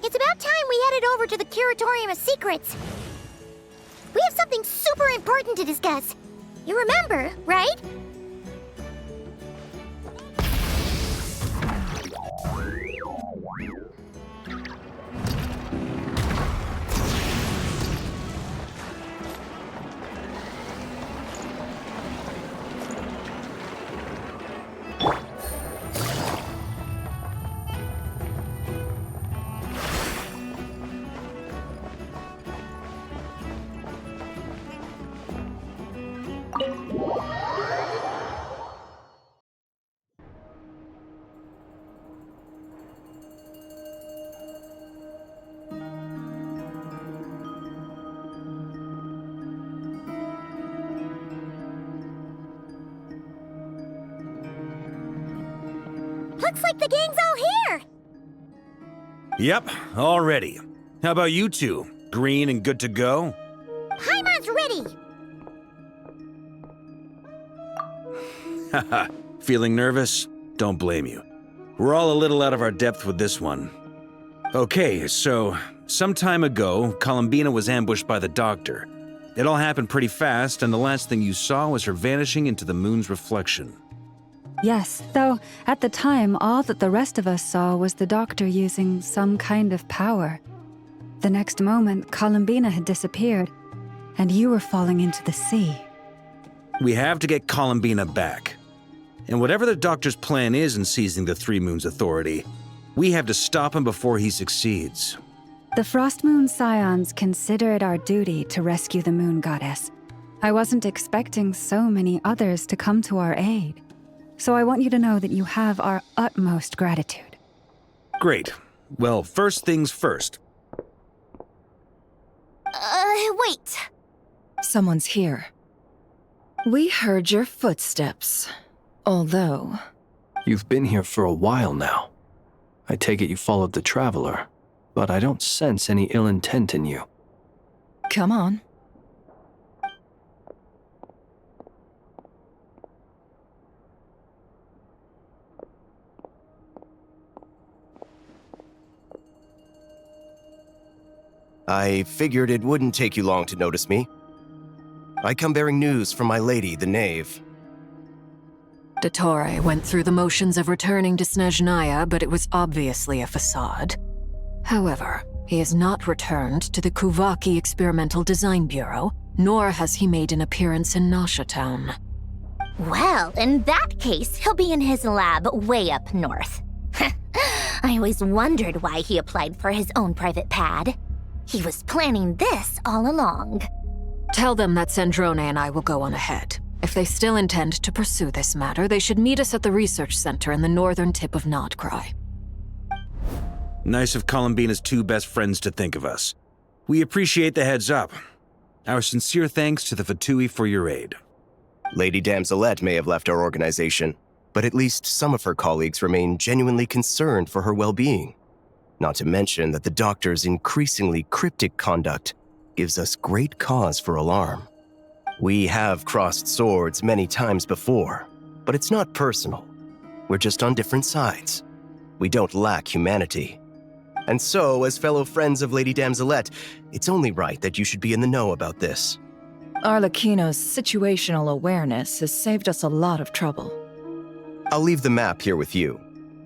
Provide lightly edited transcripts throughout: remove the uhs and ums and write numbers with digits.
It's about time we headed over to the Curatorium of Secrets. We have something super important to discuss. You remember, right? Looks like the gang's all here! Yep, all ready. How about you two? Green and good to go? Paimon's ready! Haha, feeling nervous? Don't blame you. We're all a little out of our depth with this one. Okay, so, some time ago, Columbina was ambushed by the Doctor. It all happened pretty fast, and the last thing you saw was her vanishing into the moon's reflection. Yes, though at the time, all that the rest of us saw was the Doctor using some kind of power. The next moment, Columbina had disappeared, and you were falling into the sea. We have to get Columbina back. And whatever the Doctor's plan is in seizing the Three Moons Authority, we have to stop him before he succeeds. The Frost Moon Scions consider it our duty to rescue the Moon Goddess. I wasn't expecting so many others to come to our aid. So I want you to know that you have our utmost gratitude. Great. Well, first things first. Wait. Someone's here. We heard your footsteps. Although... You've been here for a while now. I take it you followed the Traveler, but I don't sense any ill intent in you. Come on. I figured it wouldn't take you long to notice me. I come bearing news from my lady, the Knave. Dottore went through the motions of returning to Snezhnaya, but it was obviously a facade. However, he has not returned to the Kuvaki Experimental Design Bureau, nor has he made an appearance in Nasha Town. Well, in that case, he'll be in his lab way up north. I always wondered why he applied for his own private pad. He was planning this all along. Tell them that Sandrone and I will go on ahead. If they still intend to pursue this matter, they should meet us at the research center in the northern tip of Nod-Krai. Nice of Columbina's two best friends to think of us. We appreciate the heads up. Our sincere thanks to the Fatui for your aid. Lady Damselette may have left our organization, but at least some of her colleagues remain genuinely concerned for her well-being. Not to mention that the Doctor's increasingly cryptic conduct gives us great cause for alarm. We have crossed swords many times before, but it's not personal. We're just on different sides. We don't lack humanity. And so, as fellow friends of Lady Damselette, it's only right that you should be in the know about this. Arlecchino's situational awareness has saved us a lot of trouble. I'll leave the map here with you.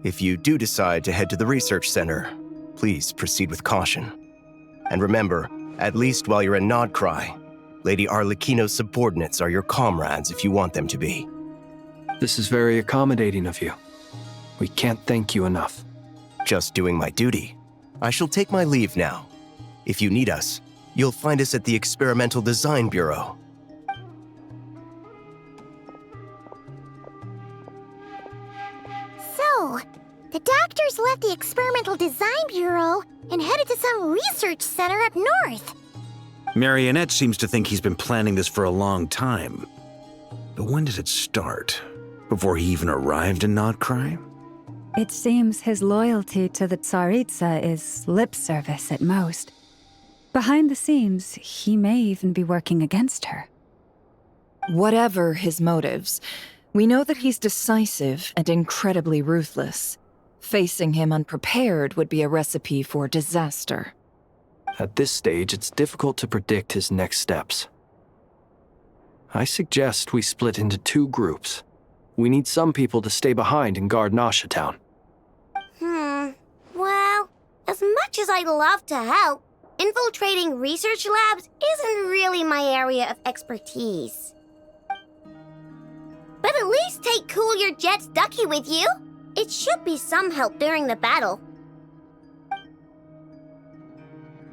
If you do decide to head to the research center, please proceed with caution. And remember, at least while you're in Nod-Krai, Lady Arlecchino's subordinates are your comrades if you want them to be. This is very accommodating of you. We can't thank you enough. Just doing my duty. I shall take my leave now. If you need us, you'll find us at the Experimental Design Bureau. So, the Doctor's left the Experimental Design Bureau and headed to some research center up north. Marionette seems to think he's been planning this for a long time. But when did it start? Before he even arrived in Nod-Krai? It seems his loyalty to the Tsaritsa is lip service at most. Behind the scenes, he may even be working against her. Whatever his motives, we know that he's decisive and incredibly ruthless. Facing him unprepared would be a recipe for disaster. At this stage, it's difficult to predict his next steps. I suggest we split into 2 groups. We need some people to stay behind and guard Nasha Town. Well, as much as I'd love to help, infiltrating research labs isn't really my area of expertise. But at least take Cool Your Jet's Ducky with you. It should be some help during the battle.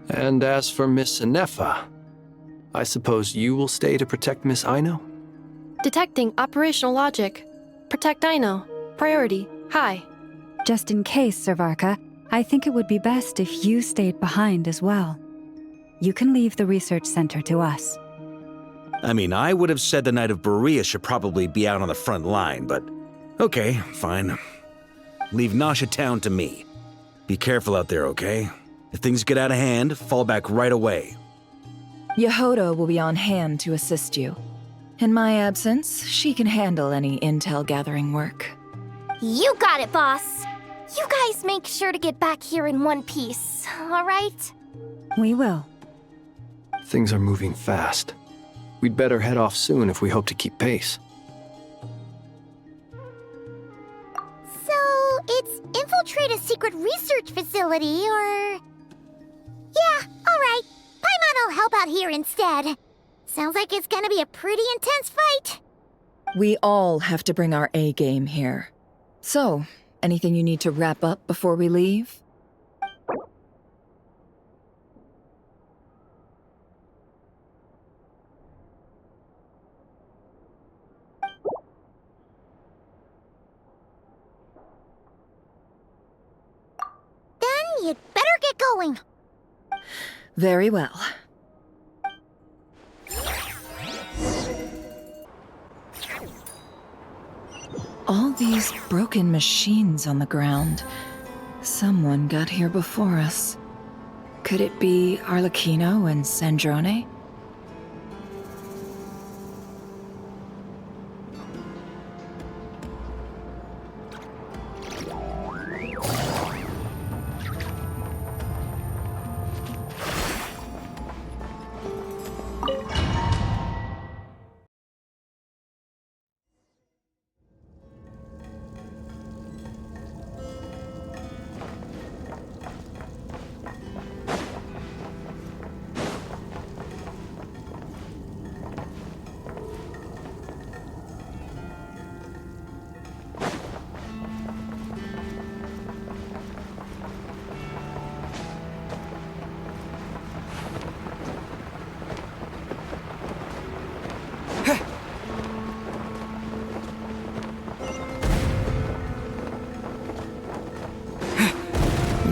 And as for Miss Nefer, I suppose you will stay to protect Miss Aino? Detecting operational logic. Protect Aino. Priority. High. Just in case, Sir Varka, I think it would be best if you stayed behind as well. You can leave the research center to us. I mean, I would have said the Knight of Berea should probably be out on the front line, but okay, fine. Leave Nasha Town to me. Be careful out there, okay? If things get out of hand, fall back right away. Yehoda will be on hand to assist you. In my absence, she can handle any intel gathering work. You got it, boss. You guys make sure to get back here in one piece, all right? We will. Things are moving fast. We'd better head off soon if we hope to keep pace. So, it's infiltrate a secret research facility, or... Yeah, alright. Paimon will help out here instead. Sounds like it's gonna be a pretty intense fight. We all have to bring our A game here. So, anything you need to wrap up before we leave? Then you'd better get going. Very well. All these broken machines on the ground. Someone got here before us. Could it be Arlecchino and Sandrone?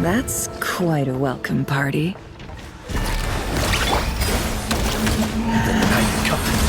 That's quite a welcome party. The night comes.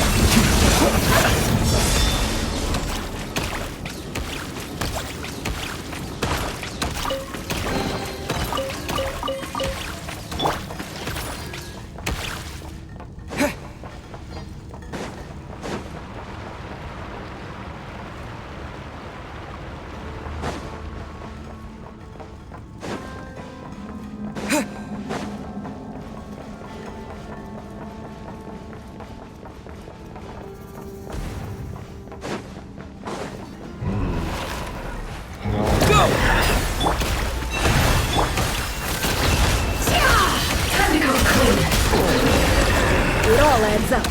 It all adds up.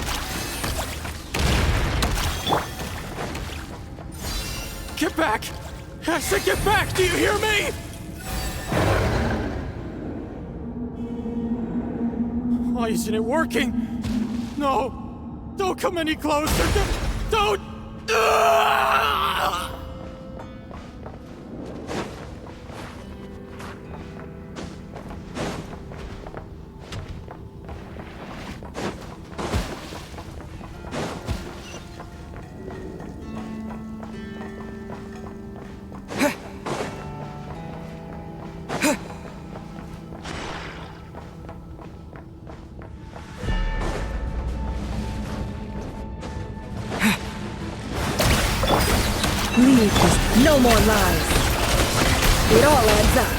Get back! I said get back! Do you hear me? Why isn't it working? No! Don't come any closer! Don't! Ah! No more lies. It all adds up.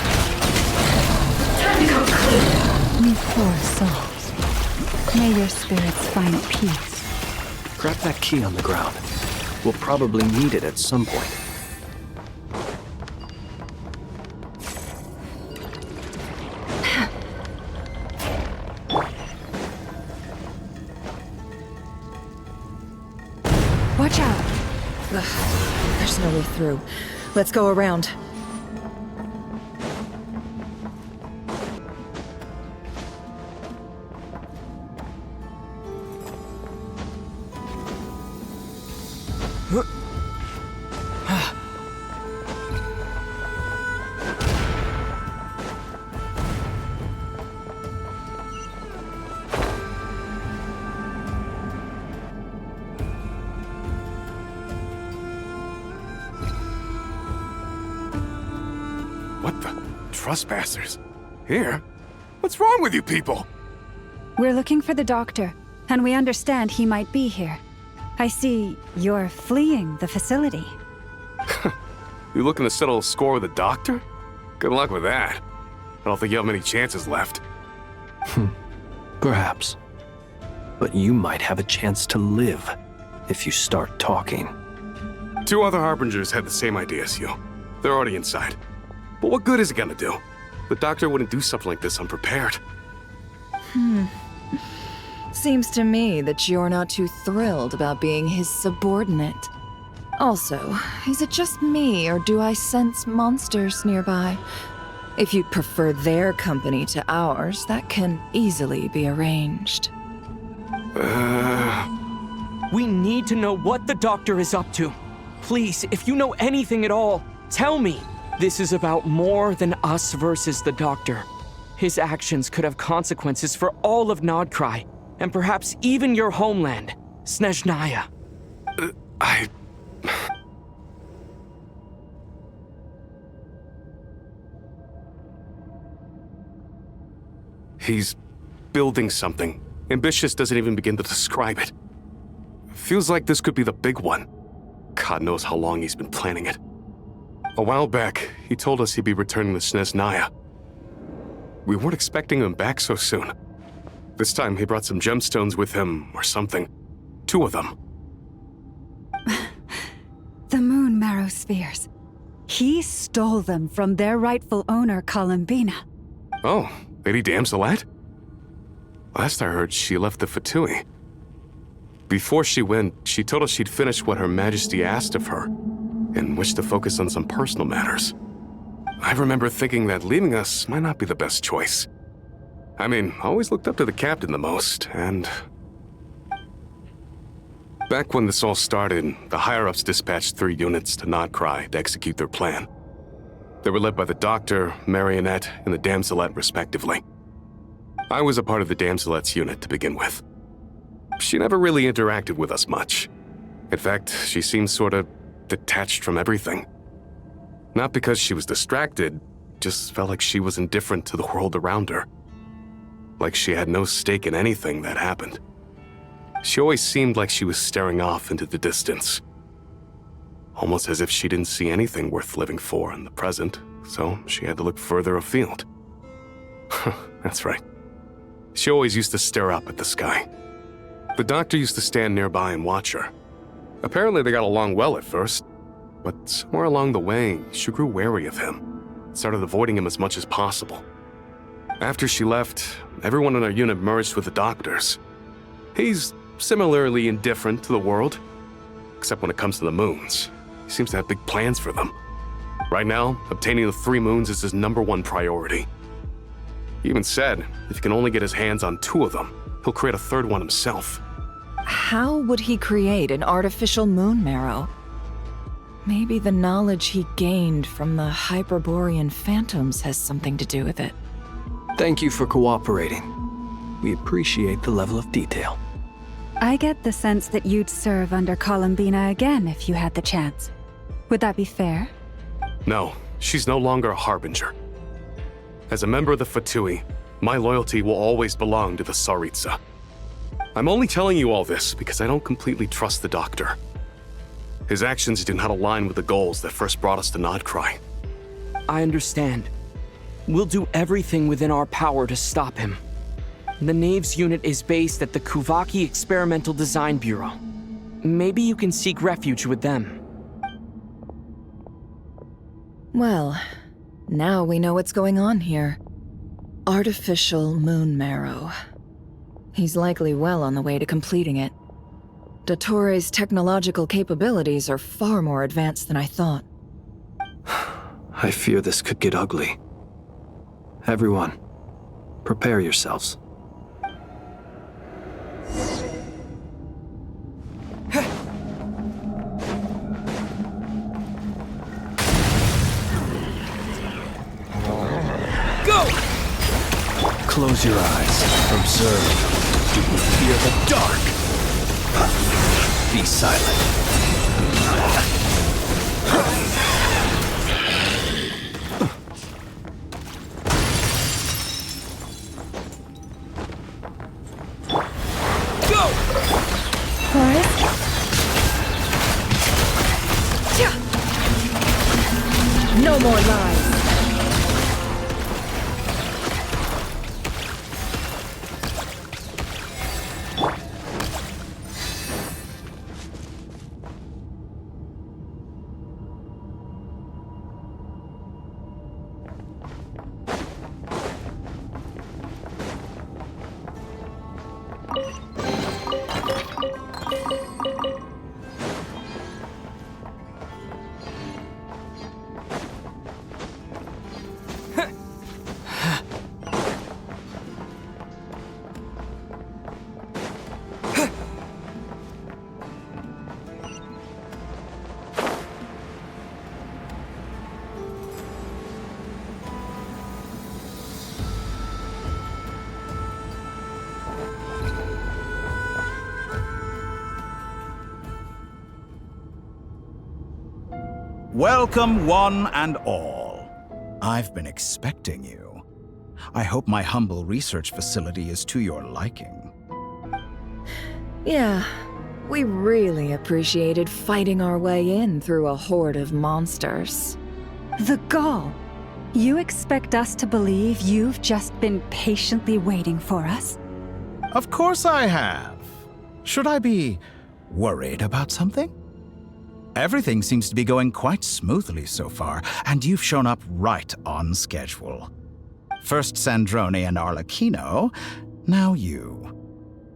Time to come clean. You poor souls. May your spirits find peace. Grab that key on the ground. We'll probably need it at some point. Watch out. Ugh, there's no way through. Let's go around. What the? Trespassers? Here? What's wrong with you people? We're looking for the doctor, and we understand he might be here. I see you're fleeing the facility. You looking to settle a score with the doctor? Good luck with that. I don't think you have many chances left. Perhaps. But you might have a chance to live if you start talking. 2 other Harbingers had the same idea as you. They're already inside. But what good is it gonna do? The doctor wouldn't do something like this unprepared. Seems to me that you're not too thrilled about being his subordinate. Also, is it just me, or do I sense monsters nearby? If you'd prefer their company to ours, that can easily be arranged. We need to know what the doctor is up to. Please, if you know anything at all, tell me. This is about more than us versus the doctor. His actions could have consequences for all of Nod-Krai, and perhaps even your homeland, Snezhnaya. He's building something. Ambitious doesn't even begin to describe it. Feels like this could be the big one. God knows how long he's been planning it. A while back, he told us he'd be returning to Snezhnaya. We weren't expecting him back so soon. This time he brought some gemstones with him, or something. 2 of them. The moon marrow spheres. He stole them from their rightful owner, Columbina. Oh, Lady Damselette? Last I heard, she left the Fatui. Before she went, she told us she'd finished what Her Majesty asked of her, and wished to focus on some personal matters. I remember thinking that leaving us might not be the best choice. I mean, I always looked up to the captain the most, and... Back when this all started, the higher-ups dispatched 3 units to Nod-Krai to execute their plan. They were led by the Doctor, Marionette, and the Damselette, respectively. I was a part of the Damselette's unit to begin with. She never really interacted with us much. In fact, she seemed sort of detached from everything. Not because she was distracted, just felt like she was indifferent to the world around her. Like she had no stake in anything that happened. She always seemed like she was staring off into the distance. Almost as if she didn't see anything worth living for in the present, so she had to look further afield. That's right. She always used to stare up at the sky. The Doctor used to stand nearby and watch her. Apparently they got along well at first, but somewhere along the way, she grew wary of him, started avoiding him as much as possible. After she left, everyone in our unit merged with the Doctor's. He's similarly indifferent to the world, except when it comes to the moons. He seems to have big plans for them. Right now, obtaining the 3 moons is his #1 priority. He even said if he can only get his hands on 2 of them, he'll create a 3rd one himself. How would he create an artificial moon marrow? Maybe the knowledge he gained from the Hyperborean phantoms has something to do with it. Thank you for cooperating. We appreciate the level of detail. I get the sense that you'd serve under Columbina again if you had the chance. Would that be fair? No, she's no longer a Harbinger. As a member of the Fatui, my loyalty will always belong to the Tsaritsa. I'm only telling you all this because I don't completely trust the Doctor. His actions did not align with the goals that first brought us to Nod-Krai. I understand. We'll do everything within our power to stop him. The Knaves unit is based at the Kuvaki Experimental Design Bureau. Maybe you can seek refuge with them. Well, now we know what's going on here. Artificial moon marrow. He's likely well on the way to completing it. Dottore's technological capabilities are far more advanced than I thought. I fear this could get ugly. Everyone, prepare yourselves. Go! Close your eyes. Observe. Do you fear the dark? Be silent. Go! No more lies. Welcome, one and all. I've been expecting you. I hope my humble research facility is to your liking. Yeah, we really appreciated fighting our way in through a horde of monsters. The gall! You expect us to believe you've just been patiently waiting for us? Of course I have. Should I be worried about something? Everything seems to be going quite smoothly so far, and you've shown up right on schedule. First Sandrone and Arlecchino, now you.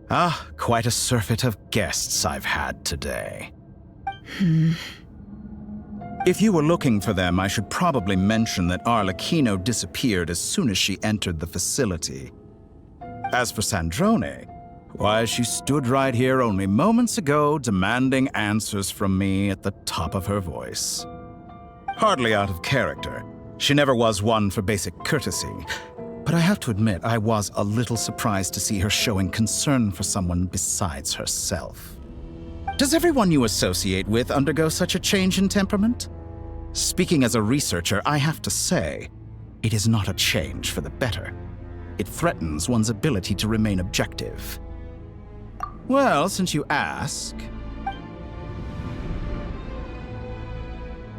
Ah, quite a surfeit of guests I've had today. If you were looking for them, I should probably mention that Arlecchino disappeared as soon as she entered the facility. As for Sandrone, why, she stood right here only moments ago demanding answers from me at the top of her voice. Hardly out of character. She never was one for basic courtesy. But I have to admit, I was a little surprised to see her showing concern for someone besides herself. Does everyone you associate with undergo such a change in temperament? Speaking as a researcher, I have to say, it is not a change for the better. It threatens one's ability to remain objective. Well, since you ask...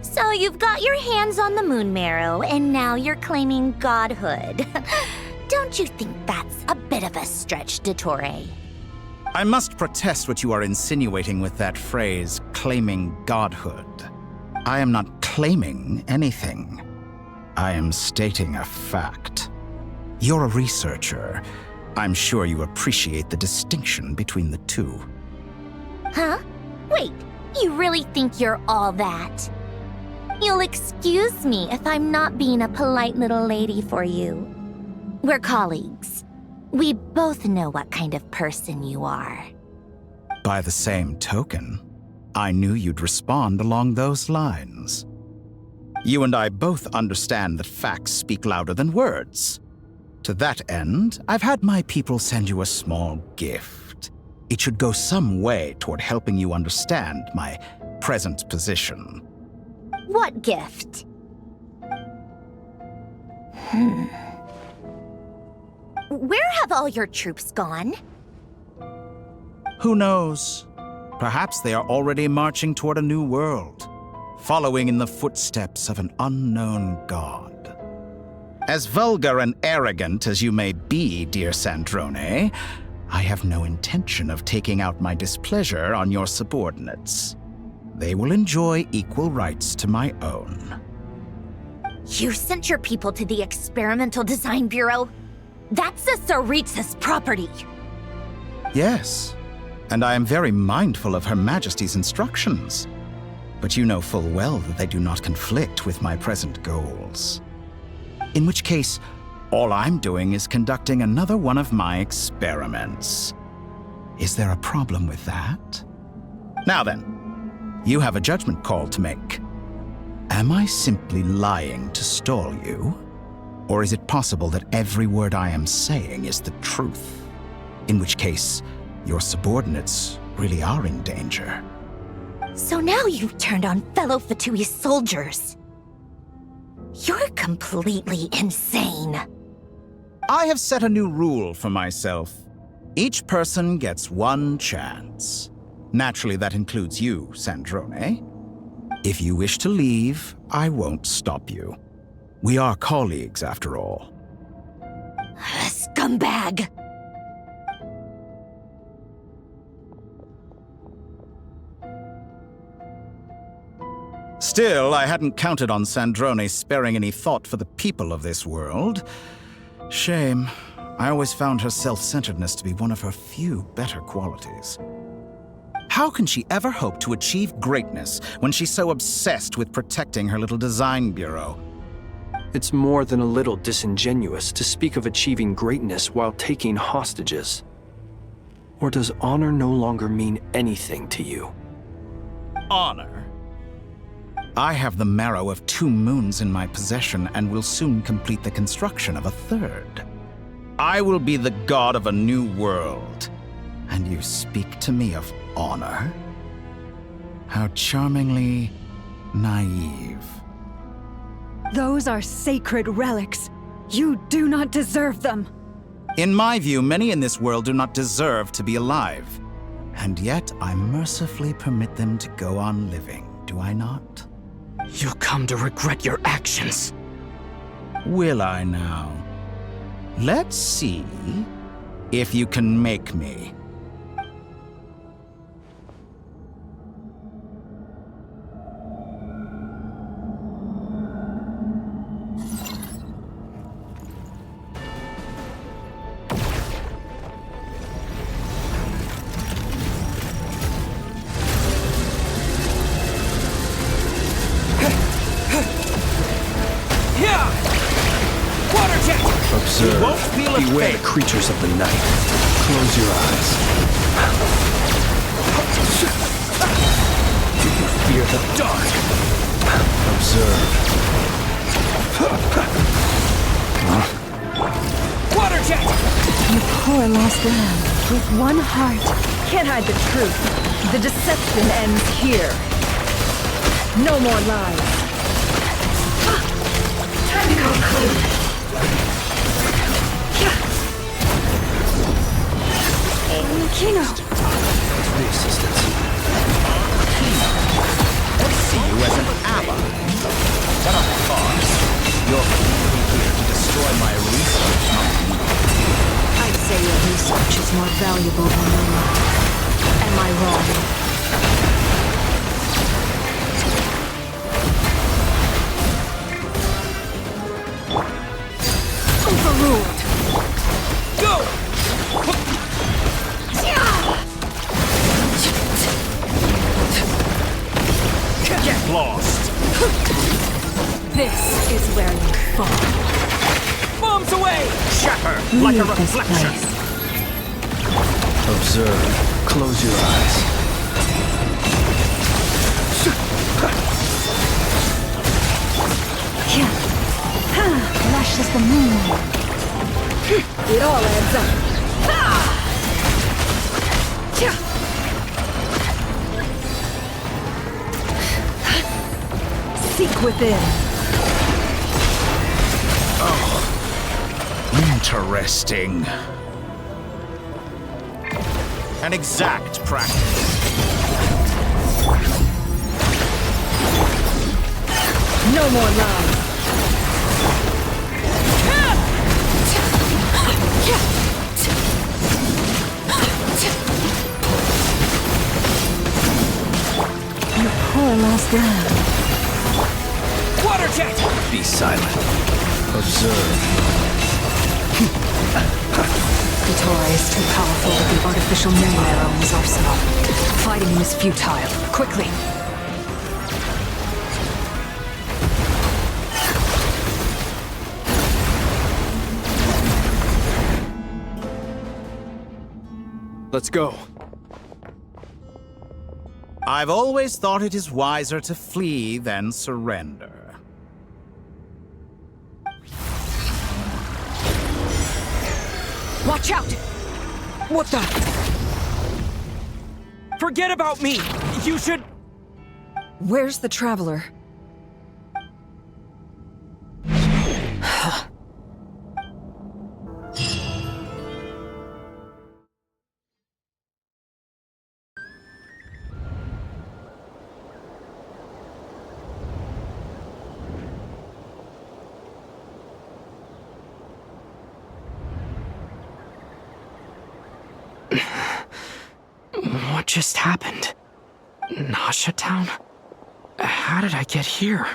So you've got your hands on the moon marrow, and now you're claiming godhood. Don't you think that's a bit of a stretch, Dottore? I must protest what you are insinuating with that phrase, claiming godhood. I am not claiming anything. I am stating a fact. You're a researcher. I'm sure you appreciate the distinction between the two. Huh? Wait, you really think you're all that? You'll excuse me if I'm not being a polite little lady for you. We're colleagues. We both know what kind of person you are. By the same token, I knew you'd respond along those lines. You and I both understand that facts speak louder than words. To that end, I've had my people send you a small gift. It should go some way toward helping you understand my present position. What gift? Where have all your troops gone? Who knows? Perhaps they are already marching toward a new world, following in the footsteps of an unknown god. As vulgar and arrogant as you may be, dear Sandrone, I have no intention of taking out my displeasure on your subordinates. They will enjoy equal rights to my own. You sent your people to the Experimental Design Bureau? That's the Tsaritsa's property. Yes, and I am very mindful of Her Majesty's instructions. But you know full well that they do not conflict with my present goals. In which case, all I'm doing is conducting another one of my experiments. Is there a problem with that? Now then, you have a judgment call to make. Am I simply lying to stall you? Or is it possible that every word I am saying is the truth? In which case, your subordinates really are in danger. So now you've turned on fellow Fatui soldiers. You're completely insane. I have set a new rule for myself. Each person gets one chance. Naturally, that includes you, Sandrone. If you wish to leave, I won't stop you. We are colleagues, after all. Scumbag! Still, I hadn't counted on Sandrone sparing any thought for the people of this world. Shame. I always found her self-centeredness to be one of her few better qualities. How can she ever hope to achieve greatness when she's so obsessed with protecting her little design bureau? It's more than a little disingenuous to speak of achieving greatness while taking hostages. Or does honor no longer mean anything to you? Honor? I have the marrow of 2 moons in my possession and will soon complete the construction of a 3rd. I will be the god of a new world. And you speak to me of honor? How charmingly naive. Those are sacred relics. You do not deserve them. In my view, many in this world do not deserve to be alive. And yet, I mercifully permit them to go on living, do I not? You'll come to regret your actions. Will I now? Let's see if you can make me. Beware the creatures of the night. Close your eyes. Do you fear the dark? Observe. Water jet! You poor lost lamb. With one heart. Can't hide the truth. The deception ends here. No more lies. Time to go clean. Arlecchino! The assistance. Let's see you as an ally. What a farce. You're clearly here to destroy my research, not me. I'd say your research is more valuable than your life. Am I wrong? Overruled! Go! Get lost! This is where you fall. Bombs away! Shatter like a reflection! Observe. Close your eyes. Flash as the moon. It all adds up. Seek within. Oh, interesting. An exact practice. No more lies! Your poor last land. Water jet! Be silent. Observe. Dottore is too powerful with the artificial main arrow in his arsenal. Fighting him is futile. Quickly! Let's go. I've always thought it is wiser to flee than surrender. Watch out! What the? Forget about me! You should... Where's the Traveler? What just happened? Nasha Town? How did I get here?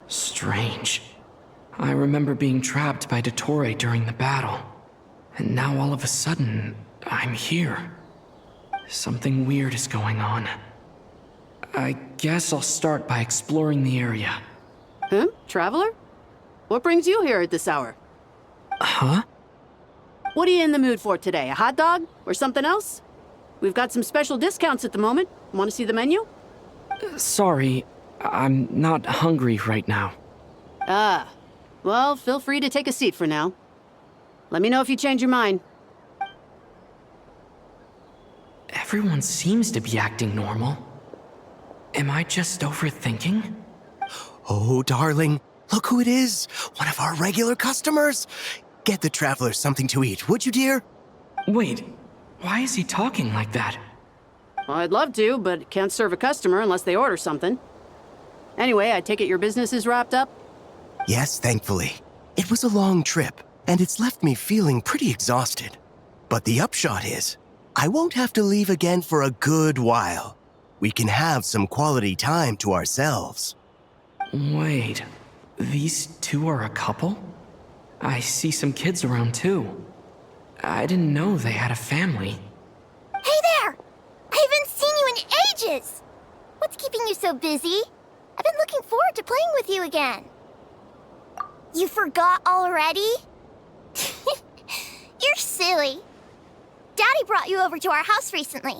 Strange. I remember being trapped by Dottore during the battle. And now all of a sudden, I'm here. Something weird is going on. I guess I'll start by exploring the area. Huh? Traveler? What brings you here at this hour? Huh? What are you in the mood for today? A hot dog? Or something else? We've got some special discounts at the moment. Want to see the menu? Sorry, I'm not hungry right now. Ah. Well, feel free to take a seat for now. Let me know if you change your mind. Everyone seems to be acting normal. Am I just overthinking? Oh, darling, look who it is. One of our regular customers. Get the Traveler something to eat, would you, dear? Wait, why is he talking like that? Well, I'd love to, but can't serve a customer unless they order something. Anyway, I take it your business is wrapped up? Yes, thankfully. It was a long trip, and it's left me feeling pretty exhausted. But the upshot is, I won't have to leave again for a good while. We can have some quality time to ourselves. Wait, these two are a couple? I see some kids around too. I didn't know they had a family. Hey there! I haven't seen you in ages! What's keeping you so busy? I've been looking forward to playing with you again. You forgot already? You're silly. Daddy brought you over to our house recently.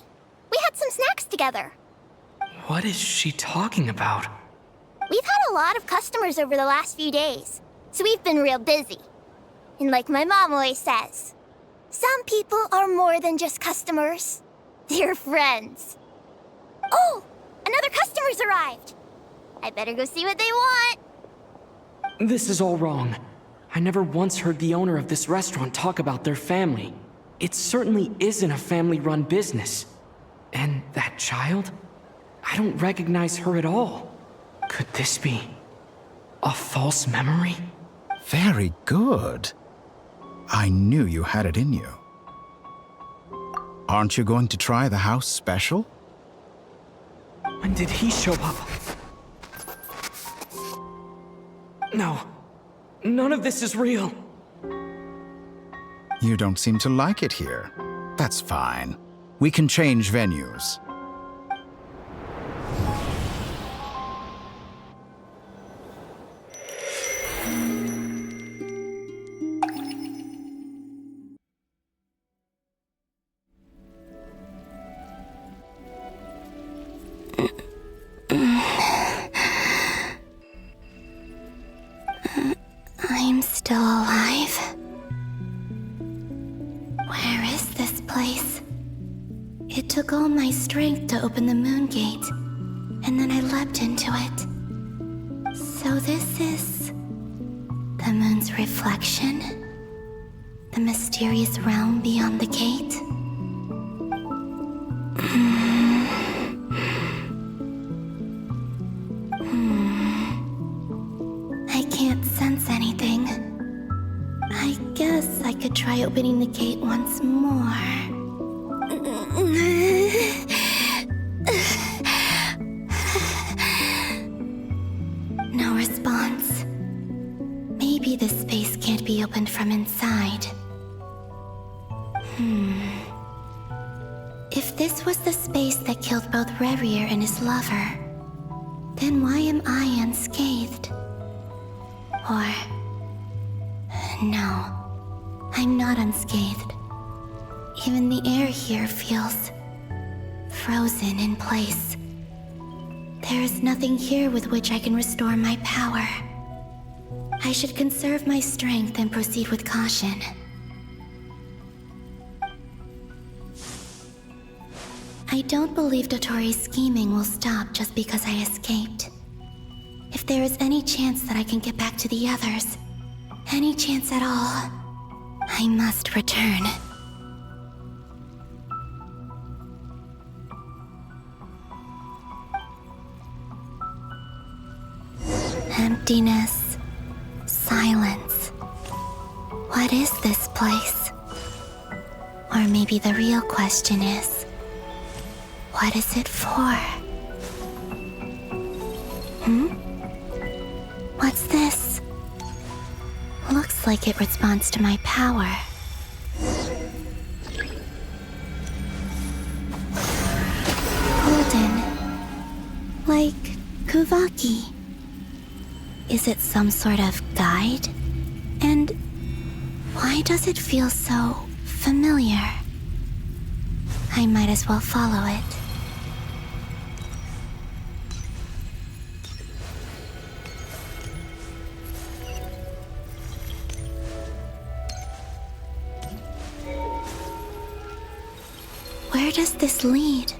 We had some snacks together. What is she talking about? We've had a lot of customers over the last few days, so we've been real busy. And like my mom always says, some people are more than just customers. They're friends. Oh, another customer's arrived. I better go see what they want. This is all wrong. I never once heard the owner of this restaurant talk about their family. It certainly isn't a family-run business. And that child? I don't recognize her at all. Could this be a false memory? Very good. I knew you had it in you. Aren't you going to try the house special? When did he show up? No. None of this is real. You don't seem to like it here. That's fine. We can change venues. I'm still alive. Where is this place? It took all my strength to open the moon gate, and then I leapt into it. So this is the moon's reflection? The mysterious realm beyond the gate? guess I could try opening the gate once more. No response. Maybe this space can't be opened from inside. If this was the space that killed both Rerir and his lover, then why am I unscathed? Or... no, I'm not unscathed. Even the air here feels frozen in place. There is nothing here with which I can restore my power. I should conserve my strength and proceed with caution. I don't believe Dottore's scheming will stop just because I escaped. If there is any chance that I can get back to the others, any chance at all, I must return. Emptiness. Silence. What is this place? Or maybe the real question is, what is it for? What's this? Looks like it responds to my power. Golden. Like Kuvaki. Is it some sort of guide? And why does it feel so familiar? I might as well follow it. Where does this lead?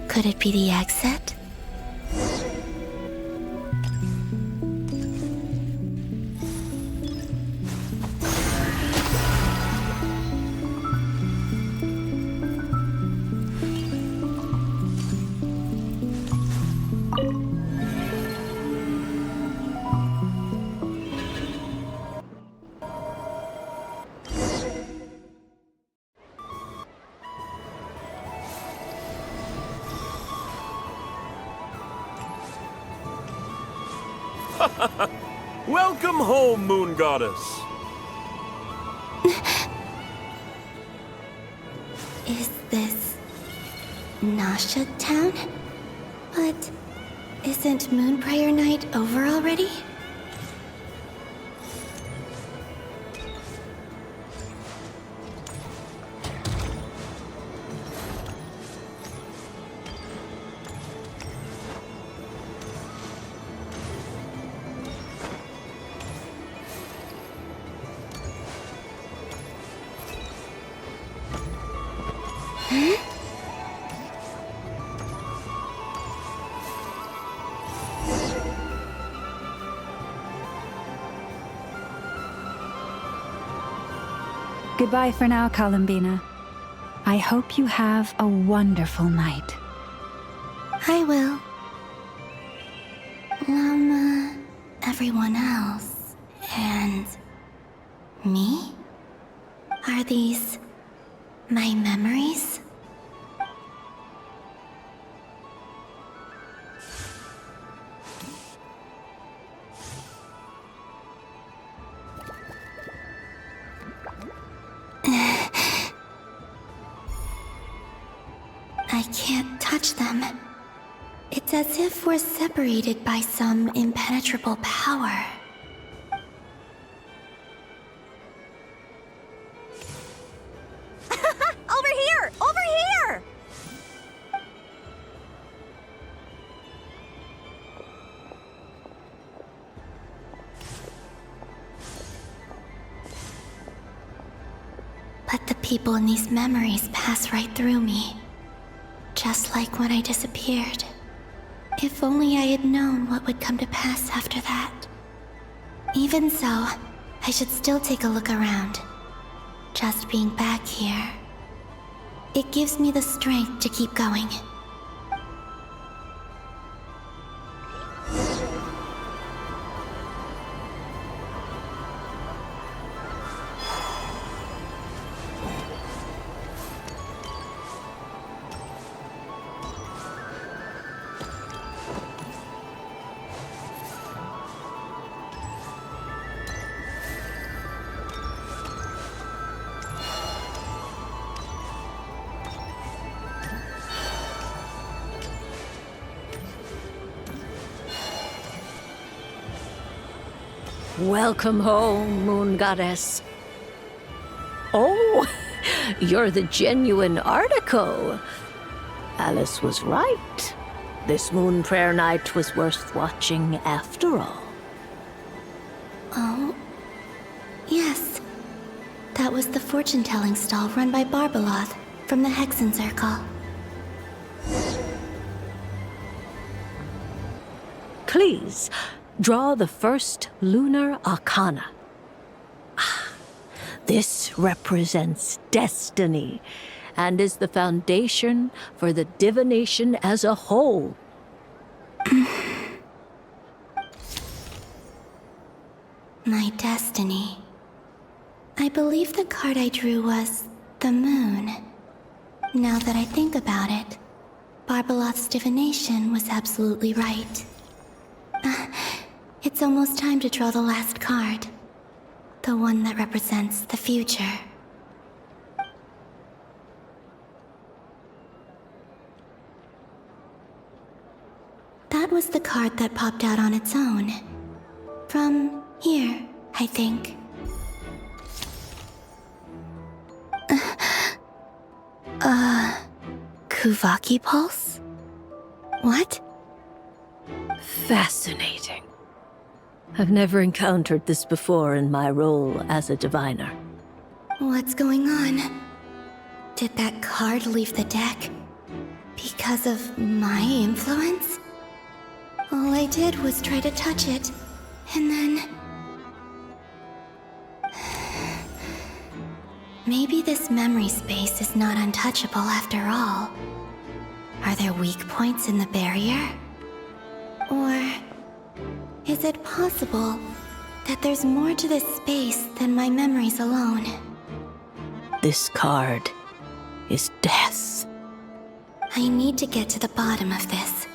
Could it be the exit? Welcome home, Moon Goddess! Is this... Nasha town? But... isn't Moon Prayer Night over already? Goodbye for now, Columbina. I hope you have a wonderful night. I will. Everyone else. And... me? Are these... my memories? I can't touch them. It's as if we're separated by some impenetrable power. Over here! Over here! But the people in these memories pass right through me. Just like when I disappeared. If only I had known what would come to pass after that. Even so, I should still take a look around. Just being back here. It gives me the strength to keep going. Welcome home, Moon Goddess. Oh, you're the genuine article. Alice was right. This moon prayer night was worth watching after all. Oh, yes. That was the fortune-telling stall run by Barbeloth from the Hexen Circle. Please, draw the first lunar arcana. This represents destiny and is the foundation for the divination as a whole. My destiny. I believe the card I drew was the moon. Now that I think about it, Barbeloth's divination was absolutely right. It's almost time to draw the last card. The one that represents the future. That was the card that popped out on its own. From here, I think. Kuvaki Pulse? What? Fascinating. I've never encountered this before in my role as a diviner. What's going on? Did that card leave the deck? Because of my influence? All I did was try to touch it, and then... Maybe this memory space is not untouchable after all. Are there weak points in the barrier? Or... is it possible that there's more to this space than my memories alone? This card is death. I need to get to the bottom of this.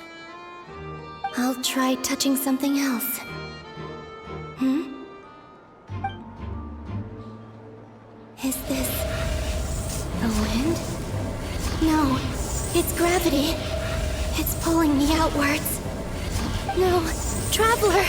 I'll try touching something else. Is this... the wind? No, it's gravity. It's pulling me outwards. No, Traveler!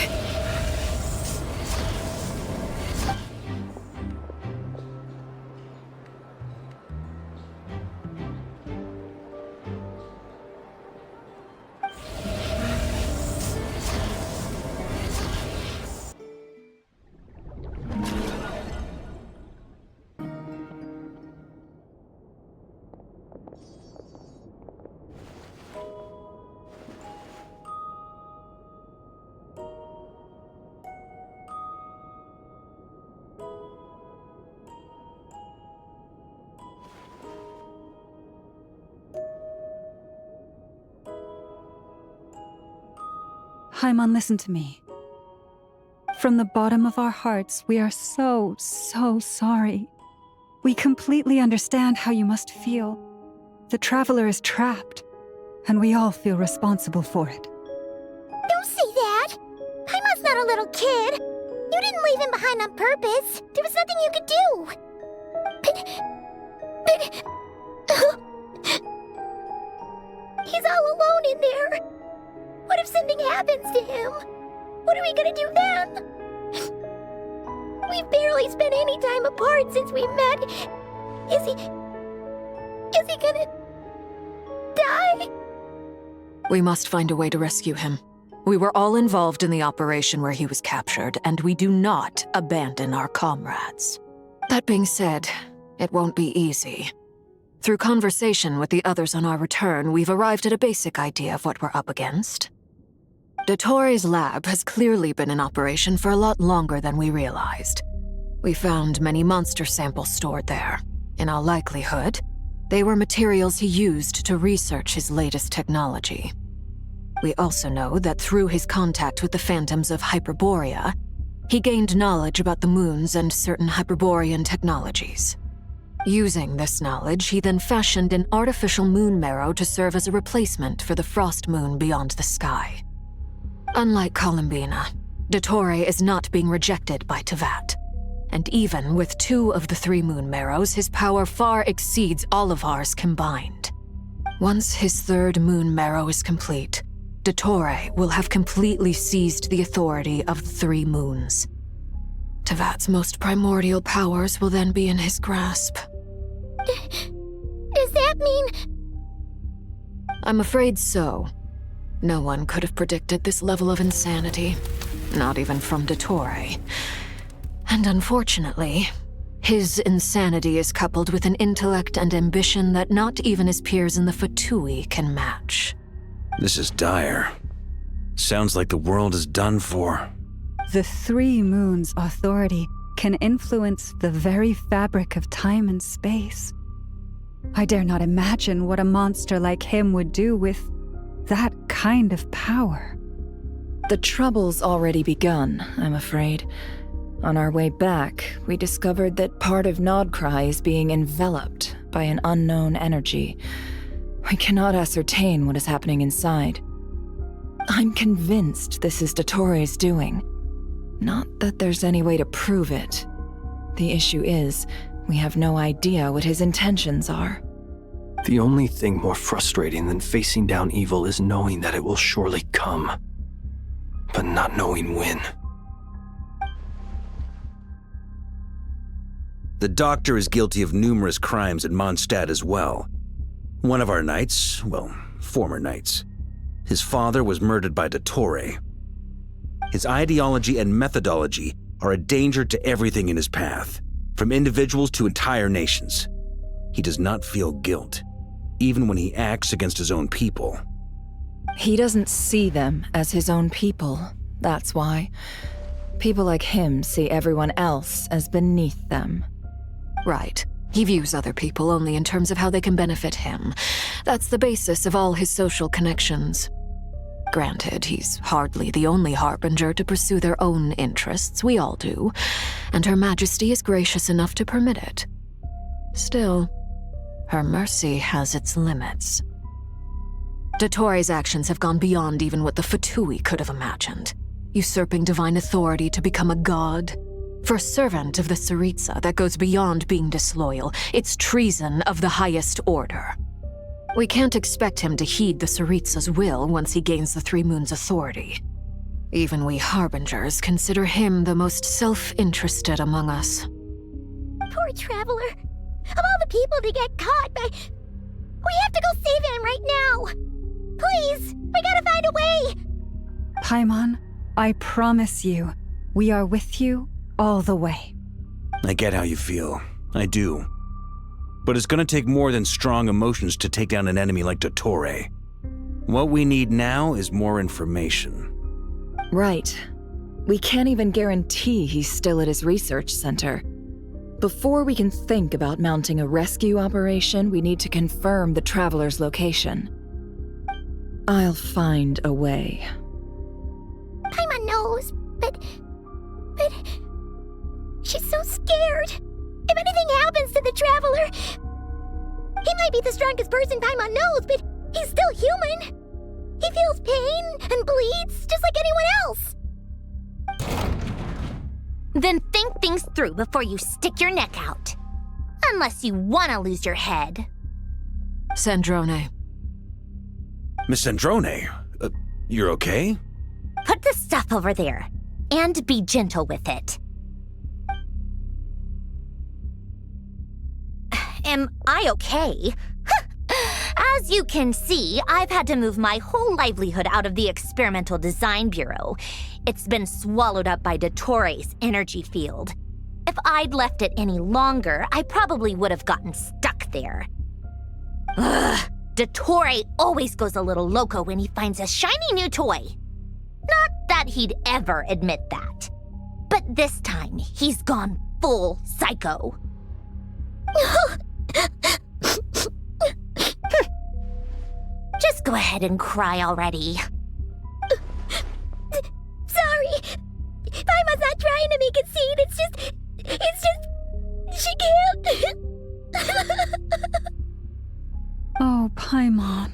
Paimon, listen to me. From the bottom of our hearts, we are so sorry. We completely understand how you must feel. The Traveler is trapped, and we all feel responsible for it. Don't say that! Paimon's not a little kid! You didn't leave him behind on purpose! There was nothing you could do! He's all alone in there! What if something happens to him? What are we gonna do then? We've barely spent any time apart since we met. Is he gonna die? We must find a way to rescue him. We were all involved in the operation where he was captured, and we do not abandon our comrades. That being said, it won't be easy. Through conversation with the others on our return, we've arrived at a basic idea of what we're up against. Dottore's lab has clearly been in operation for a lot longer than we realized. We found many monster samples stored there. In all likelihood, they were materials he used to research his latest technology. We also know that through his contact with the phantoms of Hyperborea, he gained knowledge about the moons and certain Hyperborean technologies. Using this knowledge, he then fashioned an artificial moon marrow to serve as a replacement for the frost moon beyond the sky. Unlike Columbina, Dottore is not being rejected by Teyvat. And even with 2 of the 3 moon marrows, his power far exceeds all of ours combined. Once his 3rd moon marrow is complete, Dottore will have completely seized the authority of the 3 moons. Tevat's most primordial powers will then be in his grasp. Does that mean... I'm afraid so. No one could have predicted this level of insanity. Not even from Dottore. And unfortunately, his insanity is coupled with an intellect and ambition that not even his peers in the Fatui can match. This is dire. Sounds like the world is done for. The Three Moons' authority can influence the very fabric of time and space. I dare not imagine what a monster like him would do with that kind of power. The trouble's already begun, I'm afraid. On our way back, we discovered that part of Nod-Krai is being enveloped by an unknown energy. We cannot ascertain what is happening inside. I'm convinced this is Dottore's doing. Not that there's any way to prove it. The issue is, we have no idea what his intentions are. The only thing more frustrating than facing down evil is knowing that it will surely come, but not knowing when. The Doctor is guilty of numerous crimes at Mondstadt as well. One of our knights, well, former knights, his father was murdered by Dottore. His ideology and methodology are a danger to everything in his path, from individuals to entire nations. He does not feel guilt, even when he acts against his own people. He doesn't see them as his own people, that's why. People like him see everyone else as beneath them. Right. He views other people only in terms of how they can benefit him. That's the basis of all his social connections. Granted, he's hardly the only harbinger to pursue their own interests, we all do, and Her Majesty is gracious enough to permit it. Still, her mercy has its limits. Dottore's actions have gone beyond even what the Fatui could have imagined, usurping divine authority to become a god. For a servant of the Tsaritsa, that goes beyond being disloyal. It's treason of the highest order. We can't expect him to heed the Tsaritsa's will once he gains the Three Moons' authority. Even we Harbingers consider him the most self-interested among us. Poor Traveler. Of all the people to get caught by... We have to go save him right now! Please! We gotta find a way! Paimon, I promise you, we are with you all the way. I get how you feel. I do. But it's gonna take more than strong emotions to take down an enemy like Dottore. What we need now is more information. Right. We can't even guarantee he's still at his research center. Before we can think about mounting a rescue operation, we need to confirm the Traveler's location. I'll find a way. Paimon knows, but... She's so scared. If anything happens to the Traveler... He might be the strongest person Paimon knows, but he's still human. He feels pain and bleeds just like anyone else. Then think things through before you stick your neck out. Unless you want to lose your head. Sandrone. Miss Sandrone, you're okay? Put the stuff over there, and be gentle with it. Am I okay? As you can see, I've had to move my whole livelihood out of the Experimental Design Bureau. It's been swallowed up by Dottore's energy field. If I'd left it any longer, I probably would have gotten stuck there. Ugh, Dottore always goes a little loco when he finds a shiny new toy. Not that he'd ever admit that. But this time, he's gone full psycho. Just go ahead and cry already. Sorry. Paimon's not trying to make it seem. It's just... She can't. Oh, Paimon.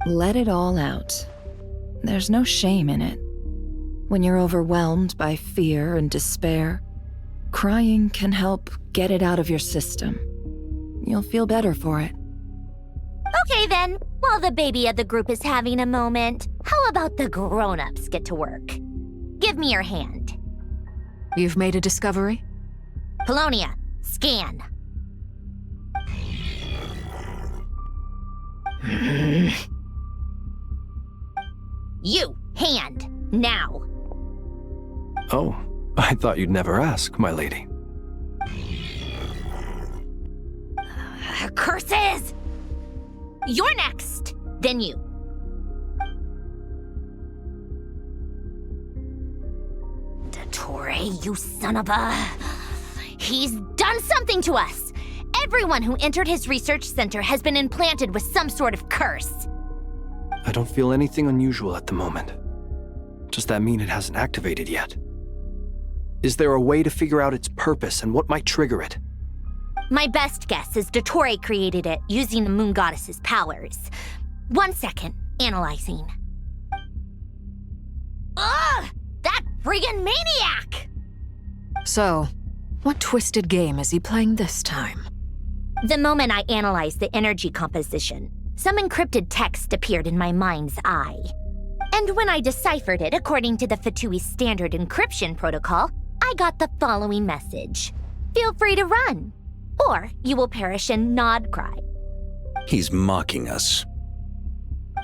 Let it all out. There's no shame in it. When you're overwhelmed by fear and despair, crying can help get it out of your system. You'll feel better for it. Okay then, while the baby of the group is having a moment, how about the grown-ups get to work? Give me your hand. You've made a discovery? Pulonia, scan. You, hand, now. Oh, I thought you'd never ask, my lady. Curses! You're next, then you. Dottore, you son of a... He's done something to us! Everyone who entered his research center has been implanted with some sort of curse. I don't feel anything unusual at the moment. Does that mean it hasn't activated yet? Is there a way to figure out its purpose and what might trigger it? My best guess is Dottore created it using the Moon Goddess's powers. 1 second, analyzing. Ugh! That friggin' maniac! So, what twisted game is he playing this time? The moment I analyzed the energy composition, some encrypted text appeared in my mind's eye. And when I deciphered it according to the Fatui's standard encryption protocol, I got the following message. Feel free to run, or you will perish in Nod-Krai. He's mocking us.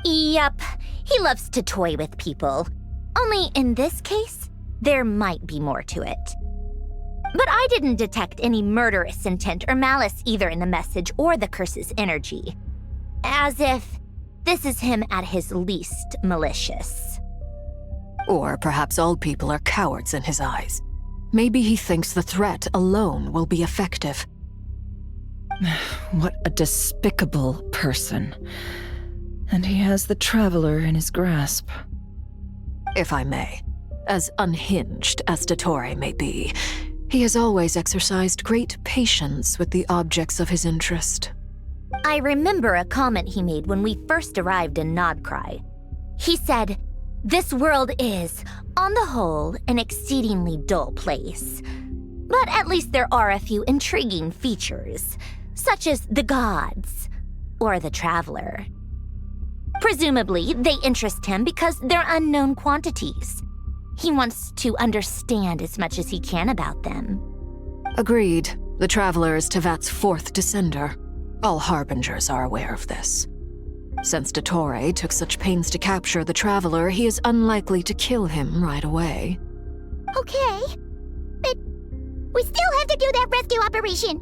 Yep, he loves to toy with people. Only in this case, there might be more to it. But I didn't detect any murderous intent or malice either in the message or the curse's energy. As if this is him at his least malicious. Or perhaps all people are cowards in his eyes. Maybe he thinks the threat alone will be effective. What a despicable person. And he has the Traveler in his grasp. If I may, as unhinged as Dottore may be, he has always exercised great patience with the objects of his interest. I remember a comment he made when we first arrived in Nod-Krai. He said, "This world is, on the whole, an exceedingly dull place. But at least there are a few intriguing features, such as the gods, or the Traveler. Presumably, they interest him because they're unknown quantities. He wants to understand as much as he can about them." Agreed. The Traveler is Tevat's fourth descender. All Harbingers are aware of this. Since Dottore took such pains to capture the Traveler, he is unlikely to kill him right away. Okay, but we still have to do that rescue operation.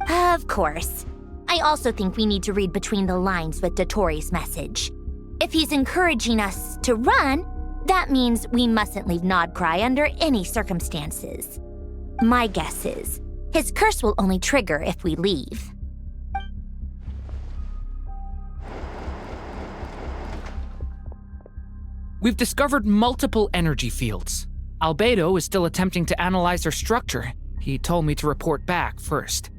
Of course. I also think we need to read between the lines with Dottore's message. If he's encouraging us to run, that means we mustn't leave Nod-Krai under any circumstances. My guess is, his curse will only trigger if we leave. We've discovered multiple energy fields. Albedo is still attempting to analyze their structure. He told me to report back first.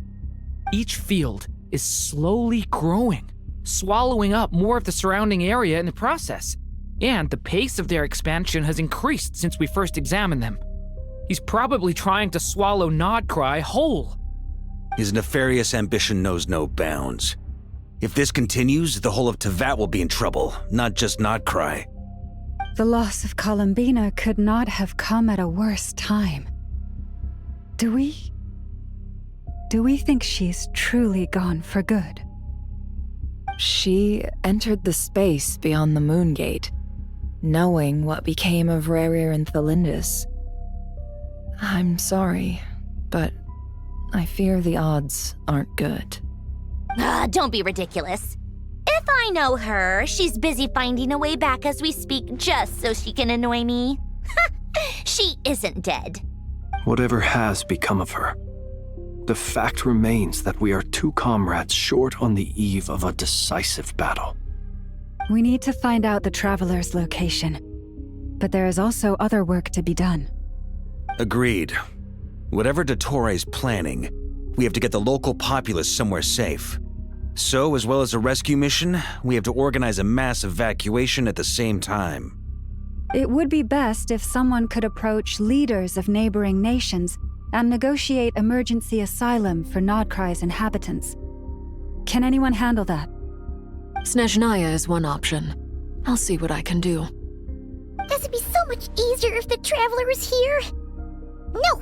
Each field is slowly growing, swallowing up more of the surrounding area in the process. And the pace of their expansion has increased since we first examined them. He's probably trying to swallow Nod-Krai whole. His nefarious ambition knows no bounds. If this continues, the whole of Tevat will be in trouble, not just Nod-Krai. The loss of Columbina could not have come at a worse time. Do we think she's truly gone for good? She entered the space beyond the Moon Gate, knowing what became of Rerir and Tholindis. I'm sorry, but I fear the odds aren't good. Don't be ridiculous. If I know her, she's busy finding a way back as we speak just so she can annoy me. She isn't dead. Whatever has become of her, the fact remains that we are two comrades short on the eve of a decisive battle. We need to find out the Traveler's location, but there is also other work to be done. Agreed. Whatever Dottore's planning, we have to get the local populace somewhere safe. So, as well as a rescue mission, we have to organize a mass evacuation at the same time. It would be best if someone could approach leaders of neighboring nations and negotiate emergency asylum for Nod-Krai's inhabitants. Can anyone handle that? Snezhnaya is one option. I'll see what I can do. This would be so much easier if the Traveler was here. No!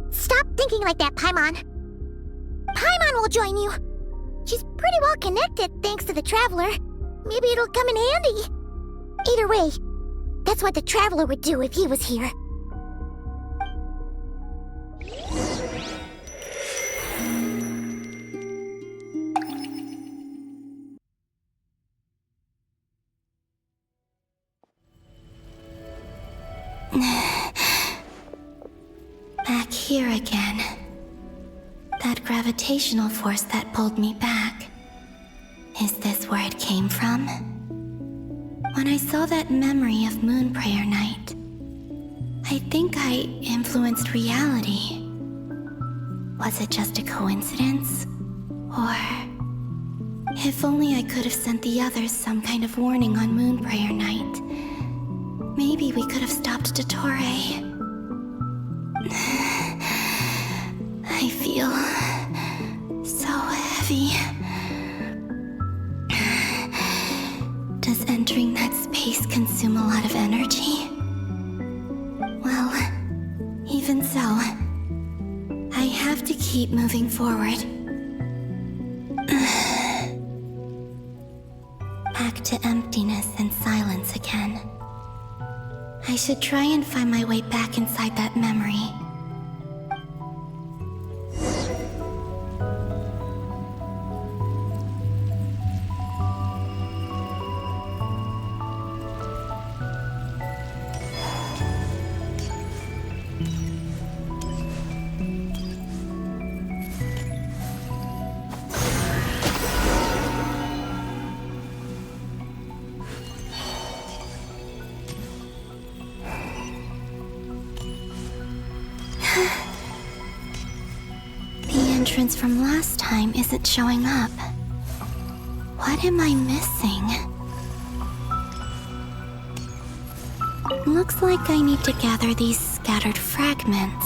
Stop thinking like that, Paimon. Paimon will join you. She's pretty well connected thanks to the Traveler. Maybe it'll come in handy. Either way, that's what the Traveler would do if he was here. Back here again. That gravitational force that pulled me back. Is this where it came from? When I saw that memory of Moon Prayer Night, I think I influenced reality. Was it just a coincidence? Or... if only I could have sent the others some kind of warning on Moon Prayer Night. Maybe we could have stopped Dottore. I feel so heavy. Does entering that space consume a lot of energy? Well, even so, I have to keep moving forward. Back to emptiness and silence again. I should try and find my way back inside that memory. From last time isn't showing up. What am I missing? Looks like I need to gather these scattered fragments.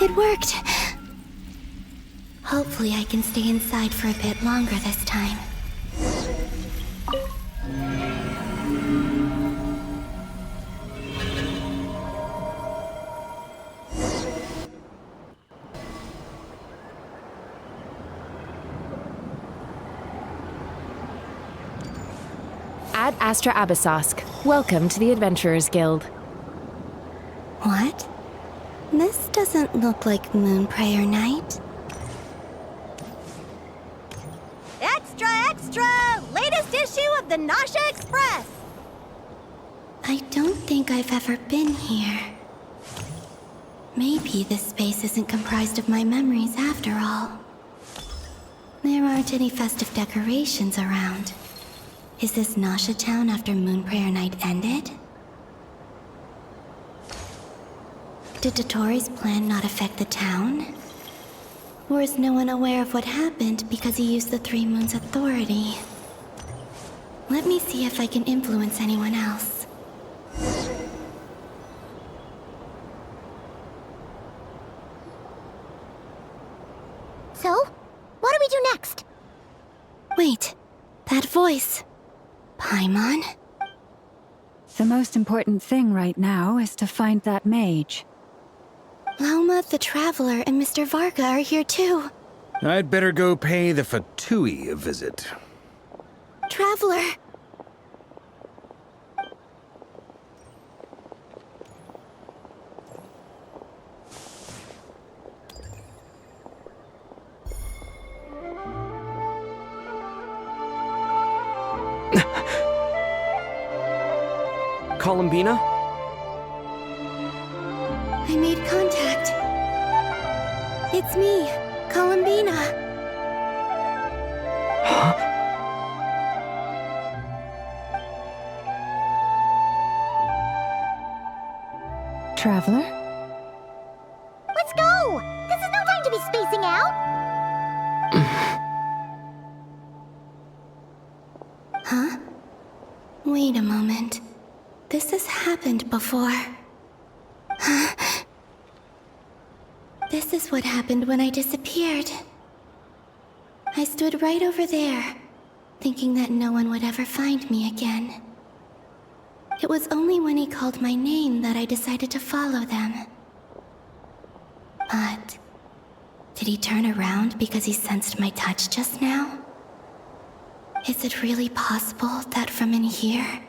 It worked! Hopefully I can stay inside for a bit longer this time. Ad Astra Abyssosk. Welcome to the Adventurers Guild. What? This doesn't look like Moon Prayer Night. Extra, extra! Latest issue of the Nasha Express! I don't think I've ever been here. Maybe this space isn't comprised of my memories after all. There aren't any festive decorations around. Is this Nasha town after Moon Prayer Night ended? Did Dottore's plan not affect the town? Or is no one aware of what happened because he used the Three Moons' authority? Let me see if I can influence anyone else. So, what do we do next? Wait, that voice. Paimon? The most important thing right now is to find that mage. Loma, the Traveler, and Mr. Varka are here too. I'd better go pay the Fatui a visit. Traveler! Columbina? I made contact. It's me, Columbina. Huh? Traveler? Let's go! Huh? Wait a moment. This has happened before. This is what happened when I disappeared. I stood right over there, thinking that no one would ever find me again. It was only when he called my name that I decided to follow them. But did he turn around because he sensed my touch just now? Is it really possible that from in here,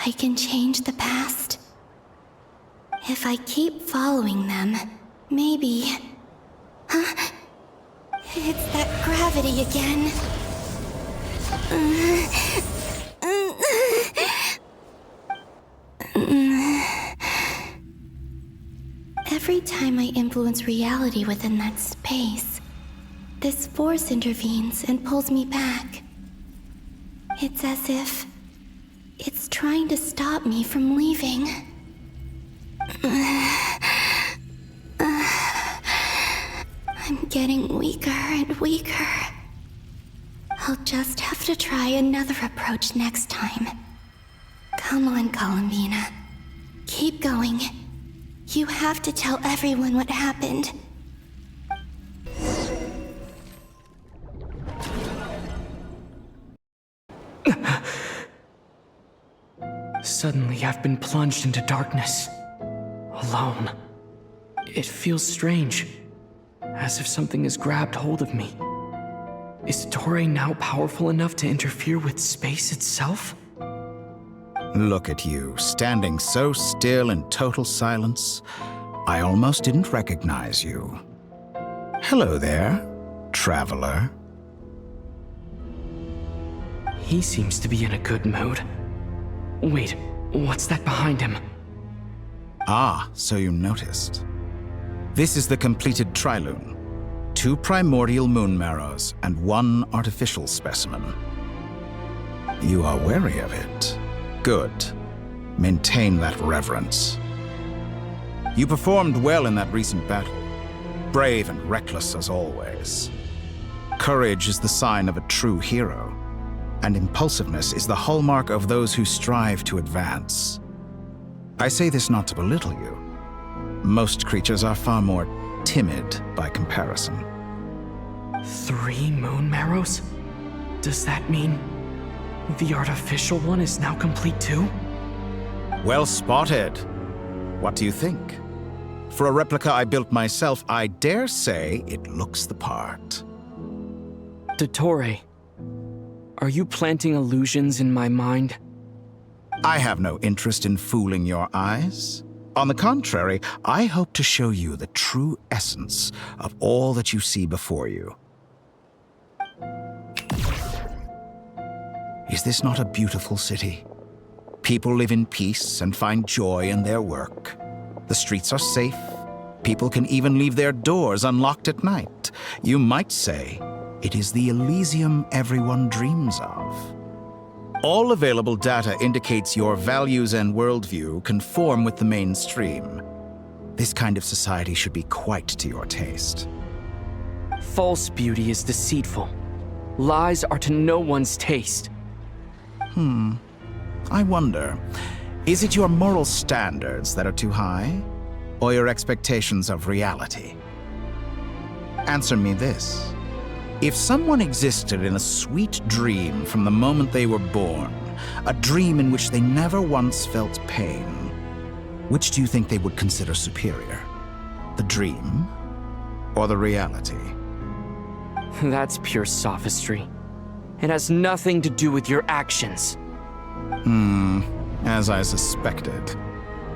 I can change the past? If I keep following them, maybe... Huh? It's that gravity again. Every time I influence reality within that space, this force intervenes and pulls me back. It's as if it's trying to stop me from leaving. I'm getting weaker and weaker. I'll just have to try another approach next time. Come on, Columbina. Keep going. You have to tell everyone what happened. Suddenly, I've been plunged into darkness. Alone. It feels strange. As if something has grabbed hold of me. Is Dottore now powerful enough to interfere with space itself? Look at you, standing so still in total silence. I almost didn't recognize you. Hello there, traveler. He seems to be in a good mood. Wait, what's that behind him? Ah, so you noticed. This is the completed Trilune. 2 primordial moon marrows and 1 artificial specimen. You are wary of it. Good. Maintain that reverence. You performed well in that recent battle. Brave and reckless as always. Courage is the sign of a true hero, and impulsiveness is the hallmark of those who strive to advance. I say this not to belittle you. Most creatures are far more timid by comparison. 3 moon marrows? Does that mean the artificial one is now complete too? Well spotted. What do you think? For a replica I built myself, I dare say it looks the part. Dottore, are you planting illusions in my mind? I have no interest in fooling your eyes. On the contrary, I hope to show you the true essence of all that you see before you. Is this not a beautiful city? People live in peace and find joy in their work. The streets are safe. People can even leave their doors unlocked at night. You might say it is the Elysium everyone dreams of. All available data indicates your values and worldview conform with the mainstream. This kind of society should be quite to your taste. False beauty is deceitful. Lies are to no one's taste. I wonder, is it your moral standards that are too high, or your expectations of reality? Answer me this. If someone existed in a sweet dream from the moment they were born, a dream in which they never once felt pain, which do you think they would consider superior? The dream or the reality? That's pure sophistry. It has nothing to do with your actions. As I suspected.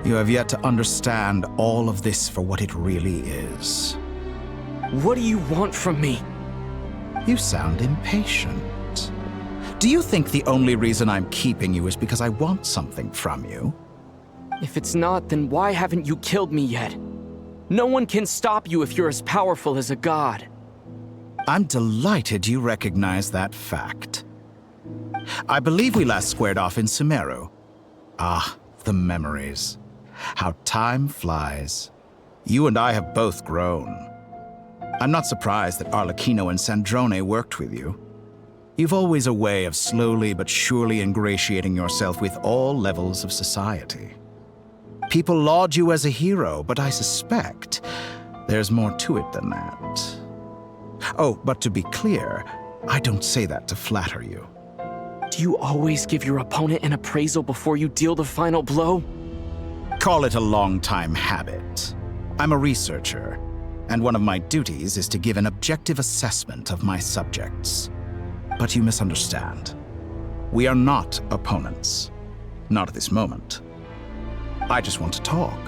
You have yet to understand all of this for what it really is. What do you want from me? You sound impatient. Do you think the only reason I'm keeping you is because I want something from you? If it's not, then why haven't you killed me yet? No one can stop you if you're as powerful as a god. I'm delighted you recognize that fact. I believe we last squared off in Sumeru. Ah, the memories. How time flies. You and I have both grown. I'm not surprised that Arlecchino and Sandrone worked with you. You've always a way of slowly but surely ingratiating yourself with all levels of society. People laud you as a hero, but I suspect there's more to it than that. Oh, but to be clear, I don't say that to flatter you. Do you always give your opponent an appraisal before you deal the final blow? Call it a long-time habit. I'm a researcher, and one of my duties is to give an objective assessment of my subjects. But you misunderstand. We are not opponents. Not at this moment. I just want to talk.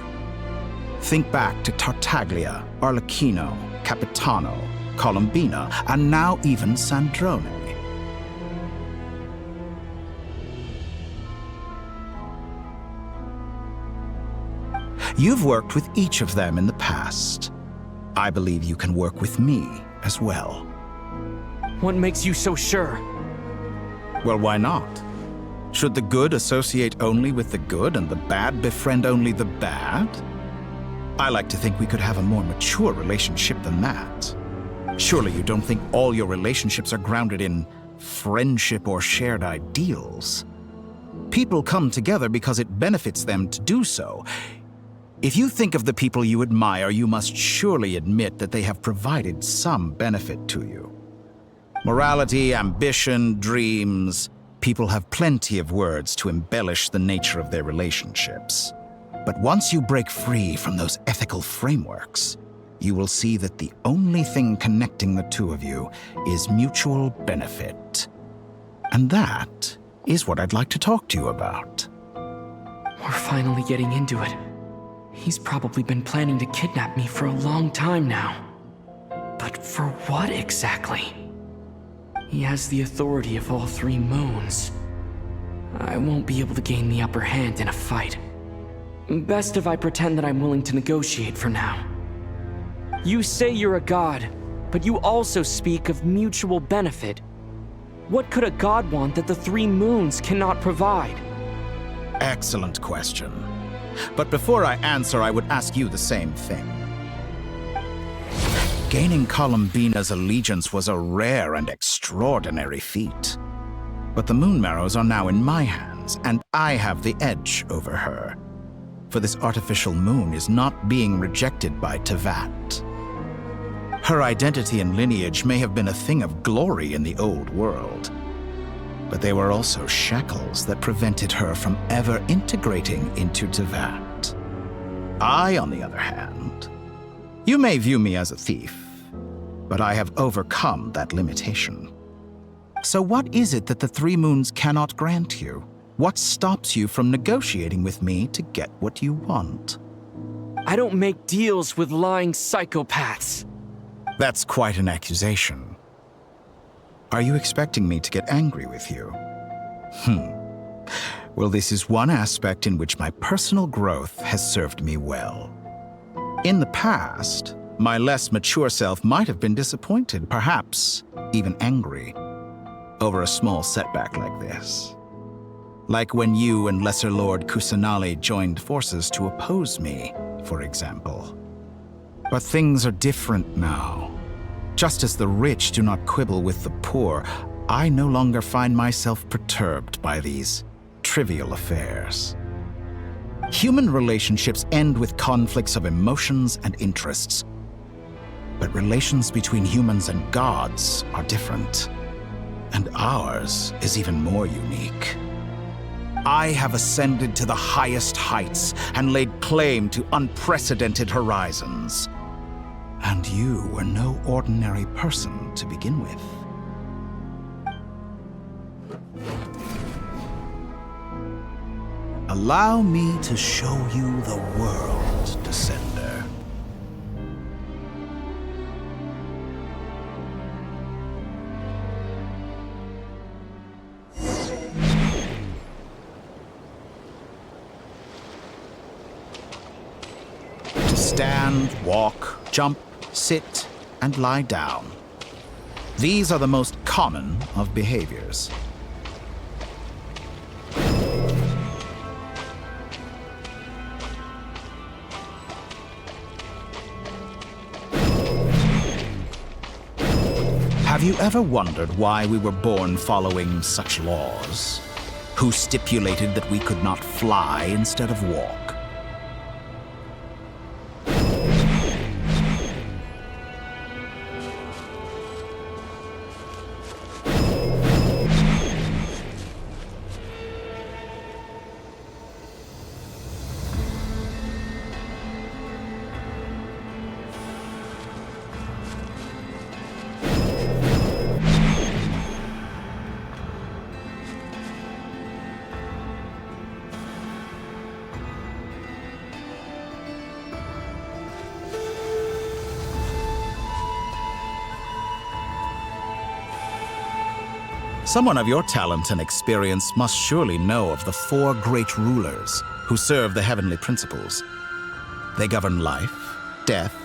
Think back to Tartaglia, Arlecchino, Capitano, Columbina, and now even Sandrone. You've worked with each of them in the past. I believe you can work with me as well. What makes you so sure? Well, why not? Should the good associate only with the good and the bad befriend only the bad? I like to think we could have a more mature relationship than that. Surely you don't think all your relationships are grounded in friendship or shared ideals. People come together because it benefits them to do so. If you think of the people you admire, you must surely admit that they have provided some benefit to you. Morality, ambition, dreams. People have plenty of words to embellish the nature of their relationships. But once you break free from those ethical frameworks, you will see that the only thing connecting the two of you is mutual benefit. And that is what I'd like to talk to you about. We're finally getting into it. He's probably been planning to kidnap me for a long time now. But for what exactly? He has the authority of all three moons. I won't be able to gain the upper hand in a fight. Best if I pretend that I'm willing to negotiate for now. You say you're a god, but you also speak of mutual benefit. What could a god want that the three moons cannot provide? Excellent question. But before I answer, I would ask you the same thing. Gaining Columbina's allegiance was a rare and extraordinary feat. But the Moon Marrows are now in my hands, and I have the edge over her. For this artificial moon is not being rejected by Tevat. Her identity and lineage may have been a thing of glory in the old world, but they were also shackles that prevented her from ever integrating into Tevat. I, on the other hand, you may view me as a thief, but I have overcome that limitation. So what is it that the three moons cannot grant you? What stops you from negotiating with me to get what you want? I don't make deals with lying psychopaths. That's quite an accusation. Are you expecting me to get angry with you? Well, this is one aspect in which my personal growth has served me well. In the past, my less mature self might have been disappointed, perhaps even angry, over a small setback like this. Like when you and Lesser Lord Kusanali joined forces to oppose me, for example. But things are different now. Just as the rich do not quibble with the poor, I no longer find myself perturbed by these trivial affairs. Human relationships end with conflicts of emotions and interests. But relations between humans and gods are different. And ours is even more unique. I have ascended to the highest heights and laid claim to unprecedented horizons. And you were no ordinary person to begin with. Allow me to show you the world, Descender. To stand, walk, jump, sit, and lie down. These are the most common of behaviors. Have you ever wondered why we were born following such laws? Who stipulated that we could not fly instead of walk? Someone of your talent and experience must surely know of the 4 great rulers who serve the heavenly principles. They govern life, death,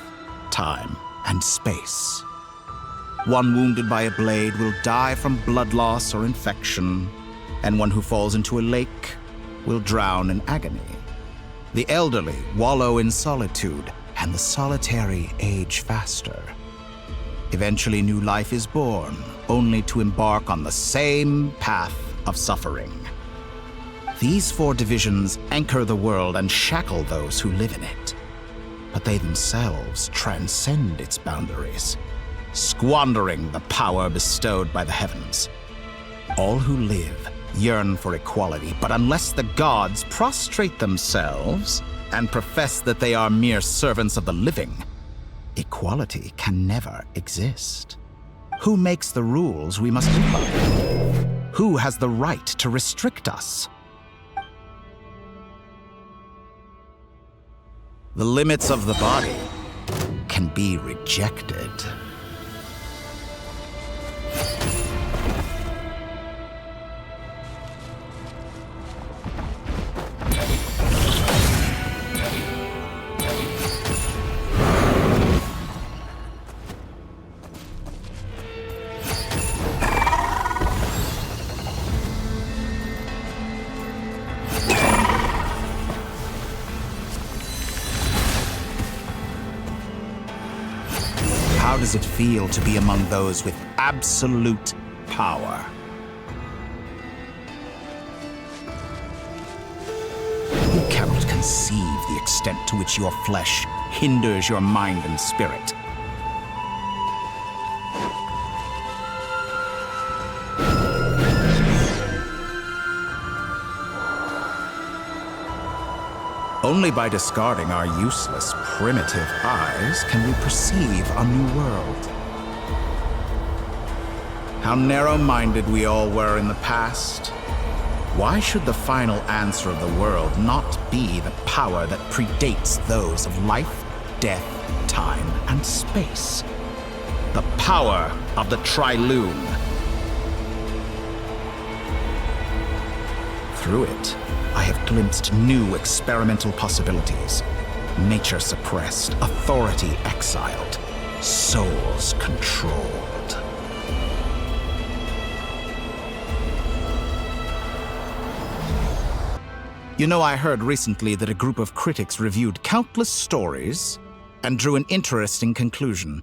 time, and space. One wounded by a blade will die from blood loss or infection, and one who falls into a lake will drown in agony. The elderly wallow in solitude, and the solitary age faster. Eventually, new life is born, only to embark on the same path of suffering. These 4 divisions anchor the world and shackle those who live in it. But they themselves transcend its boundaries, squandering the power bestowed by the heavens. All who live yearn for equality, but unless the gods prostrate themselves and profess that they are mere servants of the living, equality can never exist. Who makes the rules we must live by? Who has the right to restrict us? The limits of the body can be rejected. How does it feel to be among those with absolute power? You cannot conceive the extent to which your flesh hinders your mind and spirit. Only by discarding our useless, primitive eyes can we perceive a new world. How narrow-minded we all were in the past. Why should the final answer of the world not be the power that predates those of life, death, time, and space? The power of the Trilune. Through it, I have glimpsed new experimental possibilities. Nature suppressed, authority exiled, souls controlled. You know, I heard recently that a group of critics reviewed countless stories and drew an interesting conclusion.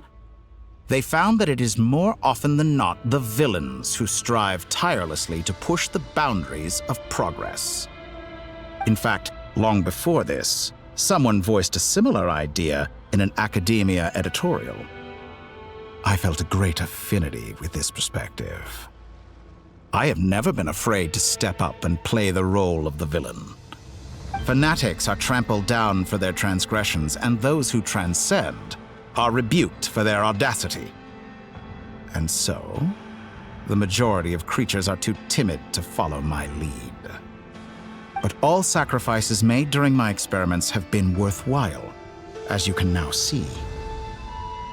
They found that it is more often than not the villains who strive tirelessly to push the boundaries of progress. In fact, long before this, someone voiced a similar idea in an academia editorial. I felt a great affinity with this perspective. I have never been afraid to step up and play the role of the villain. Fanatics are trampled down for their transgressions, and those who transcend are rebuked for their audacity. And so, the majority of creatures are too timid to follow my lead. But all sacrifices made during my experiments have been worthwhile, as you can now see.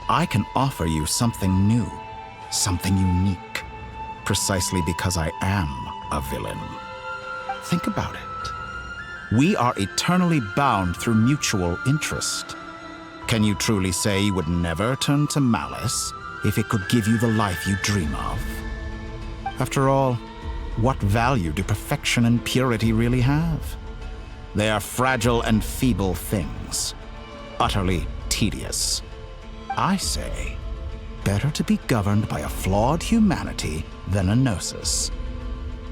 I can offer you something new, something unique, precisely because I am a villain. Think about it. We are eternally bound through mutual interest. Can you truly say you would never turn to malice if it could give you the life you dream of? After all, what value do perfection and purity really have? They are fragile and feeble things, utterly tedious. I say, better to be governed by a flawed humanity than a gnosis.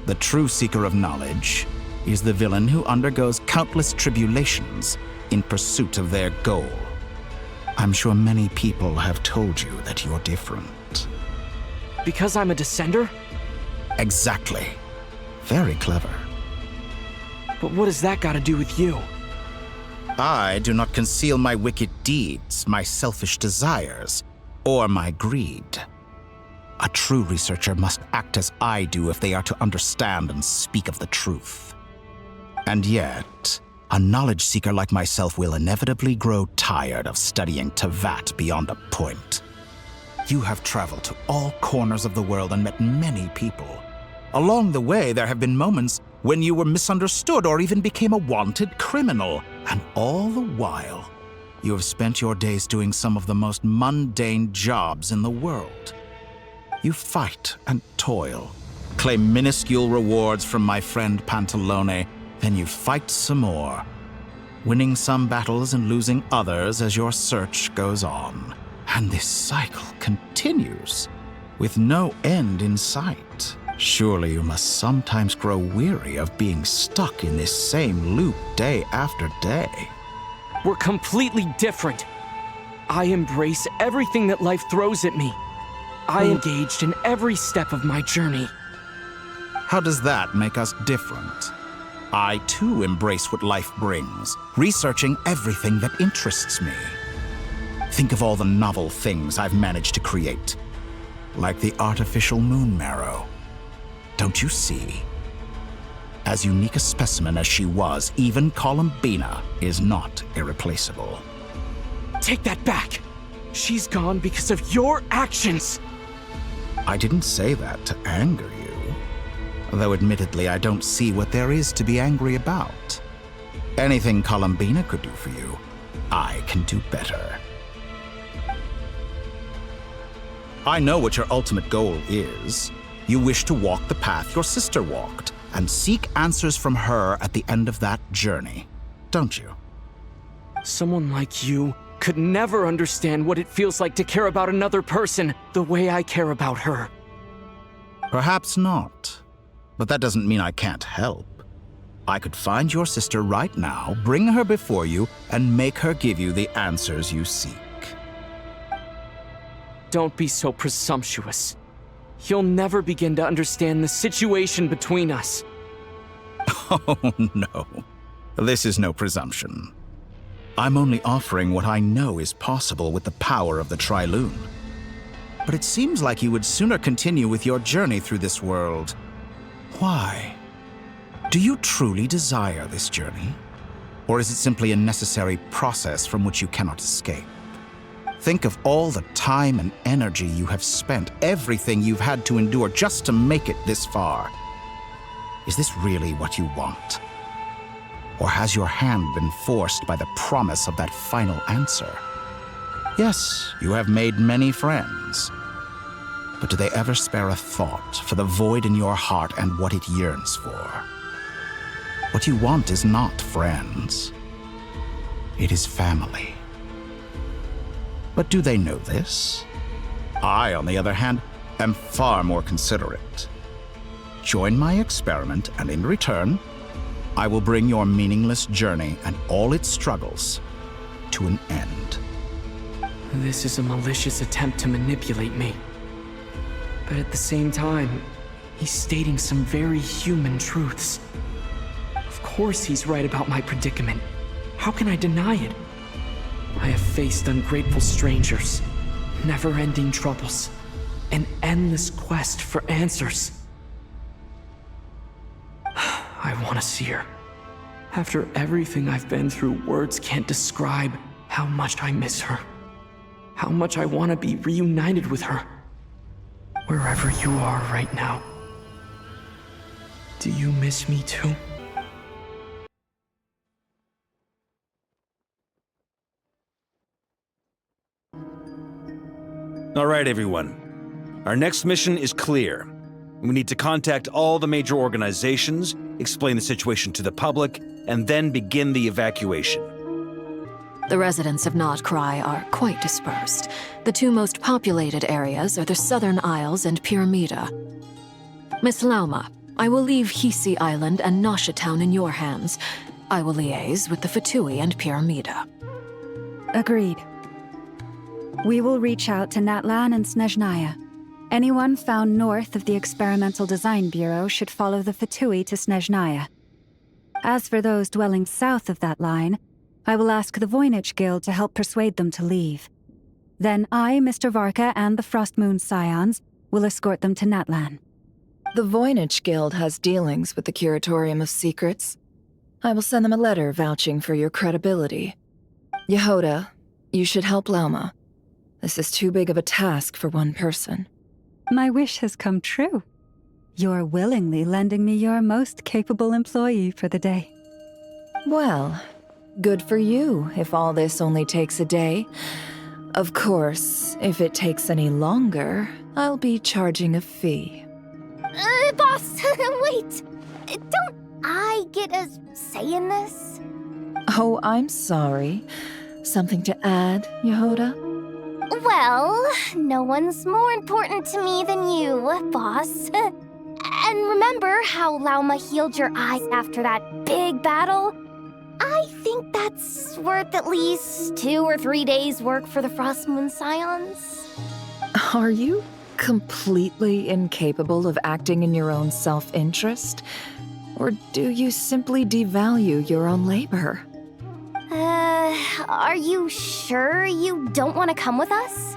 The true seeker of knowledge is the villain who undergoes countless tribulations in pursuit of their goal. I'm sure many people have told you that you're different. Because I'm a descender? Exactly. Very clever. But what does that got to do with you? I do not conceal my wicked deeds, my selfish desires, or my greed. A true researcher must act as I do if they are to understand and speak of the truth. And yet, a knowledge seeker like myself will inevitably grow tired of studying Tevat beyond a point. You have traveled to all corners of the world and met many people. Along the way, there have been moments when you were misunderstood or even became a wanted criminal. And all the while, you have spent your days doing some of the most mundane jobs in the world. You fight and toil, claim minuscule rewards from my friend Pantalone, then you fight some more, winning some battles and losing others as your search goes on. And this cycle continues, with no end in sight. Surely you must sometimes grow weary of being stuck in this same loop day after day. We're completely different. I embrace everything that life throws at me. I engaged in every step of my journey. How does that make us different? I too embrace what life brings, researching everything that interests me. Think of all the novel things I've managed to create, like the artificial moon marrow. Don't you see? As unique a specimen as she was, even Columbina is not irreplaceable. Take that back! She's gone because of your actions! I didn't say that to anger you. Though admittedly, I don't see what there is to be angry about. Anything Columbina could do for you, I can do better. I know what your ultimate goal is. You wish to walk the path your sister walked, and seek answers from her at the end of that journey, don't you? Someone like you could never understand what it feels like to care about another person the way I care about her. Perhaps not, but that doesn't mean I can't help. I could find your sister right now, bring her before you, and make her give you the answers you seek. Don't be so presumptuous. You'll never begin to understand the situation between us. Oh, no. This is no presumption. I'm only offering what I know is possible with the power of the Trilune. But it seems like you would sooner continue with your journey through this world. Why? Do you truly desire this journey? Or is it simply a necessary process from which you cannot escape? Think of all the time and energy you have spent, everything you've had to endure just to make it this far. Is this really what you want? Or has your hand been forced by the promise of that final answer? Yes, you have made many friends. But do they ever spare a thought for the void in your heart and what it yearns for? What you want is not friends. It is family. But do they know this? I, on the other hand, am far more considerate. Join my experiment, and in return, I will bring your meaningless journey and all its struggles to an end. This is a malicious attempt to manipulate me. But at the same time, he's stating some very human truths. Of course he's right about my predicament. How can I deny it? I have faced ungrateful strangers, never-ending troubles, an endless quest for answers. I want to see her. After everything I've been through, words can't describe how much I miss her. How much I want to be reunited with her. Wherever you are right now. Do you miss me too? All right, everyone. Our next mission is clear. We need to contact all the major organizations, explain the situation to the public, and then begin the evacuation. The residents of Nod-Krai are quite dispersed. The two most populated areas are the Southern Isles and Pyramida. Miss Lauma, I will leave Hisi Island and Nasha Town in your hands. I will liaise with the Fatui and Pyramida. Agreed. We will reach out to Natlan and Snezhnaya. Anyone found north of the Experimental Design Bureau should follow the Fatui to Snezhnaya. As for those dwelling south of that line, I will ask the Voynich Guild to help persuade them to leave. Then I, Mr. Varka, and the Frostmoon Scions will escort them to Natlan. The Voynich Guild has dealings with the Curatorium of Secrets. I will send them a letter vouching for your credibility. Yehoda, you should help Lauma. This is too big of a task for one person. My wish has come true. You're willingly lending me your most capable employee for the day. Well, good for you if all this only takes a day. Of course, if it takes any longer, I'll be charging a fee. Boss, wait! Don't I get a say in this? Oh, I'm sorry. Something to add, Yehoda? Well, no one's more important to me than you, boss. And remember how Lauma healed your eyes after that big battle? I think that's worth at least 2 or 3 days' work for the Frostmoon Scions. Are you completely incapable of acting in your own self-interest? Or do you simply devalue your own labor? Are you sure you don't want to come with us?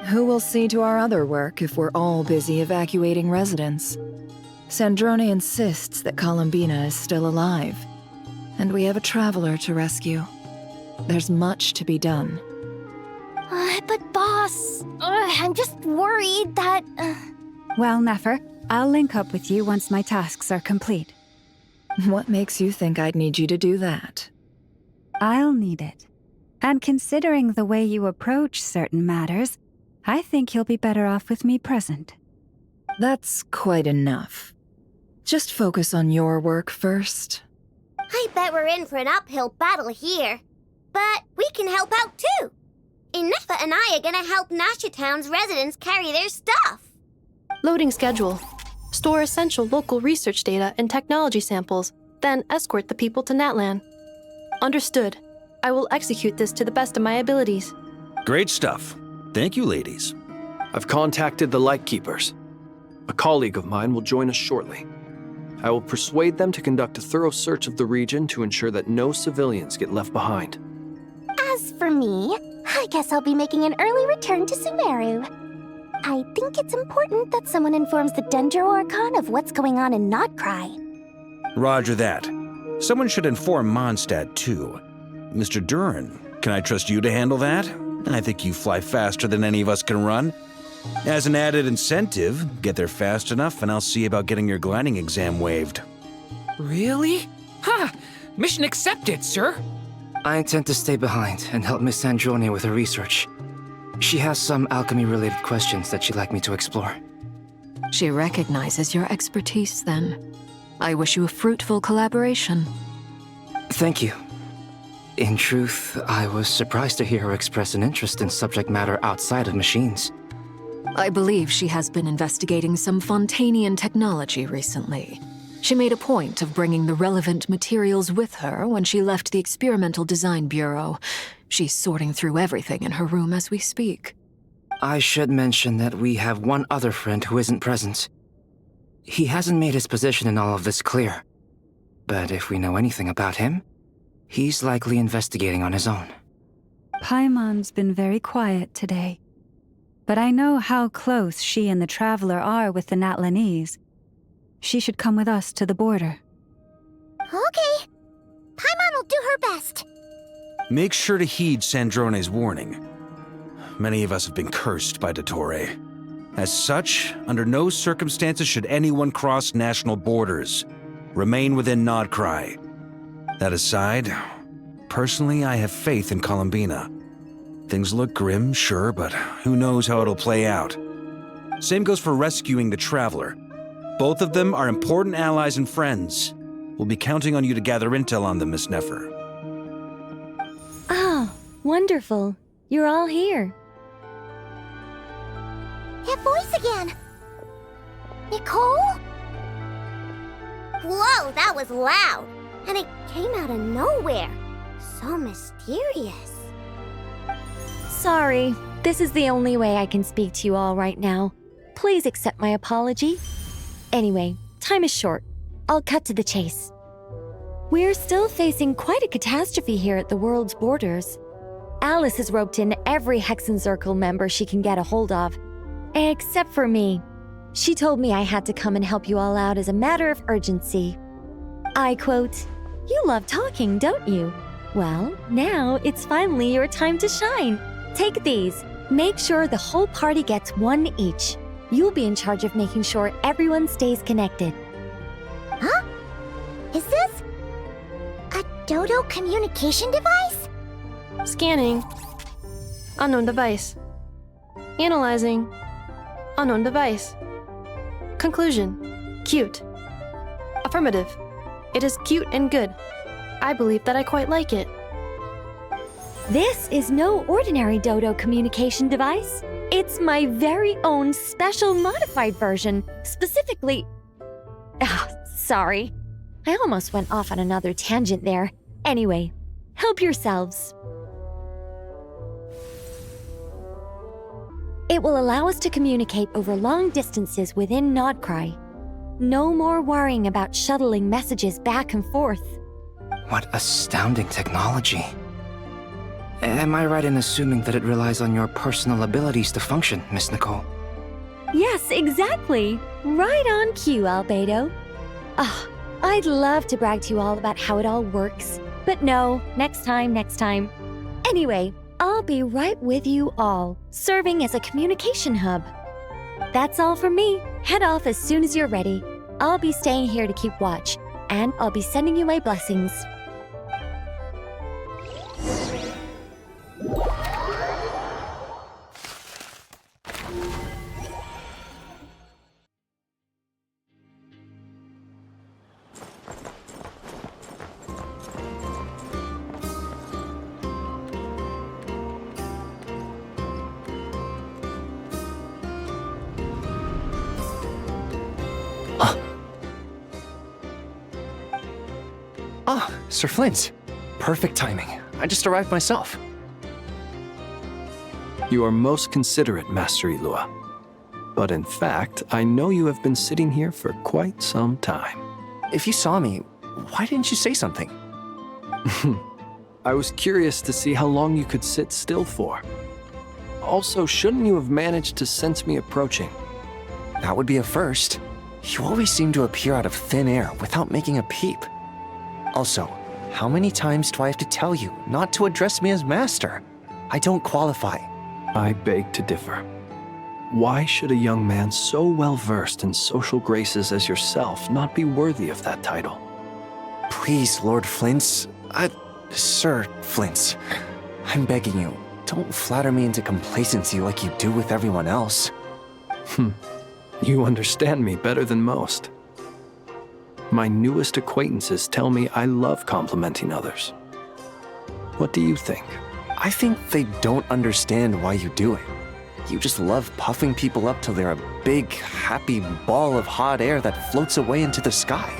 Who will see to our other work if we're all busy evacuating residents? Sandrone insists that Columbina is still alive, and we have a traveler to rescue. There's much to be done. But boss, I'm just worried that... Well, Nefer, I'll link up with you once my tasks are complete. What makes you think I'd need you to do that? I'll need it. And considering the way you approach certain matters, I think you'll be better off with me present. That's quite enough. Just focus on your work first. I bet we're in for an uphill battle here. But we can help out too. Nefer and I are gonna help Nasha Town's residents carry their stuff. Loading schedule. Store essential local research data and technology samples, then escort the people to Natlan. Understood. I will execute this to the best of my abilities. Great stuff. Thank you, ladies. I've contacted the Lightkeepers. A colleague of mine will join us shortly. I will persuade them to conduct a thorough search of the region to ensure that no civilians get left behind. As for me, I guess I'll be making an early return to Sumeru. I think it's important that someone informs the Dendro Archon of what's going on in Nod-Krai. Roger that. Someone should inform Mondstadt, too. Mr. Duran, can I trust you to handle that? I think you fly faster than any of us can run. As an added incentive, get there fast enough and I'll see about getting your gliding exam waived. Really? Ha! Mission accepted, sir. I intend to stay behind and help Miss Sandrone with her research. She has some alchemy-related questions that she'd like me to explore. She recognizes your expertise, then. I wish you a fruitful collaboration. Thank you. In truth, I was surprised to hear her express an interest in subject matter outside of machines. I believe she has been investigating some Fontanian technology recently. She made a point of bringing the relevant materials with her when she left the Experimental Design Bureau. She's sorting through everything in her room as we speak. I should mention that we have one other friend who isn't present. He hasn't made his position in all of this clear. But if we know anything about him, he's likely investigating on his own. Paimon's been very quiet today. But I know how close she and the Traveler are with the Natlanese. She should come with us to the border. Okay. Paimon will do her best. Make sure to heed Sandrone's warning. Many of us have been cursed by Dottore. As such, under no circumstances should anyone cross national borders. Remain within Nod-Krai. That aside, personally, I have faith in Columbina. Things look grim, sure, but who knows how it'll play out. Same goes for rescuing the Traveler. Both of them are important allies and friends. We'll be counting on you to gather intel on them, Miss Nefer. Oh, Wonderful. You're all here. That voice again! Nicole? Whoa, that was loud! And it came out of nowhere. So mysterious. Sorry, this is the only way I can speak to you all right now. Please accept my apology. Anyway, time is short. I'll cut to the chase. We're still facing quite a catastrophe here at the world's borders. Alice has roped in every Hexen Circle member she can get a hold of. Except for me. She told me I had to come and help you all out as a matter of urgency. I quote, "You love talking, don't you? Well, now it's finally your time to shine. Take these. Make sure the whole party gets one each. You'll be in charge of making sure everyone stays connected." Huh? Is this a Dodo communication device? Scanning. Unknown device. Analyzing. Unknown device. Conclusion. Cute. Affirmative. It is cute and good. I believe that I quite like it. This is no ordinary Dodo communication device. It's my very own special modified version, specifically... sorry. I almost went off on another tangent there. Anyway, help yourselves. It will allow us to communicate over long distances within Nod-Krai. No more worrying about shuttling messages back and forth. What astounding technology. Am I right in assuming that it relies on your personal abilities to function, Miss Nicole? Yes, exactly. Right on cue, Albedo. I'd love to brag to you all about how it all works. But no, next time. Anyway, I'll be right with you all, serving as a communication hub. That's all from me. Head off as soon as you're ready. I'll be staying here to keep watch, and I'll be sending you my blessings. Sir Flint. Perfect timing. I just arrived myself. You are most considerate, Master Illuga. But in fact, I know you have been sitting here for quite some time. If you saw me, why didn't you say something? I was curious to see how long you could sit still for. Also, shouldn't you have managed to sense me approaching? That would be a first. You always seem to appear out of thin air without making a peep. Also, how many times do I have to tell you not to address me as master? I don't qualify. I beg to differ. Why should a young man so well-versed in social graces as yourself not be worthy of that title? Please, Lord Flint's... Sir Flint's. I'm begging you, don't flatter me into complacency like you do with everyone else. You understand me better than most. My newest acquaintances tell me I love complimenting others. What do you think? I think they don't understand why you do it. You just love puffing people up till they're a big, happy ball of hot air that floats away into the sky.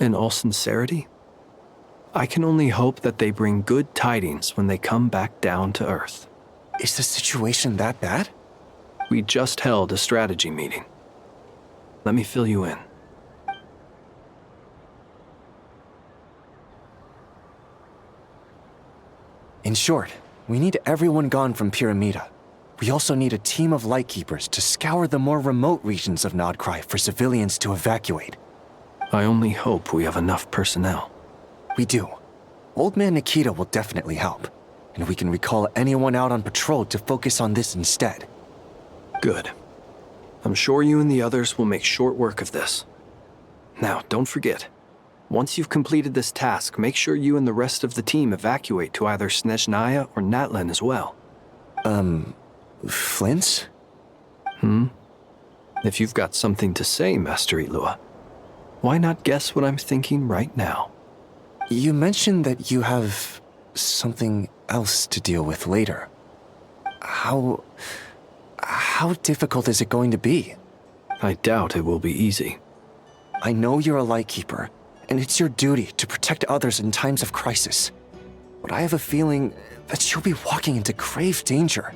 In all sincerity, I can only hope that they bring good tidings when they come back down to Earth. Is the situation that bad? We just held a strategy meeting. Let me fill you in. In short, we need everyone gone from Pyramida. We also need a team of Lightkeepers to scour the more remote regions of Nod-Krai for civilians to evacuate. I only hope we have enough personnel. We do. Old Man Nikita will definitely help, and we can recall anyone out on patrol to focus on this instead. Good. I'm sure you and the others will make short work of this. Now, don't forget, once you've completed this task, make sure you and the rest of the team evacuate to either Snezhnaya or Natlan as well. Flint? If you've got something to say, Master Illuga, why not guess what I'm thinking right now? You mentioned that you have something else to deal with later. How difficult is it going to be? I doubt it will be easy. I know you're a Lightkeeper, and it's your duty to protect others in times of crisis. But I have a feeling that you'll be walking into grave danger.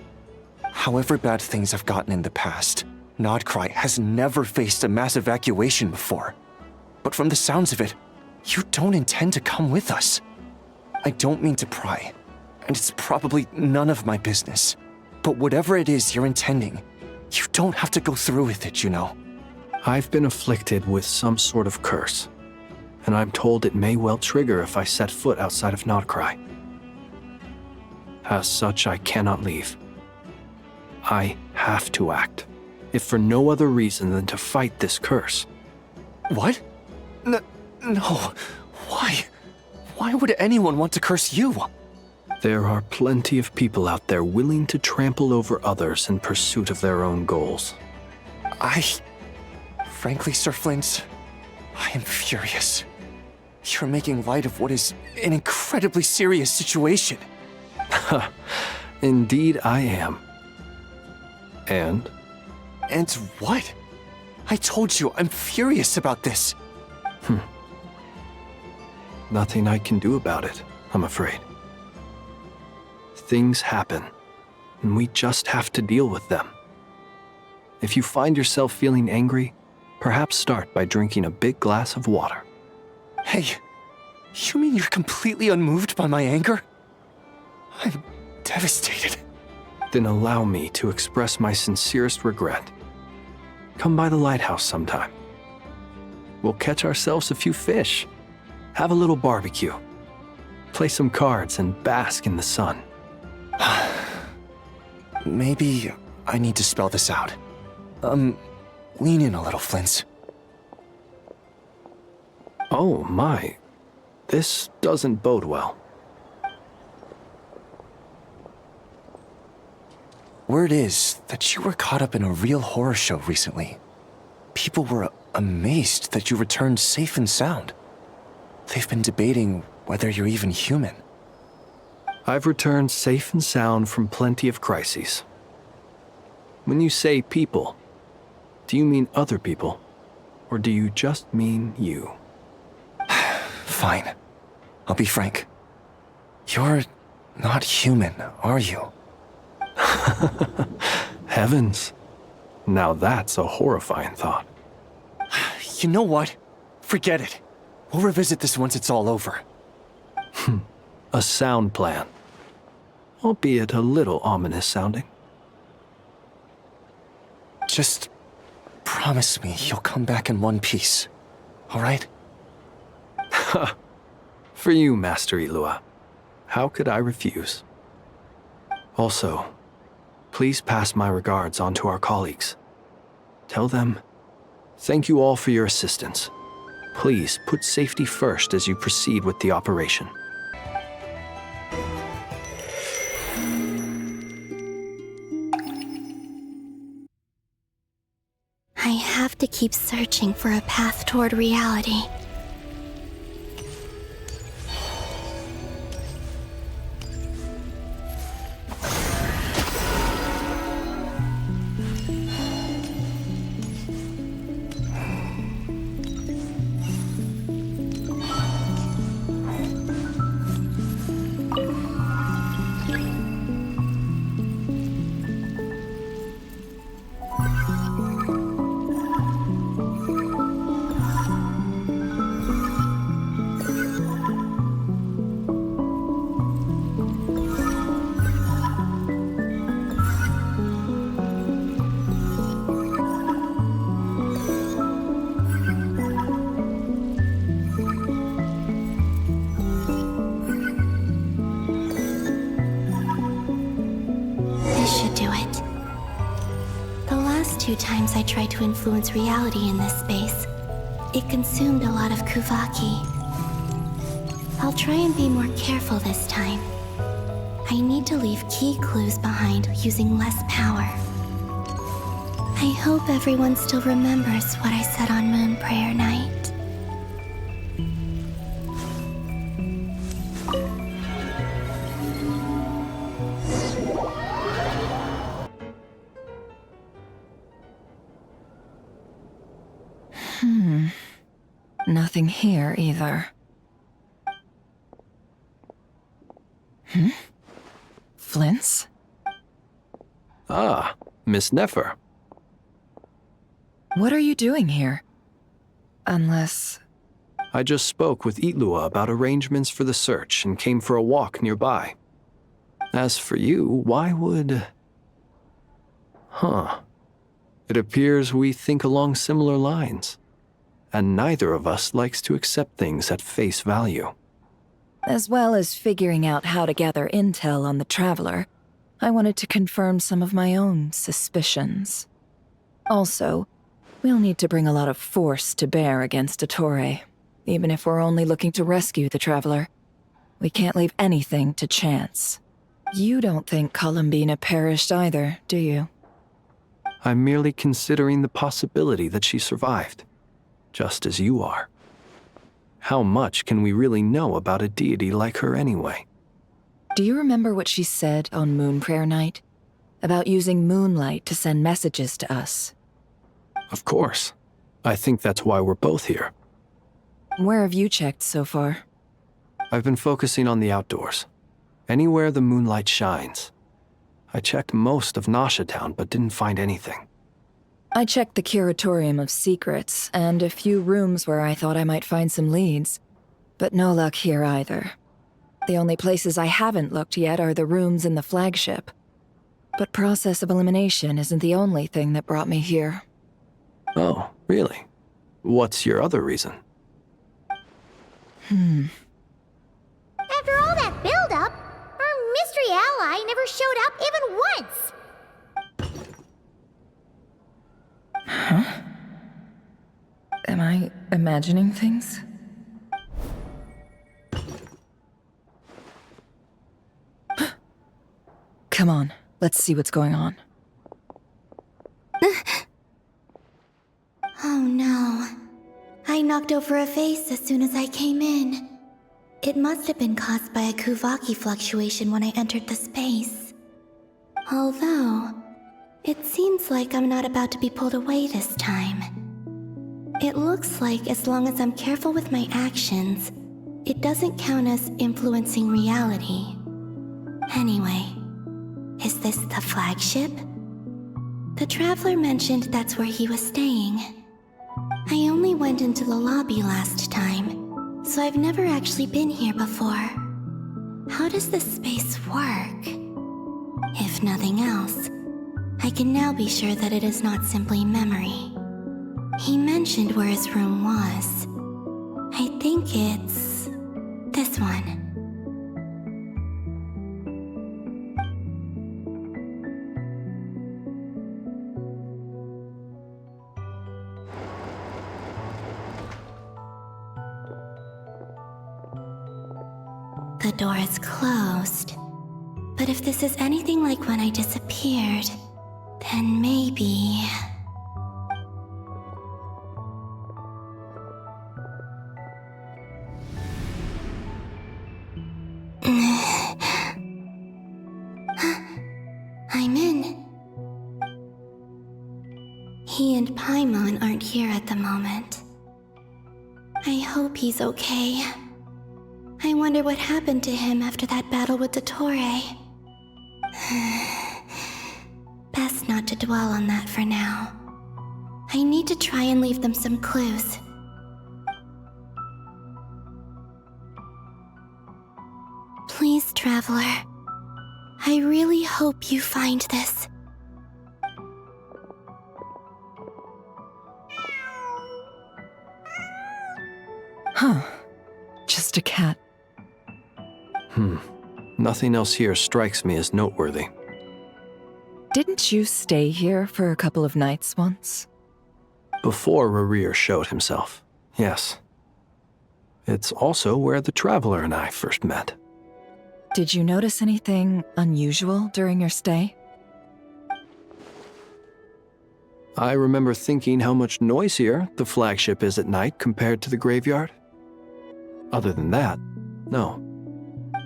However bad things have gotten in the past, Nod-Krai has never faced a mass evacuation before. But from the sounds of it, you don't intend to come with us. I don't mean to pry, and it's probably none of my business. But whatever it is you're intending, you don't have to go through with it, you know. I've been afflicted with some sort of curse, and I'm told it may well trigger if I set foot outside of Nod-Krai. As such, I cannot leave. I have to act, if for no other reason than to fight this curse. What? No. Why? Why would anyone want to curse you? There are plenty of people out there willing to trample over others in pursuit of their own goals. Frankly, Sir Flint, I am furious. You're making light of what is an incredibly serious situation. Indeed I am. And? And what? I told you, I'm furious about this. Nothing I can do about it, I'm afraid. Things happen, and we just have to deal with them. If you find yourself feeling angry, perhaps start by drinking a big glass of water. Hey, you mean you're completely unmoved by my anger? I'm devastated. Then allow me to express my sincerest regret. Come by the lighthouse sometime. We'll catch ourselves a few fish, have a little barbecue, play some cards, and bask in the sun. Maybe I need to spell this out. Lean in a little, Flint. Oh my, this doesn't bode well. Word is that you were caught up in a real horror show recently. People were amazed that you returned safe and sound. They've been debating whether you're even human. I've returned safe and sound from plenty of crises. When you say people, do you mean other people, or do you just mean you? Fine. I'll be frank. You're not human, are you? Heavens. Now that's a horrifying thought. You know what? Forget it. We'll revisit this once it's all over. A sound plan. Albeit a little ominous sounding. Just promise me you'll come back in one piece, all right? For you, Master Illuga. How could I refuse? Also, please pass my regards on to our colleagues. Tell them, thank you all for your assistance. Please put safety first as you proceed with the operation. I have to keep searching for a path toward reality. Times I tried to influence reality in this space, it consumed a lot of Kuvaki. I'll try and be more careful this time. I need to leave key clues behind using less power. I hope everyone still remembers what I said on Moon Prayer Night. Nothing here either. Flints? Ah, Miss Nefer. What are you doing here? Unless... I just spoke with Illuga about arrangements for the search and came for a walk nearby. As for you, why would... It appears we think along similar lines, and neither of us likes to accept things at face value. As well as figuring out how to gather intel on the Traveler, I wanted to confirm some of my own suspicions. Also, we'll need to bring a lot of force to bear against Dottore, even if we're only looking to rescue the Traveler. We can't leave anything to chance. You don't think Columbina perished either, do you? I'm merely considering the possibility that she survived, just as you are. How much can we really know about a deity like her anyway? Do you remember what she said on Moon Prayer Night? About using moonlight to send messages to us? Of course. I think that's why we're both here. Where have you checked so far? I've been focusing on the outdoors. Anywhere the moonlight shines. I checked most of Nasha Town, but didn't find anything. I checked the Curatorium of Secrets, and a few rooms where I thought I might find some leads. But no luck here either. The only places I haven't looked yet are the rooms in the flagship. But process of elimination isn't the only thing that brought me here. Oh, really? What's your other reason? After all that build-up, our mystery ally never showed up even once! Huh? Am I imagining things? Come on, let's see what's going on. Oh no. I knocked over a vase as soon as I came in. It must have been caused by a Kuvaki fluctuation when I entered the space. Although, it seems like I'm not about to be pulled away this time. It looks like as long as I'm careful with my actions, it doesn't count as influencing reality. Anyway, is this the flagship? The Traveler mentioned that's where he was staying. I only went into the lobby last time, so I've never actually been here before. How does this space work? If nothing else, I can now be sure that it is not simply memory. He mentioned where his room was. I think it's... this one. The door is closed. But if this is anything like when I disappeared, then maybe... I'm in. He and Paimon aren't here at the moment. I hope he's okay. I wonder what happened to him after that battle with Dottore. Best not to dwell on that for now. I need to try and leave them some clues. Please, Traveler. I really hope you find this. Huh. Just a cat. Nothing else here strikes me as noteworthy. Didn't you stay here for a couple of nights once? Before Rerir showed himself, yes. It's also where the Traveler and I first met. Did you notice anything unusual during your stay? I remember thinking how much noisier the flagship is at night compared to the graveyard. Other than that, no.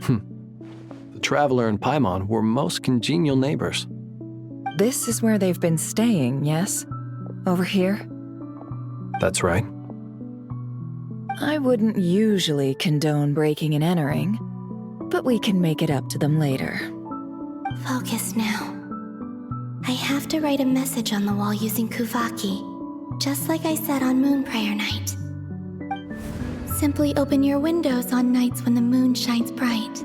The Traveler and Paimon were most congenial neighbors. This is where they've been staying, yes? Over here? That's right. I wouldn't usually condone breaking and entering, but we can make it up to them later. Focus now. I have to write a message on the wall using Kuvaki, just like I said on Moon Prayer Night. Simply open your windows on nights when the moon shines bright,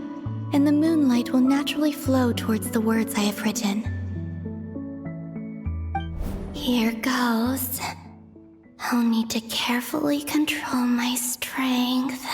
and the moonlight will naturally flow towards the words I have written. Here goes. I'll need to carefully control my strength.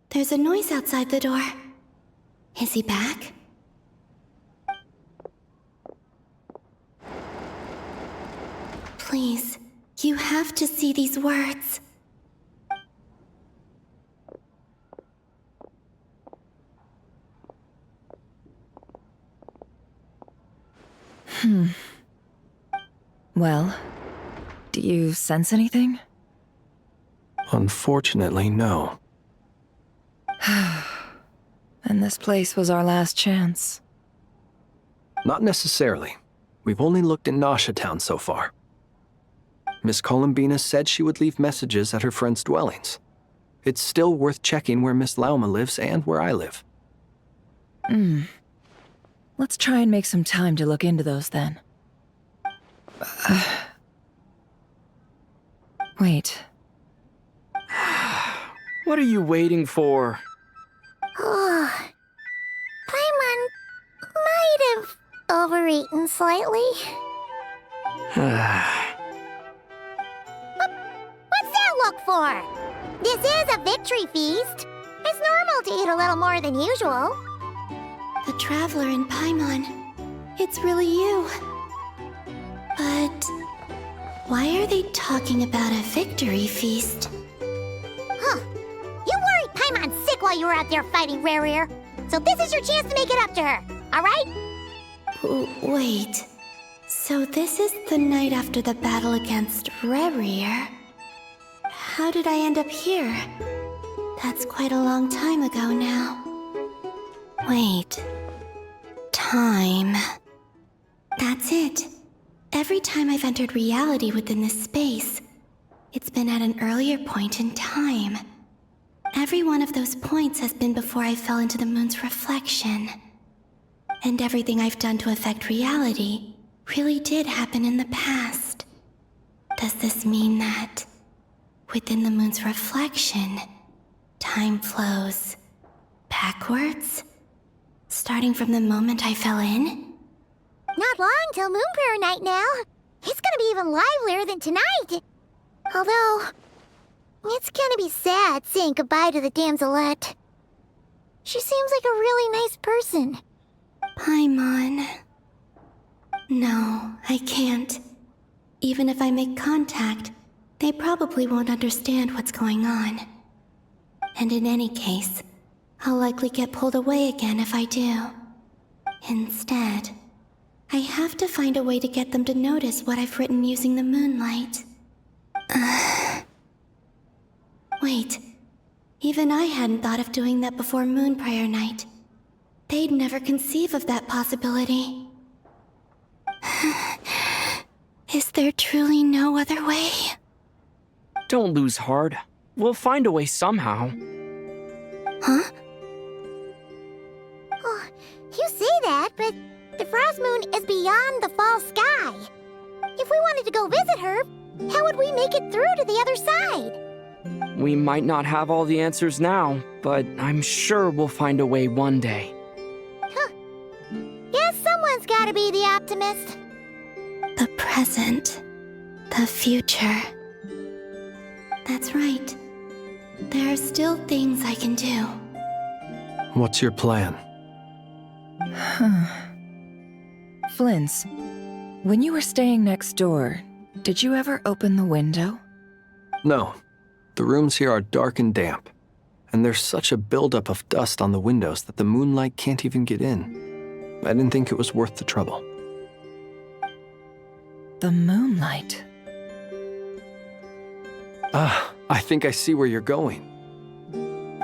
There's a noise outside the door. Is he back? Please, you have to see these words. Well, do you sense anything? Unfortunately, no. And this place was our last chance. Not necessarily. We've only looked in Nasha Town so far. Miss Columbina said she would leave messages at her friends' dwellings. It's still worth checking where Miss Lauma lives and where I live. Let's try and make some time to look into those then. Wait. What are you waiting for? Paimon might have overeaten slightly. What's that look for? This is a victory feast. It's normal to eat a little more than usual. The Traveler and Paimon. It's really you. But why are they talking about a victory feast? Huh. You worried Paimon sick while you were out there fighting Rerir. So this is your chance to make it up to her, alright? Wait. So this is the night after the battle against Rerir? How did I end up here? That's quite a long time ago now. Wait. Time. That's it. Every time I've entered reality within this space, it's been at an earlier point in time. Every one of those points has been before I fell into the moon's reflection. And everything I've done to affect reality really did happen in the past. Does this mean that, within the moon's reflection, time flows backwards? Starting from the moment I fell in? Not long till Moon Prayer Night now. It's gonna be even livelier than tonight. Although, it's gonna be sad saying goodbye to the damselette. She seems like a really nice person. Paimon. No, I can't. Even if I make contact, they probably won't understand what's going on. And in any case, I'll likely get pulled away again if I do. Instead, I have to find a way to get them to notice what I've written using the moonlight. Wait, even I hadn't thought of doing that before Moon Prayer Night. They'd never conceive of that possibility. Is there truly no other way? Don't lose heart. We'll find a way somehow. Huh? Oh, you say that, but the Frost Moon is beyond the fall sky. If wanted to go visit her, how would we make it through to the other side? We might not have all the answers now, but I'm sure we'll find a way one day. Guess someone's gotta be the optimist. The present. The future. That's right. There are still things I can do. What's your plan? Flint's, when you were staying next door, did you ever open the window? No. The rooms here are dark and damp, and there's such a buildup of dust on the windows that the moonlight can't even get in. I didn't think it was worth the trouble. The moonlight. I think I see where you're going.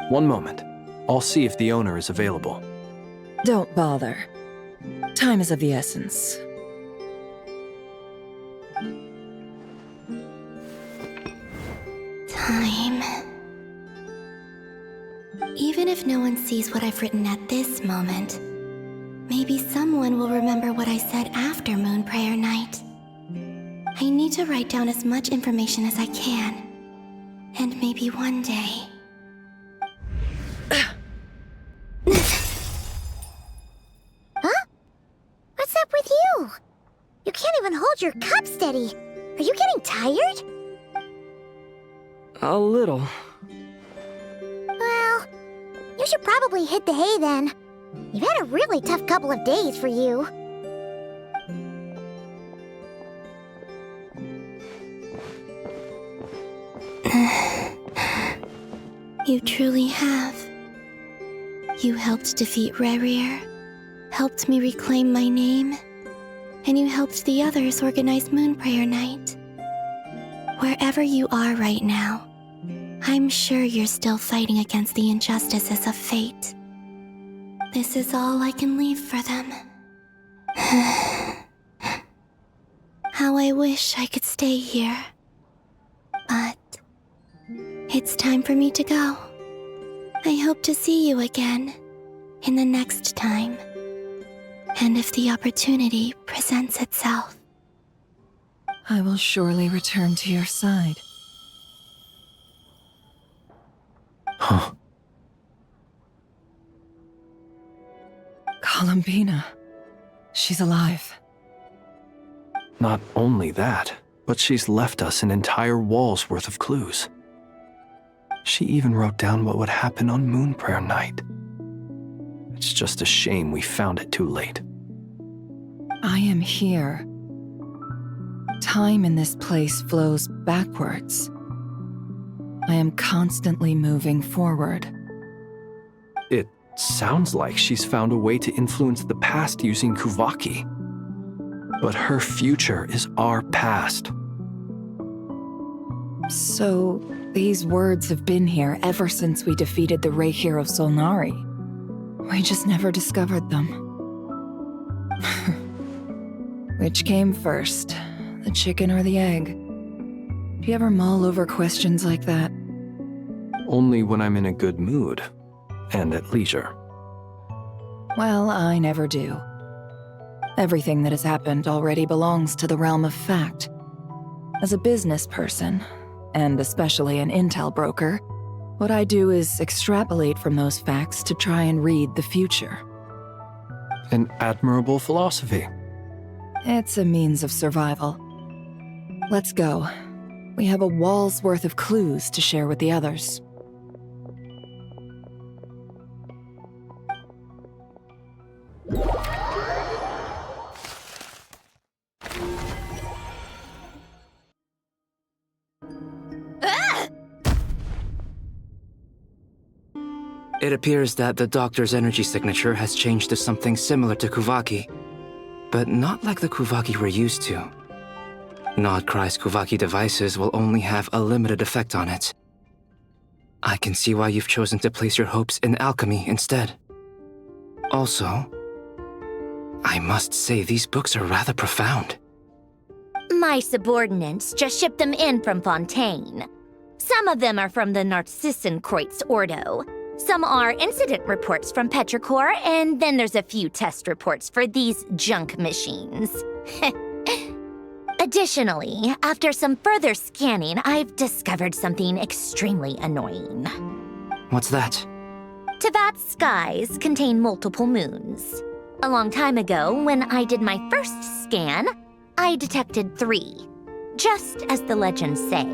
One moment. I'll see if the owner is available. Don't bother. Time is of the essence. Time. Even if no one sees what I've written at this moment, maybe someone will remember what I said after Moon Prayer Night. I need to write down as much information as I can. And maybe one day... Huh? What's up with you? You can't even hold your cup steady. Are you getting tired? A little. Well, you should probably hit the hay then. You've had a really tough couple of days for you. You truly have. You helped defeat Rerir, helped me reclaim my name, and you helped the others organize Moon Prayer Night. Wherever you are right now, I'm sure you're still fighting against the injustices of fate. This is all I can leave for them. How I wish I could stay here. But it's time for me to go. I hope to see you again in the next time. And if the opportunity presents itself. I will surely return to your side. Huh. Columbina. She's alive. Not only that, but she's left us an entire wall's worth of clues. She even wrote down what would happen on Moon Prayer Night. It's just a shame we found it too late. I am here. Time in this place flows backwards. I am constantly moving forward. It sounds like she's found a way to influence the past using Kuvaki. But her future is our past. So, these words have been here ever since we defeated the Rerir of Solnari. We just never discovered them. Which came first, the chicken or the egg? Do you ever mull over questions like that? Only when I'm in a good mood, and at leisure. Well, I never do. Everything that has happened already belongs to the realm of fact. As a business person, and especially an intel broker, what I do is extrapolate from those facts to try and read the future. An admirable philosophy. It's a means of survival. Let's go. We have a wall's worth of clues to share with the others. It appears that the Doctor's energy signature has changed to something similar to Kuvaki, but not like the Kuvaki we're used to. Nod-Krai's Kuvaki devices will only have a limited effect on it. I can see why you've chosen to place your hopes in alchemy instead. Also, I must say these books are rather profound. My subordinates just shipped them in from Fontaine. Some of them are from the Narcissenkreuz Ordo. Some are incident reports from Petrichor, and then there's a few test reports for these junk machines. Additionally, after some further scanning, I've discovered something extremely annoying. What's that? Teyvat's skies contain multiple moons. A long time ago, when I did my first scan, I detected 3, just as the legends say.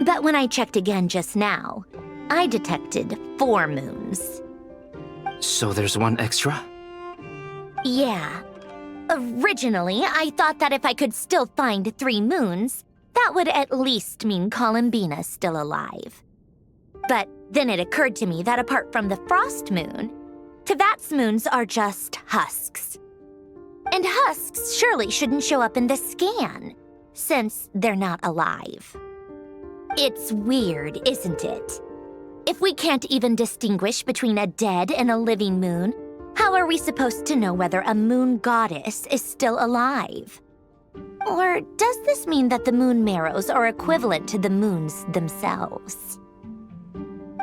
But when I checked again just now, I detected 4 moons. So there's one extra? Yeah. Originally, I thought that if I could still find 3 moons, that would at least mean Columbina's still alive. But then it occurred to me that apart from the frost moon, Teyvat's moons are just husks. And husks surely shouldn't show up in the scan, since they're not alive. It's weird, isn't it? If we can't even distinguish between a dead and a living moon, how are we supposed to know whether a moon goddess is still alive? Or does this mean that the moon marrows are equivalent to the moons themselves?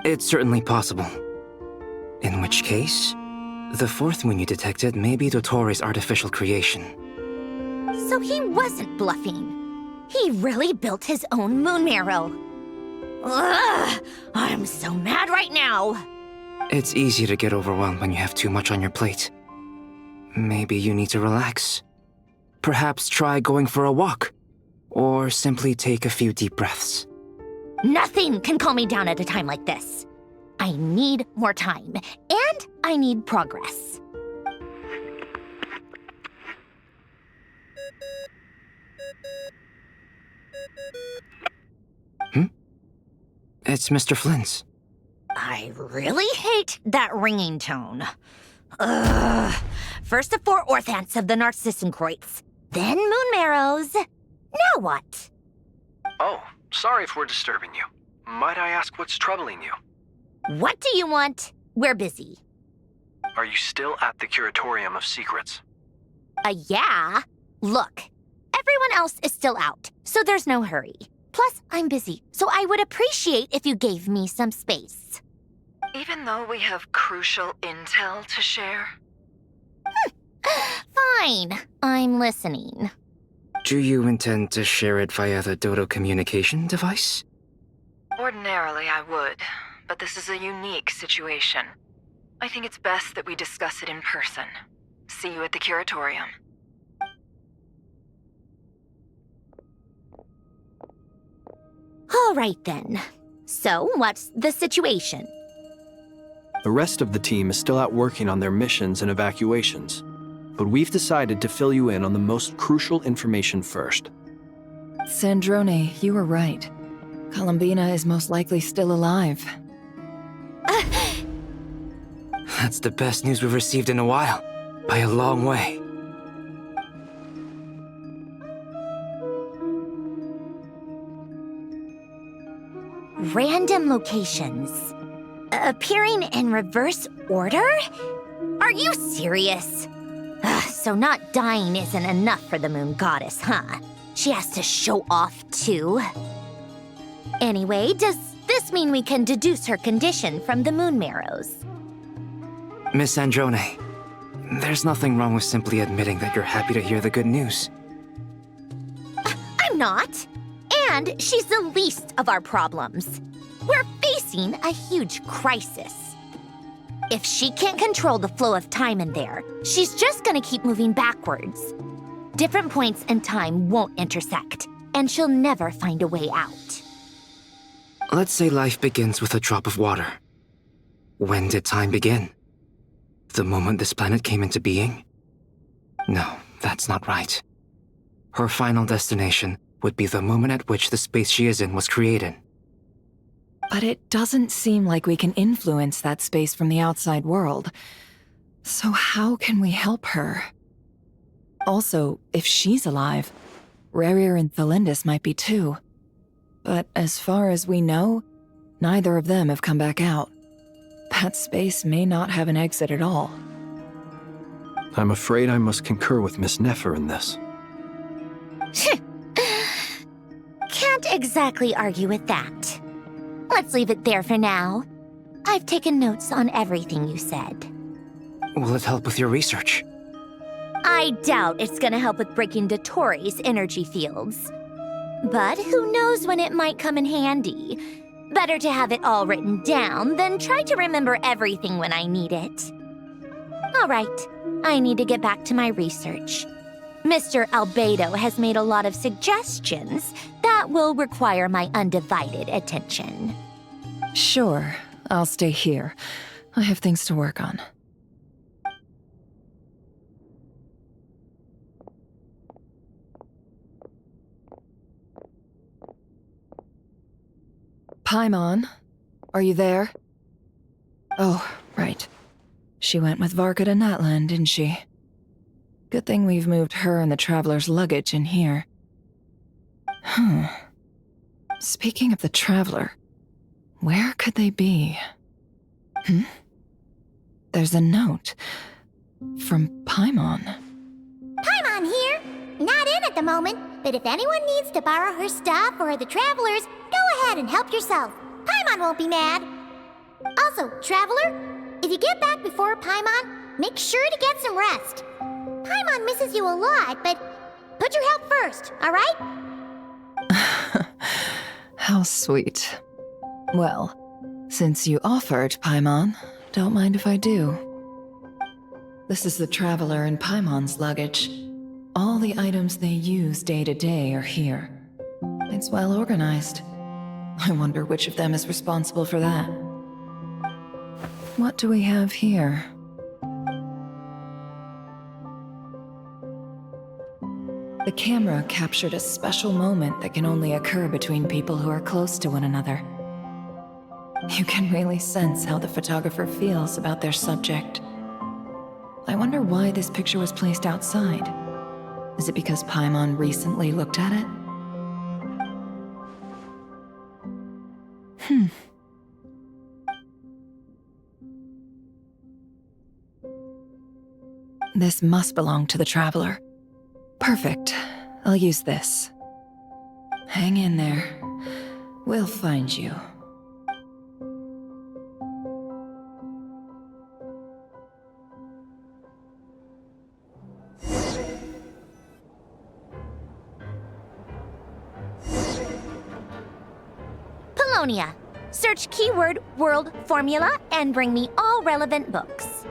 It's certainly possible. In which case, the 4th moon you detected may be Dottore's artificial creation. So he wasn't bluffing. He really built his own moon marrow. Ugh! I'm so mad right now! It's easy to get overwhelmed when you have too much on your plate. Maybe you need to relax. Perhaps try going for a walk, or simply take a few deep breaths. Nothing can calm me down at a time like this. I need more time, and I need progress. It's Mr. Flynn's. I really hate that ringing tone. Ugh. First the 4 orthants of the Narcissenkreuz, then moon marrows. Now what? Oh, sorry if we're disturbing you. Might I ask what's troubling you? What do you want? We're busy. Are you still at the Curatorium of Secrets? Yeah. Look, everyone else is still out, so there's no hurry. Plus, I'm busy, so I would appreciate if you gave me some space. Even though we have crucial intel to share? Fine, I'm listening. Do you intend to share it via the Dodo communication device? Ordinarily, I would, but this is a unique situation. I think it's best that we discuss it in person. See you at the Curatorium. All right then. So, what's the situation? The rest of the team is still out working on their missions and evacuations, but we've decided to fill you in on the most crucial information first. Sandrone, you were right. Columbina is most likely still alive. That's the best news we've received in a while, by a long way. Random locations. Appearing in reverse order? Are you serious? So not dying isn't enough for the moon goddess, huh? She has to show off too. Anyway, does this mean we can deduce her condition from the moon marrows? Miss Sandrone, there's nothing wrong with simply admitting that you're happy to hear the good news. I'm not. And she's the least of our problems. We're facing a huge crisis. If she can't control the flow of time in there, she's just gonna keep moving backwards. Different points in time won't intersect, and she'll never find a way out. Let's say life begins with a drop of water. When did time begin? The moment this planet came into being? No, that's not right. Her final destination would be the moment at which the space she is in was created. But it doesn't seem like we can influence that space from the outside world. So how can we help her? Also, if she's alive, Rerir and Tholindis might be too. But as far as we know, neither of them have come back out. That space may not have an exit at all. I'm afraid I must concur with Miss Nefer in this. Can't exactly argue with that. Let's leave it there for now. I've taken notes on everything you said. Will it help with your research? I doubt it's gonna help with breaking Dottore's energy fields. But who knows when it might come in handy. Better to have it all written down than try to remember everything when I need it. All right, I need to get back to my research. Mr. Albedo has made a lot of suggestions that will require my undivided attention. Sure, I'll stay here. I have things to work on. Paimon, are you there? Oh, right. She went with Varka to Natlan, didn't she? Good thing we've moved her and the Traveler's luggage in here. Speaking of the Traveler, where could they be? There's a note from Paimon. Paimon here. Not in at the moment, but if anyone needs to borrow her stuff or the Travelers, go ahead and help yourself. Paimon won't be mad. Also, Traveler, if you get back before Paimon, make sure to get some rest. Paimon misses you a lot, but put your health first, all right? How sweet. Well, since you offered, Paimon, don't mind if I do. This is the Traveler and Paimon's luggage. All the items they use day to day are here. It's well organized. I wonder which of them is responsible for that. What do we have here? The camera captured a special moment that can only occur between people who are close to one another. You can really sense how the photographer feels about their subject. I wonder why this picture was placed outside. Is it because Paimon recently looked at it? This must belong to the Traveler. Perfect. I'll use this. Hang in there. We'll find you. Pulonia. Search keyword world formula and bring me all relevant books.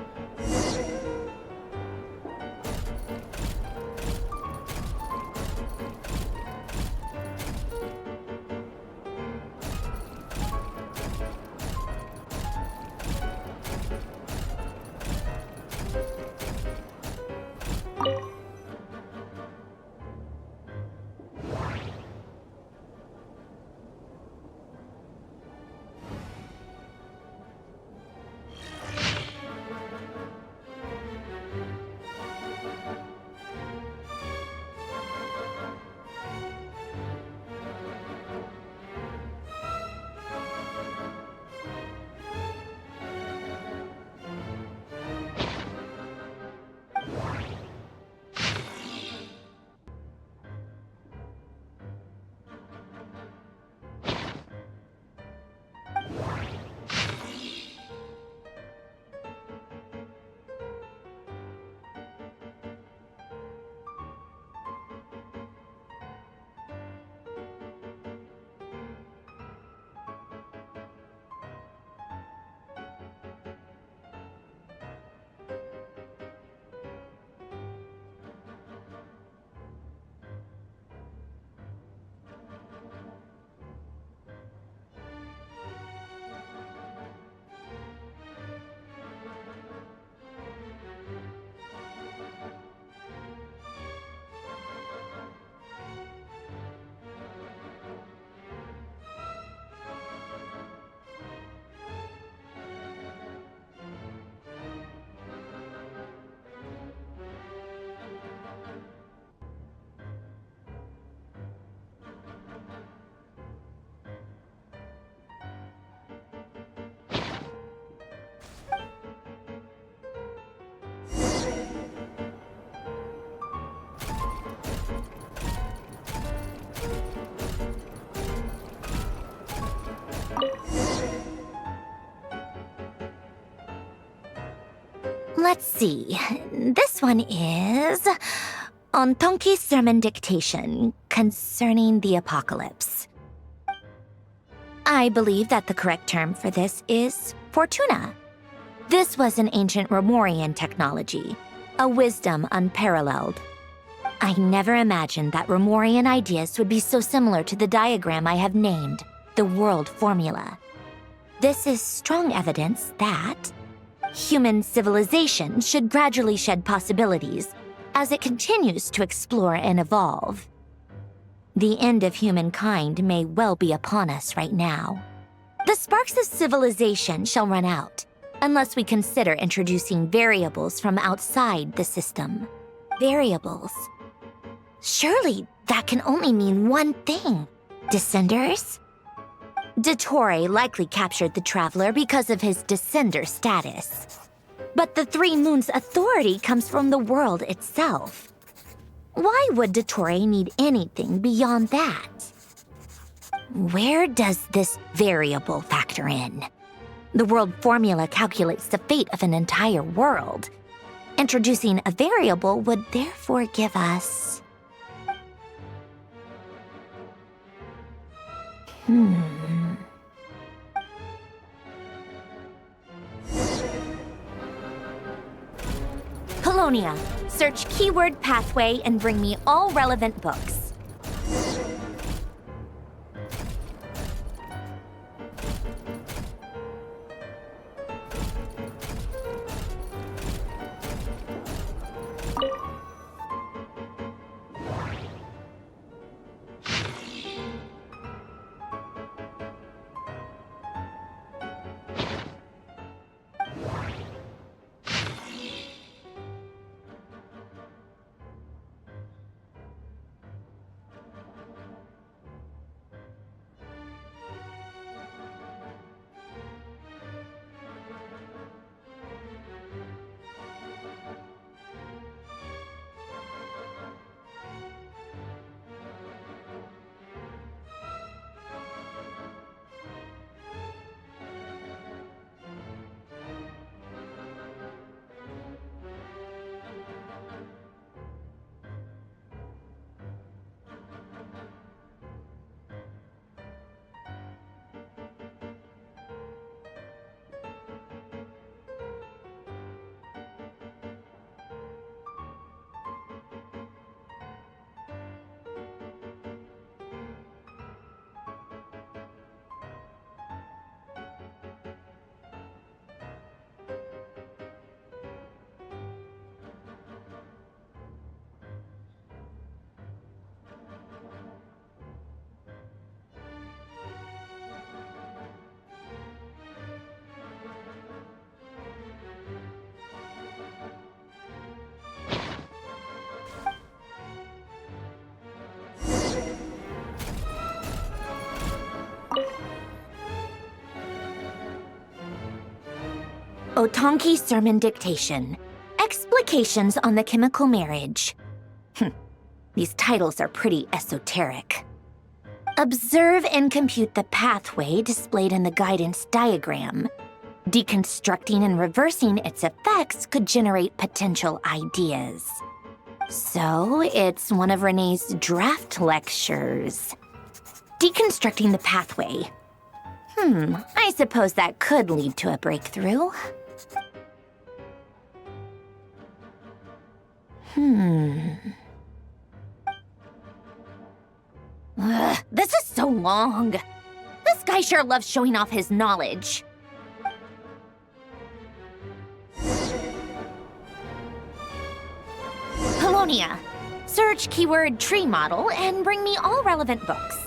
Let's see. This one is on Tonki's sermon dictation concerning the apocalypse. I believe that the correct term for this is Fortuna. This was an ancient Remorian technology, a wisdom unparalleled. I never imagined that Remorian ideas would be so similar to the diagram I have named, the World Formula. This is strong evidence that human civilization should gradually shed possibilities as it continues to explore and evolve. The end of humankind may well be upon us right now. The sparks of civilization shall run out, unless we consider introducing variables from outside the system. Variables. Surely that can only mean one thing. Descenders? Dottore likely captured the Traveler because of his descender status. But the Three Moons' authority comes from the world itself. Why would Dottore need anything beyond that? Where does this variable factor in? The world formula calculates the fate of an entire world. Introducing a variable would therefore give us... Pulonia, search keyword pathway and bring me all relevant books. Otonki Sermon Dictation. Explications on the Chemical Marriage. These titles are pretty esoteric. Observe and compute the pathway displayed in the guidance diagram. Deconstructing and reversing its effects could generate potential ideas. So, it's one of Renee's draft lectures. Deconstructing the pathway. I suppose that could lead to a breakthrough. This is so long. This guy sure loves showing off his knowledge. Pulonia, search keyword tree model and bring me all relevant books.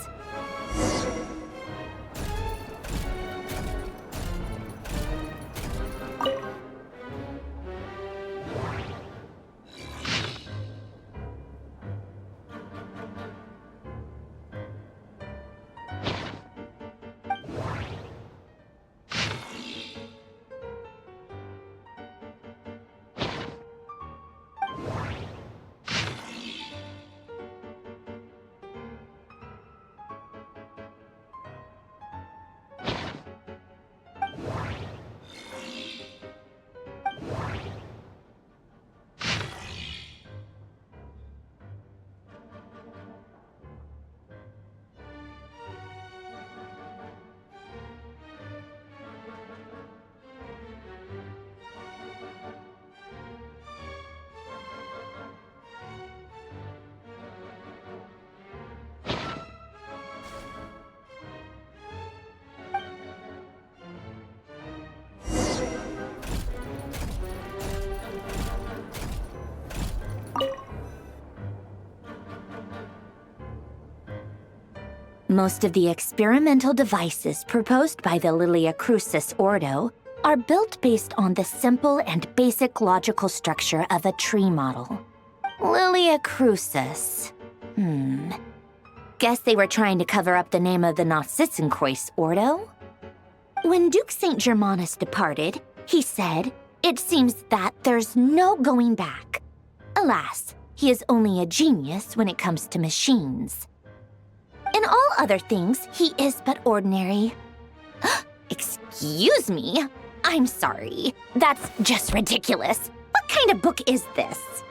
Most of the experimental devices proposed by the Lilia Crucis Ordo are built based on the simple and basic logical structure of a tree model. Lilia Crucis. Guess they were trying to cover up the name of the Nod-Krai Ordo? When Duke St. Germanus departed, he said, "It seems that there's no going back." Alas, he is only a genius when it comes to machines. In all other things, he is but ordinary. Excuse me? I'm sorry. That's just ridiculous. What kind of book is this?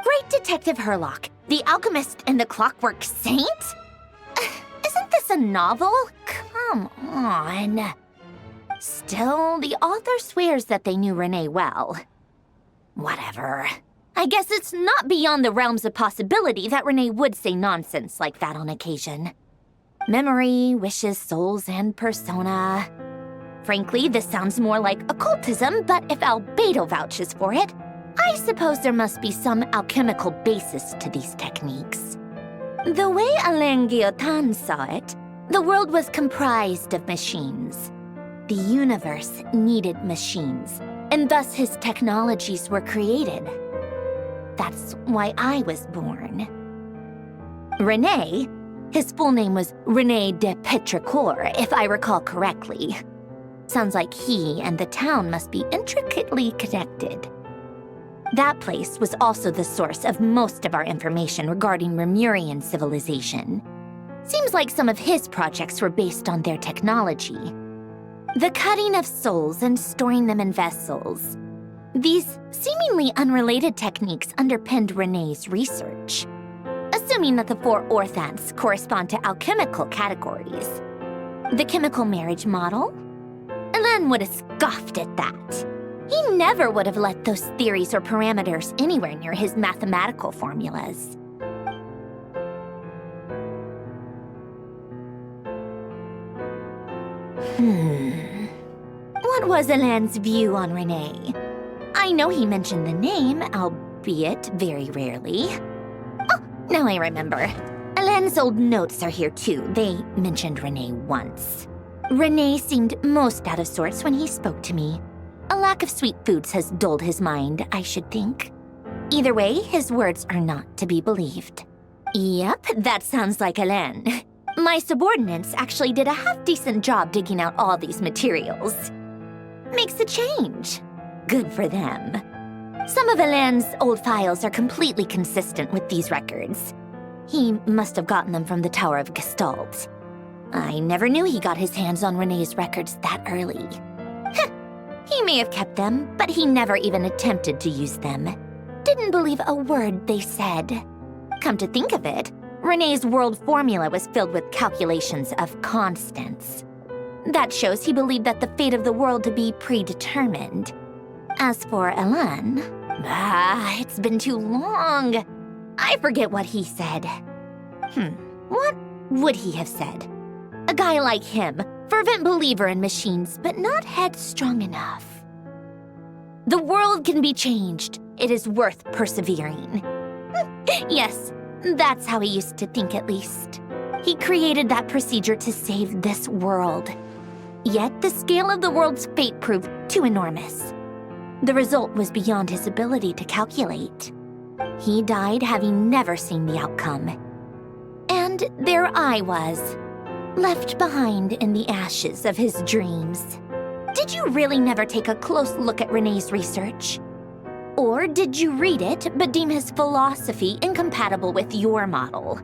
Great Detective Herlock, the Alchemist and the Clockwork Saint? Isn't this a novel? Come on. Still, the author swears that they knew Renee well. Whatever. I guess it's not beyond the realms of possibility that Renee would say nonsense like that on occasion. Memory, wishes, souls, and persona. Frankly, this sounds more like occultism, but if Albedo vouches for it, I suppose there must be some alchemical basis to these techniques. The way Alain Guillotin saw it, the world was comprised of machines. The universe needed machines, and thus his technologies were created. That's why I was born. Renee, his full name was René de Petrichor, if I recall correctly. Sounds like he and the town must be intricately connected. That place was also the source of most of our information regarding Remurian civilization. Seems like some of his projects were based on their technology. The cutting of souls and storing them in vessels. These seemingly unrelated techniques underpinned Renée's research. Assuming that the 4 orthants correspond to alchemical categories. The chemical marriage model? Alain would have scoffed at that. He never would have let those theories or parameters anywhere near his mathematical formulas. What was Alain's view on Renee? I know he mentioned the name, albeit very rarely. Oh, now I remember. Alain's old notes are here too. They mentioned Renee once. Renee seemed most out of sorts when he spoke to me. A lack of sweet foods has dulled his mind, I should think. Either way, his words are not to be believed. Yep, that sounds like Alain. My subordinates actually did a half-decent job digging out all these materials. Makes a change. Good for them. Some of Alain's old files are completely consistent with these records. He must have gotten them from the Tower of Gestalt. I never knew he got his hands on Renee's records that early. He may have kept them, but he never even attempted to use them. Didn't believe a word they said. Come to think of it, Renee's world formula was filled with calculations of constants. That shows he believed that the fate of the world to be predetermined. As for Alain, it's been too long. I forget what he said. What would he have said? A guy like him, fervent believer in machines, but not headstrong enough. The world can be changed. It is worth persevering. Yes, that's how he used to think at least. He created that procedure to save this world. Yet the scale of the world's fate proved too enormous. The result was beyond his ability to calculate. He died having never seen the outcome. And there I was, left behind in the ashes of his dreams. Did you really never take a close look at Renee's research? Or did you read it but deem his philosophy incompatible with your model?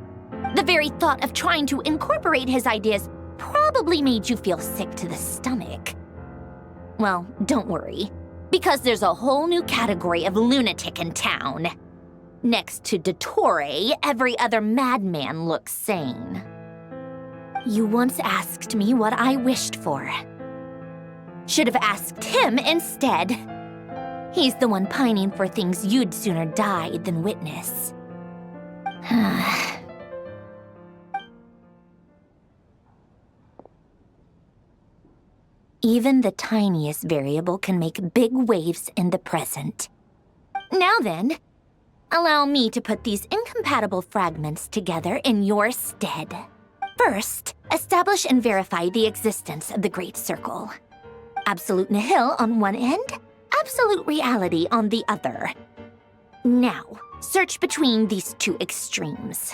The very thought of trying to incorporate his ideas probably made you feel sick to the stomach. Well, don't worry, because there's a whole new category of lunatic in town. Next to Dottore, every other madman looks sane. You once asked me what I wished for. Should have asked him instead. He's the one pining for things you'd sooner die than witness. Even the tiniest variable can make big waves in the present. Now then, allow me to put these incompatible fragments together in your stead. First, establish and verify the existence of the Great Circle. Absolute nihil on one end, absolute reality on the other. Now, search between these two extremes.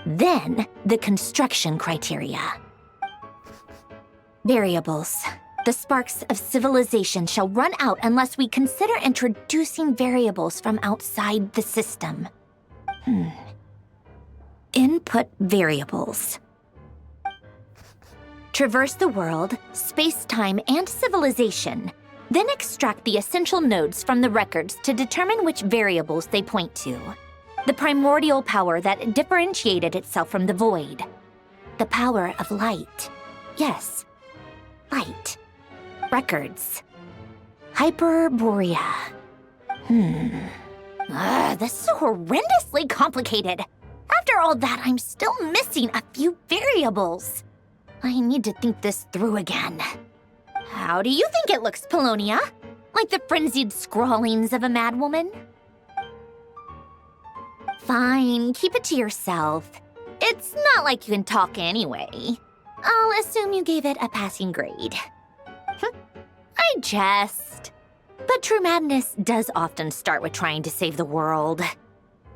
Then, the construction criteria. Variables. The sparks of civilization shall run out unless we consider introducing variables from outside the system. Input variables. Traverse the world, space-time, and civilization. Then extract the essential nodes from the records to determine which variables they point to. The primordial power that differentiated itself from the void. The power of light. Yes, light. Records. Hyperborea. This is so horrendously complicated. After all that, I'm still missing a few variables. I need to think this through again. How do you think it looks, Pulonia? Like the frenzied scrawlings of a madwoman? Fine, keep it to yourself. It's not like you can talk anyway. I'll assume you gave it a passing grade. I jest. But true madness does often start with trying to save the world.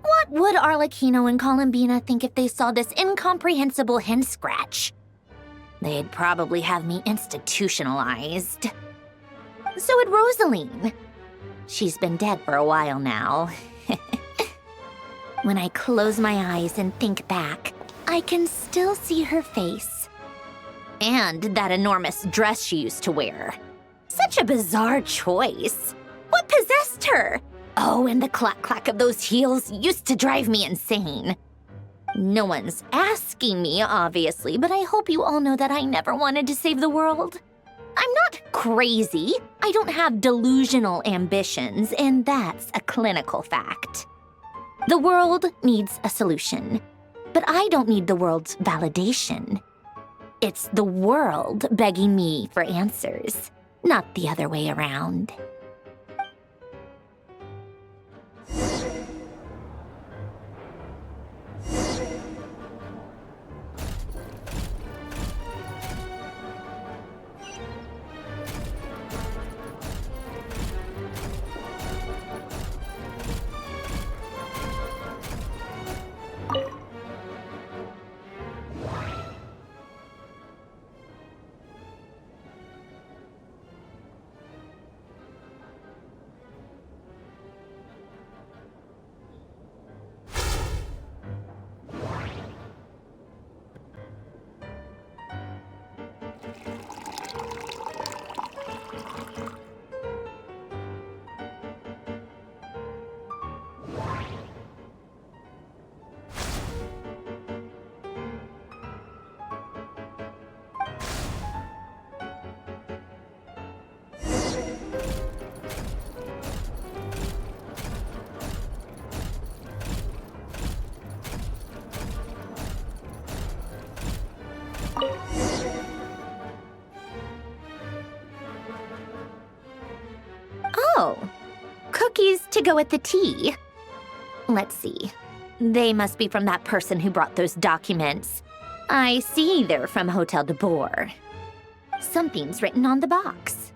What would Arlecchino and Columbina think if they saw this incomprehensible hen scratch? They'd probably have me institutionalized. So would Rosaline. She's been dead for a while now. When I close my eyes and think back, I can still see her face. And that enormous dress she used to wear. Such a bizarre choice. What possessed her? Oh, and the clack-clack of those heels used to drive me insane. No one's asking me, obviously, but I hope you all know that I never wanted to save the world. I'm not crazy. I don't have delusional ambitions, and that's a clinical fact. The world needs a solution, but I don't need the world's validation. It's the world begging me for answers, not the other way around. Oh, cookies to go with the tea. Let's see. They must be from that person who brought those documents. I see they're from Hotel de Boer. Something's written on the box.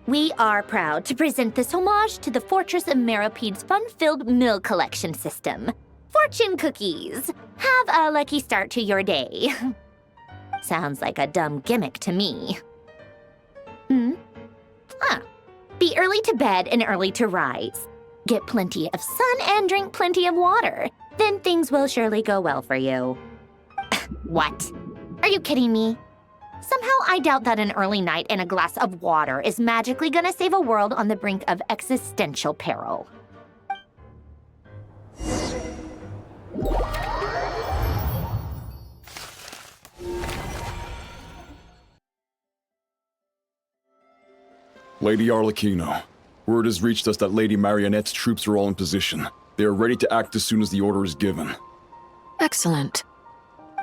We are proud to present this homage to the Fortress of Meropede's fun-filled meal collection system. Fortune cookies. Have a lucky start to your day. Sounds like a dumb gimmick to me. Be early to bed and early to rise. Get plenty of sun and drink plenty of water. Then things will surely go well for you. What? Are you kidding me? Somehow I doubt that an early night and a glass of water is magically gonna save a world on the brink of existential peril. Lady Arlecchino, word has reached us that Lady Marionette's troops are all in position. They are ready to act as soon as the order is given. Excellent.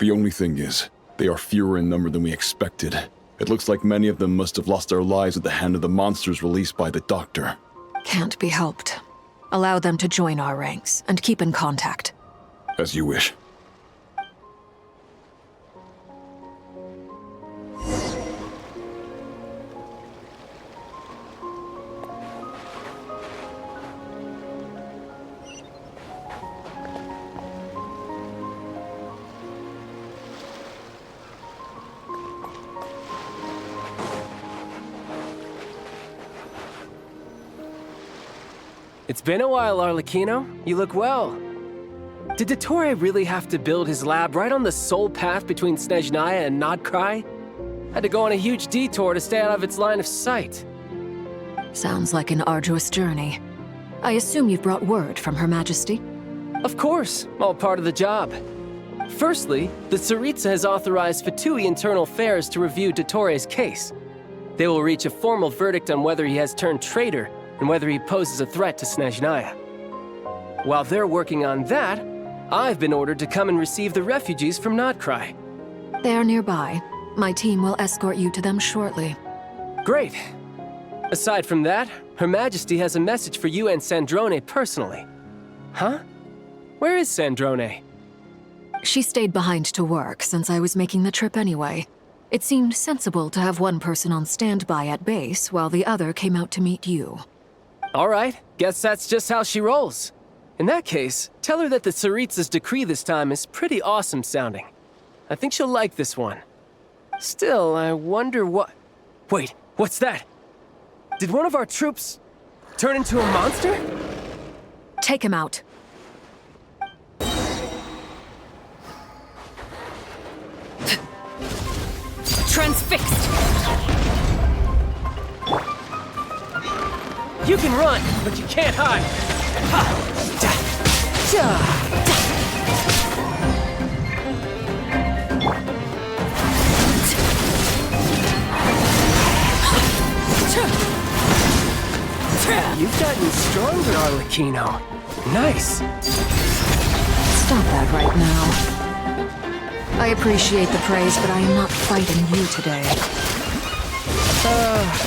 The only thing is, they are fewer in number than we expected. It looks like many of them must have lost their lives at the hand of the monsters released by the Doctor. Can't be helped. Allow them to join our ranks and keep in contact. As you wish. It's been a while, Arlecchino. You look well. Did Dottore really have to build his lab right on the sole path between Snezhnaya and Nod-Krai? Had to go on a huge detour to stay out of its line of sight. Sounds like an arduous journey. I assume you've brought word from Her Majesty? Of course, all part of the job. Firstly, the Tsaritsa has authorized Fatui Internal Affairs to review Dottore's case. They will reach a formal verdict on whether he has turned traitor and whether he poses a threat to Snezhnaya. While they're working on that, I've been ordered to come and receive the refugees from Nod-Krai. They are nearby. My team will escort you to them shortly. Great. Aside from that, Her Majesty has a message for you and Sandrone personally. Huh? Where is Sandrone? She stayed behind to work since I was making the trip anyway. It seemed sensible to have one person on standby at base while the other came out to meet you. All right, guess that's just how she rolls. In that case, tell her that the Tsaritsa's decree this time is pretty awesome sounding. I think she'll like this one. Still, I wonder what... Wait, what's that? Did one of our troops turn into a monster? Take him out. Transfixed! You can run, but you can't hide! Ha! Da! Da! Da! You've gotten stronger, Arlecchino. Nice! Stop that right now. I appreciate the praise, but I am not fighting you today.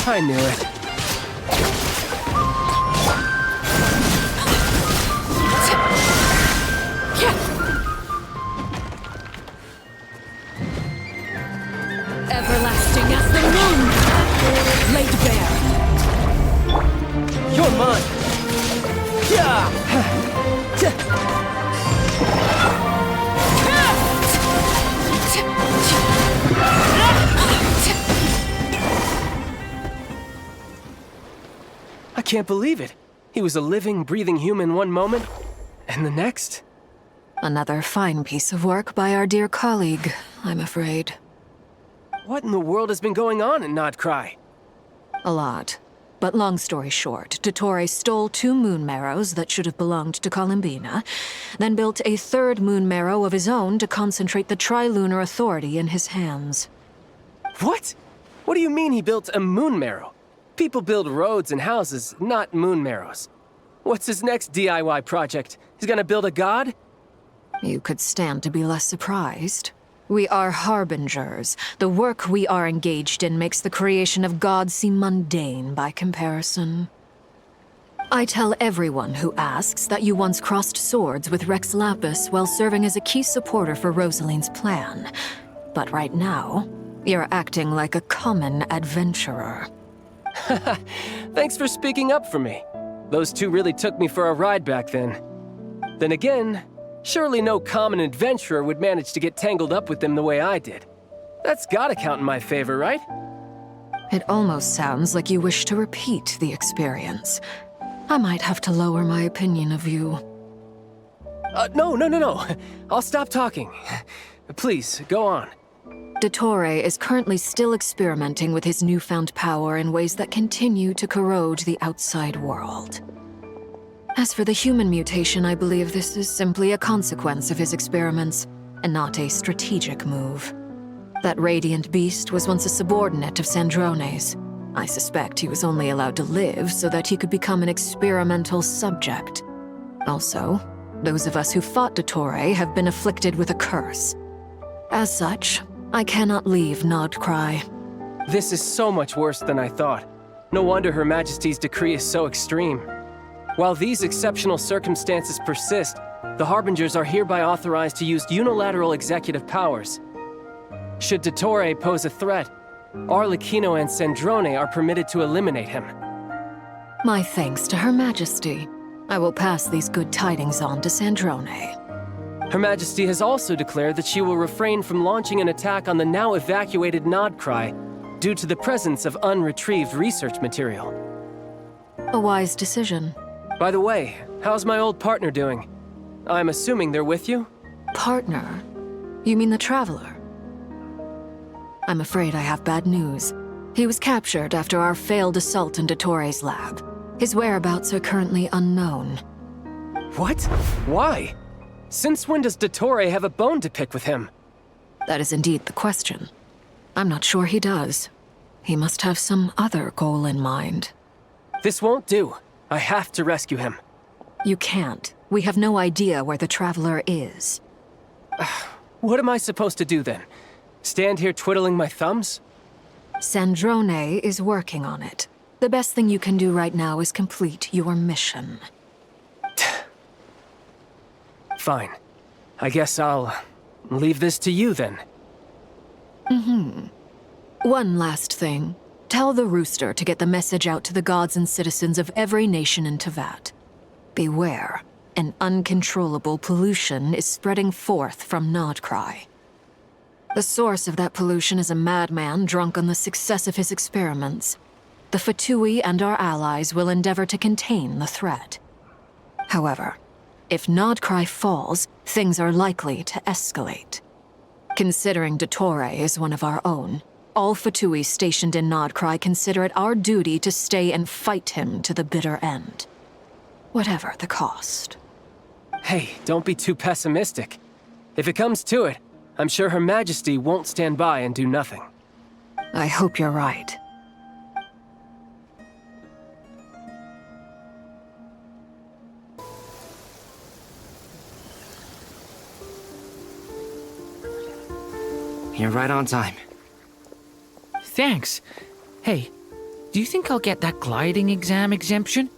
I knew it. Everlasting as the moon, laid bare. You're mine! Yeah! I can't believe it. He was a living, breathing human one moment, and the next... Another fine piece of work by our dear colleague, I'm afraid. What in the world has been going on in Nod-Krai? A lot. But long story short, Dottore stole 2 moon marrows that should have belonged to Columbina, then built a 3rd moon marrow of his own to concentrate the Tri-Lunar Authority in his hands. What? What do you mean he built a moon marrow? People build roads and houses, not moon marrows. What's his next DIY project? He's gonna build a god? You could stand to be less surprised. We are harbingers. The work we are engaged in makes the creation of gods seem mundane by comparison. I tell everyone who asks that you once crossed swords with Rex Lapis while serving as a key supporter for Rosaline's plan. But right now, you're acting like a common adventurer. Thanks for speaking up for me. Those 2 really took me for a ride back then. Then again, surely no common adventurer would manage to get tangled up with them the way I did. That's gotta count in my favor, right? It almost sounds like you wish to repeat the experience. I might have to lower my opinion of you. No. I'll stop talking. Please, go on. Dottore is currently still experimenting with his newfound power in ways that continue to corrode the outside world. As for the human mutation, I believe this is simply a consequence of his experiments, and not a strategic move. That radiant beast was once a subordinate of Sandrone's. I suspect he was only allowed to live so that he could become an experimental subject. Also, those of us who fought Dottore have been afflicted with a curse. As such, I cannot leave Nod-Krai. This is so much worse than I thought. No wonder Her Majesty's decree is so extreme. While these exceptional circumstances persist, the Harbingers are hereby authorized to use unilateral executive powers. Should Dottore pose a threat, Arlecchino and Sandrone are permitted to eliminate him. My thanks to Her Majesty. I will pass these good tidings on to Sandrone. Her Majesty has also declared that she will refrain from launching an attack on the now evacuated Nod-Krai due to the presence of unretrieved research material. A wise decision. By the way, how's my old partner doing? I'm assuming they're with you? Partner? You mean the Traveler? I'm afraid I have bad news. He was captured after our failed assault in Dottore's lab. His whereabouts are currently unknown. What? Why? Since when does Dottore have a bone to pick with him? That is indeed the question. I'm not sure he does. He must have some other goal in mind. This won't do. I have to rescue him. You can't. We have no idea where the Traveler is. What am I supposed to do then? Stand here twiddling my thumbs? Sandrone is working on it. The best thing you can do right now is complete your mission. Fine. I guess I'll leave this to you then. One last thing. Tell the Rooster to get the message out to the gods and citizens of every nation in Teyvat. Beware. An uncontrollable pollution is spreading forth from Nod-Krai. The source of that pollution is a madman drunk on the success of his experiments. The Fatui and our allies will endeavor to contain the threat. However, if Nod-Krai falls, things are likely to escalate. Considering Dottore is one of our own, all Fatui stationed in Nod-Krai consider it our duty to stay and fight him to the bitter end. Whatever the cost. Hey, don't be too pessimistic. If it comes to it, I'm sure Her Majesty won't stand by and do nothing. I hope you're right. You're right on time. Thanks. Hey, do you think I'll get that gliding exam exemption?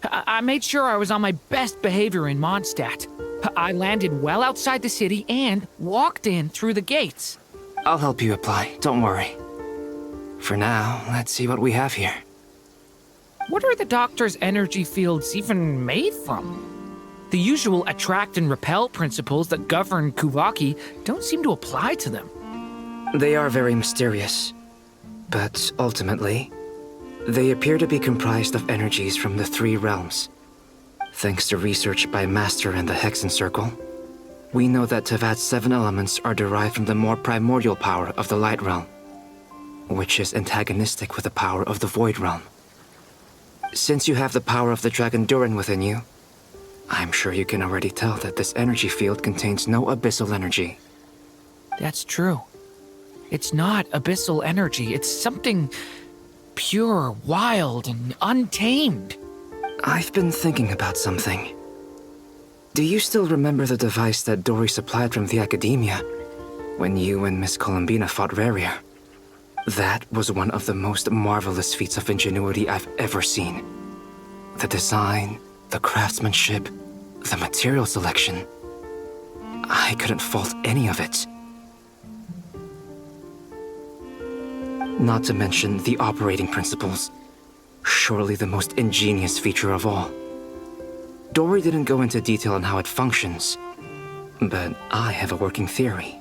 I made sure I was on my best behavior in Mondstadt. I landed well outside the city and walked in through the gates. I'll help you apply, don't worry. For now, let's see what we have here. What are the Doctor's energy fields even made from? The usual attract and repel principles that govern Kuvaki don't seem to apply to them. They are very mysterious, but ultimately, they appear to be comprised of energies from the three realms. Thanks to research by Master and the Hexen Circle, we know that Teyvat's 7 elements are derived from the more primordial power of the Light Realm, which is antagonistic with the power of the Void Realm. Since you have the power of the Dragon Durin within you, I'm sure you can already tell that this energy field contains no abyssal energy. That's true. It's not abyssal energy, it's something pure, wild, and untamed. I've been thinking about something. Do you still remember the device that Dory supplied from the Academia when you and Miss Columbina fought Rerir? That was one of the most marvelous feats of ingenuity I've ever seen. The design, the craftsmanship, the material selection. I couldn't fault any of it. Not to mention the operating principles. Surely the most ingenious feature of all. Dory didn't go into detail on how it functions, but I have a working theory.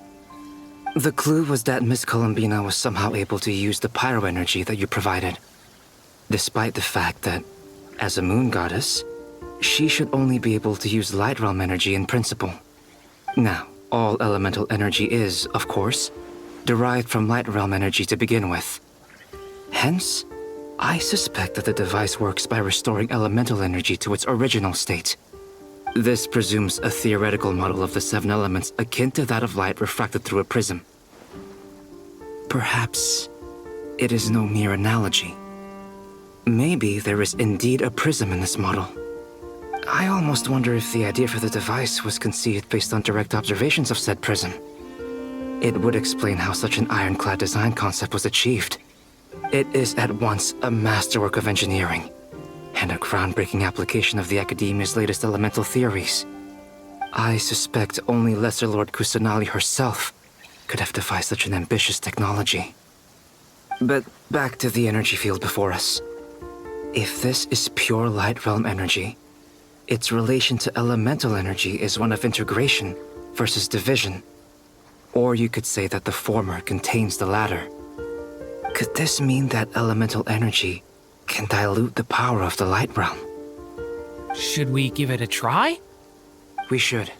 The clue was that Miss Columbina was somehow able to use the pyro energy that you provided, despite the fact that, as a moon goddess, she should only be able to use Light Realm energy in principle. Now, all elemental energy is, of course, derived from Light Realm energy to begin with. Hence, I suspect that the device works by restoring elemental energy to its original state. This presumes a theoretical model of the 7 elements akin to that of light refracted through a prism. Perhaps it is no mere analogy. Maybe there is indeed a prism in this model. I almost wonder if the idea for the device was conceived based on direct observations of said prism. It would explain how such an ironclad design concept was achieved. It is at once a masterwork of engineering and a groundbreaking application of the Academia's latest elemental theories. I suspect only Lesser Lord Kusanali herself could have devised such an ambitious technology. But back to the energy field before us. If this is pure Light Realm energy, its relation to elemental energy is one of integration versus division. Or you could say that the former contains the latter. Could this mean that elemental energy can dilute the power of the Light Realm? Should we give it a try? We should.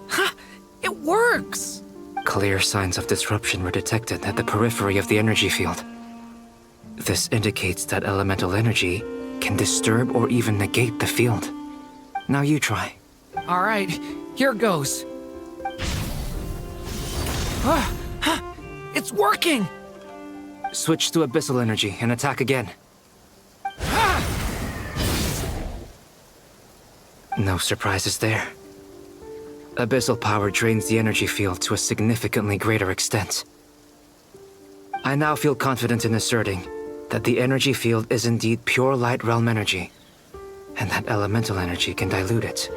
Ha! It works! Clear signs of disruption were detected at the periphery of the energy field. This indicates that elemental energy can disturb or even negate the field. Now you try. All right, here goes. It's working! Switch to abyssal energy and attack again. No surprises there. Abyssal power drains the energy field to a significantly greater extent. I now feel confident in asserting that the energy field is indeed pure light realm energy, and that elemental energy can dilute it.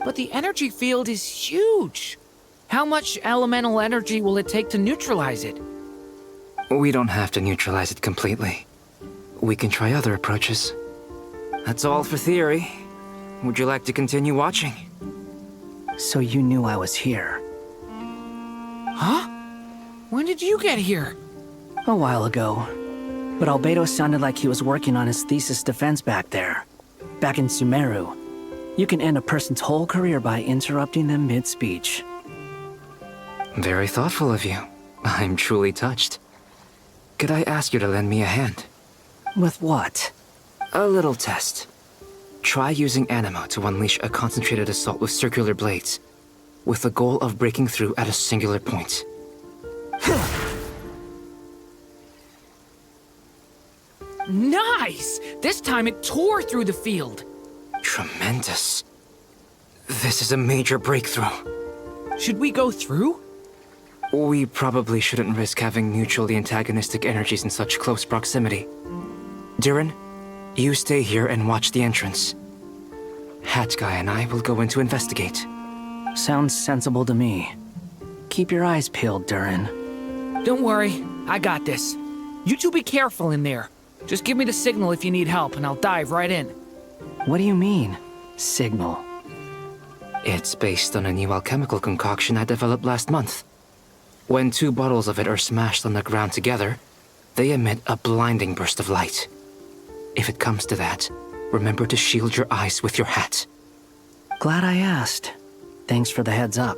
But the energy field is huge! How much elemental energy will it take to neutralize it? We don't have to neutralize it completely. We can try other approaches. That's all for theory. Would you like to continue watching? So you knew I was here? Huh? When did you get here? A while ago. But Albedo sounded like he was working on his thesis defense back there. Back in Sumeru. You can end a person's whole career by interrupting them mid-speech. Very thoughtful of you. I'm truly touched. Could I ask you to lend me a hand? With what? A little test. Try using Anima to unleash a concentrated assault with circular blades, with the goal of breaking through at a singular point. Nice! This time it tore through the field. Tremendous. This is a major breakthrough. Should we go through? We probably shouldn't risk having mutually antagonistic energies in such close proximity. Durin, you stay here and watch the entrance. Hat Guy and I will go in to investigate. Sounds sensible to me. Keep your eyes peeled, Durin. Don't worry, I got this. You two be careful in there. Just give me the signal if you need help, and I'll dive right in. What do you mean, signal? It's based on a new alchemical concoction I developed last month. When 2 bottles of it are smashed on the ground together, they emit a blinding burst of light. If it comes to that, remember to shield your eyes with your hat. Glad I asked. Thanks for the heads up.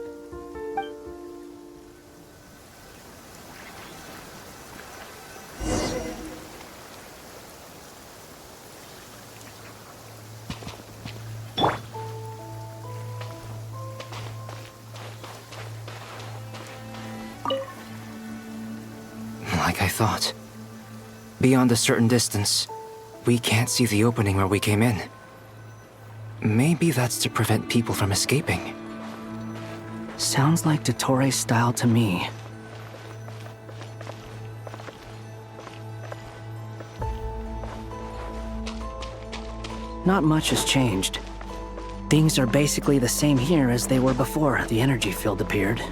Like I thought. Beyond a certain distance, we can't see the opening where we came in. Maybe that's to prevent people from escaping. Sounds like Dottore's style to me. Not much has changed. Things are basically the same here as they were before the energy field appeared.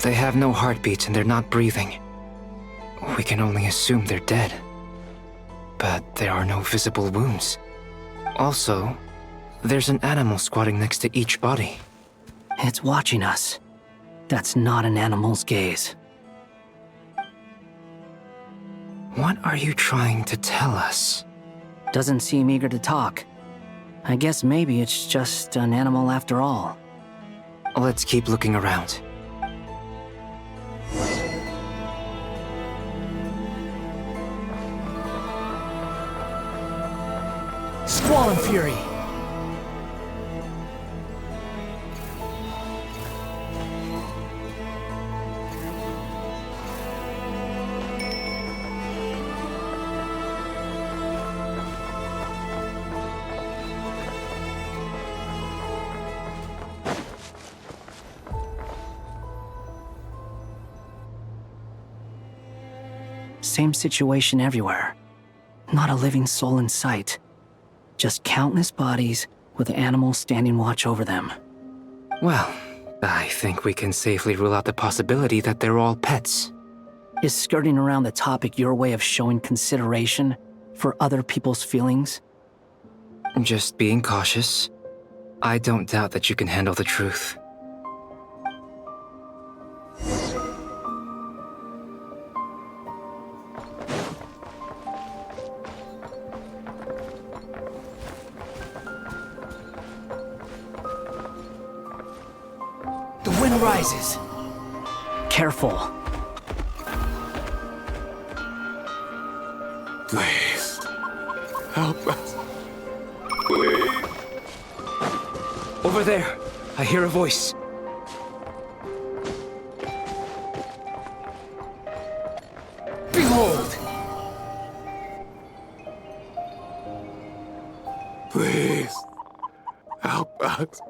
They have no heartbeats and they're not breathing. We can only assume they're dead. But there are no visible wounds. Also, there's an animal squatting next to each body. It's watching us. That's not an animal's gaze. What are you trying to tell us? Doesn't seem eager to talk. I guess maybe it's just an animal after all. Let's keep looking around. Squall and Fury! Same situation everywhere. Not a living soul in sight. Just countless bodies with animals standing watch over them. Well, I think we can safely rule out the possibility that they're all pets. Is skirting around the topic your way of showing consideration for other people's feelings? Just being cautious. I don't doubt that you can handle the truth. The wind rises. Careful. Please, help us. Please. Over there, I hear a voice. Behold! Please, help us.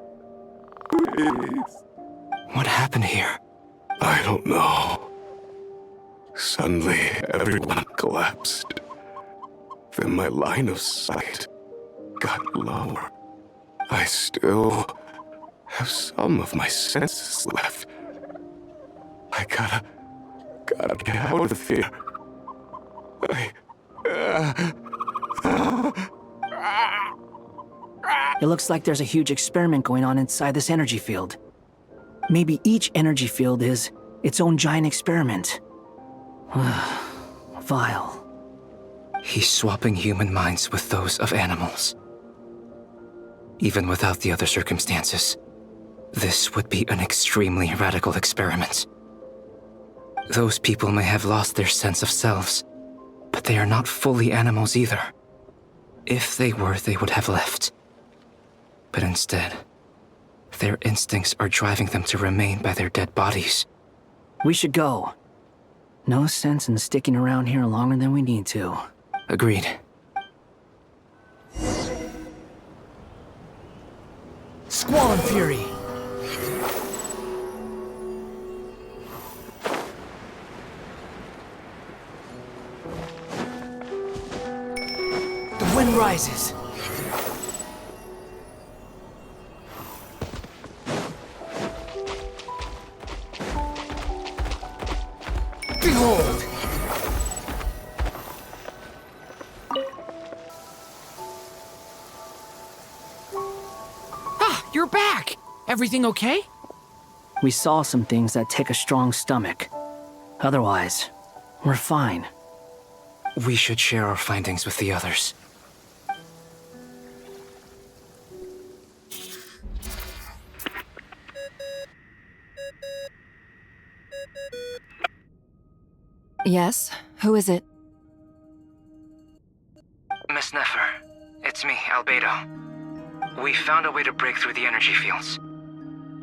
Please. What happened here? I don't know. Suddenly, everyone collapsed. Then my line of sight got lower. I still have some of my senses left. I gotta get out of here. It looks like there's a huge experiment going on inside this energy field. Maybe each energy field is its own giant experiment. Vile. He's swapping human minds with those of animals. Even without the other circumstances, this would be an extremely radical experiment. Those people may have lost their sense of selves, but they are not fully animals either. If they were, they would have left. But instead, their instincts are driving them to remain by their dead bodies. We should go. No sense in sticking around here longer than we need to. Agreed. Squall and Fury! The wind rises. Behold! Ah, you're back! Everything okay? We saw some things that take a strong stomach. Otherwise, we're fine. We should share our findings with the others. Yes? Who is it? Miss Nefer, it's me, Albedo. We found a way to break through the energy fields.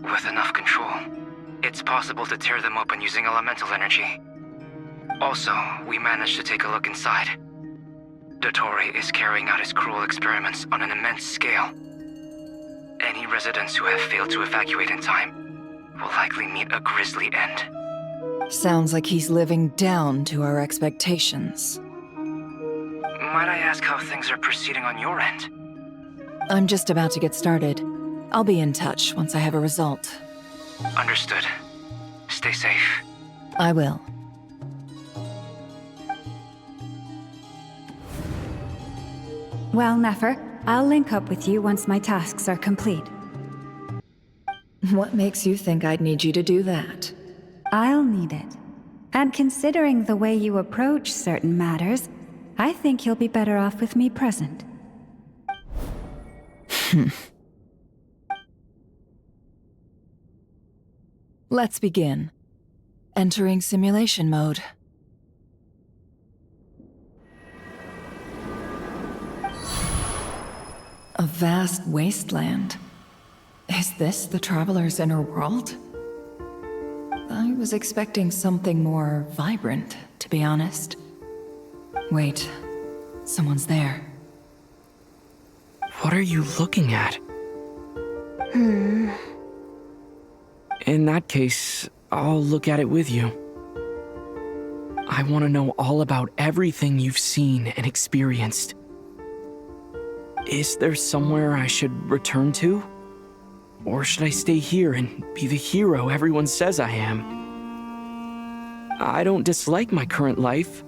With enough control, it's possible to tear them open using elemental energy. Also, we managed to take a look inside. Dottore is carrying out his cruel experiments on an immense scale. Any residents who have failed to evacuate in time will likely meet a grisly end. Sounds like he's living down to our expectations. Might I ask how things are proceeding on your end? I'm just about to get started. I'll be in touch once I have a result. Understood. Stay safe. I will. Well, Nefer, I'll link up with you once my tasks are complete. What makes you think I'd need you to do that? I'll need it. And considering the way you approach certain matters, I think you'll be better off with me present. Let's begin. Entering simulation mode. A vast wasteland. Is this the Traveler's inner world? I was expecting something more vibrant, to be honest. Wait, someone's there. What are you looking at? In that case, I'll look at it with you. I want to know all about everything you've seen and experienced. Is there somewhere I should return to? Or should I stay here and be the hero everyone says I am? I don't dislike my current life.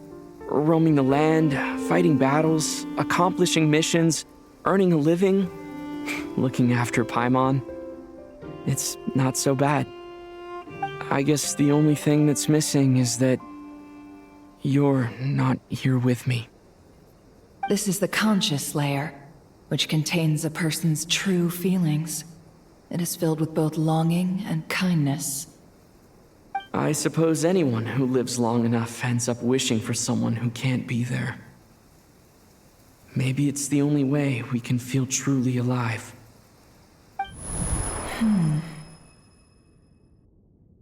Roaming the land, fighting battles, accomplishing missions, earning a living. looking after Paimon. It's not so bad. I guess the only thing that's missing is that you're not here with me. This is the conscious layer, which contains a person's true feelings. It is filled with both longing and kindness. I suppose anyone who lives long enough ends up wishing for someone who can't be there. Maybe it's the only way we can feel truly alive.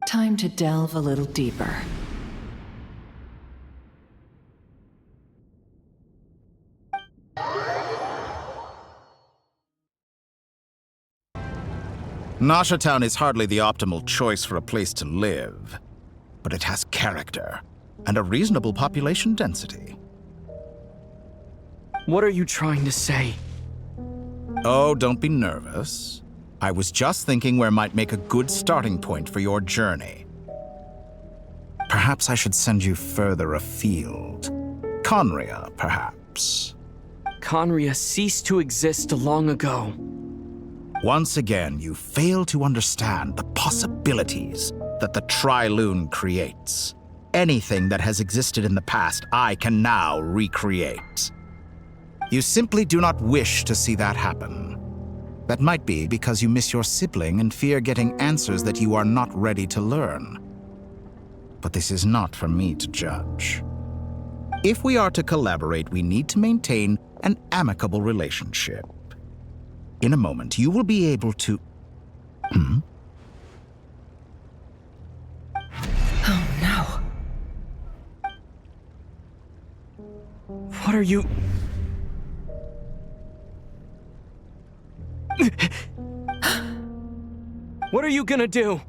Time to delve a little deeper. Nasha Town is hardly the optimal choice for a place to live, but it has character and a reasonable population density. What are you trying to say? Oh, don't be nervous. I was just thinking where might make a good starting point for your journey. Perhaps I should send you further afield. Conria, perhaps. Conria ceased to exist long ago. Once again, you fail to understand the possibilities that the Tri-Lune creates. Anything that has existed in the past, I can now recreate. You simply do not wish to see that happen. That might be because you miss your sibling and fear getting answers that you are not ready to learn. But this is not for me to judge. If we are to collaborate, we need to maintain an amicable relationship. In a moment, you will be able to... Oh no. What are you... What are you gonna do?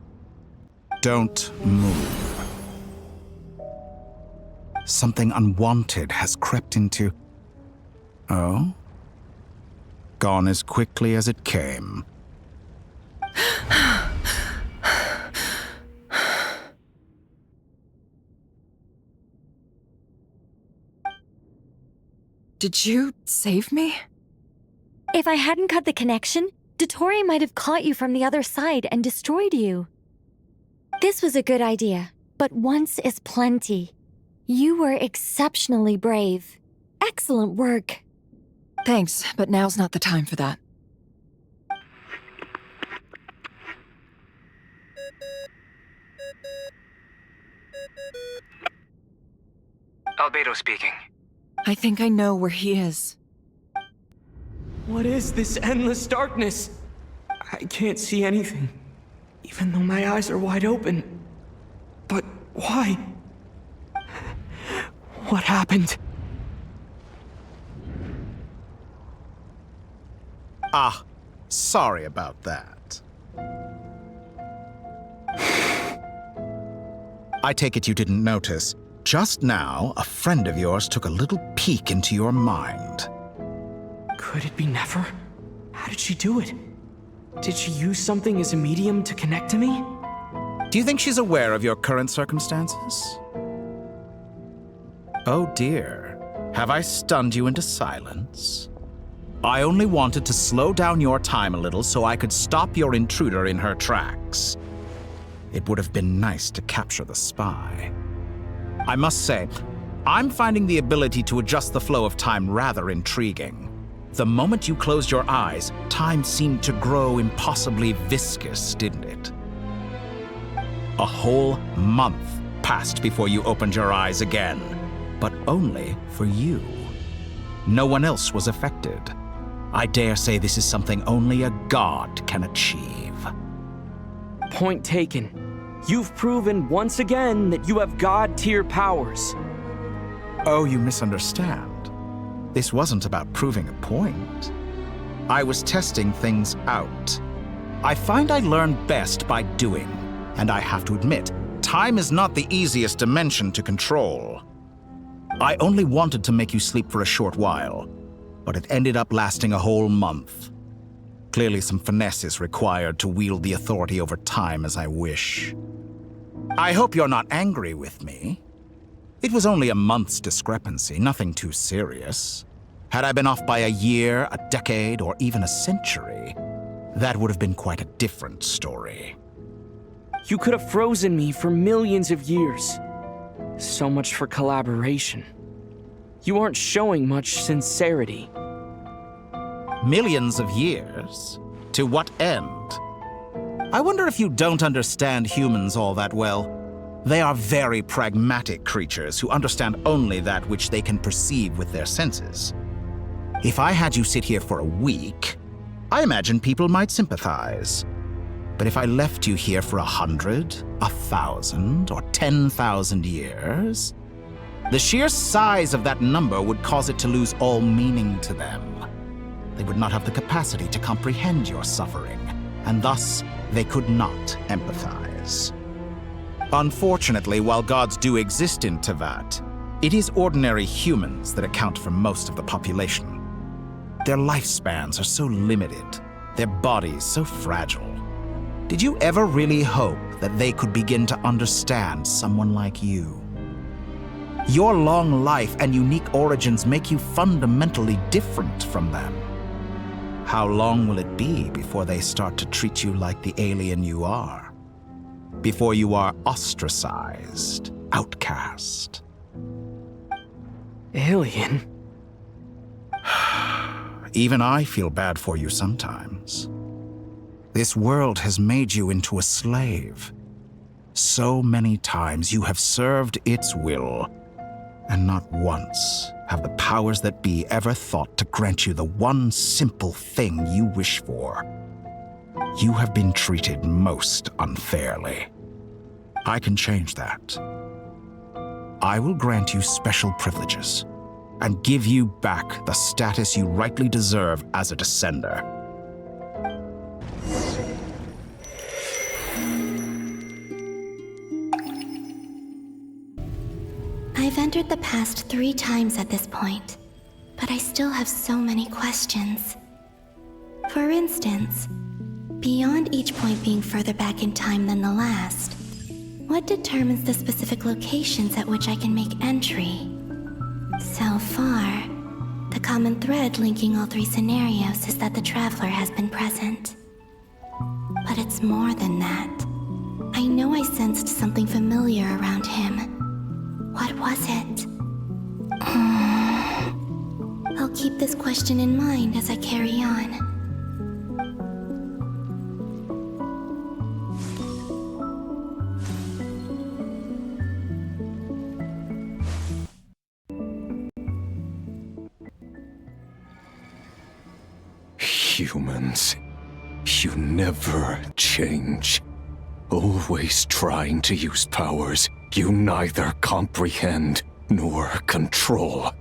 Don't move. Something unwanted has crept into... Oh? Gone as quickly as it came. Did you save me? If I hadn't cut the connection, Dottore might have caught you from the other side and destroyed you. This was a good idea, but once is plenty. You were exceptionally brave. Excellent work. Thanks, but now's not the time for that. Albedo speaking. I think I know where he is. What is this endless darkness? I can't see anything, even though my eyes are wide open. But why? What happened? Ah, sorry about that. I take it you didn't notice. Just now, a friend of yours took a little peek into your mind. Could it be Nefer? How did she do it? Did she use something as a medium to connect to me? Do you think she's aware of your current circumstances? Oh dear, have I stunned you into silence? I only wanted to slow down your time a little so I could stop your intruder in her tracks. It would have been nice to capture the spy. I must say, I'm finding the ability to adjust the flow of time rather intriguing. The moment you closed your eyes, time seemed to grow impossibly viscous, didn't it? A whole month passed before you opened your eyes again, but only for you. No one else was affected. I dare say this is something only a god can achieve. Point taken. You've proven once again that you have god-tier powers. Oh, you misunderstand. This wasn't about proving a point. I was testing things out. I find I learn best by doing, and I have to admit, time is not the easiest dimension to control. I only wanted to make you sleep for a short while, but it ended up lasting a whole month. Clearly some finesse is required to wield the authority over time as I wish. I hope you're not angry with me. It was only a month's discrepancy, nothing too serious. Had I been off by a year, a decade, or even a century, that would have been quite a different story. You could have frozen me for millions of years. So much for collaboration. You aren't showing much sincerity. Millions of years? To what end? I wonder if you don't understand humans all that well. They are very pragmatic creatures who understand only that which they can perceive with their senses. If I had you sit here for a week, I imagine people might sympathize. But if I left you here for 100, 1,000, or 10,000 years, the sheer size of that number would cause it to lose all meaning to them. They would not have the capacity to comprehend your suffering, and thus they could not empathize. Unfortunately, while gods do exist in Teyvat, it is ordinary humans that account for most of the population. Their lifespans are so limited, their bodies so fragile. Did you ever really hope that they could begin to understand someone like you? Your long life and unique origins make you fundamentally different from them. How long will it be before they start to treat you like the alien you are? Before you are ostracized, outcast? Alien? Even I feel bad for you sometimes. This world has made you into a slave. So many times you have served its will, and not once have the powers that be ever thought to grant you the one simple thing you wish for. You have been treated most unfairly. I can change that. I will grant you special privileges and give you back the status you rightly deserve as a descender. I've entered the past 3 times at this point, but I still have so many questions. For instance, beyond each point being further back in time than the last, what determines the specific locations at which I can make entry? So far, the common thread linking all 3 scenarios is that the Traveler has been present. But it's more than that. I know I sensed something familiar around him. What was it? I'll keep this question in mind as I carry on. Humans, you never change. Always trying to use powers you neither comprehend nor control.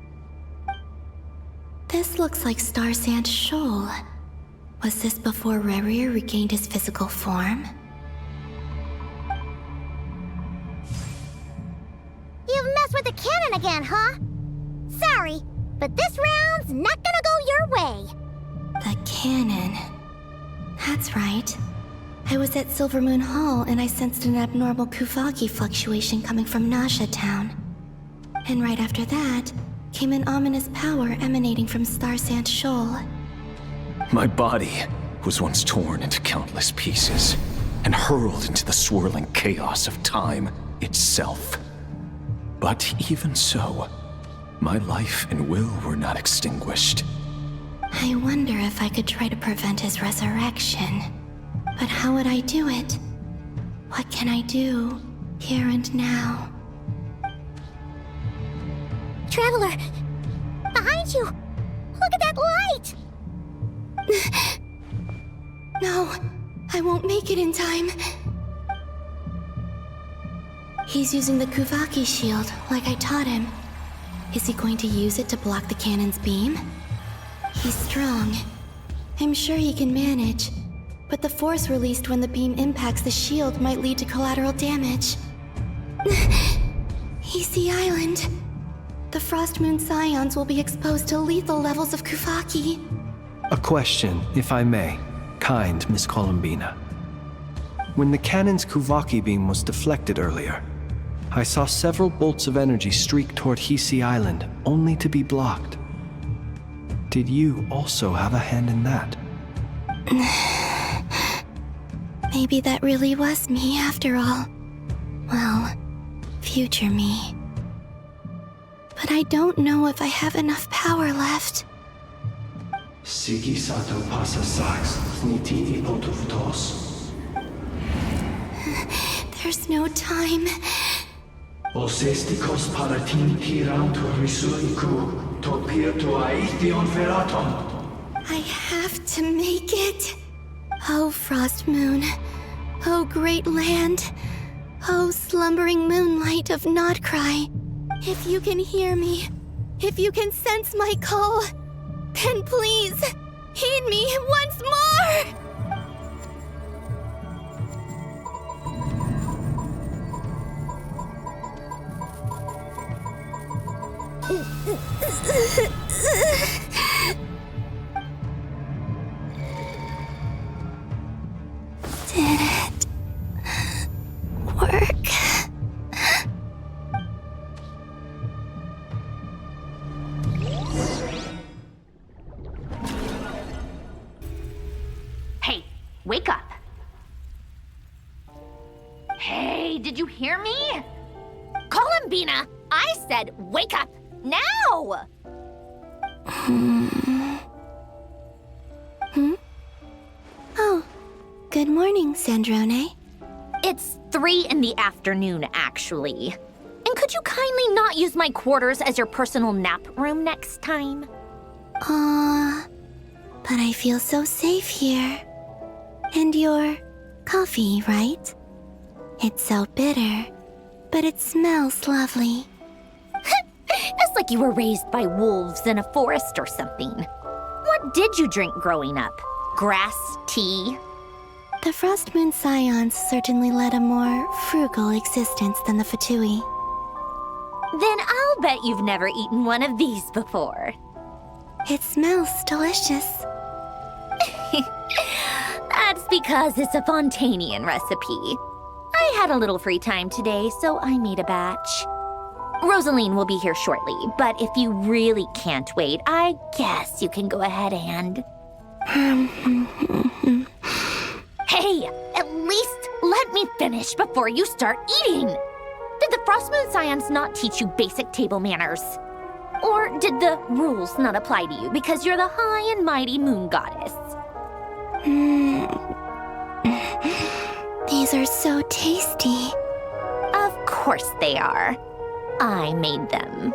This looks like Star Sand Shoal. Was this before Rerir regained his physical form? You've messed with the cannon again, huh? Sorry, but this round's not gonna go your way. The cannon. That's right. I was at Silvermoon Hall and I sensed an abnormal Kuvaki fluctuation coming from Nasha Town. And right after that, came an ominous power emanating from Star Sand Shoal. My body was once torn into countless pieces and hurled into the swirling chaos of time itself. But even so, my life and will were not extinguished. I wonder if I could try to prevent his resurrection. But how would I do it? What can I do, here and now? Traveler! Behind you! Look at that light! No, I won't make it in time. He's using the Kuvaki shield, like I taught him. Is he going to use it to block the cannon's beam? He's strong. I'm sure he can manage. But the force released when the beam impacts the shield might lead to collateral damage. Easy Island. The Frost Moon Scions will be exposed to lethal levels of Kuvaki. A question, if I may, kind Miss Columbina. When the cannon's Kuvaki beam was deflected earlier, I saw several bolts of energy streak toward Hisi Island, only to be blocked. did you also have a hand in that? Maybe that really was me after all. Well, future me. But I don't know if I have enough power left. There's no time. I have to make it. Oh, Frost Moon. Oh, great land. Oh, slumbering moonlight of Nod-Krai. If you can hear me, if you can sense my call, then please, heed me once more! Did it work? Hey, wake up. Hey, did you hear me? Columbina, I said wake up now! Oh, good morning, Sandrone. It's 3 in the afternoon, actually. And could you kindly not use my quarters as your personal nap room next time? But I feel so safe here. And your coffee, right? It's so bitter, but it smells lovely. It's like you were raised by wolves in a forest or something. What did you drink growing up? Grass tea? The Frost Moon Scions certainly led a more frugal existence than the Fatui. Then I'll bet you've never eaten one of these before. It smells delicious. That's because it's a Fontanian recipe. I had a little free time today, so I made a batch. Rosaline will be here shortly, but if you really can't wait, I guess you can go ahead and... Hey, at least let me finish before you start eating! Did the Frost Moon Scions not teach you basic table manners? Or did the rules not apply to you because you're the high and mighty moon goddess? These are so tasty. Of course they are. I made them.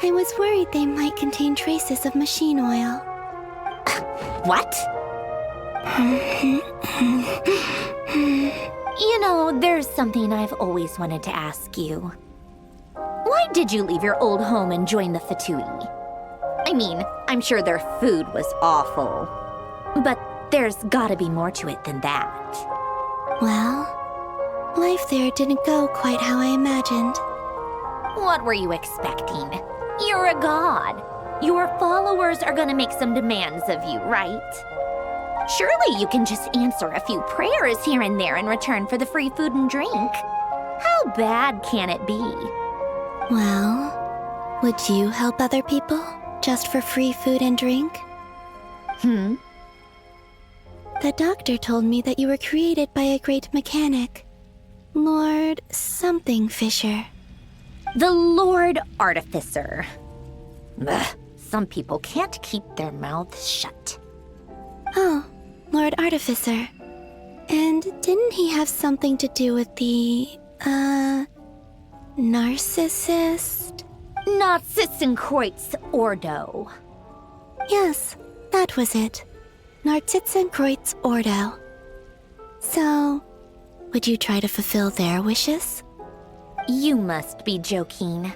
I was worried they might contain traces of machine oil. What? You know, there's something I've always wanted to ask you. Why did you leave your old home and join the Fatui? I mean, I'm sure their food was awful. But there's gotta be more to it than that. Well, life there didn't go quite how I imagined. What were you expecting? You're a god. Your followers are gonna make some demands of you, right? Surely you can just answer a few prayers here and there in return for the free food and drink. How bad can it be? Well, would you help other people just for free food and drink? The doctor told me that you were created by a great mechanic, Lord something Fisher. The Lord Artificer. Ugh, some people can't keep their mouths shut. Oh, Lord Artificer. And didn't he have something to do with the, narcissist? Narcissenkreuz Ordo. Yes, that was it. Narcissenkreuz Ordo. So, would you try to fulfill their wishes? You must be joking.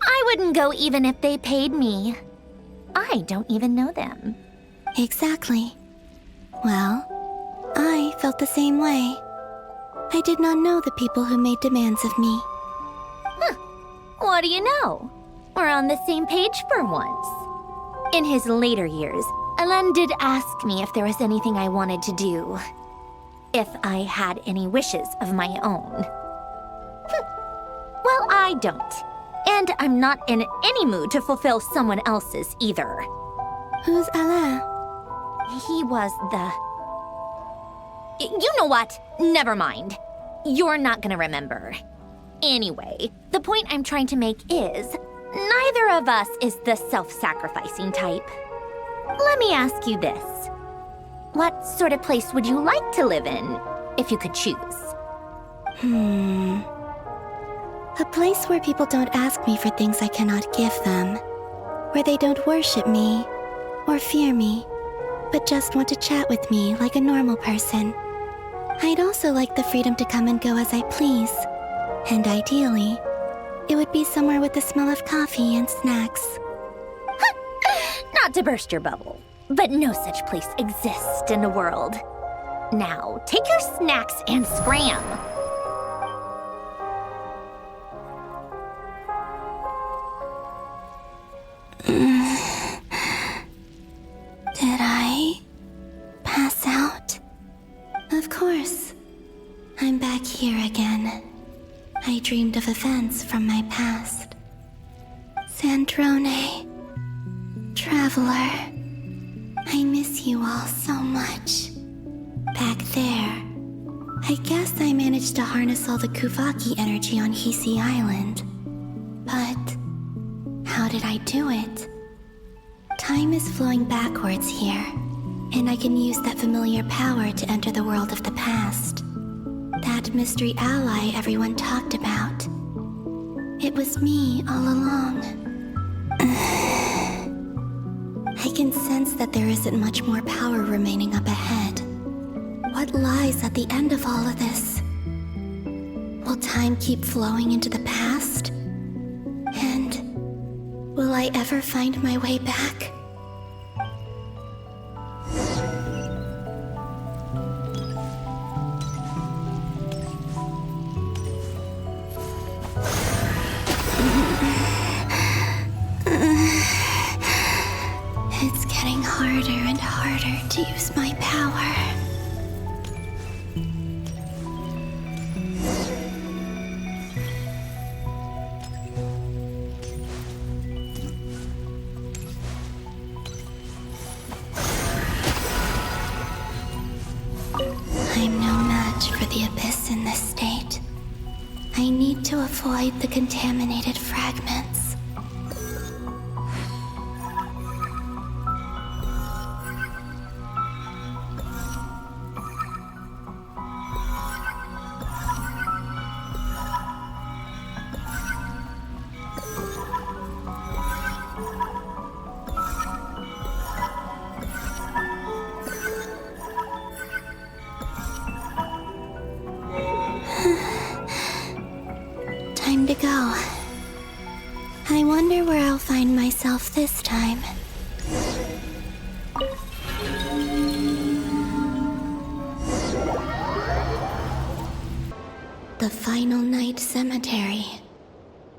I wouldn't go even if they paid me. I don't even know them. Exactly. Well, I felt the same way. I did not know the people who made demands of me. What do you know? We're on the same page for once. In his later years, Elen did ask me if there was anything I wanted to do. If I had any wishes of my own. Well, I don't. And I'm not in any mood to fulfill someone else's either. Who's Alain? He was the... You know what? Never mind. You're not gonna remember. Anyway, the point I'm trying to make is, neither of us is the self-sacrificing type. Let me ask you this. What sort of place would you like to live in, if you could choose? A place where people don't ask me for things I cannot give them. Where they don't worship me, or fear me, but just want to chat with me like a normal person. I'd also like the freedom to come and go as I please. And ideally, it would be somewhere with the smell of coffee and snacks. Not to burst your bubble, but no such place exists in the world. Now, take your snacks and scram. Did I pass out? Of course. I'm back here again. I dreamed of events from my past. Sandrone, Traveler, I miss you all so much. Back there, I guess I managed to harness all the Kuvaki energy on Hisi Island. But how did I do it? Time is flowing backwards here, and I can use that familiar power to enter the world of the past. That mystery ally everyone talked about. It was me all along. I can sense that there isn't much more power remaining up ahead. What lies at the end of all of this? Will time keep flowing into the past? And will I ever find my way back? It's getting harder and harder to use my power. I'm no match for the Abyss in this state. I need to avoid the contaminated fragments. Time to go. I wonder where I'll find myself this time. The Final Night Cemetery.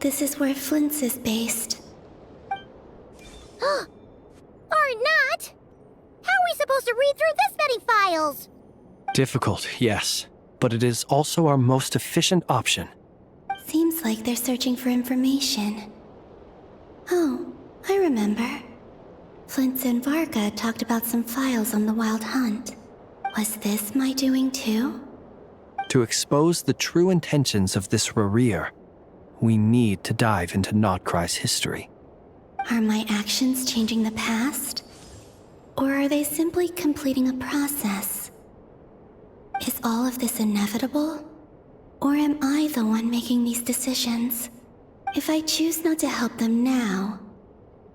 This is where Flint's is based. Or not! How are we supposed to read through this many files? Difficult, yes, but it is also our most efficient option. Seems like they're searching for information. Oh, I remember. Flint and Varka talked about some files on the Wild Hunt. Was this my doing too? To expose the true intentions of this Rerir, we need to dive into Nod-Krai's history. Are my actions changing the past? Or are they simply completing a process? Is all of this inevitable? Or am I the one making these decisions? If I choose not to help them now,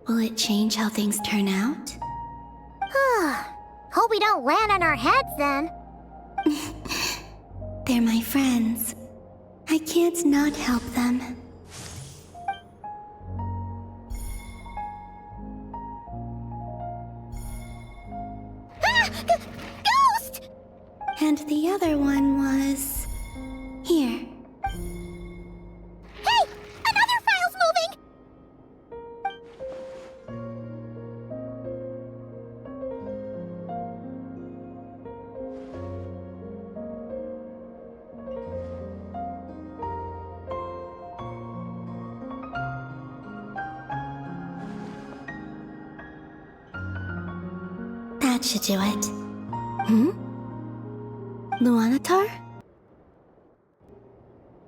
will it change how things turn out? Hope we don't land on our heads then. They're my friends. I can't not help them. Ghost! And the other one was... here. Hey! Another file's moving! That should do it. Luanatar?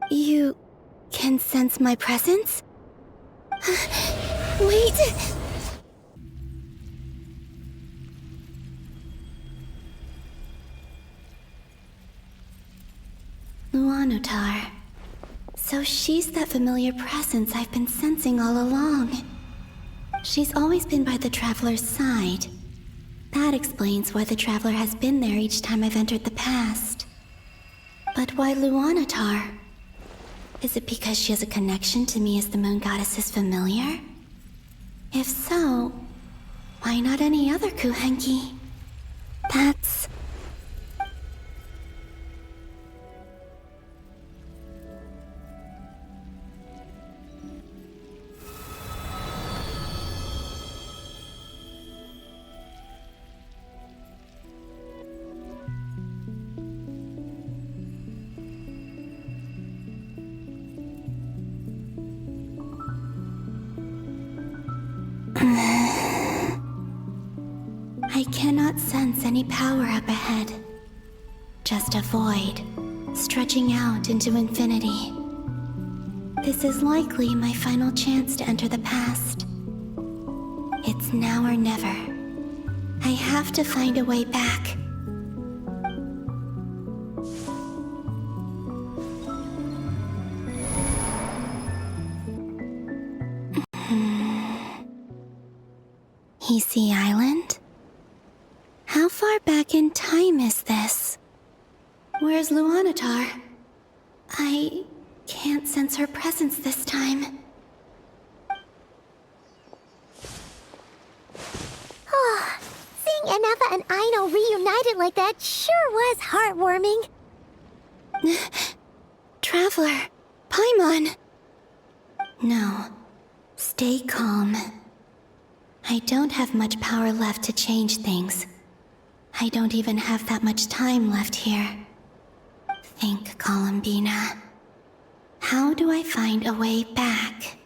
You can sense my presence? Wait! Luanatar. So she's that familiar presence I've been sensing all along. She's always been by the Traveler's side. That explains why the Traveler has been there each time I've entered the past. But why Luanatar? Is it because she has a connection to me as the Moon Goddess's familiar? If so, why not any other Kuhenki? That's... I cannot sense any power up ahead. Just a void, stretching out into infinity. This is likely my final chance to enter the past. It's now or never. I have to find a way back. Hisi Island? How far back in time is this? Where's Luanatar? I can't sense her presence this time. Oh, seeing Enefa and Aino reunited like that sure was heartwarming. Traveler, Paimon. No, stay calm. I don't have much power left to change things. I don't even have that much time left here. Think, Columbina. How do I find a way back?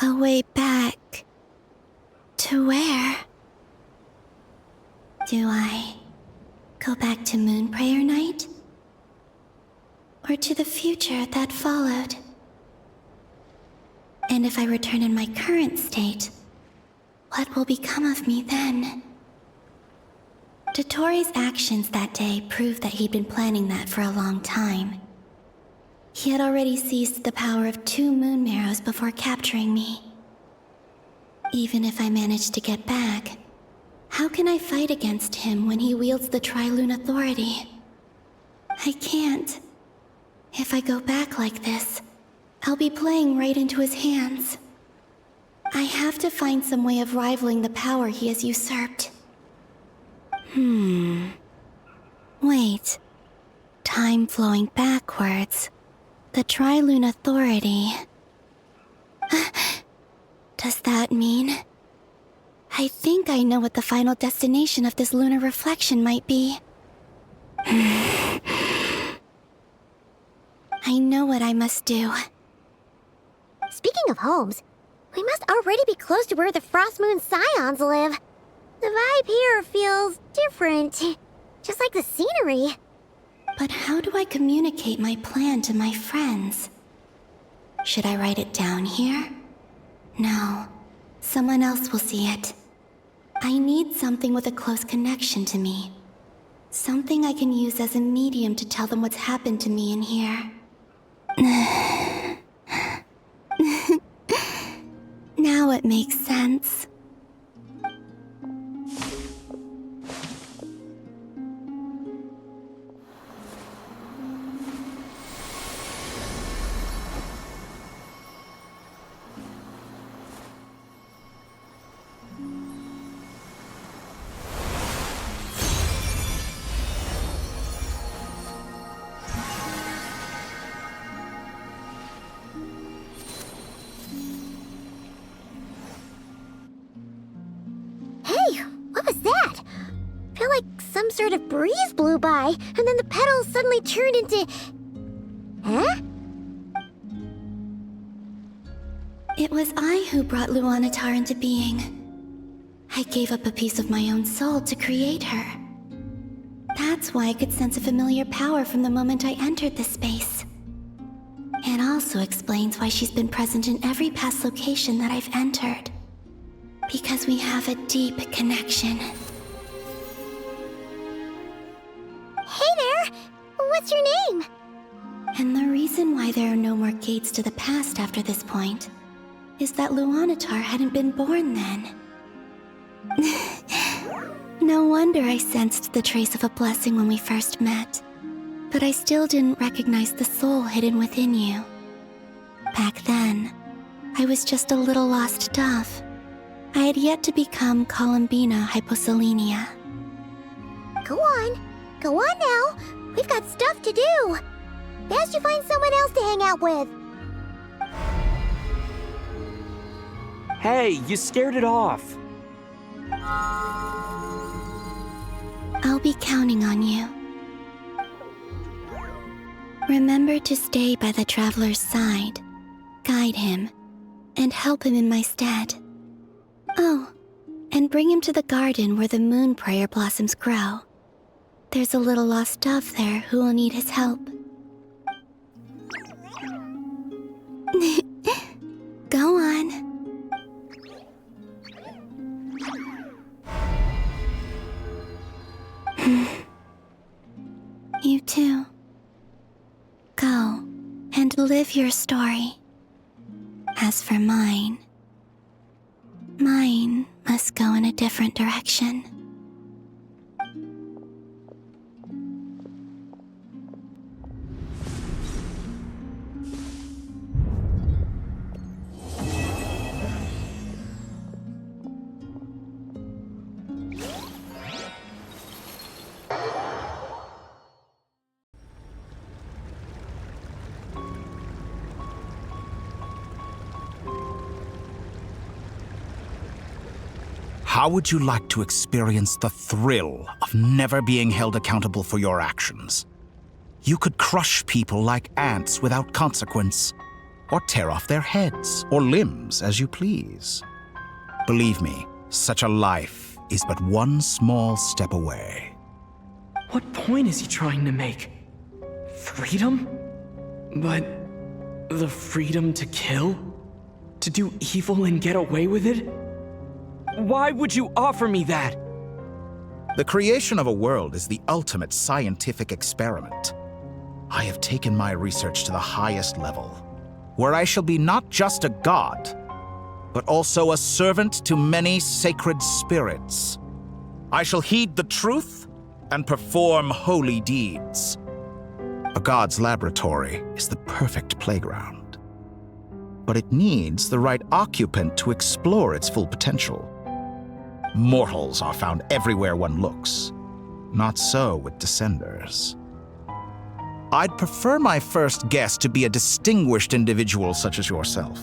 A way back... to where? Do I go back to Moon Prayer Night? Or to the future that followed? And if I return in my current state, what will become of me then? Dottore's actions that day proved that he'd been planning that for a long time. He had already seized the power of 2 moon marrows before capturing me. Even if I manage to get back, how can I fight against him when he wields the Tri-Lune Authority? I can't. If I go back like this, I'll be playing right into his hands. I have to find some way of rivaling the power he has usurped. Wait. Time flowing backwards. The Tri-Lune Authority. Does that mean... I think I know what the final destination of this lunar reflection might be. I know what I must do. Speaking of homes, we must already be close to where the Frost Moon Scions live. The vibe here feels different, just like the scenery. But how do I communicate my plan to my friends? Should I write it down here? No, someone else will see it. I need something with a close connection to me. Something I can use as a medium to tell them what's happened to me in here. Now it makes sense. Some sort of breeze blew by, and then the petals suddenly turned into... Huh? It was I who brought Luanatar into being. I gave up a piece of my own soul to create her. That's why I could sense a familiar power from the moment I entered this space. It also explains why she's been present in every past location that I've entered. Because we have a deep connection. Hey there! What's your name? And the reason why there are no more gates to the past after this point is that Luanatar hadn't been born then. No wonder I sensed the trace of a blessing when we first met. But I still didn't recognize the soul hidden within you. Back then, I was just a little lost dove. I had yet to become Columbina Hyposelenia. Go on now. We've got stuff to do. Best you find someone else to hang out with. Hey, you scared it off. I'll be counting on you. Remember to stay by the traveler's side, guide him, and help him in my stead. Oh, and bring him to the garden where the moon prayer blossoms grow. There's a little lost dove there who will need his help. Go on. You too. Go and live your story. As for mine must go in a different direction. How would you like to experience the thrill of never being held accountable for your actions? You could crush people like ants without consequence, or tear off their heads or limbs as you please. Believe me, such a life is but one small step away. What point is he trying to make? Freedom? But the freedom to kill? To do evil and get away with it? Why would you offer me that? The creation of a world is the ultimate scientific experiment. I have taken my research to the highest level, where I shall be not just a god, but also a servant to many sacred spirits. I shall heed the truth and perform holy deeds. A god's laboratory is the perfect playground, but it needs the right occupant to explore its full potential. Mortals are found everywhere one looks. Not so with Descenders. I'd prefer my first guest to be a distinguished individual such as yourself.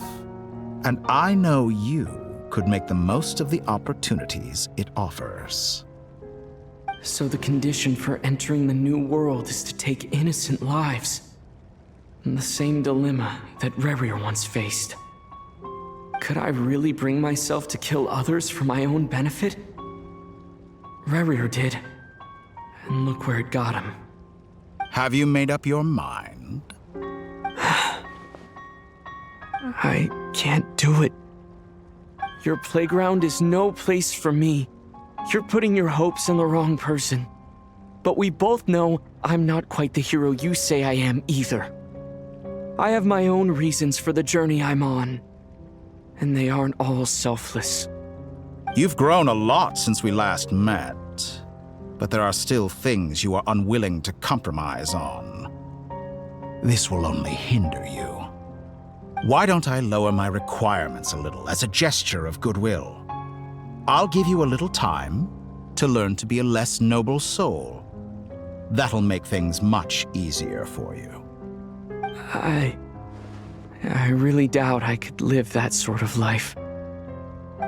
And I know you could make the most of the opportunities it offers. So the condition for entering the new world is to take innocent lives. The same dilemma that Rerir once faced. Could I really bring myself to kill others for my own benefit? Rerir did. And look where it got him. Have you made up your mind? I can't do it. Your playground is no place for me. You're putting your hopes in the wrong person. But we both know I'm not quite the hero you say I am either. I have my own reasons for the journey I'm on. And they aren't all selfless. You've grown a lot since we last met, but there are still things you are unwilling to compromise on. This will only hinder you. Why don't I lower my requirements a little as a gesture of goodwill? I'll give you a little time to learn to be a less noble soul. That'll make things much easier for you. I really doubt I could live that sort of life.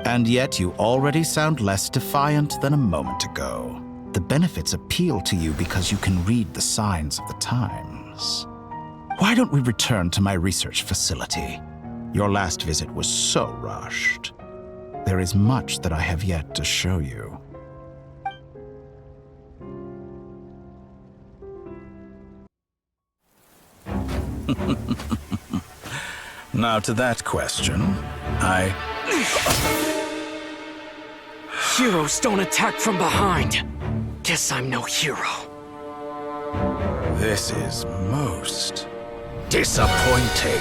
And yet you already sound less defiant than a moment ago. The benefits appeal to you because you can read the signs of the times. Why don't we return to my research facility? Your last visit was so rushed. there is much that I have yet to show you. Now to that question, Heroes don't attack from behind. Guess I'm no hero. This is most disappointing.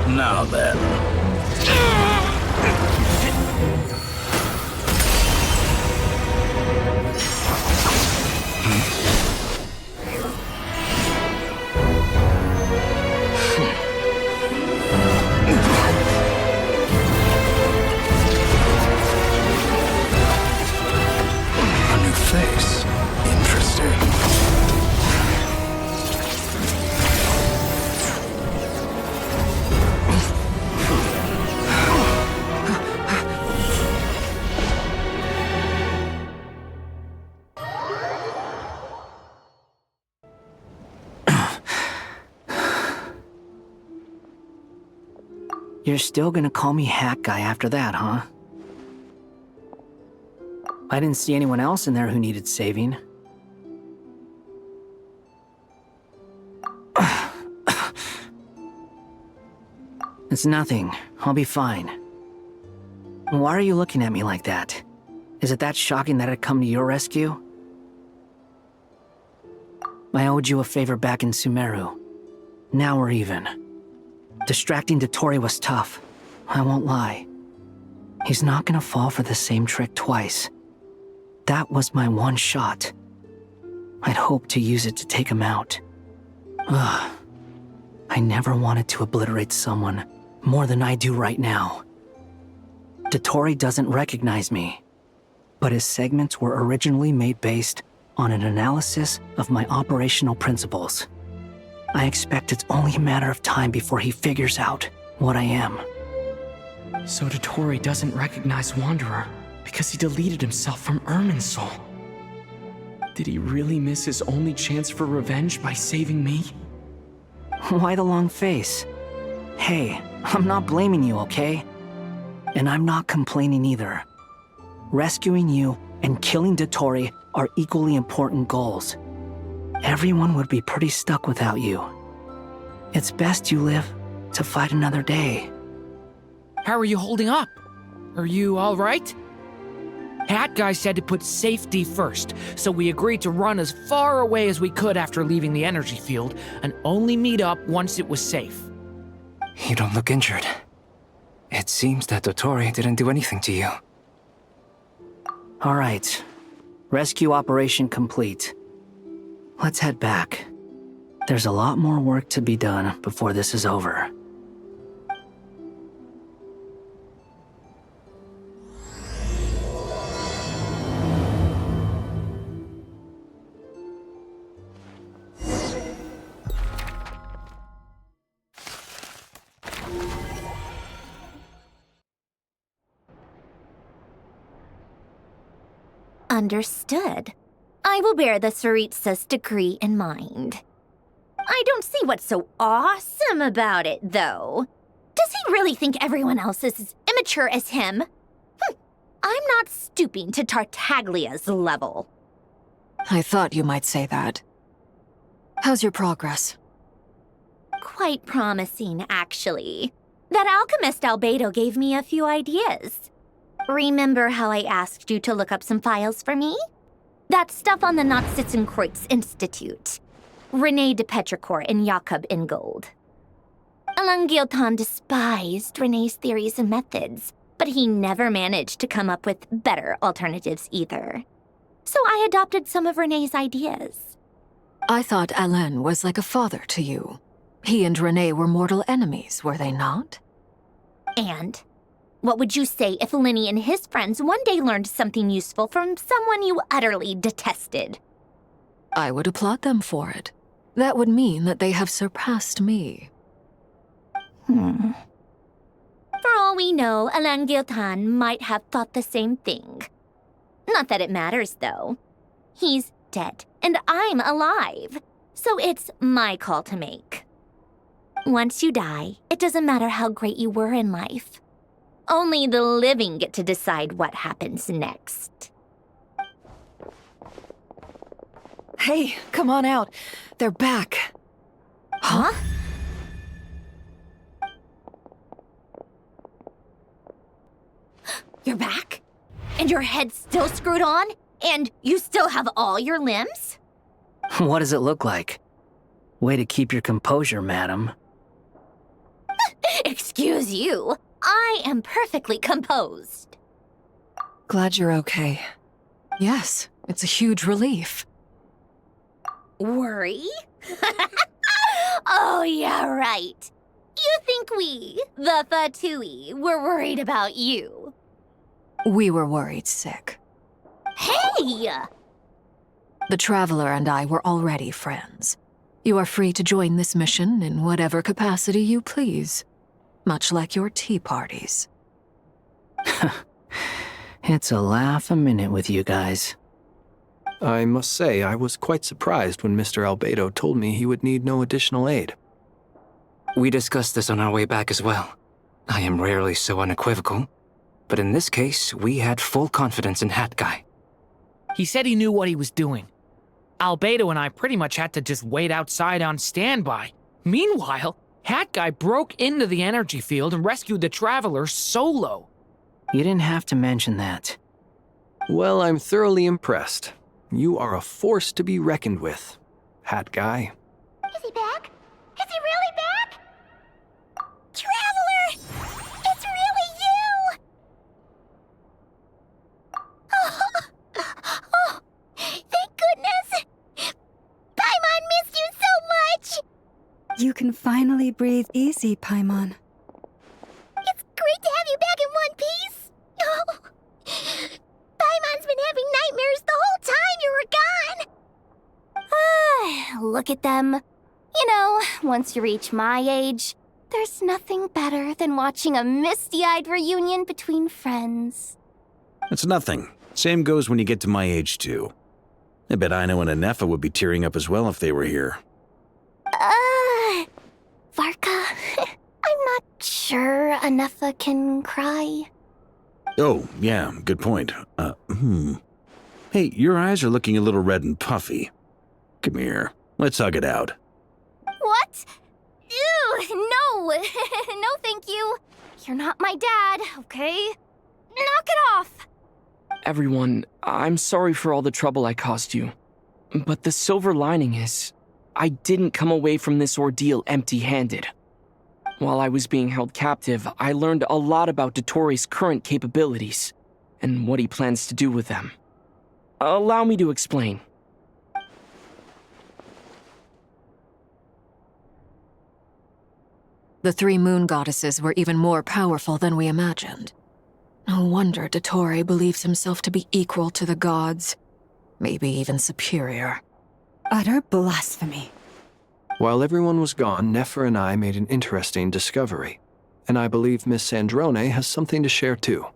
Now then. A new face. Interesting. You're still gonna call me Hack Guy after that, huh? I didn't see anyone else in there who needed saving. It's nothing. I'll be fine. Why are you looking at me like that? Is it that shocking that I'd come to your rescue? I owed you a favor back in Sumeru. Now we're even. Distracting Dottore was tough. I won't lie. He's not gonna fall for the same trick twice. That was my one shot. I'd hoped to use it to take him out. Ugh. I never wanted to obliterate someone more than I do right now. Dottore doesn't recognize me, but his segments were originally made based on an analysis of my operational principles. I expect it's only a matter of time before he figures out what I am. So Dottore doesn't recognize Wanderer because he deleted himself from Irminsul. Did he really miss his only chance for revenge by saving me? Why the long face? Hey, I'm not blaming you, okay? And I'm not complaining either. Rescuing you and killing Dottore are equally important goals. Everyone would be pretty stuck without you. It's best you live to fight another day. How are you holding up? Are you all right? Hat Guy said to put safety first, so we agreed to run as far away as we could after leaving the energy field, and only meet up once it was safe. You don't look injured. It seems that Dottore didn't do anything to you. All right. Rescue operation complete. Let's head back. There's a lot more work to be done before this is over. Understood. I will bear the Tsaritsa's decree in mind. I don't see what's so awesome about it, though. Does he really think everyone else is as immature as him? I'm not stooping to Tartaglia's level. I thought you might say that. How's your progress? Quite promising, actually. That alchemist Albedo gave me a few ideas. Remember how I asked you to look up some files for me? That stuff on the Nazi-Kreuz Institute. René de Petrichor and Jakob Ingold. Alain Guillotin despised René's theories and methods, but he never managed to come up with better alternatives either. So I adopted some of Renee's ideas. I thought Alain was like a father to you. He and Renee were mortal enemies, were they not? And what would you say if Lenny and his friends one day learned something useful from someone you utterly detested? I would applaud them for it. That would mean that they have surpassed me. For all we know, Alain Giltan might have thought the same thing. Not that it matters, though. He's dead, and I'm alive. So it's my call to make. Once you die, it doesn't matter how great you were in life. Only the living get to decide what happens next. Hey, come on out. They're back. Huh? You're back? And your head's still screwed on? And you still have all your limbs? What does it look like? Way to keep your composure, madam. Excuse you. I am perfectly composed. Glad you're okay. Yes, it's a huge relief. Worry? Oh, yeah, right. You think we, the Fatui, were worried about you? We were worried sick. Hey! The Traveler and I were already friends. You are free to join this mission in whatever capacity you please. Much like your tea parties. It's a laugh a minute with you guys. I must say, I was quite surprised when Mr. Albedo told me he would need no additional aid. We discussed this on our way back as well. I am rarely so unequivocal, but in this case, we had full confidence in Hat Guy. He said he knew what he was doing. Albedo and I pretty much had to just wait outside on standby. Meanwhile, Hat Guy broke into the energy field and rescued the Traveler solo. You didn't have to mention that. Well, I'm thoroughly impressed. You are a force to be reckoned with, Hat Guy. Is he back? Is he really back? Traveler! It's really you! Oh, thank goodness! Paimon missed you so much! You can finally breathe easy, Paimon. It's great to have you back in one piece! Oh, Paimon's been having nightmares the whole time you were gone! Look at them. You know, once you reach my age, there's nothing better than watching a misty-eyed reunion between friends. It's nothing. Same goes when you get to my age, too. I bet Ino and Nefer would be tearing up as well if they were here. Varka, I'm not sure Nefer can cry. Oh, yeah, good point. Hey, your eyes are looking a little red and puffy. Come here, let's hug it out. What? Ew, no! No, thank you. You're not my dad, okay? Knock it off! Everyone, I'm sorry for all the trouble I caused you. But the silver lining is, I didn't come away from this ordeal empty-handed. While I was being held captive, I learned a lot about Dottore's current capabilities, and what he plans to do with them. Allow me to explain. The three moon goddesses were even more powerful than we imagined. No wonder Dottore believes himself to be equal to the gods, maybe even superior. Utter blasphemy. While everyone was gone, Nefer and I made an interesting discovery, and I believe Miss Sandrone has something to share too.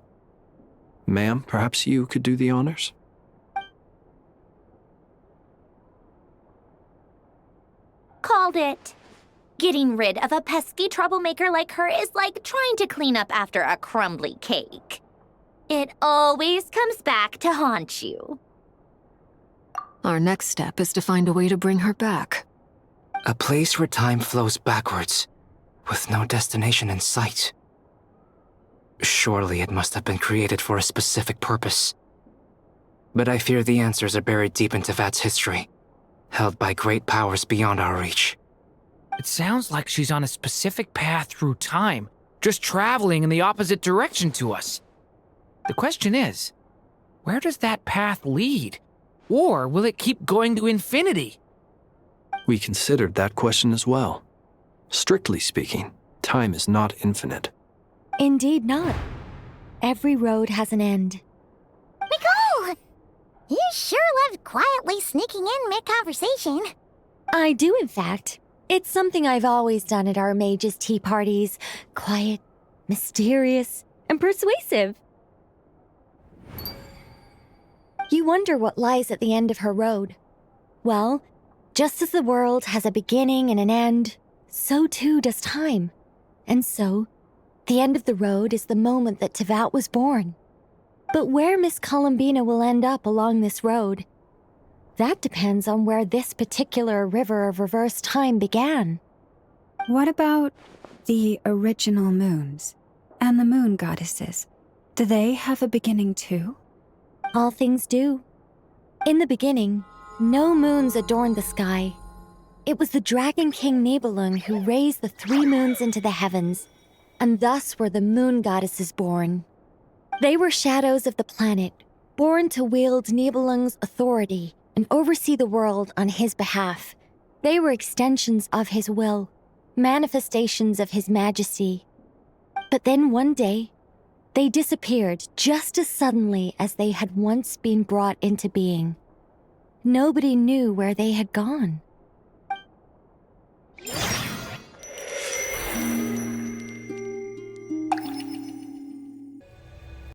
Ma'am, perhaps you could do the honors? Called it. Getting rid of a pesky troublemaker like her is like trying to clean up after a crumbly cake. It always comes back to haunt you. Our next step is to find a way to bring her back. A place where time flows backwards, with no destination in sight. Surely it must have been created for a specific purpose. But I fear the answers are buried deep in Tevat's history, held by great powers beyond our reach. It sounds like she's on a specific path through time, just traveling in the opposite direction to us. The question is, where does that path lead? Or will it keep going to infinity? We considered that question as well. Strictly speaking, time is not infinite. Indeed not. Every road has an end. Nicole! You sure love quietly sneaking in mid-conversation. I do, in fact. It's something I've always done at our mages' tea parties. Quiet, mysterious, and persuasive. You wonder what lies at the end of her road. Well, just as the world has a beginning and an end, so too does time. And so, the end of the road is the moment that Teyvat was born. But where Miss Columbina will end up along this road, that depends on where this particular river of reverse time began. What about the original moons and the moon goddesses? Do they have a beginning too? All things do. In the beginning, no moons adorned the sky. It was the Dragon King Nibelung who raised the 3 moons into the heavens, and thus were the moon goddesses born. They were shadows of the planet, born to wield Nibelung's authority and oversee the world on his behalf. They were extensions of his will, manifestations of his majesty. But then one day, they disappeared just as suddenly as they had once been brought into being. Nobody knew where they had gone.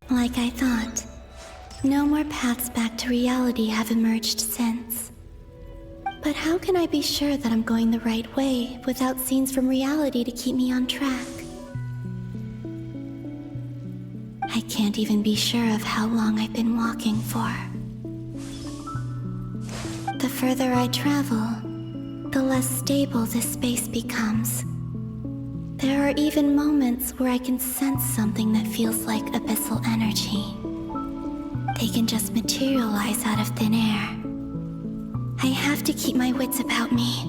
Like I thought, no more paths back to reality have emerged since. But how can I be sure that I'm going the right way without scenes from reality to keep me on track? I can't even be sure of how long I've been walking for. The further I travel, the less stable this space becomes. There are even moments where I can sense something that feels like abyssal energy. They can just materialize out of thin air. I have to keep my wits about me.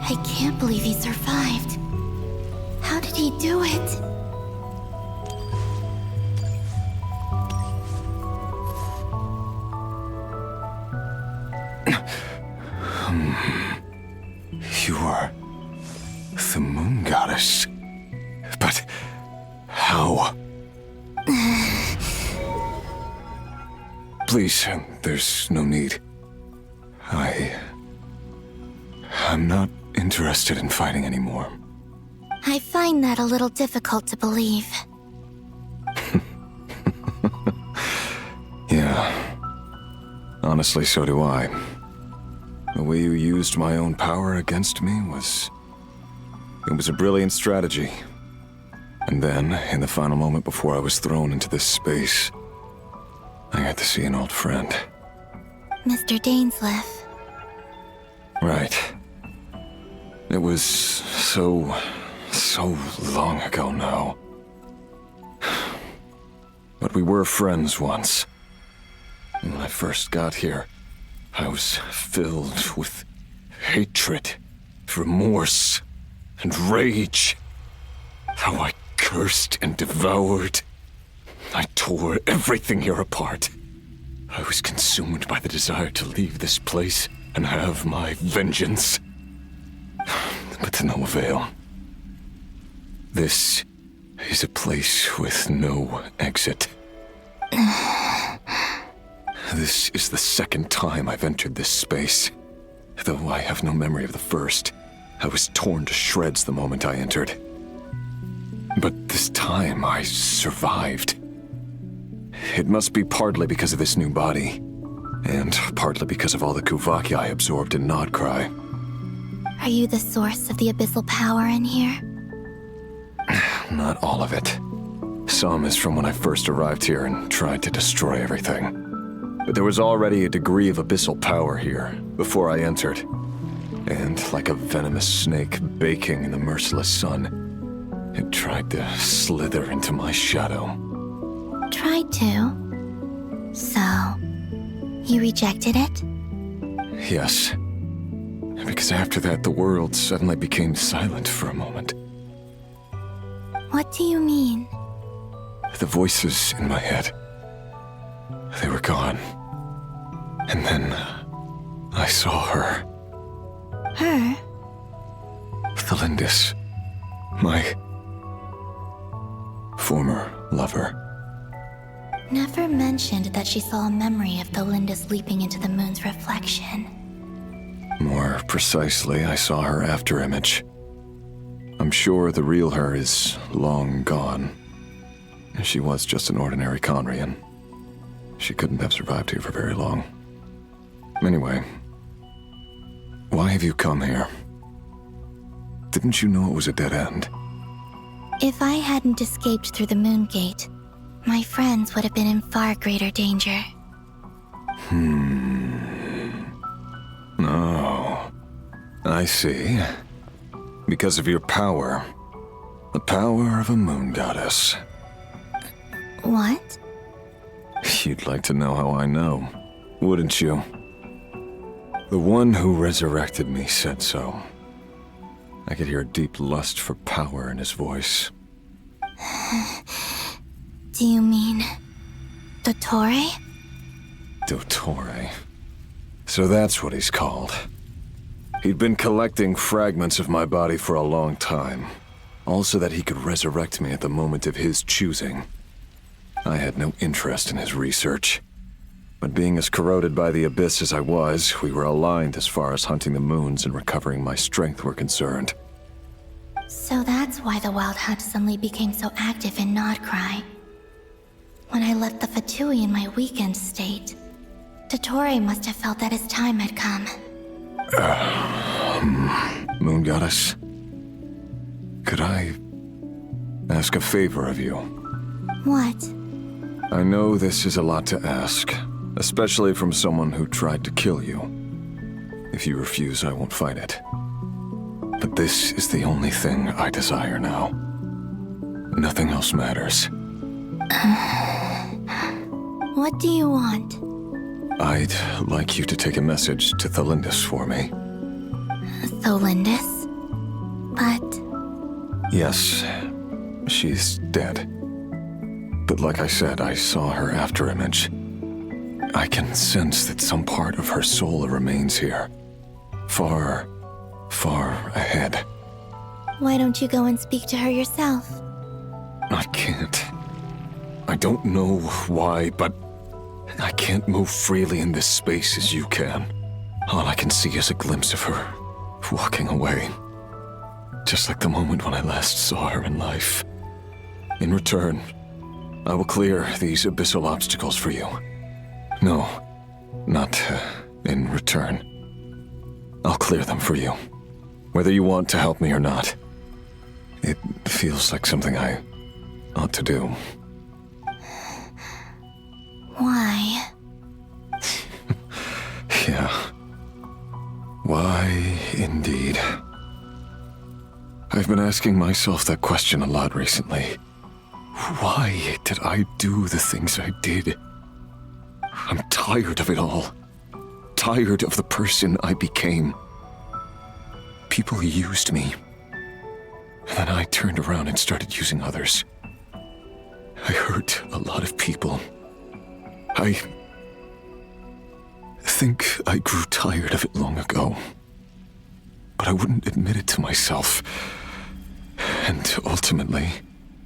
I can't believe he survived. How did he do it? You are the moon goddess. But how? Please, there's no need. I'm not interested in fighting anymore. I find that a little difficult to believe. Yeah. Honestly, so do I. The way you used my own power against me was... It was a brilliant strategy. And then, in the final moment before I was thrown into this space, I got to see an old friend. Mr. Dainsleif. Right. It was so long ago now. But we were friends once. And when I first got here, I was filled with hatred, remorse, and rage. How I cursed and devoured. I tore everything here apart. I was consumed by the desire to leave this place and have my vengeance. But to no avail. This is a place with no exit. This is the second time I've entered this space. Though I have no memory of the first. I was torn to shreds the moment I entered. But this time I survived. It must be partly because of this new body, and partly because of all the Kuvaki I absorbed in Nod-Krai. Are you the source of the abyssal power in here? Not all of it. Some is from when I first arrived here and tried to destroy everything. But there was already a degree of abyssal power here before I entered. And like a venomous snake baking in the merciless sun, it tried to slither into my shadow. Tried to? So, you rejected it? Yes. Because after that, the world suddenly became silent for a moment. What do you mean? The voices in my head, they were gone. And then I saw her. Her? Tholindis. My former lover. Nefer mentioned that she saw a memory of Tholindis leaping into the moon's reflection. More precisely, I saw her afterimage. I'm sure the real her is long gone. She was just an ordinary Conrian. She couldn't have survived here for very long. Anyway, why have you come here? Didn't you know it was a dead end? If I hadn't escaped through the moon gate, my friends would have been in far greater danger. Oh, I see. Because of your power. The power of a moon goddess. What? You'd like to know how I know, wouldn't you? The one who resurrected me said so. I could hear a deep lust for power in his voice. Do you mean... Dottore? Dottore. So that's what he's called. He'd been collecting fragments of my body for a long time, all so that he could resurrect me at the moment of his choosing. I had no interest in his research. But being as corroded by the abyss as I was, we were aligned as far as hunting the moons and recovering my strength were concerned. So that's why the Wild Hunt suddenly became so active in Nod-Krai. When I left the Fatui in my weakened state, Dottore must have felt that his time had come. Moon Goddess, could I ask a favor of you? What? I know this is a lot to ask, especially from someone who tried to kill you. If you refuse, I won't fight it. But this is the only thing I desire now. Nothing else matters. What do you want? I'd like you to take a message to Tholindis for me. Tholindis? But... Yes, she's dead. But like I said, I saw her afterimage. I can sense that some part of her soul remains here. Far, far ahead. Why don't you go and speak to her yourself? I can't. I don't know why, but I can't move freely in this space as you can. All I can see is a glimpse of her, walking away. Just like the moment when I last saw her in life. In return, I will clear these abyssal obstacles for you. No, not in return. I'll clear them for you, whether you want to help me or not. It feels like something I ought to do. Why? Yeah. Why, indeed. I've been asking myself that question a lot recently. Why did I do the things I did? I'm tired of it all. Tired of the person I became. People used me. And then I turned around and started using others. I hurt a lot of people. I think I grew tired of it long ago. But I wouldn't admit it to myself. And ultimately,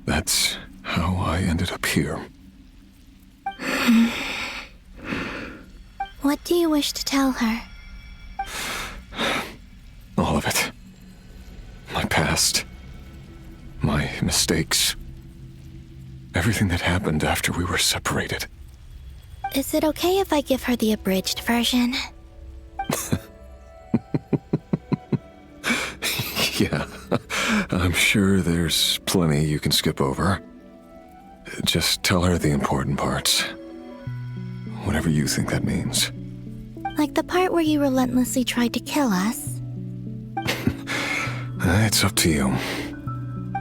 that's how I ended up here. What do you wish to tell her? All of it. My past. My mistakes. Everything that happened after we were separated. Is it okay if I give her the abridged version? Yeah, I'm sure there's plenty you can skip over. Just tell her the important parts. Whatever you think that means. Like the part where you relentlessly tried to kill us? It's up to you.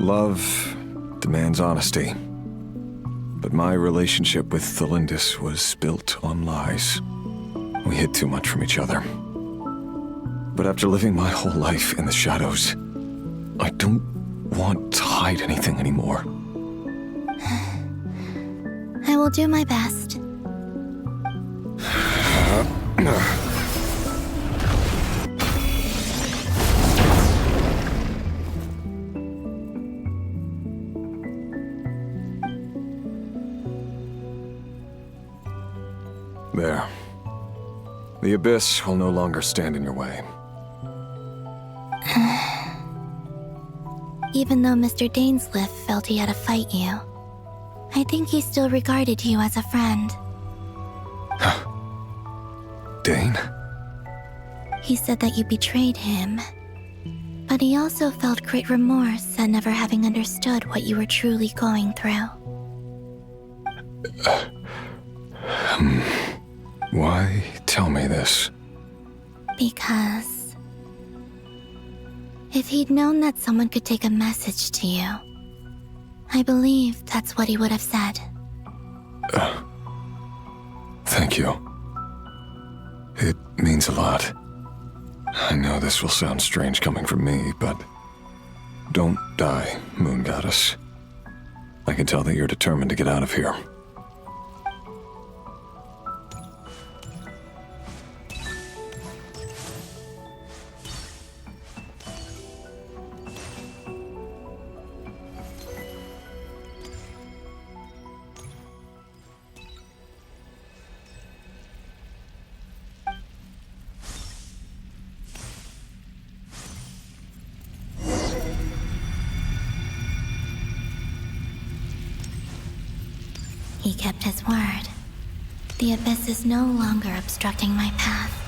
Love demands honesty. But my relationship with Tholindis was built on lies. We hid too much from each other. But after living my whole life in the shadows, I don't want to hide anything anymore. I will do my best. There. The Abyss will no longer stand in your way. Even though Mr. Dainsliff felt he had to fight you, I think he still regarded you as a friend. Dane? He said that you betrayed him, but he also felt great remorse at never having understood what you were truly going through. Why tell me this? Because if he'd known that someone could take a message to you, I believe that's what he would have said. Thank you. It means a lot. I know this will sound strange coming from me, but don't die, Moon Goddess. I can tell that you're determined to get out of here. He kept his word. The Abyss is no longer obstructing my path.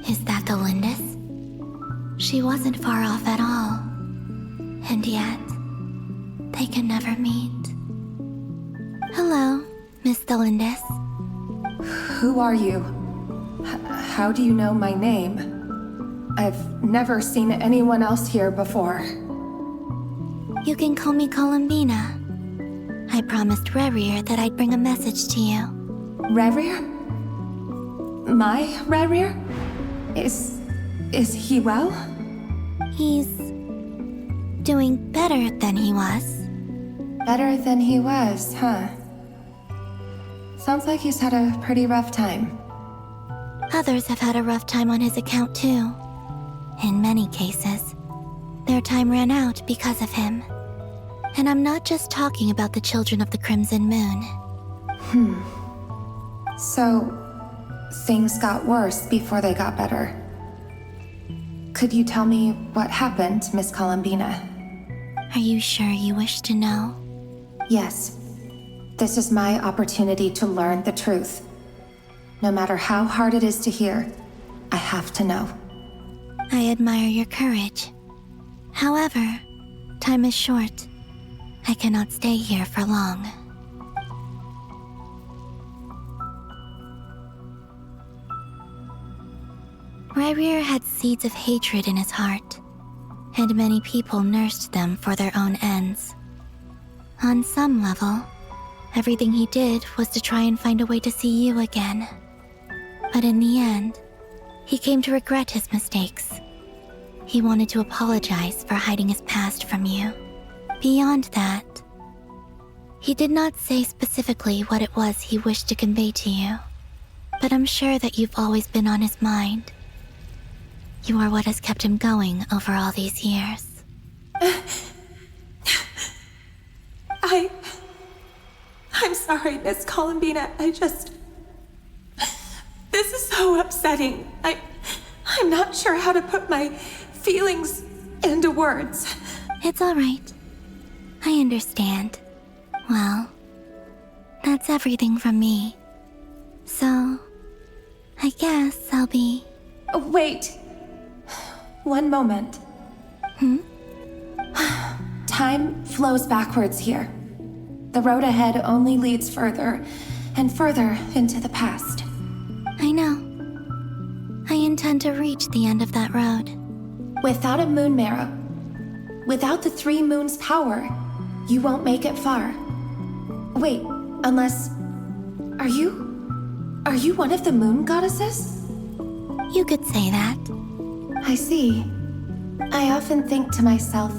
Is that Tholindis? She wasn't far off at all. And yet, they can never meet. Hello, Miss Tholindis. Who are you? How do you know my name? I've never seen anyone else here before. You can call me Columbina. I promised Rerir that I'd bring a message to you. Rerir? My Rerir? Is he well? He's doing better than he was. Better than he was, huh? Sounds like he's had a pretty rough time. Others have had a rough time on his account too. In many cases, their time ran out because of him. And I'm not just talking about the children of the Crimson Moon. So, things got worse before they got better. Could you tell me what happened, Miss Columbina? Are you sure you wish to know? Yes. This is my opportunity to learn the truth. No matter how hard it is to hear, I have to know. I admire your courage. However, time is short. I cannot stay here for long. Rerir had seeds of hatred in his heart, and many people nursed them for their own ends. On some level, everything he did was to try and find a way to see you again. But in the end, he came to regret his mistakes. He wanted to apologize for hiding his past from you. Beyond that, he did not say specifically what it was he wished to convey to you, but I'm sure that you've always been on his mind. You are what has kept him going over all these years. I'm sorry, Miss Columbina. so upsetting. I'm not sure how to put my feelings into words. It's all right. I understand. Well, that's everything from me. So, I guess I'll be... Wait. One moment. Time flows backwards here. The road ahead only leads further and further into the past. I know. I intend to reach the end of that road. Without a moon marrow, without the 3 moons' power, you won't make it far. Wait, unless... Are you one of the moon goddesses? You could say that. I see. I often think to myself,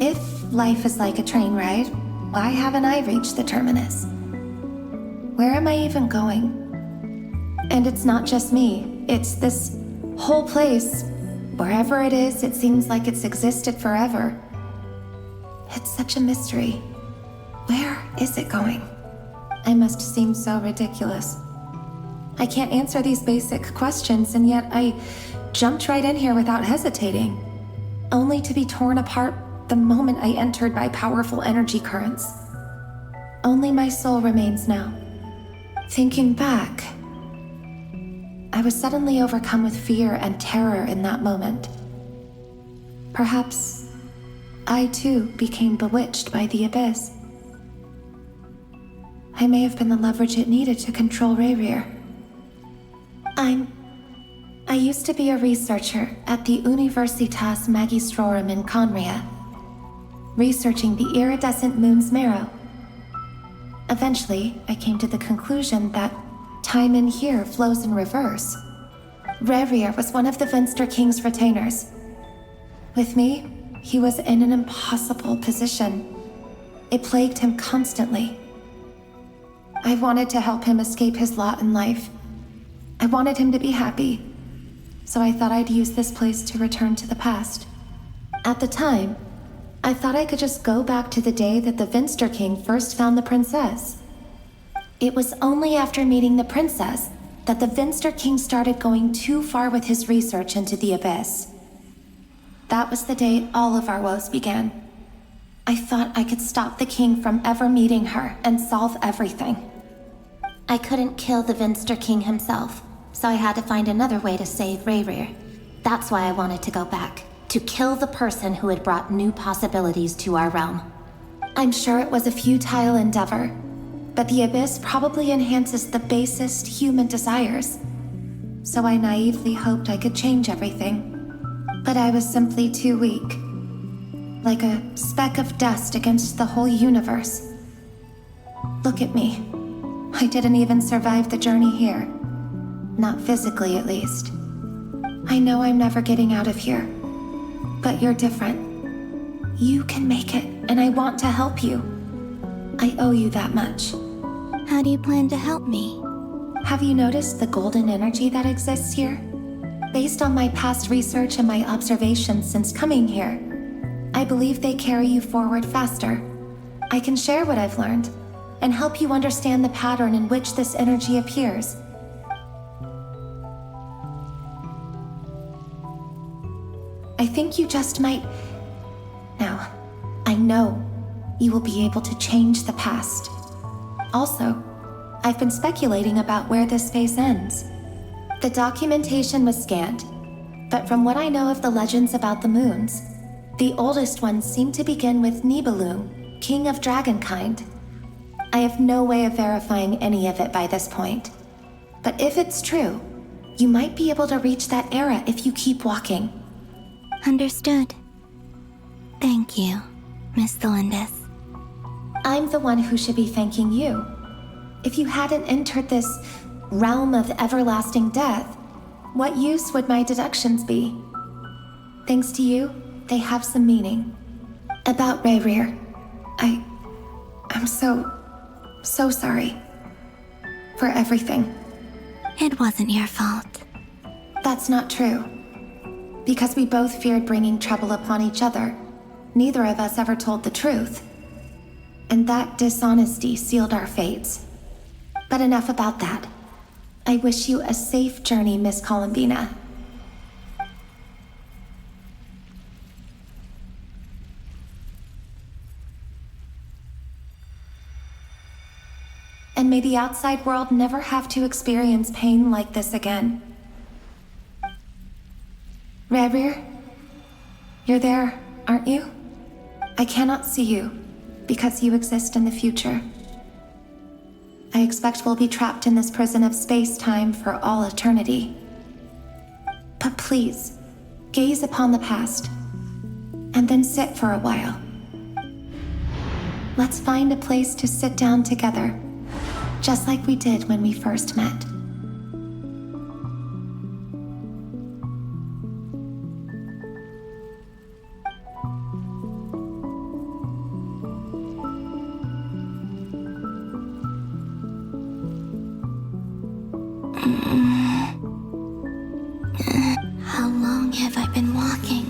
if life is like a train ride, why haven't I reached the terminus? Where am I even going? And it's not just me, it's this whole place. Wherever it is, it seems like it's existed forever. It's such a mystery. Where is it going? I must seem so ridiculous. I can't answer these basic questions, and yet I jumped right in here without hesitating, only to be torn apart the moment I entered by powerful energy currents. Only my soul remains now. Thinking back, I was suddenly overcome with fear and terror in that moment. Perhaps I too became bewitched by the abyss. I may have been the leverage it needed to control Rerir. I used to be a researcher at the Universitas Magistrorum in Conria, researching the iridescent moon's marrow. Eventually, I came to the conclusion that time in here flows in reverse. Rerir was one of the Venster King's retainers. With me, he was in an impossible position. It plagued him constantly. I wanted to help him escape his lot in life. I wanted him to be happy, so I thought I'd use this place to return to the past. At the time, I thought I could just go back to the day that the Venster King first found the princess. It was only after meeting the princess that the Venster King started going too far with his research into the abyss. That was the day all of our woes began. I thought I could stop the king from ever meeting her and solve everything. I couldn't kill the Venster King himself, so I had to find another way to save Rerir. That's why I wanted to go back, to kill the person who had brought new possibilities to our realm. I'm sure it was a futile endeavor, but the abyss probably enhances the basest human desires. So I naively hoped I could change everything. But I was simply too weak. Like a speck of dust against the whole universe. Look at me. I didn't even survive the journey here. Not physically, at least. I know I'm never getting out of here. But you're different. You can make it, and I want to help you. I owe you that much. How do you plan to help me? Have you noticed the golden energy that exists here? Based on my past research and my observations since coming here, I believe they carry you forward faster. I can share what I've learned, and help you understand the pattern in which this energy appears. I think you just might... Now, I know you will be able to change the past. Also, I've been speculating about where this space ends. The documentation was scanned, but from what I know of the legends about the moons, the oldest ones seem to begin with Nibelung, king of dragonkind. I have no way of verifying any of it by this point. But if it's true, you might be able to reach that era if you keep walking. Understood. Thank you, Miss Tholindis. I'm the one who should be thanking you. If you hadn't entered this realm of everlasting death, what use would my deductions be? Thanks to you, they have some meaning. About Rerir, I'm so sorry. For everything. It wasn't your fault. That's not true. Because we both feared bringing trouble upon each other, neither of us ever told the truth. And that dishonesty sealed our fates. But enough about that. I wish you a safe journey, Miss Columbina. And may the outside world never have to experience pain like this again. Rerir, you're there, aren't you? I cannot see you, because you exist in the future. I expect we'll be trapped in this prison of space-time for all eternity. But please, gaze upon the past, and then sit for a while. Let's find a place to sit down together, just like we did when we first met. How long have I been walking?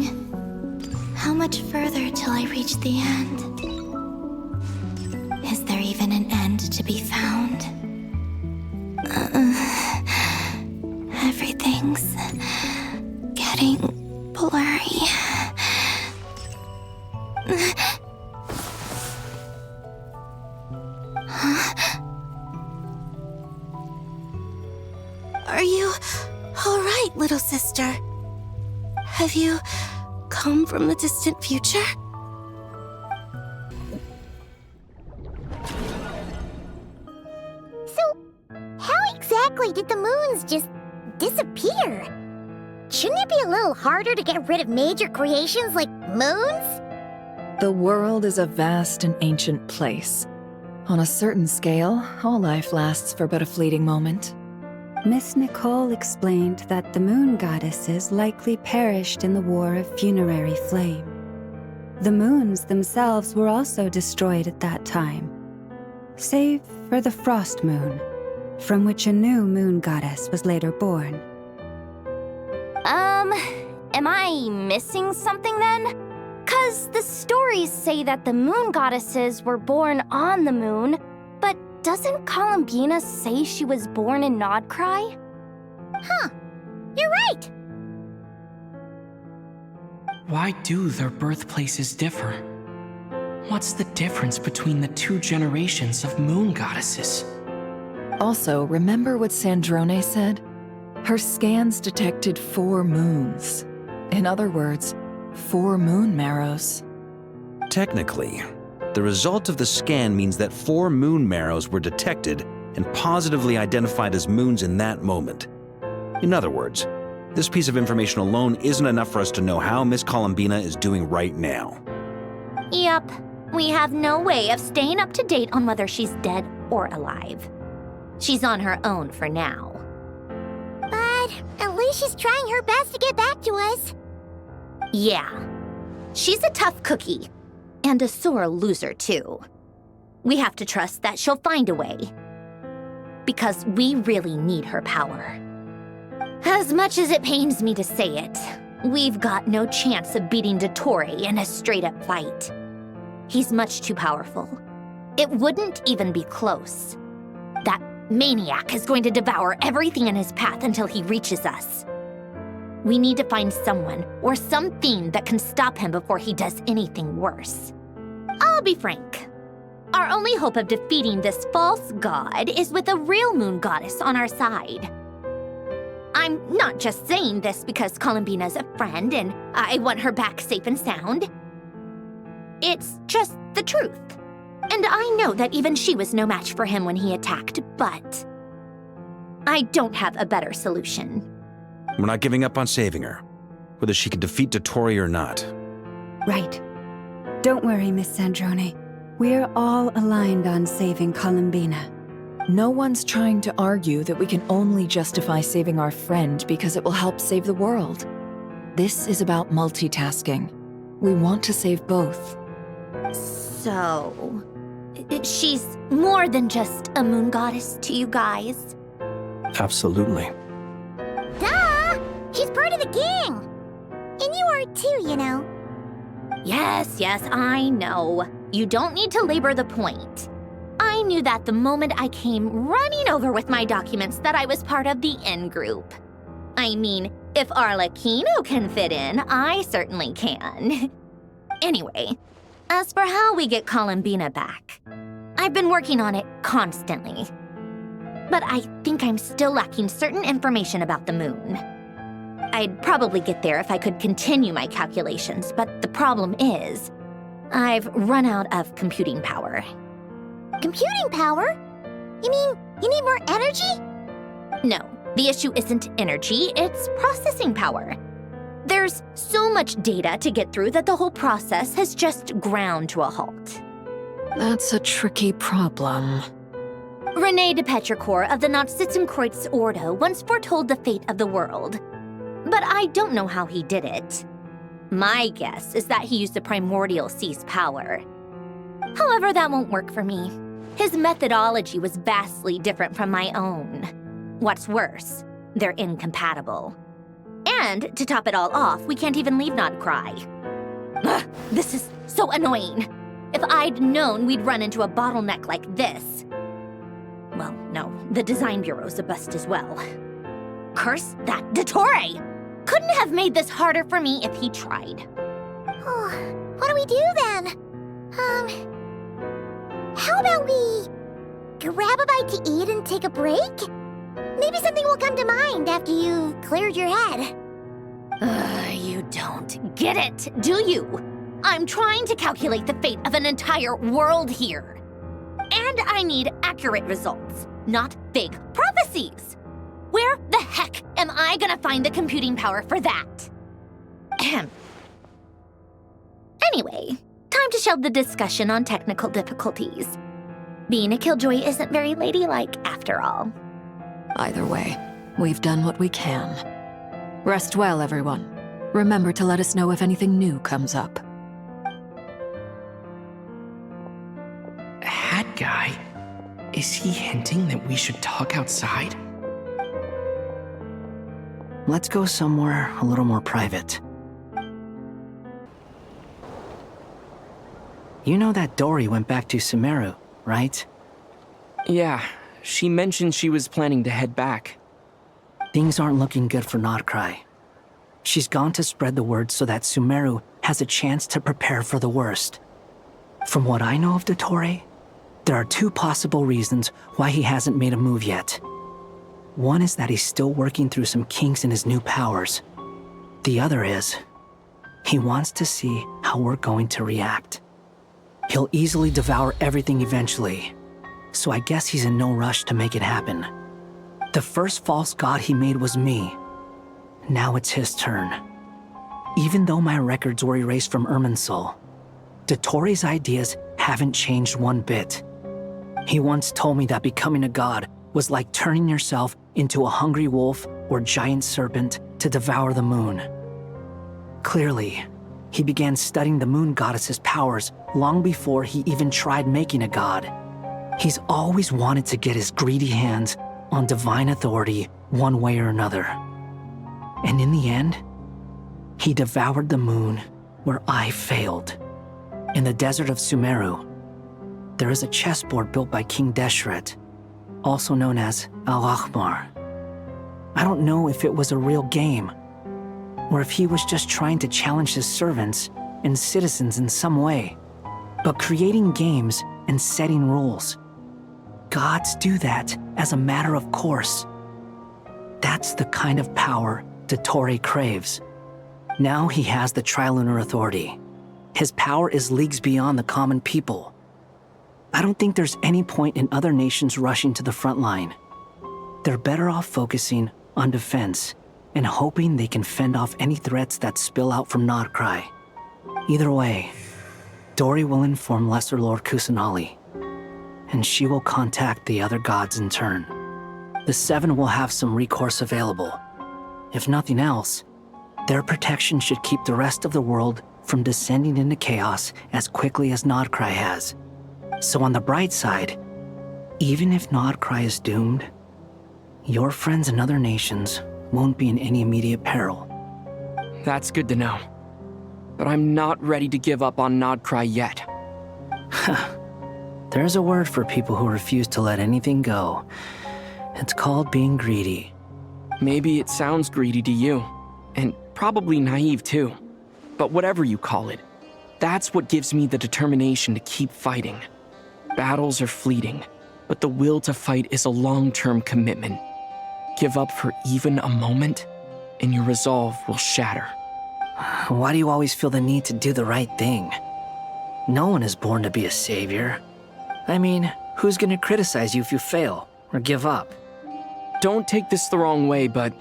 How much further till I reach the end? Is there even an end to be found? Everything's getting blurry. Are you all right, little sister? Have you come from the distant future? So, how exactly did the moons just disappear? Shouldn't it be a little harder to get rid of major creations like moons? The world is a vast and ancient place. On a certain scale, all life lasts for but a fleeting moment. Miss Nicole explained that the moon goddesses likely perished in the War of Funerary Flame. The moons themselves were also destroyed at that time, save for the Frost Moon, from which a new moon goddess was later born. Am I missing something then? 'Cause the stories say that the moon goddesses were born on the moon, but doesn't Columbina say she was born in Nod-Krai? Huh, you're right! Why do their birthplaces differ? What's the difference between the two generations of moon goddesses? Also, remember what Sandrone said? Her scans detected 4 moons. In other words, 4 moon marrows. Technically, the result of the scan means that 4 moon marrows were detected and positively identified as moons in that moment. In other words, this piece of information alone isn't enough for us to know how Miss Columbina is doing right now. Yep, we have no way of staying up to date on whether she's dead or alive. She's on her own for now. But at least she's trying her best to get back to us. Yeah, she's a tough cookie, and a sore loser too. We have to trust that she'll find a way, because we really need her power. As much as it pains me to say it, we've got no chance of beating Dottore in a straight-up fight. He's much too powerful. It wouldn't even be close. That maniac is going to devour everything in his path until he reaches us. We need to find someone or something that can stop him before he does anything worse. I'll be frank. Our only hope of defeating this false god is with a real moon goddess on our side. I'm not just saying this because Columbina's a friend and I want her back safe and sound. It's just the truth. And I know that even she was no match for him when he attacked, but I don't have a better solution. We're not giving up on saving her, whether she can defeat Dottore or not. Right. Don't worry, Miss Sandrone. We're all aligned on saving Columbina. No one's trying to argue that we can only justify saving our friend because it will help save the world. This is about multitasking. We want to save both. So, she's more than just a moon goddess to you guys? Absolutely. Duh! She's part of the gang! And you are too, you know. Yes, I know. You don't need to labor the point. I knew that the moment I came running over with my documents that I was part of the in-group. I mean, if Arlecchino can fit in, I certainly can. Anyway, as for how we get Columbina back, I've been working on it constantly. But I think I'm still lacking certain information about the moon. I'd probably get there if I could continue my calculations, but the problem is, I've run out of computing power. Computing power? You mean you need more energy? No, the issue isn't energy, it's processing power. There's so much data to get through that the whole process has just ground to a halt. That's a tricky problem. René de Petrichor of the Nod-Krai Ordo once foretold the fate of the world. But I don't know how he did it. My guess is that he used the primordial sea's power. However, that won't work for me. His methodology was vastly different from my own. What's worse, they're incompatible. And to top it all off, we can't even leave Nod-Krai. Ugh, this is so annoying. If I'd known we'd run into a bottleneck like this. Well, no, the design bureau's a bust as well. Curse that Dottore! Couldn't have made this harder for me if he tried. Oh, what do we do then? How about we grab a bite to eat and take a break? Maybe something will come to mind after you've cleared your head. You don't get it, do you? I'm trying to calculate the fate of an entire world here. And I need accurate results, not big prophecies. Where the heck am I gonna find the computing power for that? Ahem. Anyway, time to shelve the discussion on technical difficulties. Being a killjoy isn't very ladylike after all. Either way, we've done what we can. Rest well, everyone. Remember to let us know if anything new comes up. Hat guy? Is he hinting that we should talk outside? Let's go somewhere a little more private. You know that Dory went back to Sumeru, right? Yeah, she mentioned she was planning to head back. Things aren't looking good for Nod-Krai. She's gone to spread the word so that Sumeru has a chance to prepare for the worst. From what I know of Dottore, there are two possible reasons why he hasn't made a move yet. One is that he's still working through some kinks in his new powers. The other is, he wants to see how we're going to react. He'll easily devour everything eventually, so I guess he's in no rush to make it happen. The first false god he made was me. Now it's his turn. Even though my records were erased from Irminsul, Dottore's ideas haven't changed one bit. He once told me that becoming a god was like turning yourself into a hungry wolf or giant serpent to devour the moon. Clearly, he began studying the moon goddess's powers long before he even tried making a god. He's always wanted to get his greedy hands on divine authority one way or another. And in the end, he devoured the moon where I failed. In the desert of Sumeru, there is a chessboard built by King Deshret, also known as Al-Ahmar. I don't know if it was a real game, or if he was just trying to challenge his servants and citizens in some way. But creating games and setting rules, gods do that as a matter of course. That's the kind of power Dottore craves. Now he has the Trilunar Authority. His power is leagues beyond the common people. I don't think there's any point in other nations rushing to the front line. They're better off focusing on defense and hoping they can fend off any threats that spill out from Nod-Krai. Either way, Dory will inform Lesser Lord Kusanali, and she will contact the other gods in turn. The Seven will have some recourse available. If nothing else, their protection should keep the rest of the world from descending into chaos as quickly as Nod-Krai has. So on the bright side, even if Nod-Krai is doomed, your friends in other nations won't be in any immediate peril. That's good to know. But I'm not ready to give up on Nod-Krai yet. There's a word for people who refuse to let anything go. It's called being greedy. Maybe it sounds greedy to you, and probably naive too. But whatever you call it, that's what gives me the determination to keep fighting. Battles are fleeting, but the will to fight is a long-term commitment. Give up for even a moment, and your resolve will shatter. Why do you always feel the need to do the right thing? No one is born to be a savior. I mean, who's gonna criticize you if you fail or give up? Don't take this the wrong way, but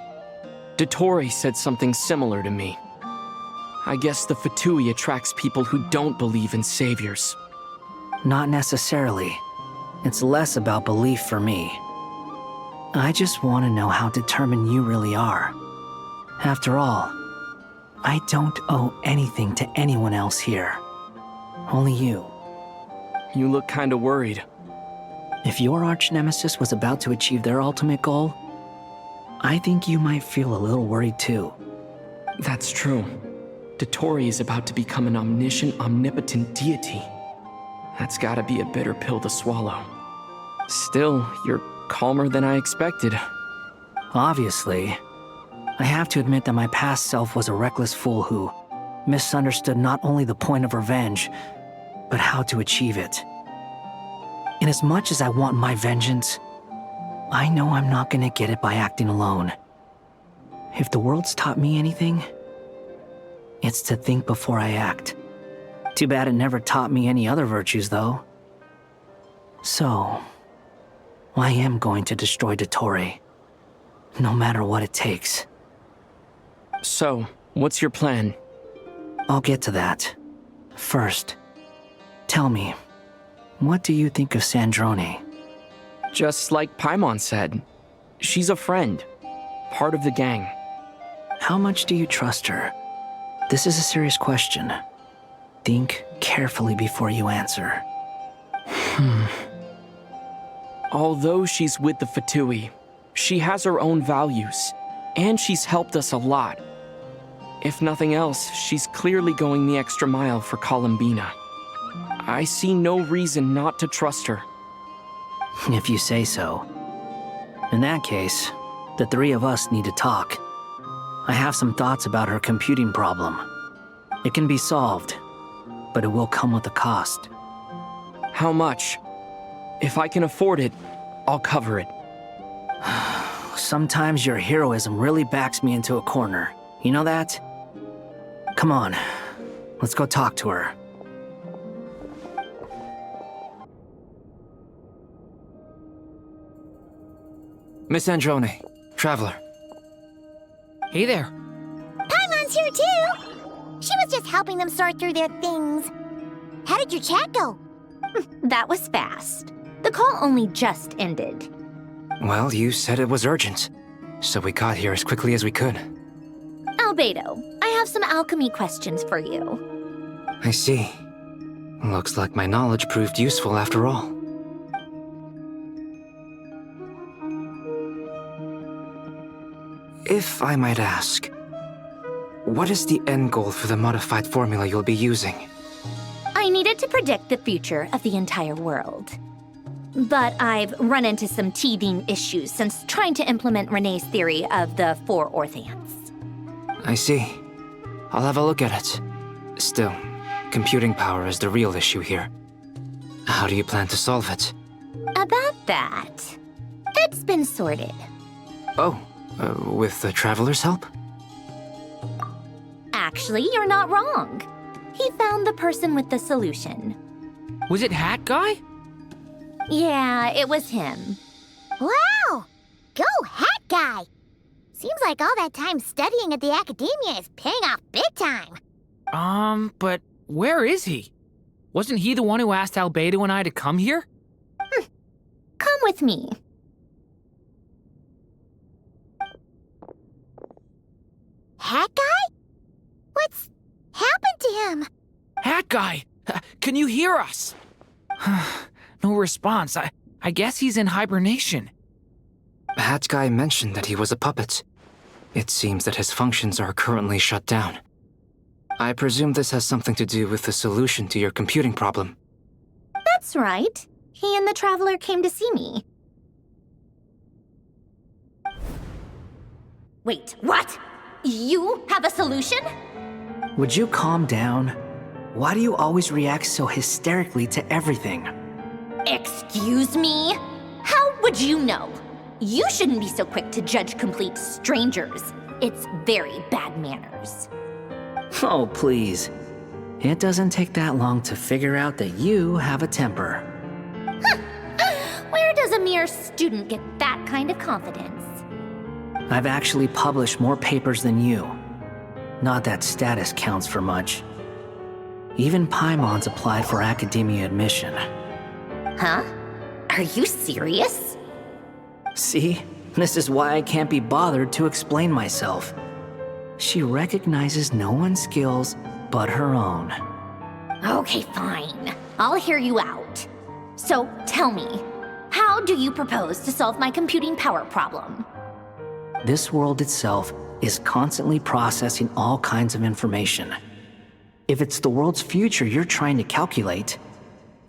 Dottore said something similar to me. I guess the Fatui attracts people who don't believe in saviors. Not necessarily. It's less about belief for me. I just want to know how determined you really are. After all, I don't owe anything to anyone else here. Only you. You look kinda worried. If your arch-nemesis was about to achieve their ultimate goal, I think you might feel a little worried too. That's true. Dottore is about to become an omniscient, omnipotent deity. That's gotta be a bitter pill to swallow. Still, you're calmer than I expected. Obviously. I have to admit that my past self was a reckless fool who misunderstood not only the point of revenge, but how to achieve it. Inasmuch as I want my vengeance, I know I'm not gonna get it by acting alone. If the world's taught me anything, it's to think before I act. Too bad it never taught me any other virtues, though. So, I am going to destroy Dottore, no matter what it takes. So, what's your plan? I'll get to that. First, tell me, what do you think of Sandrone? Just like Paimon said, she's a friend, part of the gang. How much do you trust her? This is a serious question. Think carefully before you answer. Although she's with the Fatui, she has her own values, and she's helped us a lot. If nothing else, she's clearly going the extra mile for Columbina. I see no reason not to trust her. If you say so. In that case, the three of us need to talk. I have some thoughts about her computing problem. It can be solved, but it will come with a cost. How much? If I can afford it, I'll cover it. Sometimes your heroism really backs me into a corner. You know that? Come on, let's go talk to her. Miss Sandrone, Traveler. Hey there. Paimon's here too! She was just helping them sort through their things. How did your chat go? That was fast. The call only just ended. Well, you said it was urgent, so we got here as quickly as we could. Albedo, I have some alchemy questions for you. I see. Looks like my knowledge proved useful after all. If I might ask, what is the end goal for the modified formula you'll be using? I needed to predict the future of the entire world. But I've run into some teething issues since trying to implement Renee's theory of the 4 Orthants. I see. I'll have a look at it. Still, computing power is the real issue here. How do you plan to solve it? About that, it's been sorted. Oh, with the Traveler's help? Actually, you're not wrong. He found the person with the solution. Was it Hat Guy? Yeah, it was him. Wow! Go Hat Guy! Seems like all that time studying at the academia is paying off big time. But where is he? Wasn't he the one who asked Albedo and I to come here? Come with me. Hat Guy? What's happened to him? Hat Guy! Can you hear us? No response. I guess he's in hibernation. Hat Guy mentioned that he was a puppet. It seems that his functions are currently shut down. I presume this has something to do with the solution to your computing problem. That's right. He and the Traveler came to see me. Wait, what? You have a solution? Would you calm down? Why do you always react so hysterically to everything? Excuse me? How would you know? You shouldn't be so quick to judge complete strangers. It's very bad manners. Oh, please. It doesn't take that long to figure out that you have a temper. Where does a mere student get that kind of confidence? I've actually published more papers than you. Not that status counts for much. Even Paimon's applied for academia admission. Huh? Are you serious? See? This is why I can't be bothered to explain myself. She recognizes no one's skills but her own. Okay, fine. I'll hear you out. So, tell me, how do you propose to solve my computing power problem? This world itself is constantly processing all kinds of information. If it's the world's future you're trying to calculate,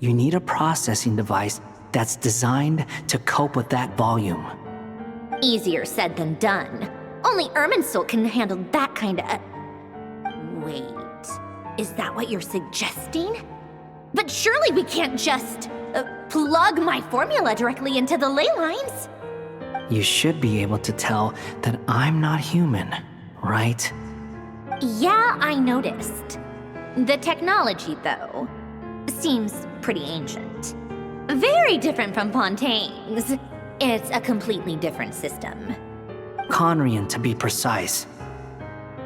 you need a processing device that's designed to cope with that volume. Easier said than done. Only Irminsul can handle that kind of... Wait, is that what you're suggesting? But surely we can't just plug my formula directly into the ley lines. You should be able to tell that I'm not human, right? Yeah, I noticed. The technology, though, seems pretty ancient. Very different from Fontaine's. It's a completely different system. Conrian, to be precise.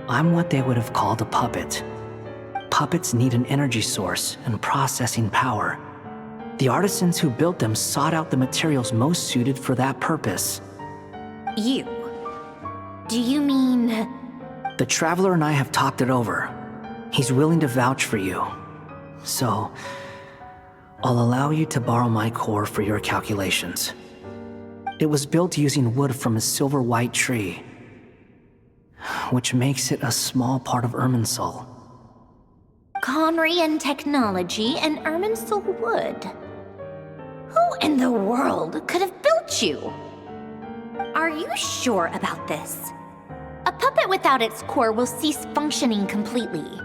I'm what they would have called a puppet. Puppets need an energy source and processing power. The artisans who built them sought out the materials most suited for that purpose. You? Do you mean... The Traveler and I have talked it over. He's willing to vouch for you. So, I'll allow you to borrow my core for your calculations. It was built using wood from a silver white tree, which makes it a small part of Irminsul. Conrian technology and Irminsul wood. Who in the world could have built you? Are you sure about this? A puppet without its core will cease functioning completely.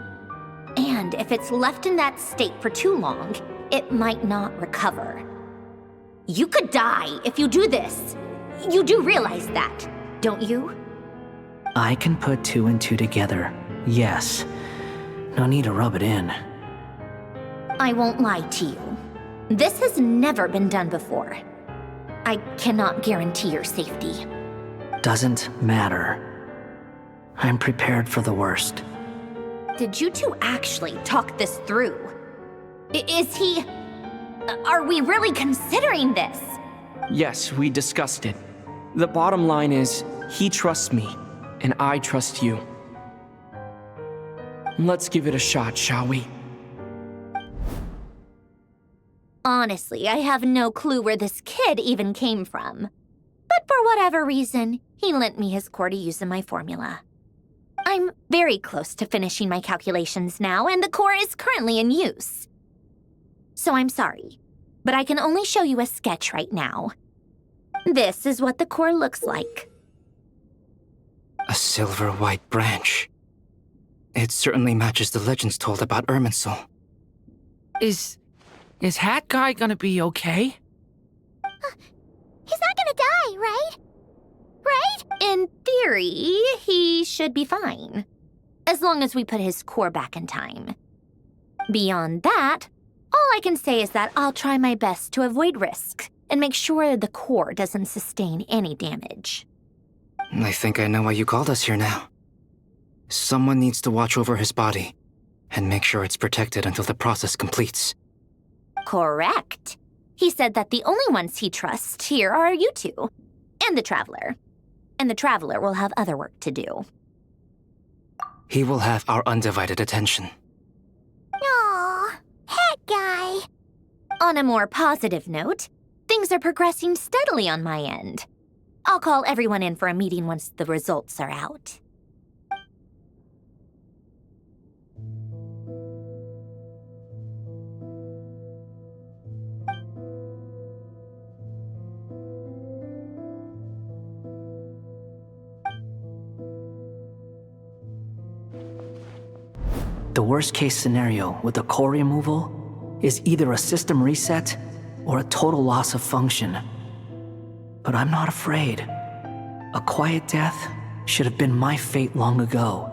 And if it's left in that state for too long, it might not recover. You could die if you do this. You do realize that, don't you? I can put two and two together, yes. No need to rub it in. I won't lie to you. This has never been done before. I cannot guarantee your safety. Doesn't matter. I'm prepared for the worst. Did you two actually talk this through? Is he... Are we really considering this? Yes, we discussed it. The bottom line is, he trusts me, and I trust you. Let's give it a shot, shall we? Honestly, I have no clue where this kid even came from. But for whatever reason, he lent me his core to use in my formula. I'm very close to finishing my calculations now, and the core is currently in use. So I'm sorry, but I can only show you a sketch right now. This is what the core looks like. A silver white branch. It certainly matches the legends told about Irminsul. Is Hat Guy gonna be okay? He's not gonna die, right? Right? In theory, he should be fine. As long as we put his core back in time. Beyond that, all I can say is that I'll try my best to avoid risk and make sure the core doesn't sustain any damage. I think I know why you called us here now. Someone needs to watch over his body and make sure it's protected until the process completes. Correct. He said that the only ones he trusts here are you two, and the Traveler. And the Traveler will have other work to do. He will have our undivided attention. Aww, Hat Guy. On a more positive note, things are progressing steadily on my end. I'll call everyone in for a meeting once the results are out. The worst case scenario with the core removal is either a system reset or a total loss of function. But I'm not afraid. A quiet death should have been my fate long ago.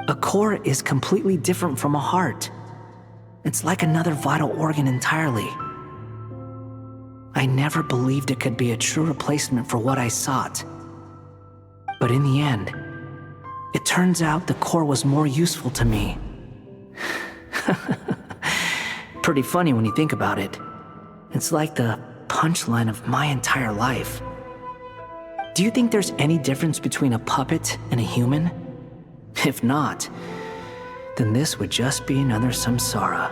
A core is completely different from a heart. It's like another vital organ entirely. I never believed it could be a true replacement for what I sought. But in the end, it turns out the core was more useful to me. Pretty funny when you think about it. It's like the punchline of my entire life. Do you think there's any difference between a puppet and a human? If not, then this would just be another samsara.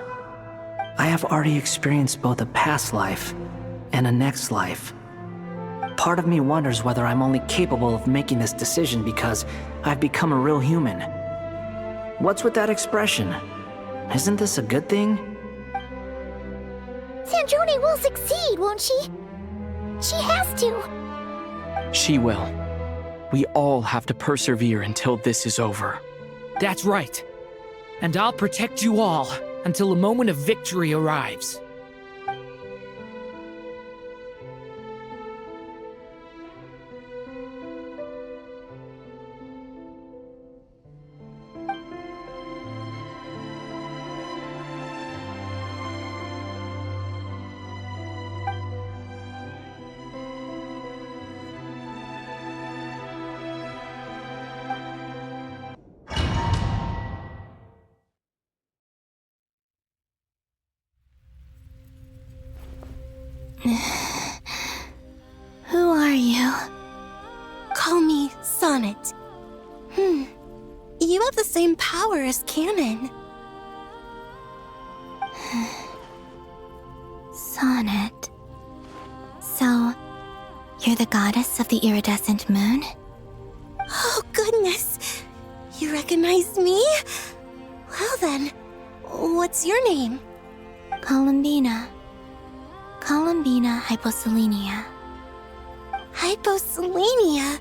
I have already experienced both a past life and a next life. Part of me wonders whether I'm only capable of making this decision because I've become a real human. What's with that expression? Isn't this a good thing? Sandrone will succeed, won't she? She has to. She will. We all have to persevere until this is over. That's right. And I'll protect you all until a moment of victory arrives. Who are you? Call me Sonnet. You have the same power as Canon. Sonnet. So, you're the goddess of the iridescent moon? Oh, goodness! You recognize me? Well then, what's your name? Columbina. Columbina Hyposelenia. Hyposelenia?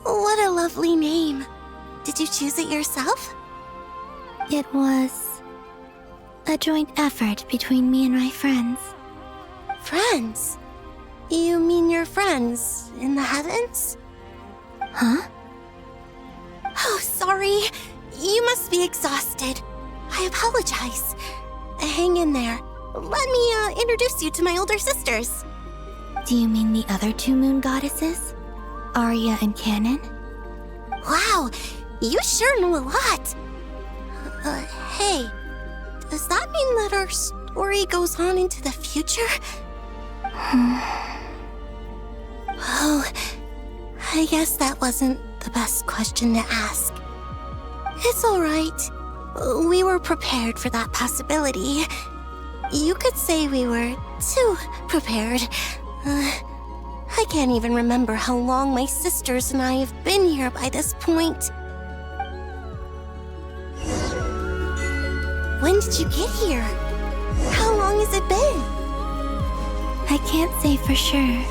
What a lovely name. Did you choose it yourself? It was a joint effort between me and my friends. Friends? You mean your friends in the heavens? Huh? Oh, sorry. You must be exhausted. I apologize. Hang in there. Let me introduce you to my older sisters. Do you mean the other two moon goddesses? Arya and Canon? Wow, you sure know a lot. Hey, does that mean that our story goes on into the future? Oh, I guess that wasn't the best question to ask. It's all right. We were prepared for that possibility. You could say we were too prepared. I can't even remember how long my sisters and I have been here by this point. When did you get here? How long has it been? I can't say for sure,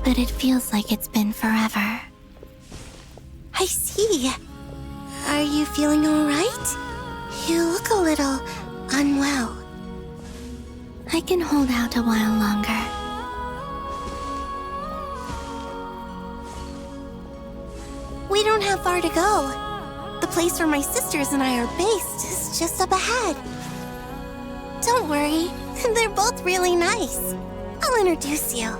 but it feels like it's been forever. I see. Are you feeling all right? You look a little unwell. I can hold out a while longer. We don't have far to go. The place where my sisters and I are based is just up ahead. Don't worry, they're both really nice. I'll introduce you.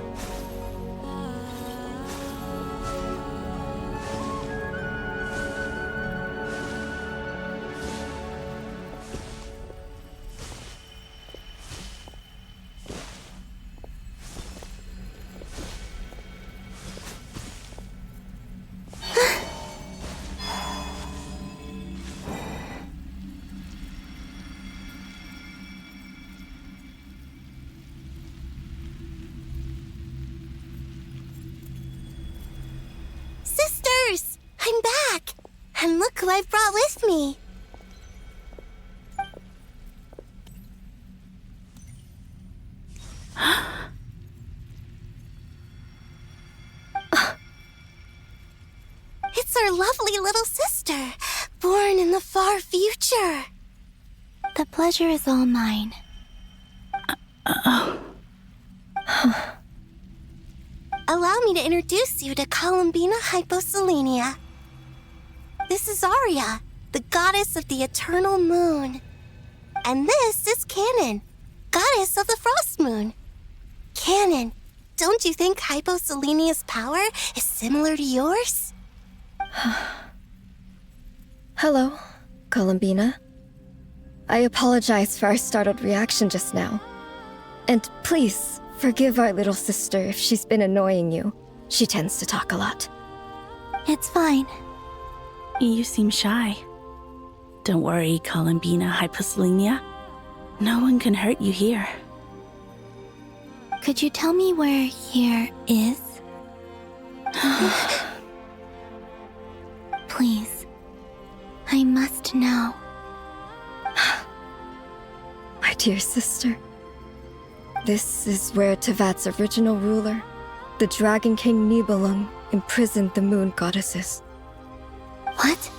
I'm back! And look who I've brought with me! It's our lovely little sister, born in the far future. The pleasure is all mine. Allow me to introduce you to Columbina Hyposelenia. This is Arya, the goddess of the eternal moon. And this is Canon, goddess of the frost moon. Canon, don't you think Hyposelenia's power is similar to yours? Hello, Columbina. I apologize for our startled reaction just now. And please, forgive our little sister if she's been annoying you. She tends to talk a lot. It's fine. You seem shy. Don't worry, Columbina Hyposelenia. No one can hurt you here. Could you tell me where here is? Please. I must know. My dear sister. This is where Tevat's original ruler, the Dragon King Nibelung, imprisoned the moon goddesses. What?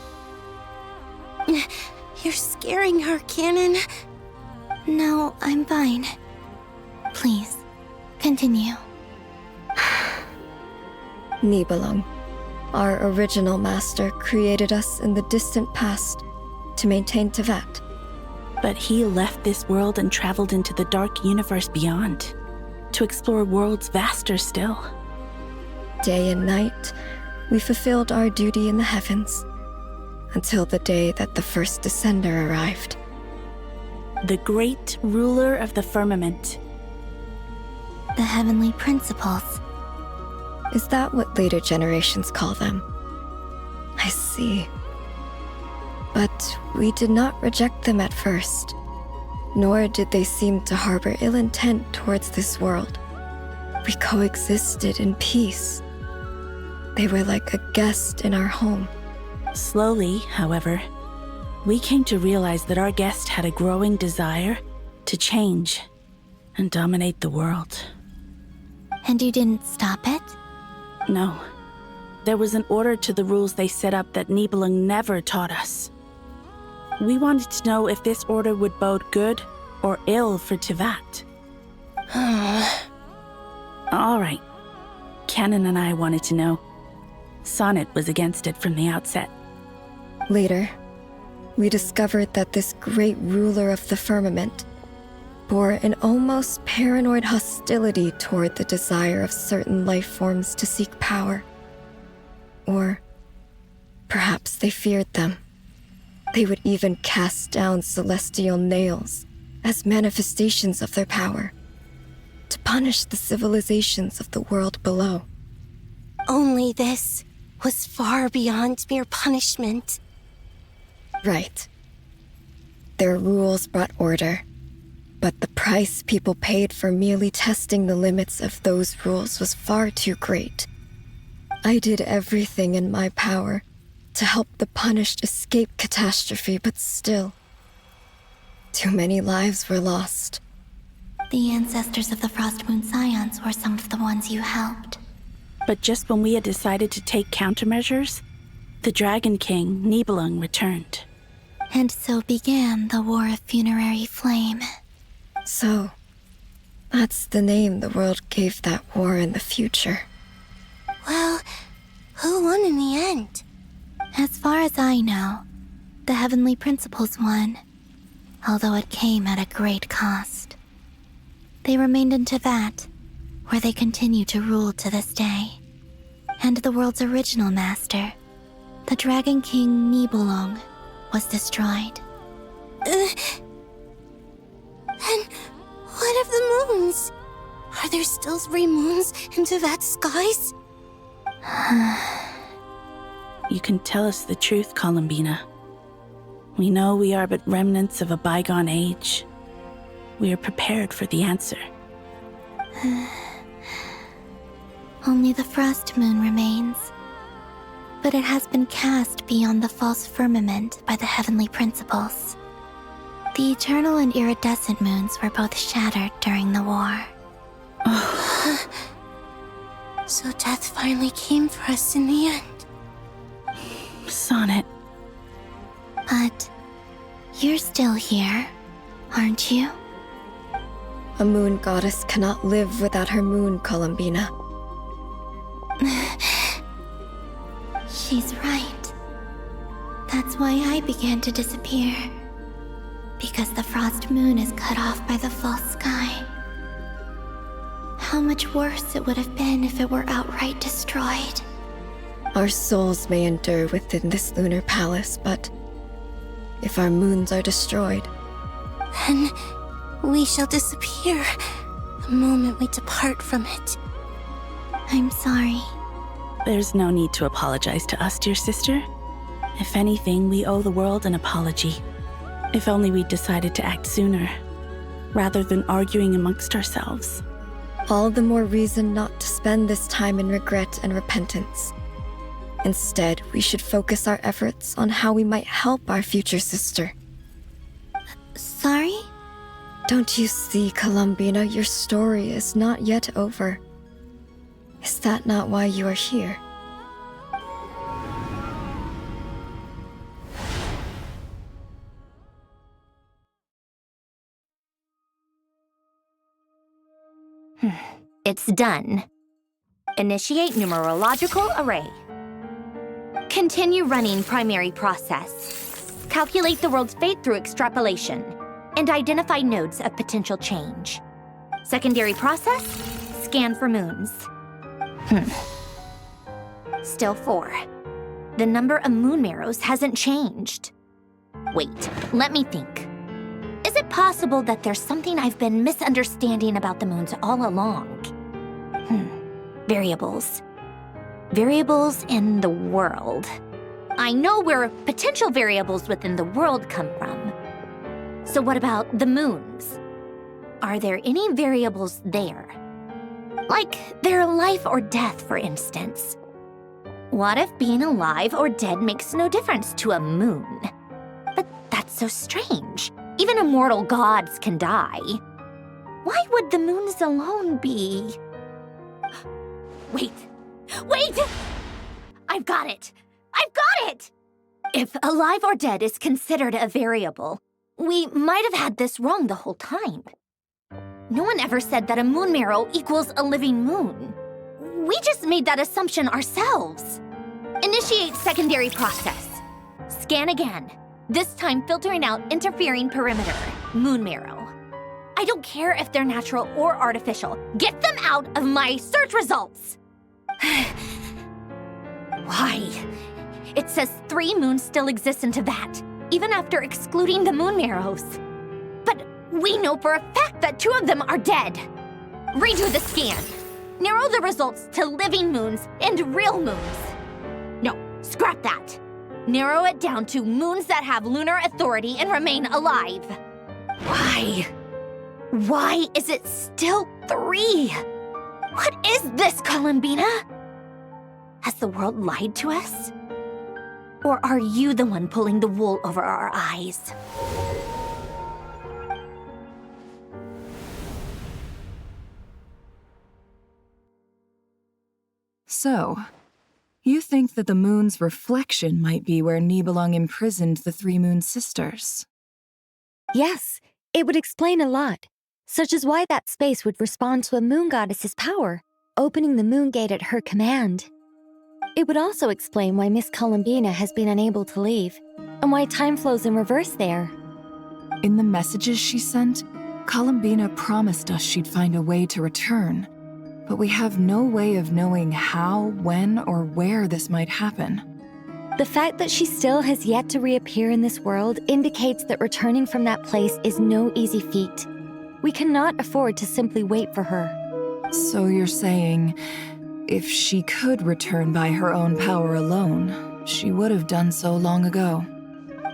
You're scaring her, Canon. No, I'm fine. Please, continue. Nibelung, our original master, created us in the distant past to maintain Tevat. But he left this world and traveled into the dark universe beyond, to explore worlds vaster still. Day and night, we fulfilled our duty in the heavens, until the day that the first Descender arrived. The great ruler of the firmament. The heavenly principles. Is that what later generations call them? I see. But we did not reject them at first, nor did they seem to harbor ill intent towards this world. We coexisted in peace. They were like a guest in our home. Slowly, however, we came to realize that our guest had a growing desire to change and dominate the world. And you didn't stop it? No. There was an order to the rules they set up that Nibelung never taught us. We wanted to know if this order would bode good or ill for Tevat. All right. Canon and I wanted to know. Sonnet was against it from the outset. Later, we discovered that this great ruler of the firmament bore an almost paranoid hostility toward the desire of certain life forms to seek power. Or perhaps they feared them. They would even cast down celestial nails as manifestations of their power, to punish the civilizations of the world below. Only this was far beyond mere punishment. Right. Their rules brought order, but the price people paid for merely testing the limits of those rules was far too great. I did everything in my power to help the punished escape catastrophe, but still, too many lives were lost. The ancestors of the Frost Moon Scions were some of the ones you helped. But just when we had decided to take countermeasures, the Dragon King, Nibelung, returned. And so began the War of Funerary Flame. So, that's the name the world gave that war in the future. Well, who won in the end? As far as I know, the Heavenly Principles won, although it came at a great cost. They remained in Tevat, where they continue to rule to this day. And the world's original master, the Dragon King Nibelung, was destroyed. And what of the moons? Are there still 3 moons in Tevat's skies? You can tell us the truth, Columbina. We know we are but remnants of a bygone age. We are prepared for the answer. Only the Frost Moon remains. But it has been cast beyond the false firmament by the Heavenly Principles. The eternal and iridescent moons were both shattered during the war. So death finally came for us in the end. Sonnet. But you're still here, Aren't you? A moon goddess cannot live without her moon, Columbina. She's right. That's why I began to disappear. Because the frost moon is cut off by the false sky. How much worse it would have been if it were outright destroyed. Our souls may endure within this lunar palace, but if our moons are destroyed, Then we shall disappear the moment we depart from it. I'm sorry. There's no need to apologize to us, dear sister. If anything, we owe the world an apology. If only we'd decided to act sooner, rather than arguing amongst ourselves. all the more reason not to spend this time in regret and repentance. Instead, we should focus our efforts on how we might help our future sister. Sorry? Don't you see, Columbina, your story is not yet over. Is that not why you are here? It's done. Initiate numerological array. Continue running primary process. Calculate the world's fate through extrapolation. And identify nodes of potential change. Secondary process, scan for moons. Still 4. The number of moon marrows hasn't changed. Wait, let me think. Is it possible that there's something I've been misunderstanding about the moons all along? Variables. Variables in the world. I know where potential variables within the world come from. So what about the moons? Are there any variables there? Like their life or death, for instance. What if being alive or dead makes no difference to a moon? But that's so strange. Even immortal gods can die. Why would the moons alone be? Wait! I've got it! If alive or dead is considered a variable, we might have had this wrong the whole time. No one ever said that a moon marrow equals a living moon. We just made that assumption ourselves. Initiate secondary process. Scan again. This time filtering out interfering perimeter, moon marrow. I don't care if they're natural or artificial. Get them out of my search results! Why? It says 3 moons still exist in Teyvat, even after excluding the moon marrows. But we know for a fact that 2 of them are dead. Redo the scan. Narrow the results to living moons and real moons. No, scrap that. Narrow it down to moons that have lunar authority and remain alive. Why? Why is it still 3? What is this, Columbina? Has the world lied to us? Or are you the one pulling the wool over our eyes? So, you think that the moon's reflection might be where Nibelung imprisoned the 3 moon sisters? Yes, it would explain a lot, such as why that space would respond to a moon goddess's power, opening the moon gate at her command. It would also explain why Miss Columbina has been unable to leave, and why time flows in reverse there. In the messages she sent, Columbina promised us she'd find a way to return, but we have no way of knowing how, when, or where this might happen. The fact that she still has yet to reappear in this world indicates that returning from that place is no easy feat. We cannot afford to simply wait for her. So you're saying, if she could return by her own power alone, she would have done so long ago?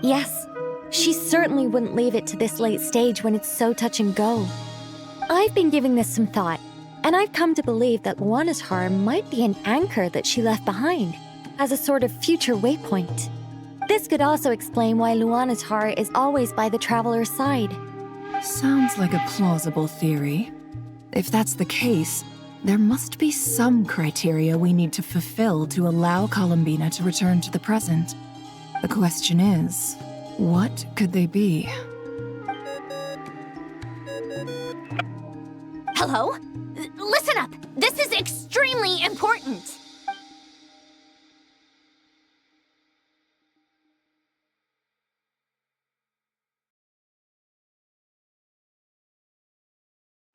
Yes, she certainly wouldn't leave it to this late stage when it's so touch and go. I've been giving this some thought, and I've come to believe that Luanatar might be an anchor that she left behind, as a sort of future waypoint. This could also explain why Luanatar is always by the traveler's side. Sounds like a plausible theory. If that's the case, there must be some criteria we need to fulfill to allow Columbina to return to the present. The question is, what could they be? Hello? Listen up! This is extremely important!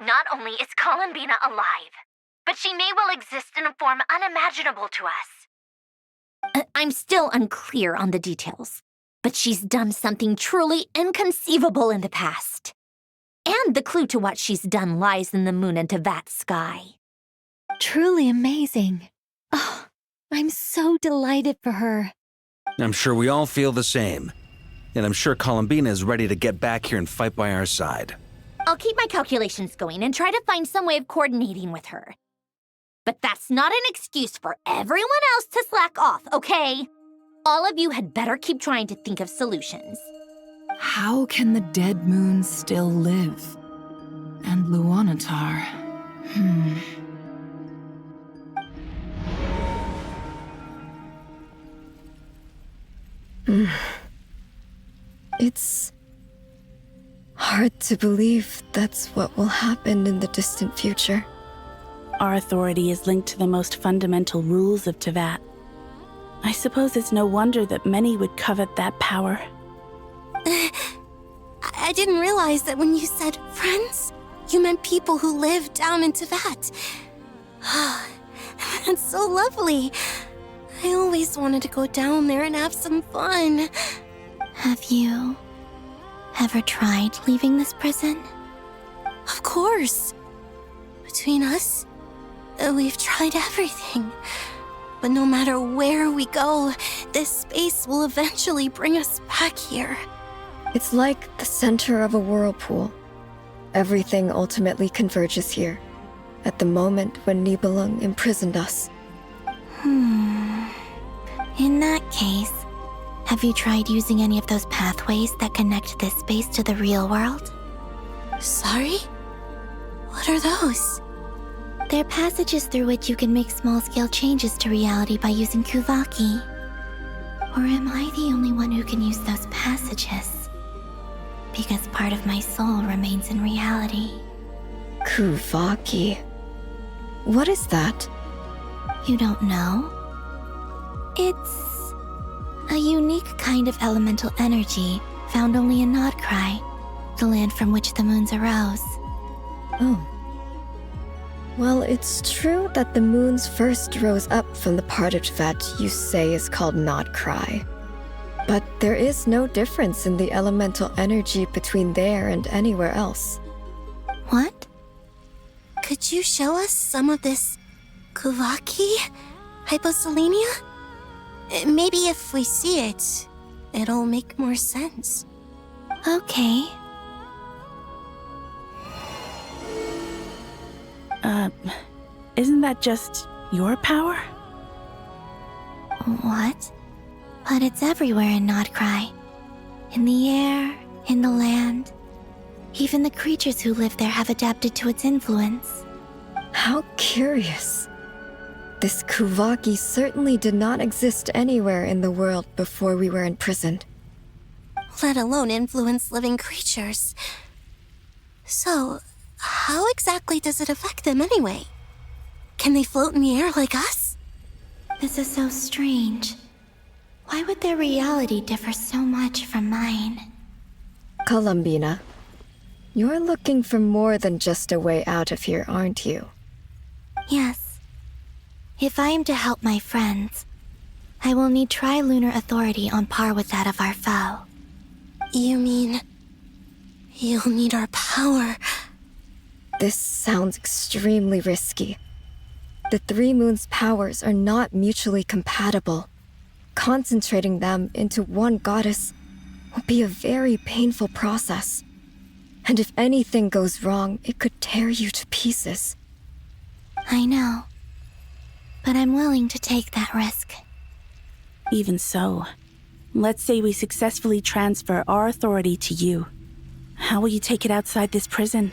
Not only is Columbina alive, but she may well exist in a form unimaginable to us. I'm still unclear on the details, but she's done something truly inconceivable in the past. And the clue to what she's done lies in the Moon and Teyvat sky. Truly amazing. Oh, I'm so delighted for her. I'm sure we all feel the same. And I'm sure Columbina is ready to get back here and fight by our side. I'll keep my calculations going and try to find some way of coordinating with her. But that's not an excuse for everyone else to slack off, okay? All of you had better keep trying to think of solutions. How can the dead moon still live? And Luanatar? It's hard to believe that's what will happen in the distant future. Our authority is linked to the most fundamental rules of Teyvat. I suppose it's no wonder that many would covet that power. I didn't realize that when you said friends, you meant people who live down in Teyvat. That's so lovely. I always wanted to go down there and have some fun. Have you ever tried leaving this prison? Of course. Between us, we've tried everything. But no matter where we go, this space will eventually bring us back here. It's like the center of a whirlpool. Everything ultimately converges here, at the moment when Nibelung imprisoned us. In that case, have you tried using any of those pathways that connect this space to the real world? Sorry? What are those? They're passages through which you can make small-scale changes to reality by using Kuvaki. Or am I the only one who can use those passages? Because part of my soul remains in reality. Kuvaki. What is that? You don't know? It's a unique kind of elemental energy found only in Nod-Krai, the land from which the moons arose. Oh. Well, it's true that the moons first rose up from the part of Teyvat you say is called Nod-Krai. But there is no difference in the elemental energy between there and anywhere else. What? Could you show us some of this Kuvaki hyposelenia? Maybe if we see it, it'll make more sense. Okay. Isn't that just your power? What? But it's everywhere in Nod-Krai. In the air, in the land. Even the creatures who live there have adapted to its influence. How curious. This Kuvaki certainly did not exist anywhere in the world before we were imprisoned. Let alone influence living creatures. So, how exactly does it affect them anyway? Can they float in the air like us? This is so strange. Why would their reality differ so much from mine? Columbina, you're looking for more than just a way out of here, aren't you? Yes. If I am to help my friends, I will need tri-lunar authority on par with that of our foe. You mean you'll need our power? This sounds extremely risky. The three moons' powers are not mutually compatible. Concentrating them into one goddess will be a very painful process. And if anything goes wrong, it could tear you to pieces. I know. But I'm willing to take that risk. Even so, let's say we successfully transfer our authority to you. How will you take it outside this prison?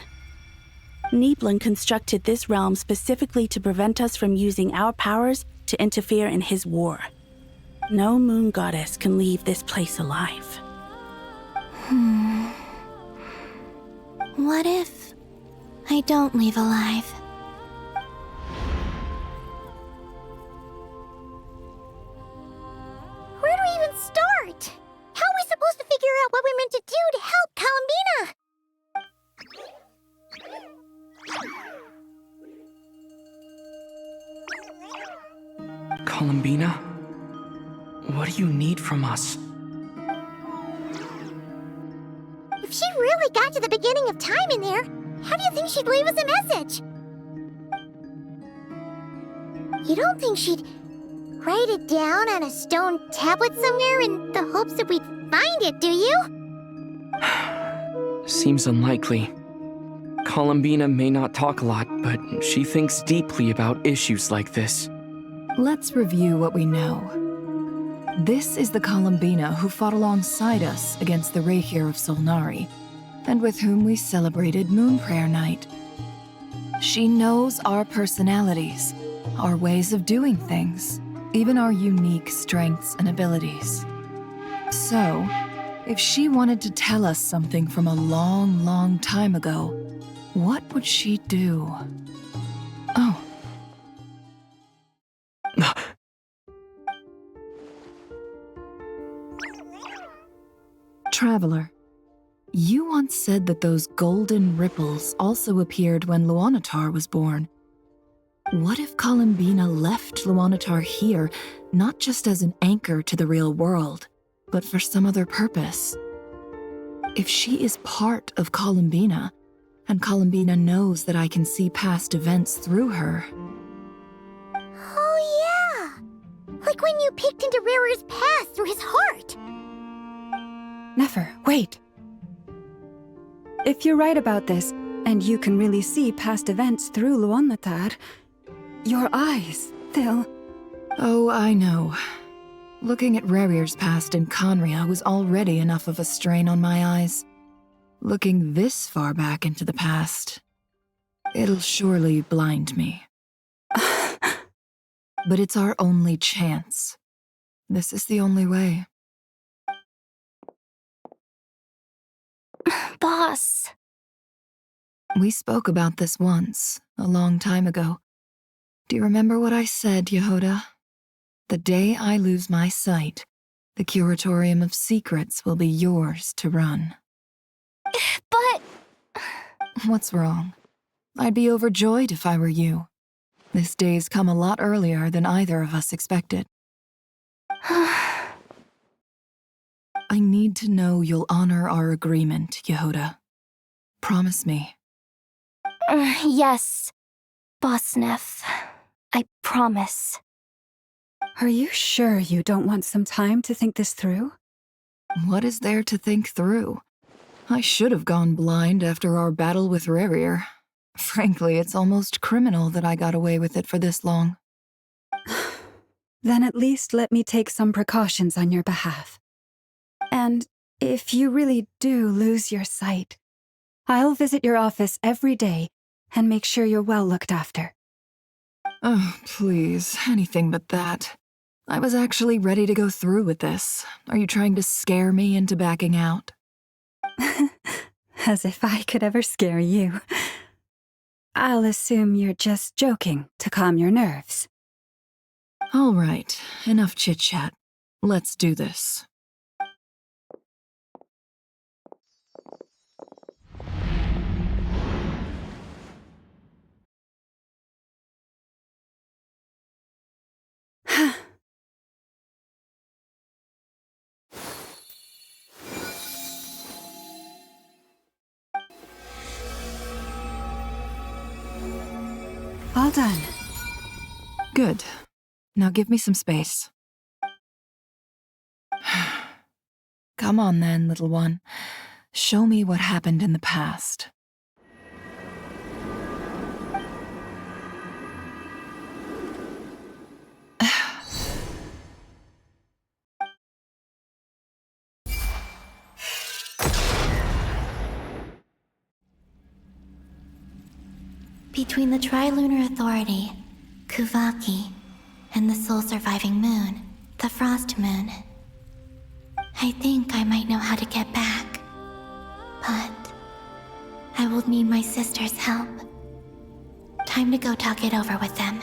Nibelung constructed this realm specifically to prevent us from using our powers to interfere in his war. No moon goddess can leave this place alive. What if I don't leave alive. Where do we even start? How are we supposed to figure out what we're meant to do to help Columbina? Columbina? What do you need from us? If she really got to the beginning of time in there, how do you think she'd leave us a message? You don't think she'd write it down on a stone tablet somewhere in the hopes that we'd find it, do you? Seems unlikely. Columbina may not talk a lot, but she thinks deeply about issues like this. Let's review what we know. This is the Columbina who fought alongside us against the Rerir of Solnari, and with whom we celebrated Moon Prayer Night. She knows our personalities, our ways of doing things, even our unique strengths and abilities. So, if she wanted to tell us something from a long, long time ago, what would she do? Oh. Traveler, you once said that those golden ripples also appeared when Luanatar was born. What if Columbina left Luanatar here, not just as an anchor to the real world, but for some other purpose? If she is part of Columbina, and Columbina knows that I can see past events through her... Oh yeah! Like when you peeked into Rerir's past through his heart! Nefer, wait! If you're right about this, and you can really see past events through Luanatar, your eyes, they'll... Oh, I know. Looking at Rerir's past in Conria was already enough of a strain on my eyes. Looking this far back into the past, it'll surely blind me. But it's our only chance. This is the only way. Boss. We spoke about this once, a long time ago. Do you remember what I said, Yehoda? The day I lose my sight, the Curatorium of Secrets will be yours to run. But... What's wrong? I'd be overjoyed if I were you. This day's come a lot earlier than either of us expected. I need to know you'll honor our agreement, Yehoda. Promise me. Yes, Boss Nef. I promise. Are you sure you don't want some time to think this through? What is there to think through? I should have gone blind after our battle with Rerir. Frankly, it's almost criminal that I got away with it for this long. Then at least let me take some precautions on your behalf. And if you really do lose your sight, I'll visit your office every day and make sure you're well looked after. Oh, please, anything but that. I was actually ready to go through with this. Are you trying to scare me into backing out? As if I could ever scare you. I'll assume you're just joking to calm your nerves. All right, enough chit-chat. Let's do this. All done. Good. Now give me some space. Come on then, little one. Show me what happened in the past. Between the Trilunar Authority, Kuvaki, and the sole-surviving moon, the Frost Moon, I think I might know how to get back. But I will need my sister's help. Time to go talk it over with them.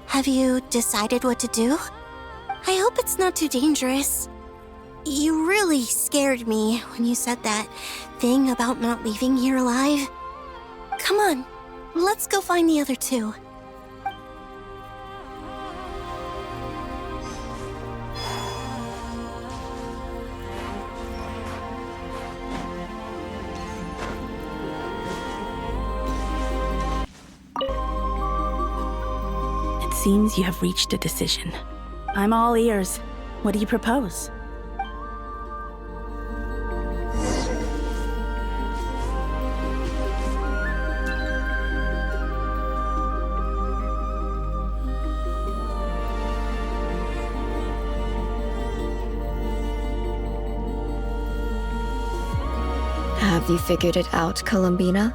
Have you decided what to do? I hope it's not too dangerous. You really scared me when you said that thing about not leaving here alive. Come on, let's go find the other two. It seems you have reached a decision. I'm all ears. What do you propose? Have you figured it out, Columbina?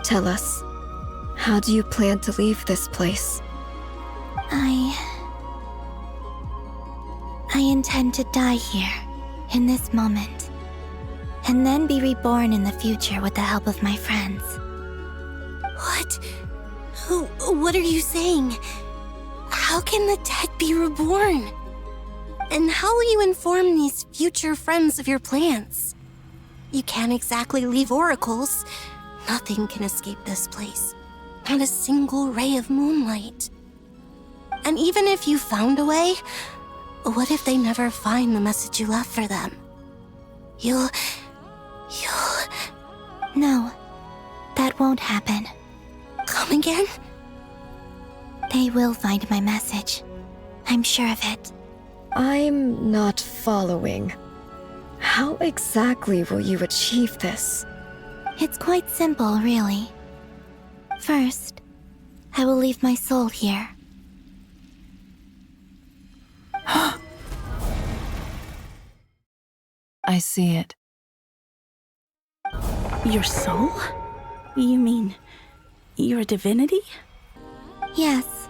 Tell us, how do you plan to leave this place? I intend to die here, in this moment, and then be reborn in the future with the help of my friends. What? What are you saying? How can the dead be reborn? And how will you inform these future friends of your plans? You can't exactly leave oracles. Nothing can escape this place. Not a single ray of moonlight. And even if you found a way, what if they never find the message you left for them? You'll... No, that won't happen. Come again? They will find my message. I'm sure of it. I'm not following. How exactly will you achieve this? It's quite simple, really. First, I will leave my soul here. I see it. Your soul? You mean you're a divinity? Yes.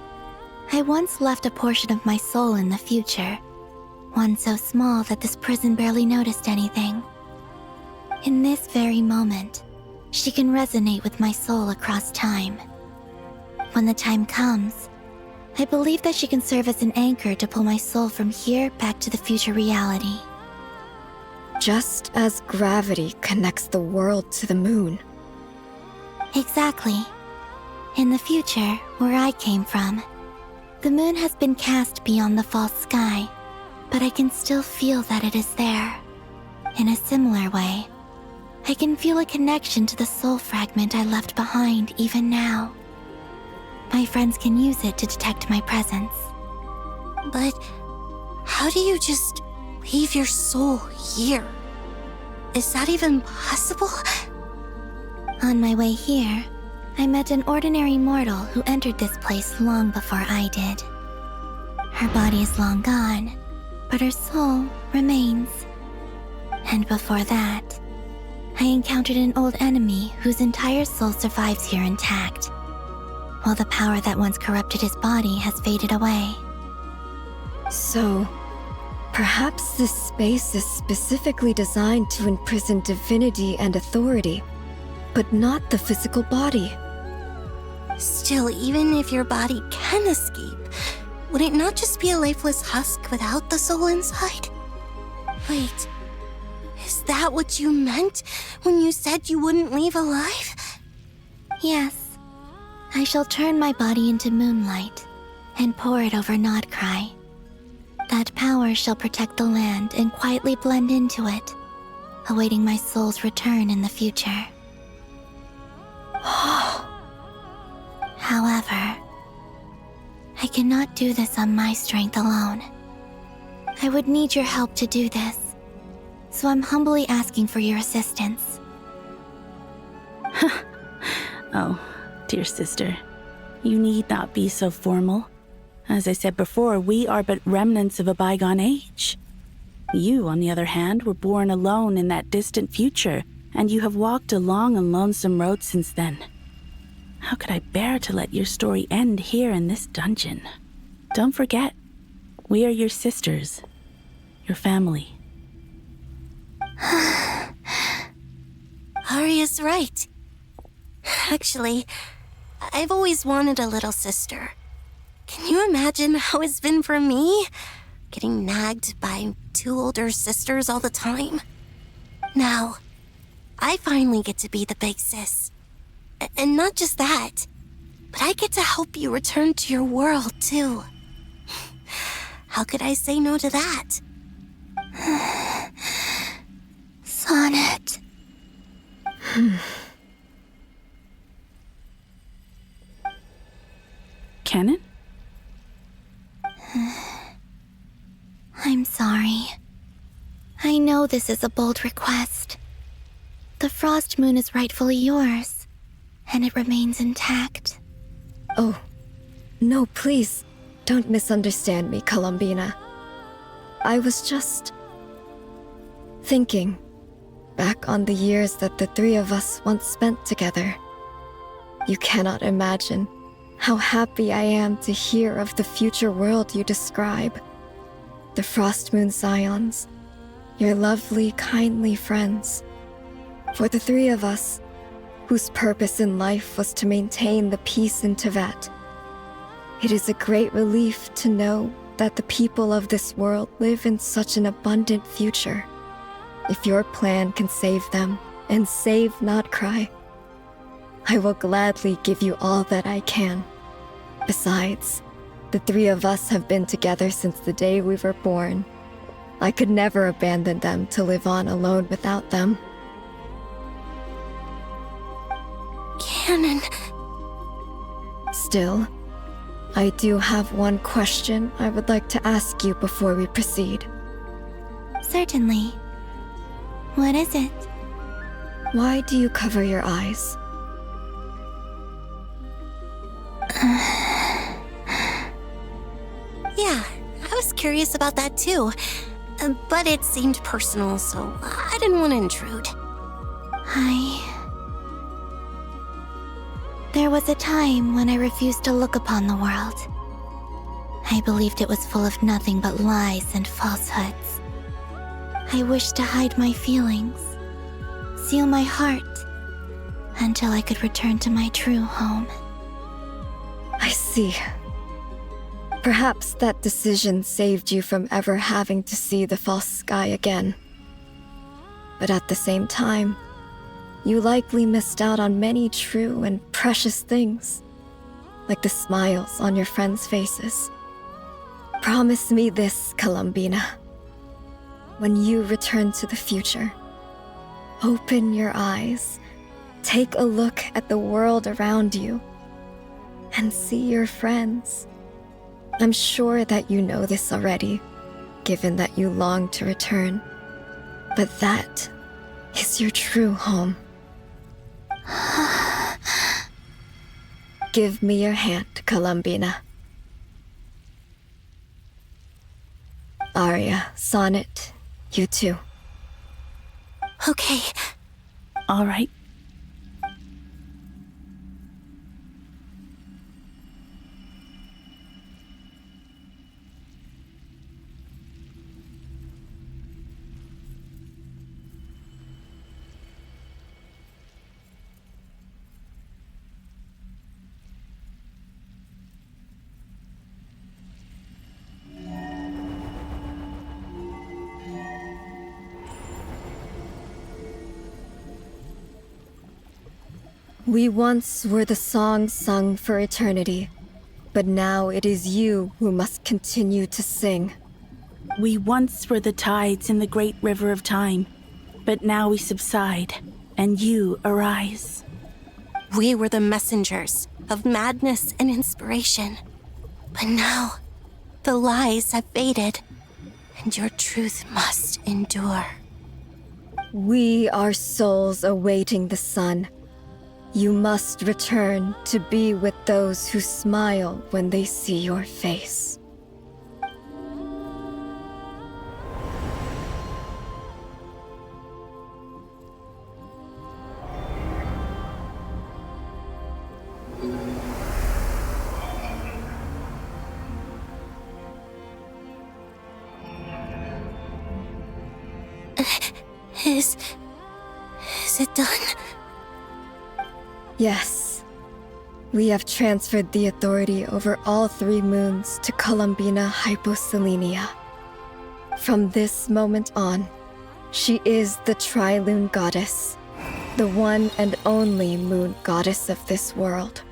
I once left a portion of my soul in the future. One so small that this prison barely noticed anything. In this very moment, she can resonate with my soul across time. When the time comes, I believe that she can serve as an anchor to pull my soul from here back to the future reality. Just as gravity connects the world to the moon. Exactly. In the future, where I came from, the moon has been cast beyond the false sky, but I can still feel that it is there. In a similar way, I can feel a connection to the soul fragment I left behind even now. My friends can use it to detect my presence. But how do you just leave your soul here? Is that even possible? On my way here, I met an ordinary mortal who entered this place long before I did. Her body is long gone, but her soul remains. And before that, I encountered an old enemy whose entire soul survives here intact, while the power that once corrupted his body has faded away. So, perhaps this space is specifically designed to imprison divinity and authority, but not the physical body. Still, even if your body can escape, would it not just be a lifeless husk without the soul inside? Wait, is that what you meant when you said you wouldn't leave alive? Yes. I shall turn my body into moonlight and pour it over Nod-Krai. That power shall protect the land and quietly blend into it, awaiting my soul's return in the future. However, I cannot do this on my strength alone. I would need your help to do this, so I'm humbly asking for your assistance. Oh, dear sister, you need not be so formal. As I said before, we are but remnants of a bygone age. You, on the other hand, were born alone in that distant future, and you have walked a long and lonesome road since then. How could I bear to let your story end here in this dungeon? Don't forget, we are your sisters, your family. Harry is right. Actually, I've always wanted a little sister. Can you imagine how it's been for me? Getting nagged by 2 older sisters all the time. Now, I finally get to be the big sis. And not just that, but I get to help you return to your world, too. How could I say no to that? Sonnet. Canon? I'm sorry. I know this is a bold request. The Frost Moon is rightfully yours, and it remains intact. Oh, no, please, don't misunderstand me, Columbina. I was just thinking back on the years that the 3 of us once spent together. You cannot imagine how happy I am to hear of the future world you describe. The Frost Moon Scions, your lovely, kindly friends. For the 3 of us, whose purpose in life was to maintain the peace in Teyvat, it is a great relief to know that the people of this world live in such an abundant future. If your plan can save them and save Nod-Krai, I will gladly give you all that I can. Besides, the 3 of us have been together since the day we were born. I could never abandon them to live on alone without them. Canon. Still, I do have one question I would like to ask you before we proceed. Certainly. What is it? Why do you cover your eyes? Yeah, I was curious about that too. But it seemed personal, so I didn't want to intrude. There was a time when I refused to look upon the world. I believed it was full of nothing but lies and falsehoods. I wished to hide my feelings, seal my heart, until I could return to my true home. I see. Perhaps that decision saved you from ever having to see the false sky again. But at the same time, you likely missed out on many true and precious things, like the smiles on your friends' faces. Promise me this, Columbina. When you return to the future, open your eyes, take a look at the world around you, and see your friends. I'm sure that you know this already, given that you long to return. But that is your true home. Give me your hand, Columbina. Aria, Sonnet, you too. Okay. All right. We once were the songs sung for eternity, but now it is you who must continue to sing. We once were the tides in the great river of time, but now we subside, and you arise. We were the messengers of madness and inspiration. But now, the lies have faded, and your truth must endure. We are souls awaiting the sun. You must return to be with those who smile when they see your face. Is it done? Yes. We have transferred the authority over all 3 moons to Columbina Hyposelenia. From this moment on, she is the Tri-Lune Goddess, the one and only moon goddess of this world.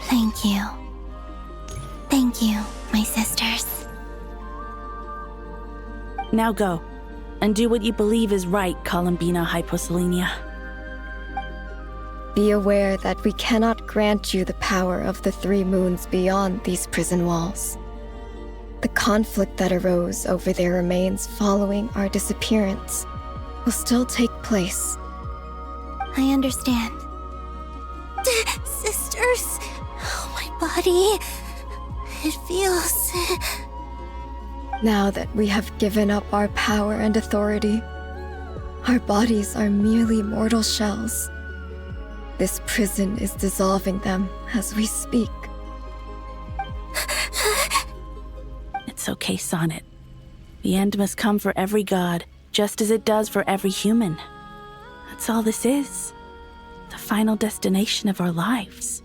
Thank you. Thank you, my sisters. Now go, and do what you believe is right, Columbina Hyposelenia. Be aware that we cannot grant you the power of the 3 moons beyond these prison walls. The conflict that arose over their remains following our disappearance will still take place. I understand. Sisters, oh, my body. It feels... Now that we have given up our power and authority, our bodies are merely mortal shells. This prison is dissolving them as we speak. It's okay, Sonnet. The end must come for every god, just as it does for every human. That's all this is. The final destination of our lives.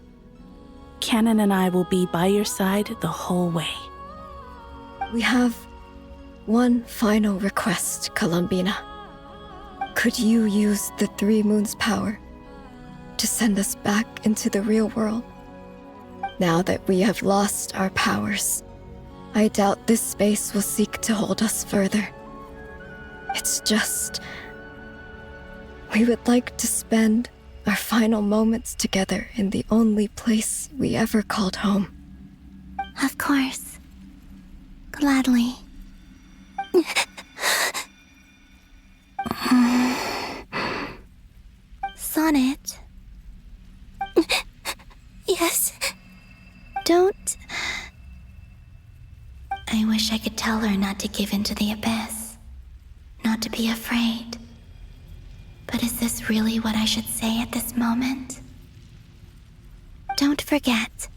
Canon and I will be by your side the whole way. We have one final request, Columbina. Could you use the 3 moons' power to send us back into the real world? Now that we have lost our powers, I doubt this space will seek to hold us further. It's just... we would like to spend our final moments together in the only place we ever called home. Of course. Gladly. Sonnet? Yes? Don't... I wish I could tell her not to give in to the abyss. Not to be afraid. But is this really what I should say at this moment? Don't forget.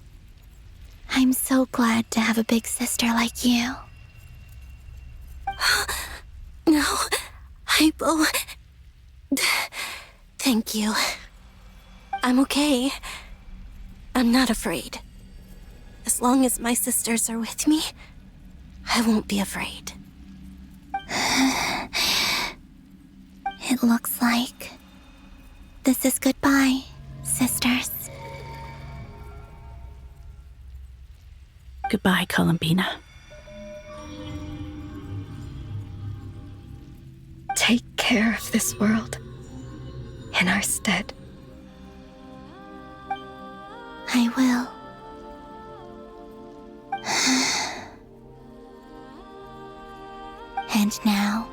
I'm so glad to have a big sister like you. No, Hypo... Thank you. I'm okay. I'm not afraid. As long as my sisters are with me, I won't be afraid. It looks like this is goodbye, sisters. Goodbye, Columbina. Take care of this world in our stead. I will. And now,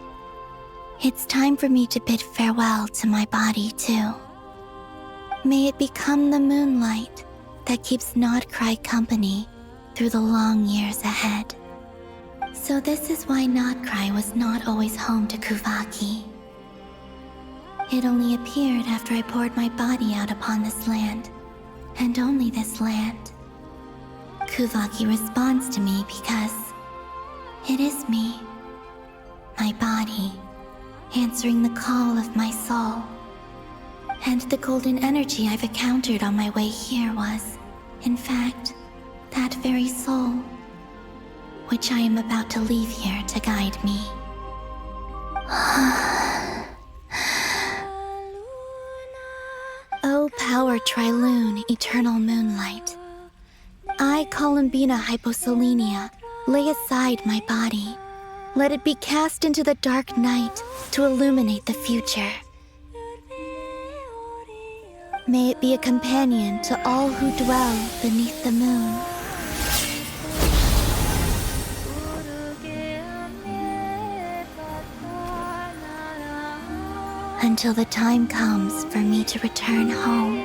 it's time for me to bid farewell to my body, too. May it become the moonlight that keeps Nod-Krai company through the long years ahead. So this is why Nod-Krai was not always home to Kuvaki. It only appeared after I poured my body out upon this land, and only this land. Kuvaki responds to me because it is me, my body, answering the call of my soul. And the golden energy I've encountered on my way here was, in fact, that very soul, which I am about to leave here to guide me. O power Tri-Lune, eternal moonlight. I, Columbina Hyposelenia, lay aside my body. Let it be cast into the dark night to illuminate the future. May it be a companion to all who dwell beneath the moon. Until the time comes for me to return home.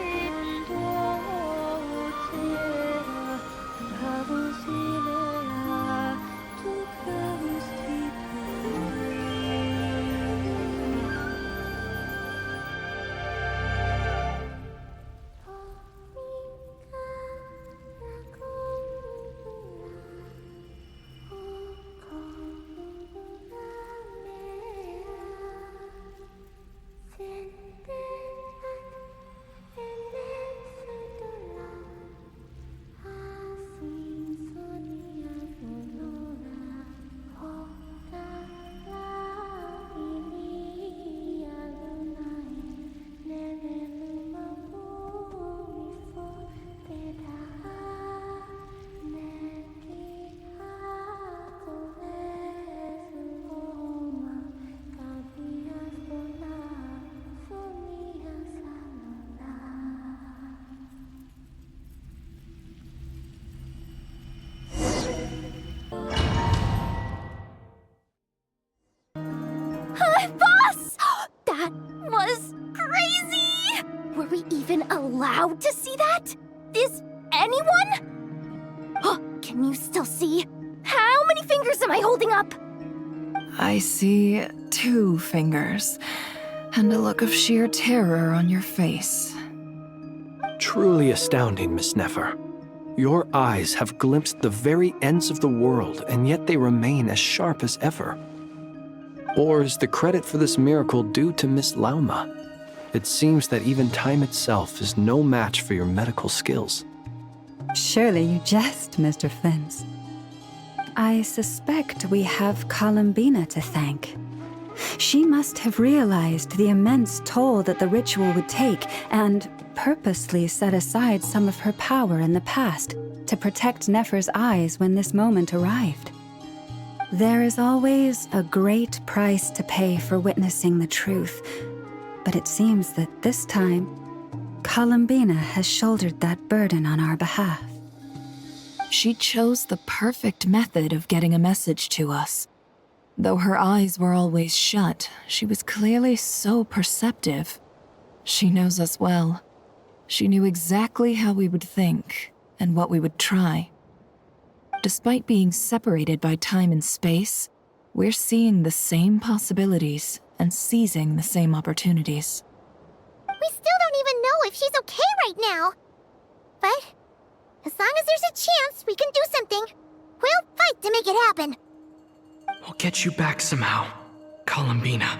was crazy! Were we even allowed to see that? Is anyone? Oh, can you still see? How many fingers am I holding up? I see 2 fingers, and a look of sheer terror on your face. Truly astounding, Miss Nefer. Your eyes have glimpsed the very ends of the world, and yet they remain as sharp as ever. Or is the credit for this miracle due to Miss Lauma? It seems that even time itself is no match for your medical skills. Surely you jest, Mr. Flins. I suspect we have Columbina to thank. She must have realized the immense toll that the ritual would take and purposely set aside some of her power in the past to protect Nefer's eyes when this moment arrived. There is always a great price to pay for witnessing the truth, but it seems that this time, Columbina has shouldered that burden on our behalf. She chose the perfect method of getting a message to us. Though her eyes were always shut, she was clearly so perceptive. She knows us well. She knew exactly how we would think and what we would try. Despite being separated by time and space, we're seeing the same possibilities and seizing the same opportunities. We still don't even know if she's okay right now. But as long as there's a chance we can do something, we'll fight to make it happen. We'll get you back somehow, Columbina.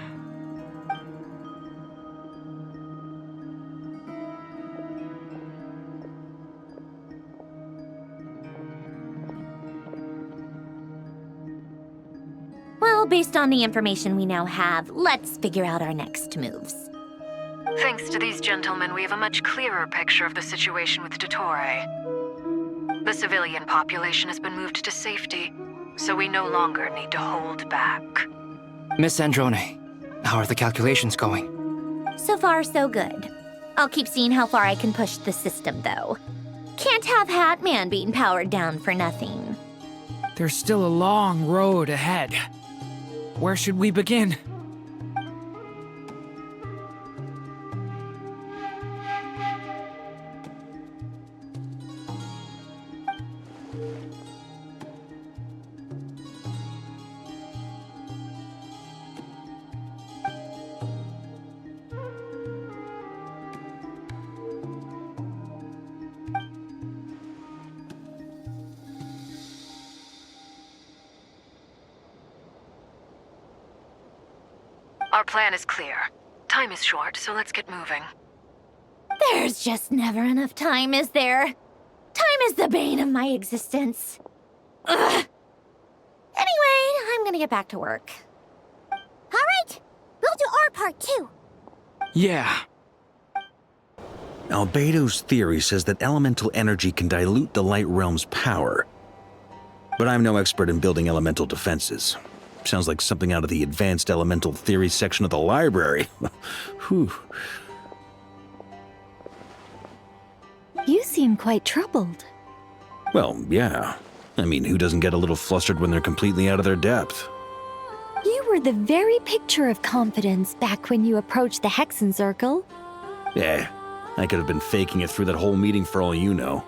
Well, based on the information we now have, let's figure out our next moves. Thanks to these gentlemen, we have a much clearer picture of the situation with Dottore. The civilian population has been moved to safety, so we no longer need to hold back. Miss Sandrone, how are the calculations going? So far, so good. I'll keep seeing how far I can push the system, though. Can't have Hatman being powered down for nothing. There's still a long road ahead. Where should we begin? Our plan is clear. Time is short, so let's get moving. There's just never enough time, is there? Time is the bane of my existence. Ugh. Anyway, I'm gonna get back to work. All right, we'll do our part too. Yeah. Albedo's theory says that elemental energy can dilute the light realm's power. But I'm no expert in building elemental defenses. Sounds like something out of the advanced elemental theory section of the library. Whew. You seem quite troubled. Well, yeah. I mean, who doesn't get a little flustered when they're completely out of their depth? You were the very picture of confidence back when you approached the Hexen Circle. Yeah, I could have been faking it through that whole meeting for all you know.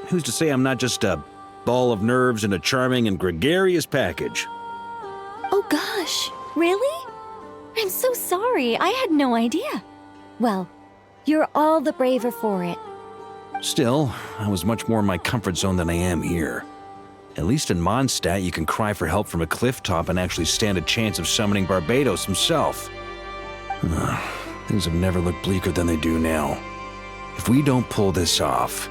Who's to say I'm not just a ball of nerves in a charming and gregarious package? Oh gosh, really? I'm so sorry, I had no idea. Well, you're all the braver for it. Still, I was much more in my comfort zone than I am here. At least in Mondstadt, you can cry for help from a cliff top and actually stand a chance of summoning Barbados himself. Things have never looked bleaker than they do now. If we don't pull this off,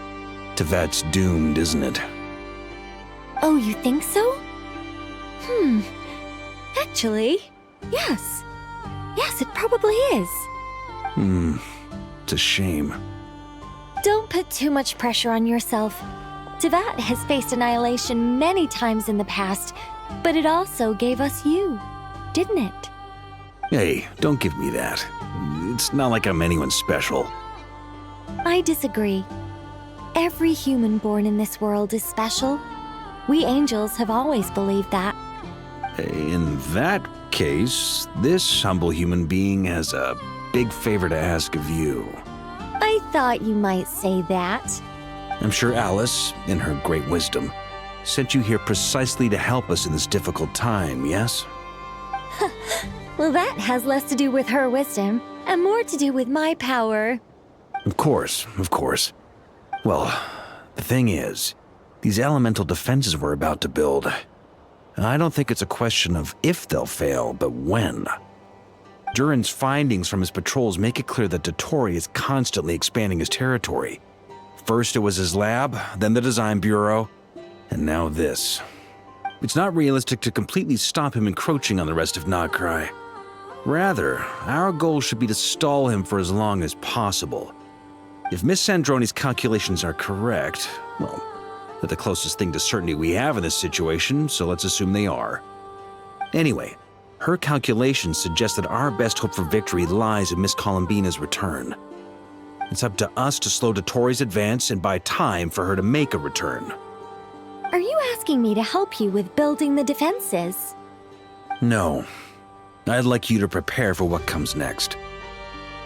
Tevat's doomed, isn't it? Oh, you think so? Actually, yes. Yes, it probably is. It's a shame. Don't put too much pressure on yourself. Tevat has faced annihilation many times in the past, but it also gave us you, didn't it? Hey, don't give me that. It's not like I'm anyone special. I disagree. Every human born in this world is special. We angels have always believed that. In that case, this humble human being has a big favor to ask of you. I thought you might say that. I'm sure Alice, in her great wisdom, sent you here precisely to help us in this difficult time, yes? Well, that has less to do with her wisdom and more to do with my power. Of course, of course. Well, the thing is, these elemental defenses we're about to build, I don't think it's a question of if they'll fail, but when. Durin's findings from his patrols make it clear that Dottore is constantly expanding his territory. First it was his lab, then the design bureau, and now this. It's not realistic to completely stop him encroaching on the rest of Nod-Krai. Rather, our goal should be to stall him for as long as possible. If Miss Sandrone's calculations are correct, well, they're the closest thing to certainty we have in this situation, so let's assume they are. Anyway, her calculations suggest that our best hope for victory lies in Miss Columbina's return. It's up to us to slow Dottore's advance and buy time for her to make a return. Are you asking me to help you with building the defenses? No. I'd like you to prepare for what comes next.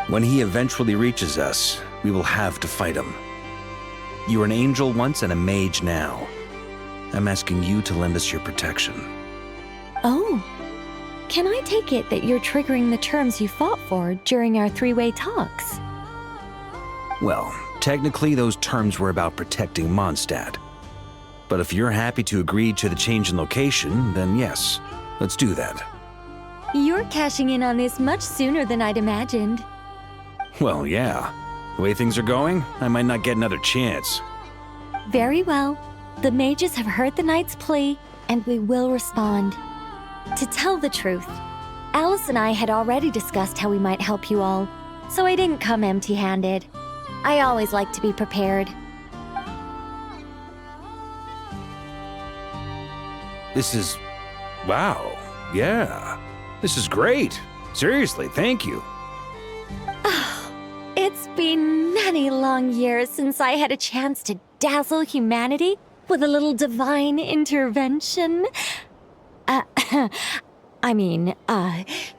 When he eventually reaches us, we will have to fight him. You were an angel once and a mage now. I'm asking you to lend us your protection. Oh. Can I take it that you're triggering the terms you fought for during our three-way talks? Well, technically those terms were about protecting Mondstadt. But if you're happy to agree to the change in location, then yes, let's do that. You're cashing in on this much sooner than I'd imagined. Well, yeah. The way things are going, I might not get another chance. Very well. The mages have heard the knight's plea, and we will respond. To tell the truth, Alice and I had already discussed how we might help you all, so I didn't come empty-handed. I always like to be prepared. This is... wow. Yeah. This is great. Seriously, thank you. It's been many long years since I had a chance to dazzle humanity with a little divine intervention.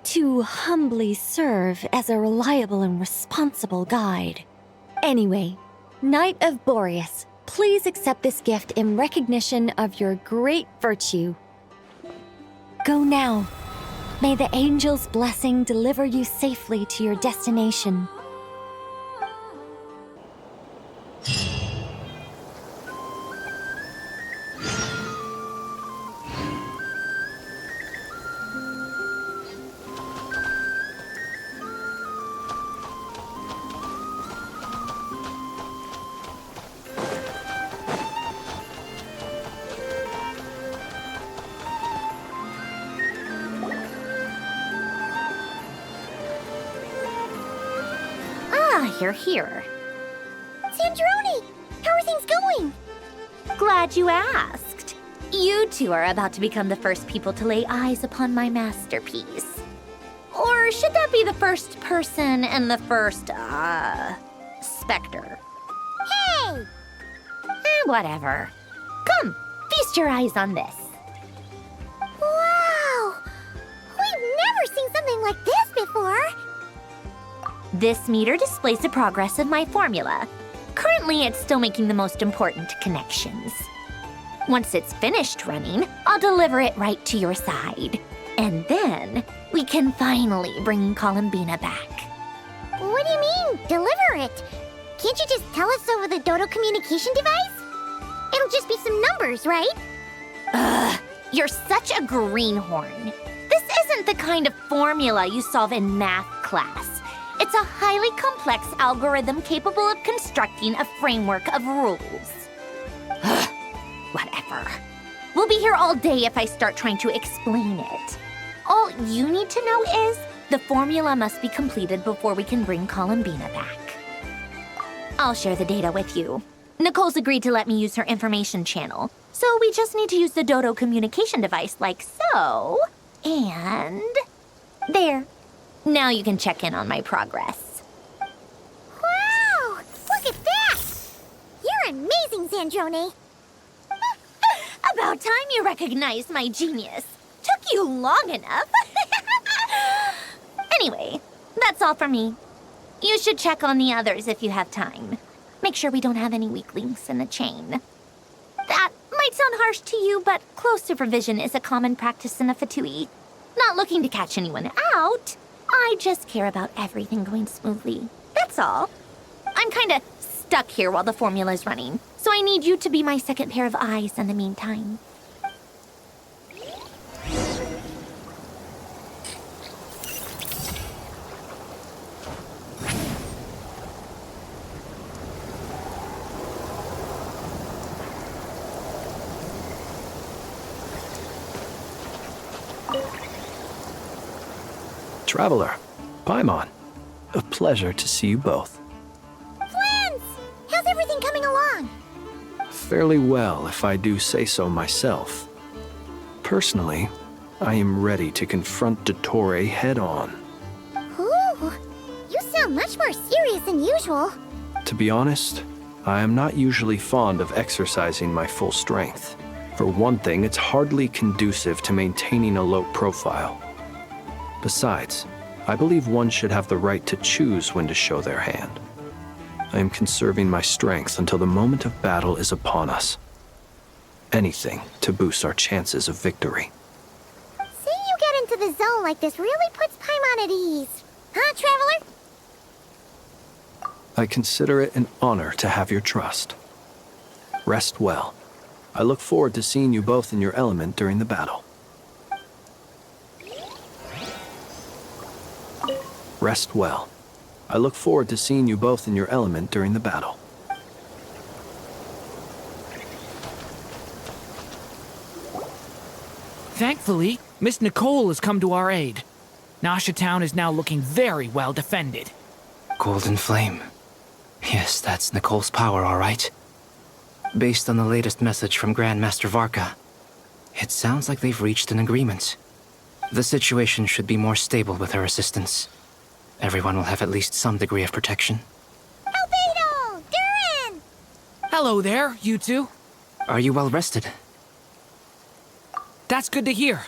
To humbly serve as a reliable and responsible guide. Anyway, Knight of Boreas, please accept this gift in recognition of your great virtue. Go now. May the angel's blessing deliver you safely to your destination. You're here. Sandrone! How are things going? Glad you asked. You two are about to become the first people to lay eyes upon my masterpiece. Or should that be the first person and the first, specter? Hey! Whatever. Come, feast your eyes on this. Wow! We've never seen something like this before! This meter displays the progress of my formula. Currently, it's still making the most important connections. Once it's finished running, I'll deliver it right to your side. And then, we can finally bring Columbina back. What do you mean, deliver it? Can't you just tell us over the Dodo communication device? It'll just be some numbers, right? Ugh, you're such a greenhorn. This isn't the kind of formula you solve in math class. It's a highly complex algorithm capable of constructing a framework of rules. Whatever. We'll be here all day if I start trying to explain it. All you need to know is the formula must be completed before we can bring Columbina back. I'll share the data with you. Nicole's agreed to let me use her information channel, so we just need to use the Dodo communication device like so. And... there. Now you can check in on my progress. Wow! Look at that! You're amazing, Sandrone! About time you recognized my genius. Took you long enough. Anyway, That's all for me. You should check on the others if you have time. Make sure we don't have any weak links in the chain. That might sound harsh to you, but close supervision is a common practice in the Fatui. Not looking to catch anyone out. I just care about everything going smoothly. That's all. I'm kinda stuck here while the formula's running, so I need you to be my second pair of eyes in the meantime. Traveler, Paimon, a pleasure to see you both. Friends! How's everything coming along? Fairly well, if I do say so myself. Personally, I am ready to confront Dottore head-on. Ooh, you sound much more serious than usual. To be honest, I am not usually fond of exercising my full strength. For one thing, it's hardly conducive to maintaining a low profile. Besides, I believe one should have the right to choose when to show their hand. I am conserving my strength until the moment of battle is upon us. Anything to boost our chances of victory. Seeing you get into the zone like this really puts Paimon at ease. Huh, Traveler? I consider it an honor to have your trust. Rest well. I look forward to seeing you both in your element during the battle. Rest well. I look forward to seeing you both in your element during the battle. Thankfully, Miss Nicole has come to our aid. Nasha Town is now looking very well defended. Golden Flame. Yes, that's Nicole's power, all right. Based on the latest message from Grandmaster Varka, it sounds like they've reached an agreement. The situation should be more stable with her assistance. Everyone will have at least some degree of protection. Albedo! Durin! Hello there, you two. Are you well rested? That's good to hear.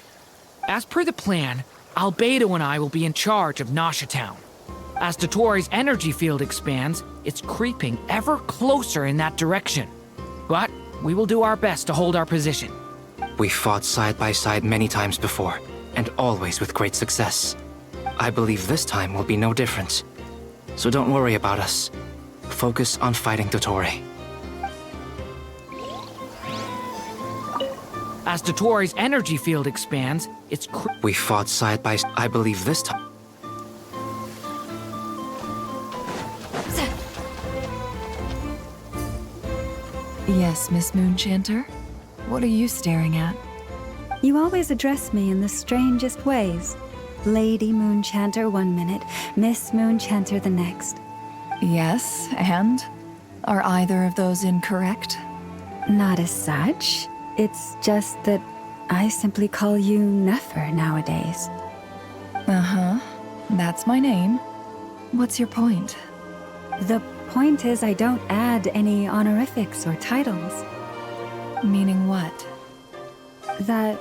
As per the plan, Albedo and I will be in charge of Nasha Town. As Dottore's energy field expands, it's creeping ever closer in that direction. But we will do our best to hold our position. We fought side by side many times before, and always with great success. I believe this time will be no different. So don't worry about us. Focus on fighting Dottore. As Dottore's energy field expands, it's we fought side by side. I believe this time. Yes, Miss Moonchanter? What are you staring at? You always address me in the strangest ways. Lady Moonchanter 1 minute, Miss Moonchanter the next. Yes, and? Are either of those incorrect? Not as such. It's just that I simply call you Nefer nowadays. Uh-huh. That's my name. What's your point? The point is I don't add any honorifics or titles. Meaning what? That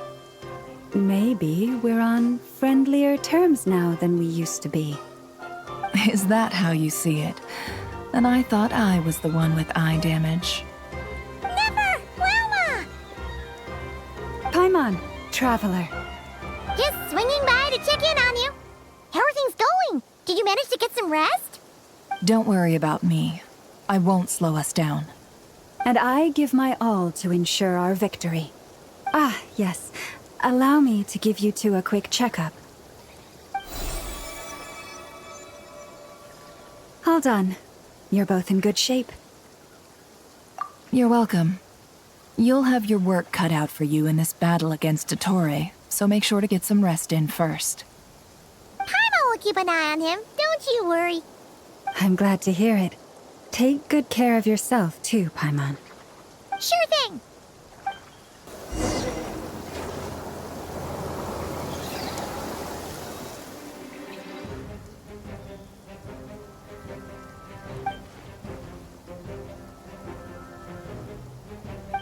maybe we're on friendlier terms now than we used to be. Is that how you see it? And I thought I was the one with eye damage. Nefer! Wilma! Paimon, Traveler. Just swinging by to check in on you. How are things going? Did you manage to get some rest? Don't worry about me. I won't slow us down. And I give my all to ensure our victory. Ah, yes. Allow me to give you two a quick checkup. All done. You're both in good shape. You're welcome. You'll have your work cut out for you in this battle against Dottore, so make sure to get some rest in first. Paimon will keep an eye on him, don't you worry. I'm glad to hear it. Take good care of yourself, too, Paimon. Sure thing!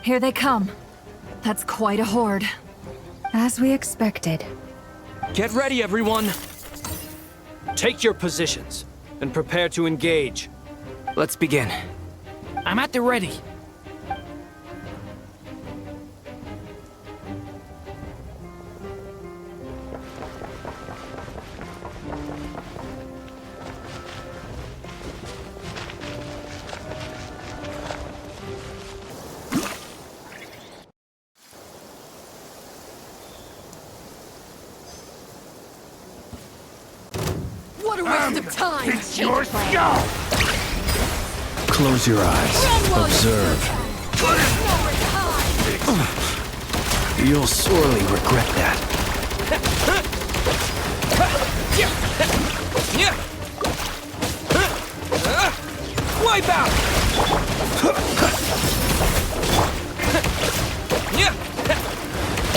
Here they come. That's quite a horde. As we expected. Get ready, everyone! Take your positions, and prepare to engage. Let's begin. I'm at the ready. What a waste of time! It's your skull! Close your eyes. Observe. You'll sorely regret that. Wipe out!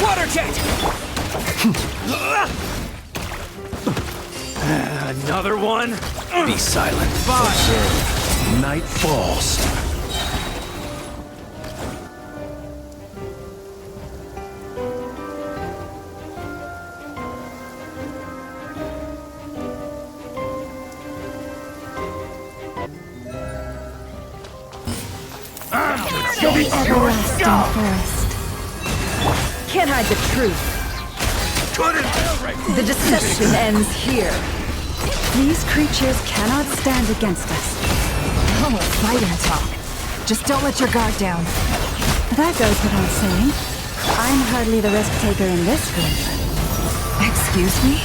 Water jet! Another one? Be silent. Observe. Night falls. The everlasting forest. Can't hide the truth. The deception ends here. These creatures cannot stand against us. Oh, fighting talk. Just don't let your guard down. That goes without saying. I'm hardly the risk taker in this group. Excuse me?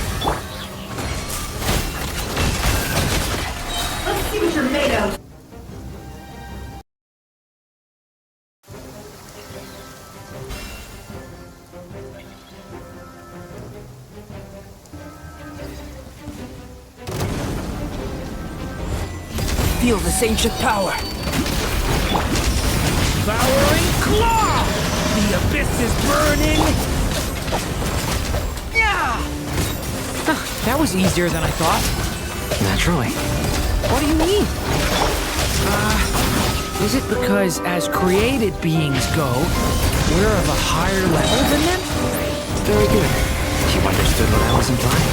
Let's see what you're made of. Feel this ancient power. Devouring claw! The abyss is burning! Yeah! That was easier than I thought. Naturally. What do you mean? Is it because as created beings go, we're of a higher level than them? Very good. You understood what I was implying.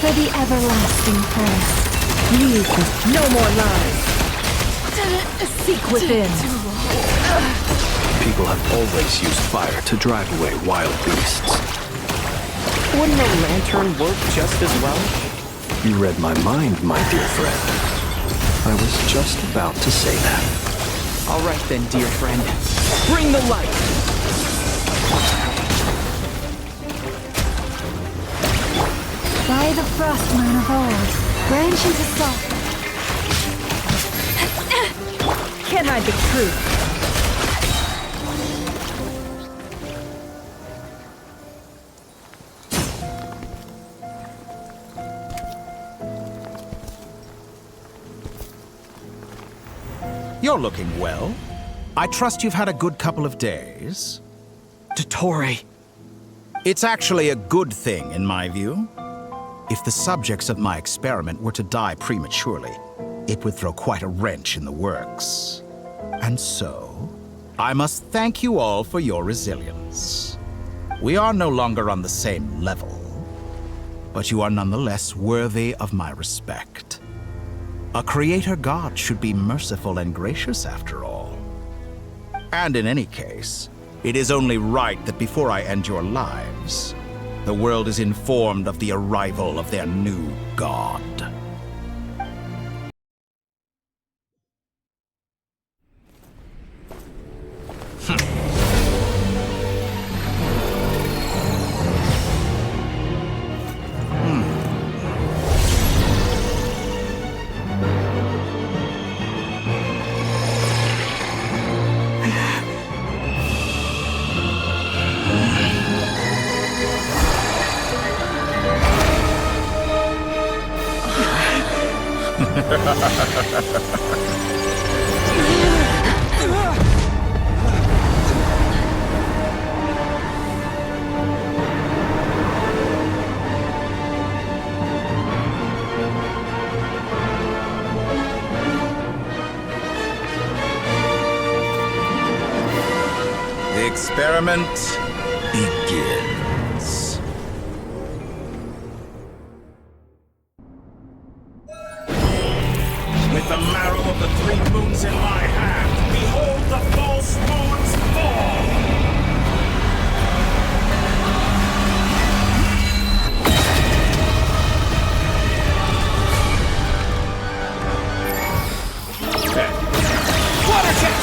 For the everlasting forest. Leave with no more lies. Seek within. People have always used fire to drive away wild beasts. Wouldn't a lantern work just as well? You read my mind, my dear friend. I was just about to say that. All right then, dear friend. Bring the light! By the frost moon of old, branch into salt. Can't hide the truth. You're looking well. I trust you've had a good couple of days. Dottore. It's actually a good thing, in my view. If the subjects of my experiment were to die prematurely, it would throw quite a wrench in the works. And so, I must thank you all for your resilience. We are no longer on the same level, but you are nonetheless worthy of my respect. A creator god should be merciful and gracious after all. And in any case, it is only right that before I end your lives, the world is informed of the arrival of their new god. experiment begins. With the marrow of the 3 moons in my hand, behold the false moons fall! Water jet!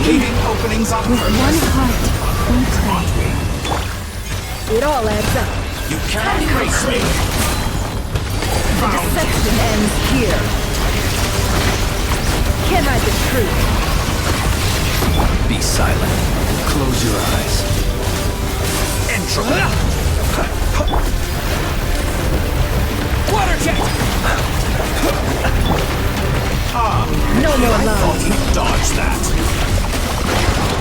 Leaving openings on With purpose. one heart, we pray. It all adds up. You can't erase me! The deception ends here. Can I the truth? Be silent. Close your eyes. Entropy! Water jet! No more I love. thought you dodged that.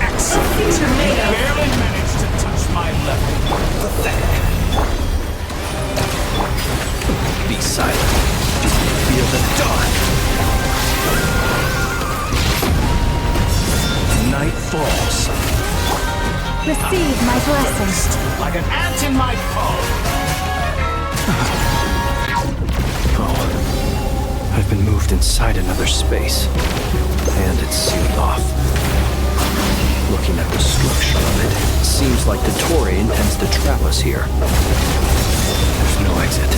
Excellent. You barely managed to touch my level. Pathetic. Be silent. Feel the dark. Night falls. Receive my blessings. Like an ant in my palm. Oh. I've been moved inside another space. And it's sealed off. Looking at the structure of it, it seems like Dottore intends to trap us here. There's no exit.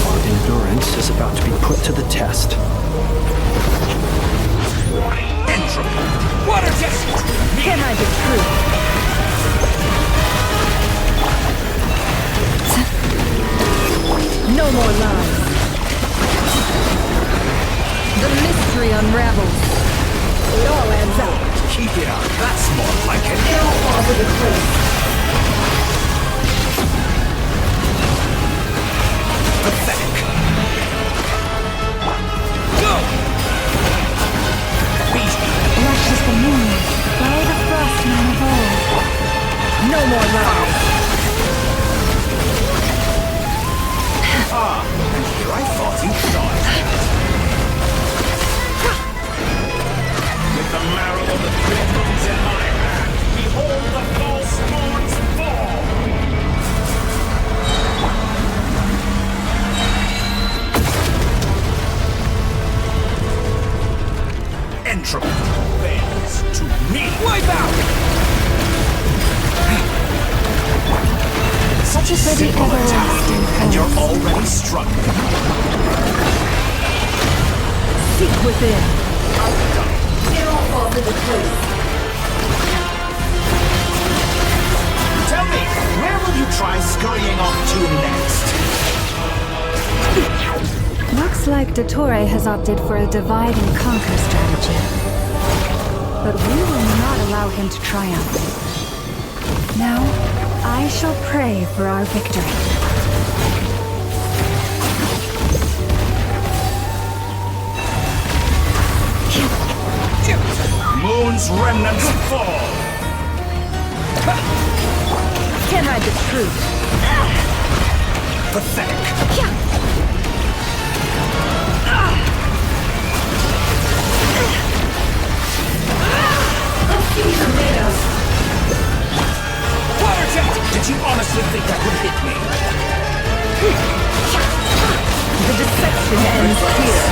Our endurance is about to be put to the test. Entropy! Water jet! Can I the truth? No more lies. The mystery unravels. It all adds up. Keep it up. That's more like it. It all falls into place. Pathetic. Go! Rush is the moon. Follow the frost man of old. No more lies. And here I thought you dodged that. With the marrow of the 3 moons in my hand, behold the false moons fall! Entropy fails to me! Wipe out! Such a simple attack, and you're already struggling. Seek within. It all falls into place. Tell me, where will you try scurrying off to next? Looks like Dottore has opted for a divide and conquer strategy. But we will not allow him to triumph. Now, I shall pray for our victory. Moon's remnants fall! Can I the truth? Pathetic! Water jet! Did you honestly think that would hit me? The deception ends here.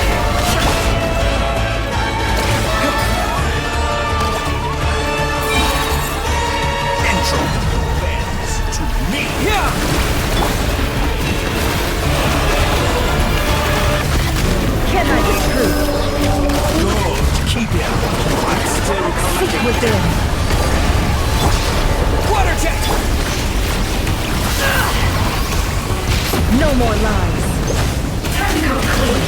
Entropy bends to me! Can I the truth? Good, keep it up. I'm still Seek collecting. within. Water jet! No more lies. Time to come clean.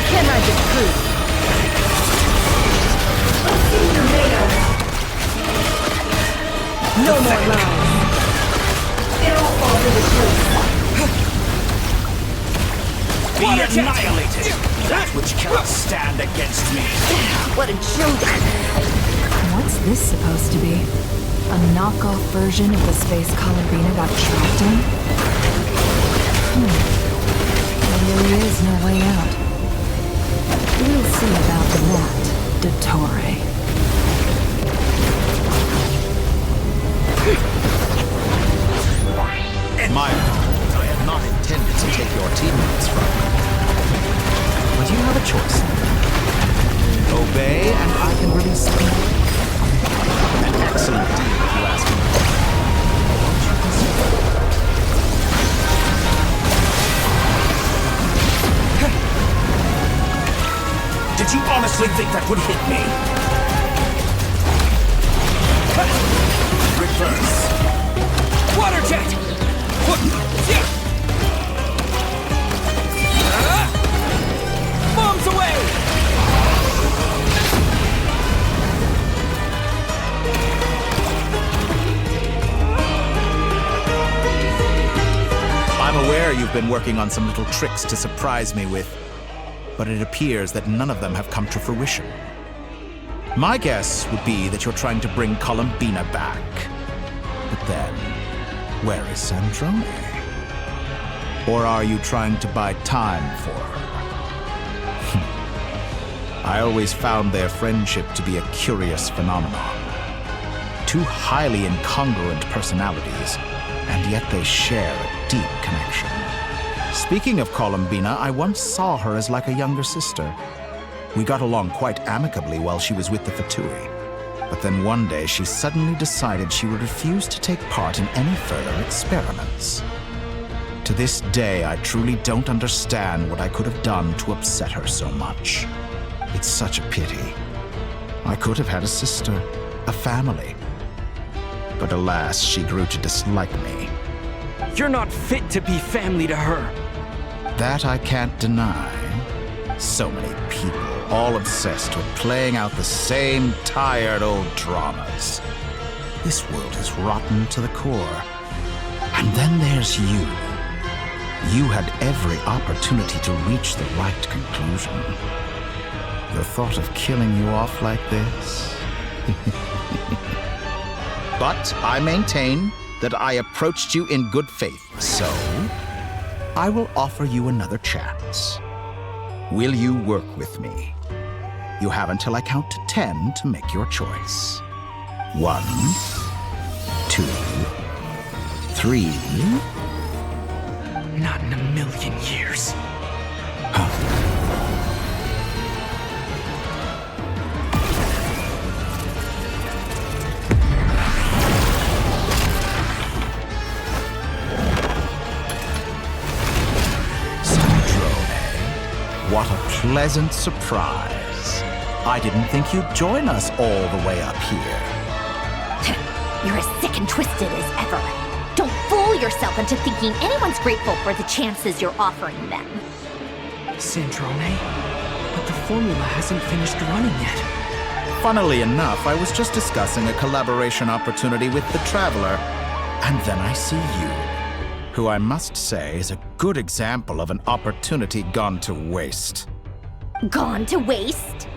Can I the truth? Let's see what you're made of. No more lies. It all falls into place. Be annihilated! That which cannot stand against me! What a joke! What's this supposed to be? A knockoff version of the space Columbina got trapped in? There really is no way out. Dottore. My fault. I had not intended to take your teammates from you. But you have a choice. Obey, and I can release them. An excellent deal, if you ask me. Did you honestly think that would hit me? Reverse. Water jet! Bombs away! I'm aware you've been working on some little tricks to surprise me with, but it appears that none of them have come to fruition. My guess would be that you're trying to bring Columbina back. But then, where is Sandrone? Or are you trying to buy time for her? I always found their friendship to be a curious phenomenon. Two highly incongruent personalities, and yet they share a deep connection. Speaking of Columbina, I once saw her as like a younger sister. We got along quite amicably while she was with the Fatui. But then one day she suddenly decided she would refuse to take part in any further experiments. To this day, I truly don't understand what I could have done to upset her so much. It's such a pity. I could have had a sister, a family. But alas, she grew to dislike me. You're not fit to be family to her. That I can't deny. So many people, all obsessed with playing out the same tired old dramas. This world is rotten to the core. And then there's you. You had every opportunity to reach the right conclusion. The thought of killing you off like this? But I maintain that I approached you in good faith, so I will offer you another chance. Will you work with me? You have until I count to 10 to make your choice. 1, 2, 3. Not in a million years. What a pleasant surprise. I didn't think you'd join us all the way up here. You're as sick and twisted as ever. Don't fool yourself into thinking anyone's grateful for the chances you're offering them. Sandrone, but the formula hasn't finished running yet. Funnily enough, I was just discussing a collaboration opportunity with the Traveler, and then I see you, who I must say is a good example of an opportunity gone to waste. Gone to waste?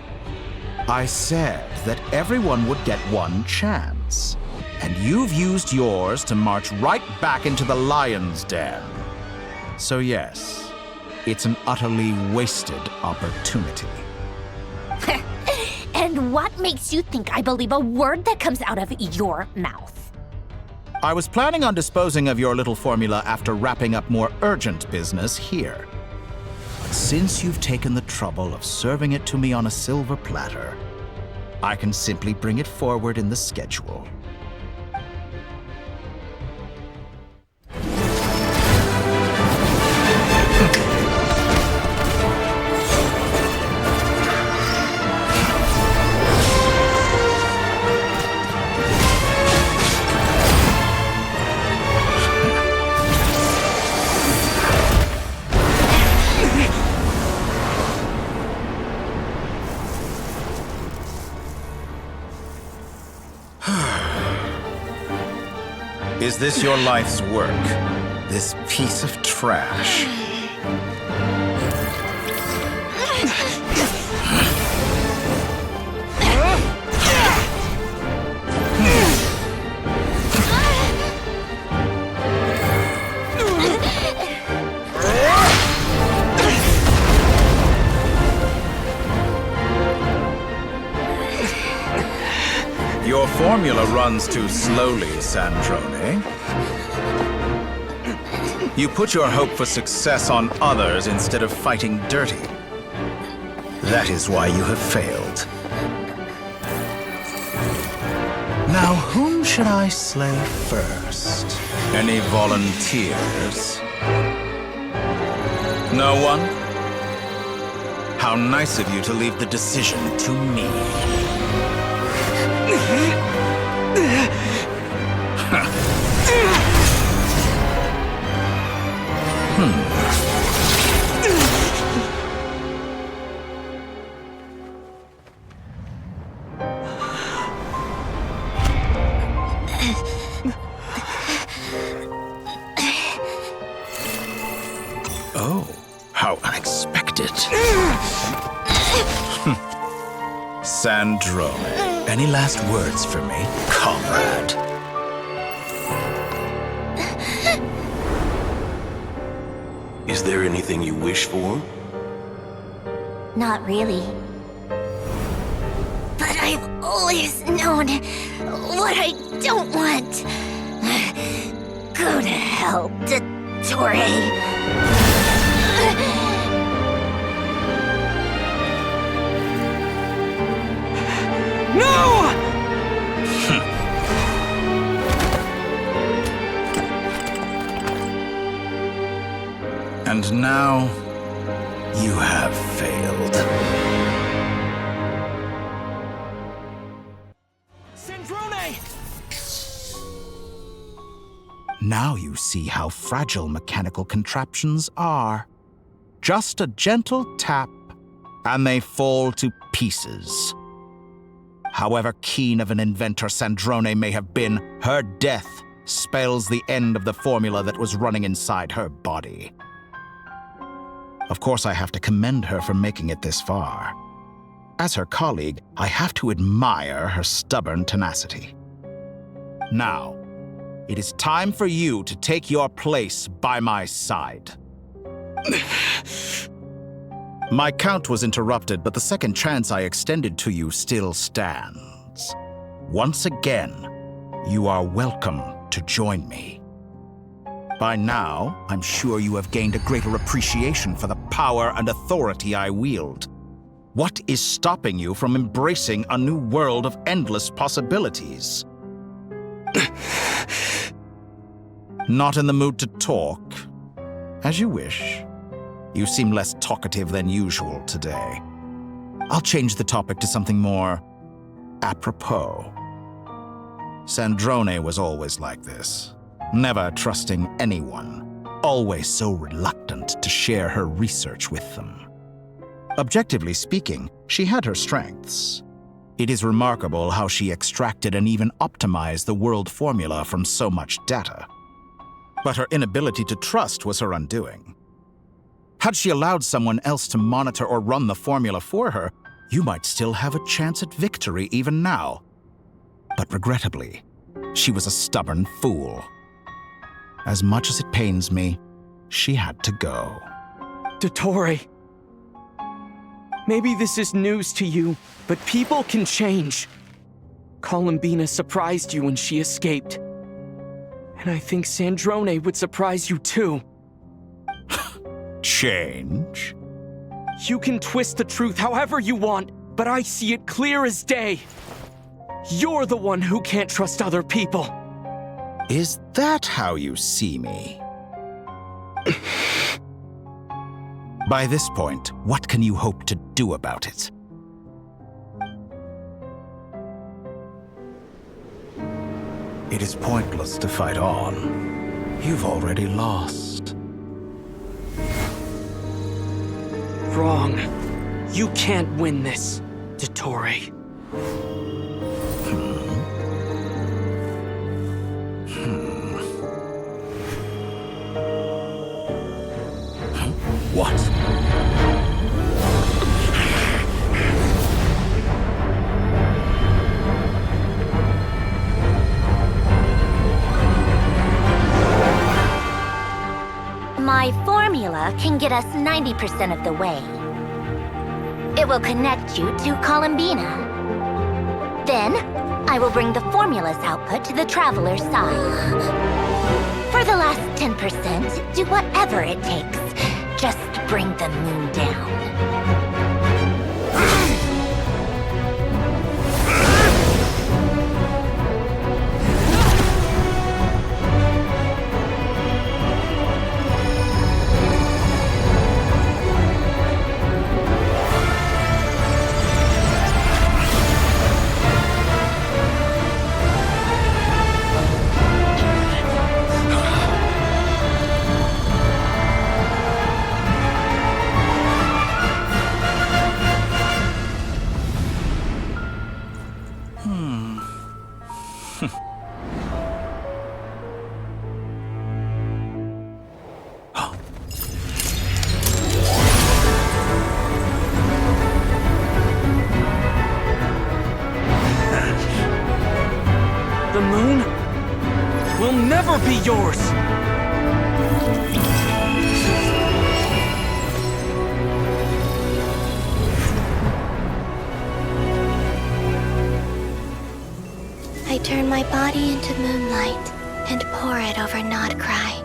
I said that everyone would get one chance, and you've used yours to march right back into the lion's den. So yes, it's an utterly wasted opportunity. And what makes you think I believe a word that comes out of your mouth? I was planning on disposing of your little formula after wrapping up more urgent business here. But since you've taken the trouble of serving it to me on a silver platter, I can simply bring it forward in the schedule. Is this your life's work? This piece of trash? formula runs too slowly, Sandrone. You put your hope for success on others instead of fighting dirty. That is why you have failed. Now, whom should I slay first? Any volunteers? No one? How nice of you to leave the decision to me. Oh, how unexpected. Sandrone, any last words for me, comrade? Is there anything you wish for? Not really. But I've always known what I don't want. Go to hell, Dottore. No! And now, you have failed. Sandrone! Now you see how fragile mechanical contraptions are. Just a gentle tap, and they fall to pieces. However keen of an inventor Sandrone may have been, her death spells the end of the formula that was running inside her body. Of course, I have to commend her for making it this far. As her colleague, I have to admire her stubborn tenacity. Now, it is time for you to take your place by my side. My count was interrupted, but the second chance I extended to you still stands. Once again, you are welcome to join me. By now, I'm sure you have gained a greater appreciation for the power and authority I wield. What is stopping you from embracing a new world of endless possibilities? Not in the mood to talk? As you wish. You seem less talkative than usual today. I'll change the topic to something more apropos. Sandrone was always like this, never trusting anyone, always so reluctant to share her research with them. Objectively speaking, she had her strengths. It is remarkable how she extracted and even optimized the world formula from so much data. But her inability to trust was her undoing. Had she allowed someone else to monitor or run the formula for her, you might still have a chance at victory even now. But regrettably, she was a stubborn fool. As much as it pains me, she had to go. Dottore. Maybe this is news to you, but people can change. Columbina surprised you when she escaped. And I think Sandrone would surprise you too. Change? You can twist the truth however you want, but I see it clear as day. You're the one who can't trust other people. Is that how you see me? By this point, what can you hope to do about it? It is pointless to fight on. You've already lost. Wrong. You can't win this, Dottore. What? My formula can get us 90% of the way. It will connect you to Columbina. Then, I will bring the formula's output to the Traveler's side. For the last 10%, do whatever it takes. Just bring the moon down. The moon will never be yours! I turn my body into moonlight and pour it over Nod-Krai.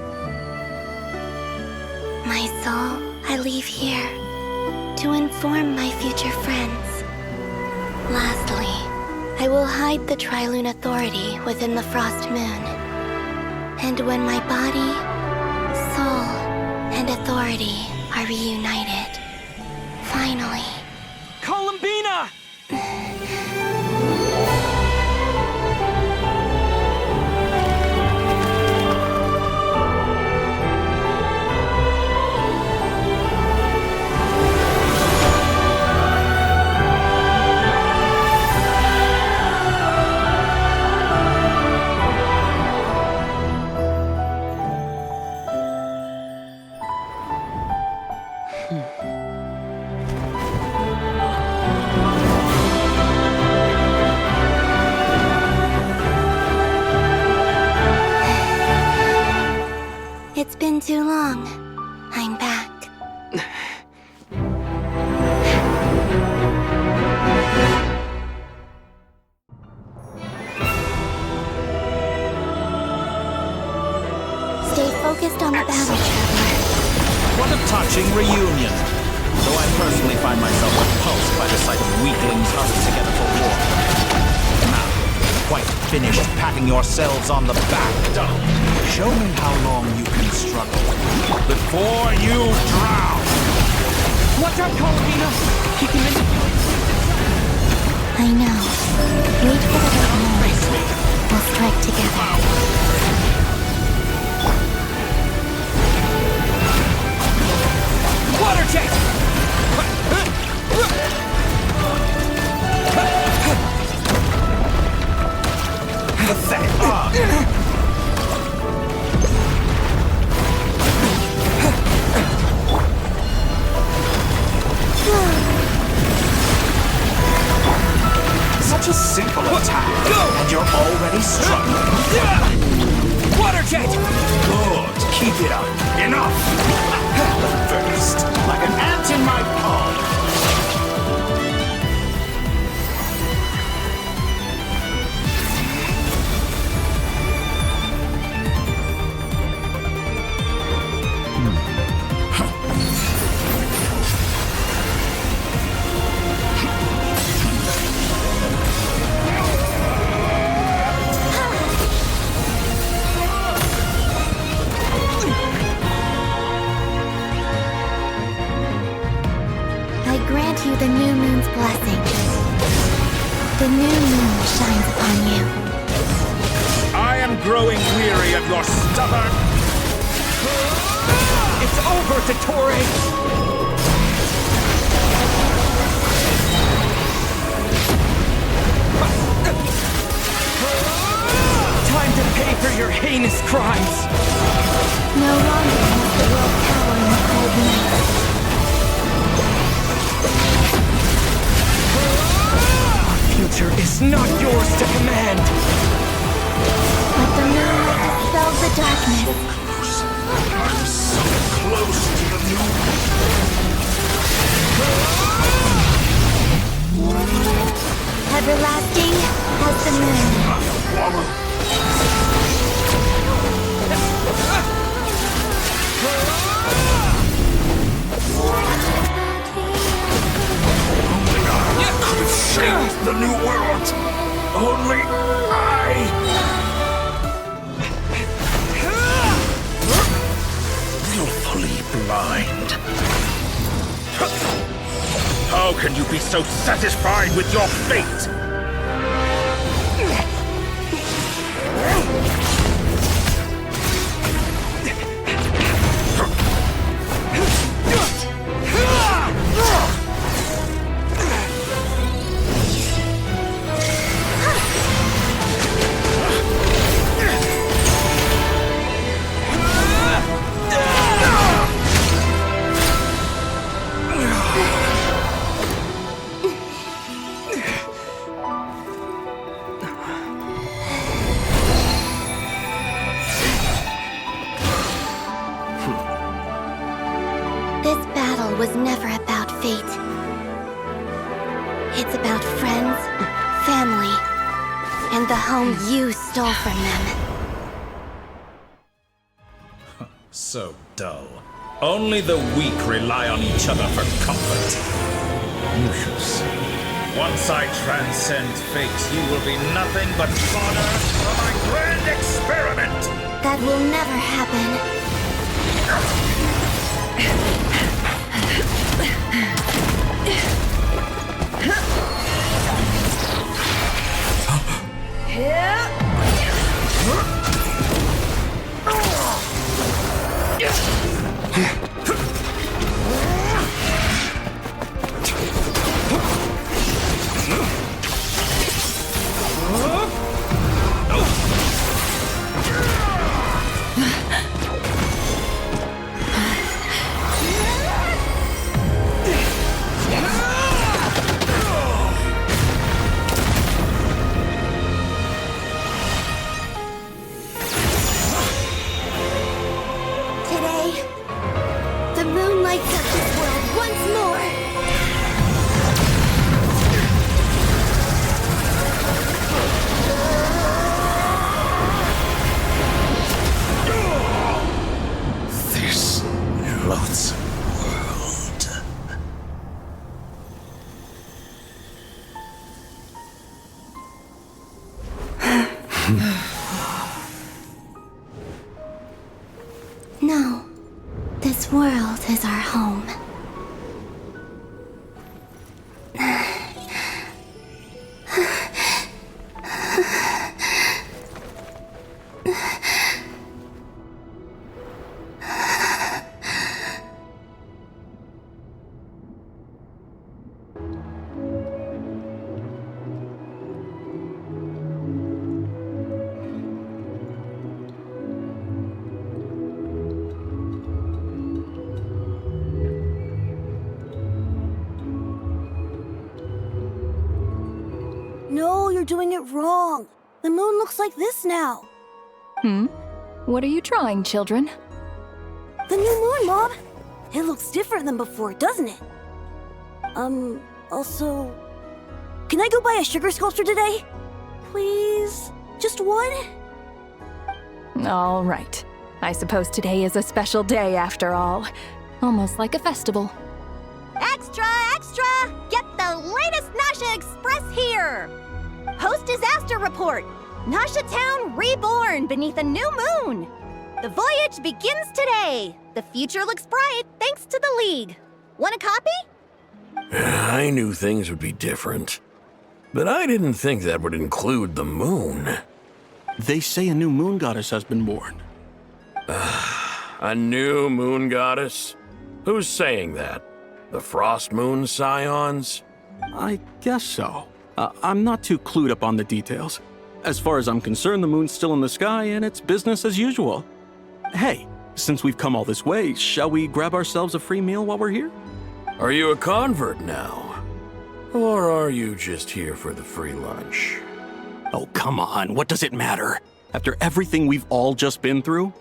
My soul I leave here to inform my future friends. Lastly, I will hide the Trilune Authority within the Frost Moon. And when my body, soul, and authority are reunited, finally... Columbina! It's been too long. I'm back. Stay focused on the battle, Traveler. What a touching reunion. Though I personally find myself repulsed by the sight of weaklings huddled together for war. Now, quite finished patting yourselves on the back. Show me how long you can struggle before you drown. Watch out, Columbina! He can manipulate. I know. Wait for the right moment. We'll strike together. Water jet! Such a simple attack, and you're already struggling. Water jet! Good, keep it up. Enough! First, like an ant in my palm. The new moon's blessing. The new moon shines upon you. I am growing weary of your stubborn... It's over, Dottore! Time to pay for your heinous crimes! No longer must the world cower in the cold night. Future is not yours to command! But the moonlight dispels the darkness. I'm so close to the moon. Everlasting as the moon. mind. How can you be so satisfied with your fate? Was never about fate. It's about friends, family, and the home you stole from them. So dull. Only the weak rely on each other for comfort. You shall see. Once I transcend fate, you will be nothing but fodder for my grand experiment! That will never happen. No, this world is our home. No, you're doing it wrong. The moon looks like this now. What are you trying, children? The new moon, Mom! It looks different than before, doesn't it? Also... Can I go buy a sugar sculpture today? Please? Just one? All right. I suppose today is a special day after all. Almost like a festival. Extra, extra! Get the latest Nasha Express here! Post-disaster report! Nasha Town reborn beneath a new moon! The voyage begins today! The future looks bright thanks to the League. Want a copy? I knew things would be different. But I didn't think that would include the moon. They say a new moon goddess has been born. A new moon goddess? Who's saying that? The Frost Moon Scions? I guess so. I'm not too clued up on the details. As far as I'm concerned, the moon's still in the sky and it's business as usual. Hey, since we've come all this way, shall we grab ourselves a free meal while we're here? Are you a convert now? Or are you just here for the free lunch? Oh, come on. What does it matter? After everything we've all just been through?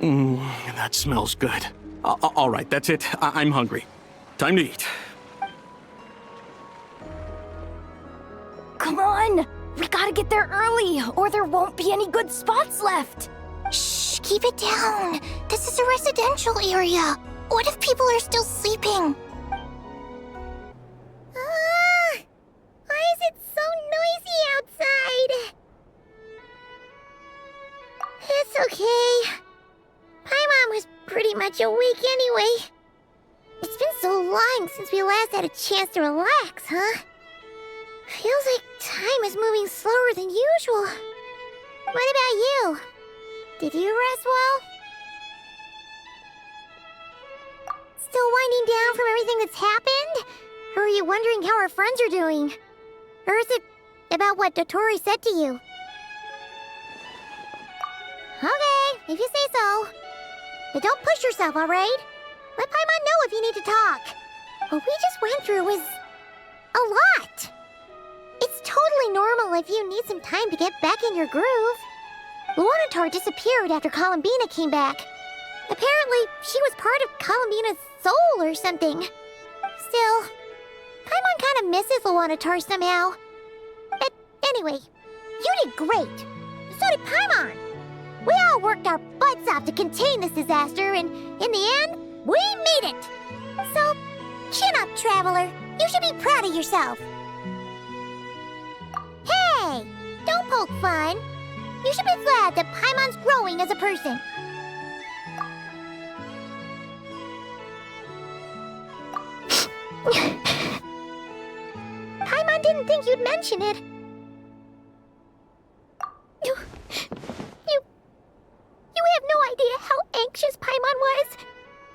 That smells good. All right, that's it. I'm hungry. Time to eat. Come on! We gotta get there early, or there won't be any good spots left! Shh, keep it down. This is a residential area. What if people are still sleeping? Why is it so noisy outside? It's okay. Paimon was pretty much a week anyway. It's been so long since we last had a chance to relax, huh? Feels like time is moving slower than usual. What about you? Did you rest well? Still winding down from everything that's happened? Or are you wondering how our friends are doing? Or is it about what Dottore said to you? Okay, if you say so. But don't push yourself, alright? Let Paimon know if you need to talk. What we just went through was a lot. It's totally normal if you need some time to get back in your groove. Luanatar disappeared after Columbina came back. Apparently, she was part of Columbina's soul or something. Still, Paimon kind of misses Luanatar somehow. But anyway, you did great. So did Paimon. We all worked our butts off to contain this disaster, and in the end, we made it. So, chin up, Traveler. You should be proud of yourself. Hey, don't poke fun. You should be glad that Paimon's growing as a person. Paimon didn't think you'd mention it. You have no idea how anxious Paimon was.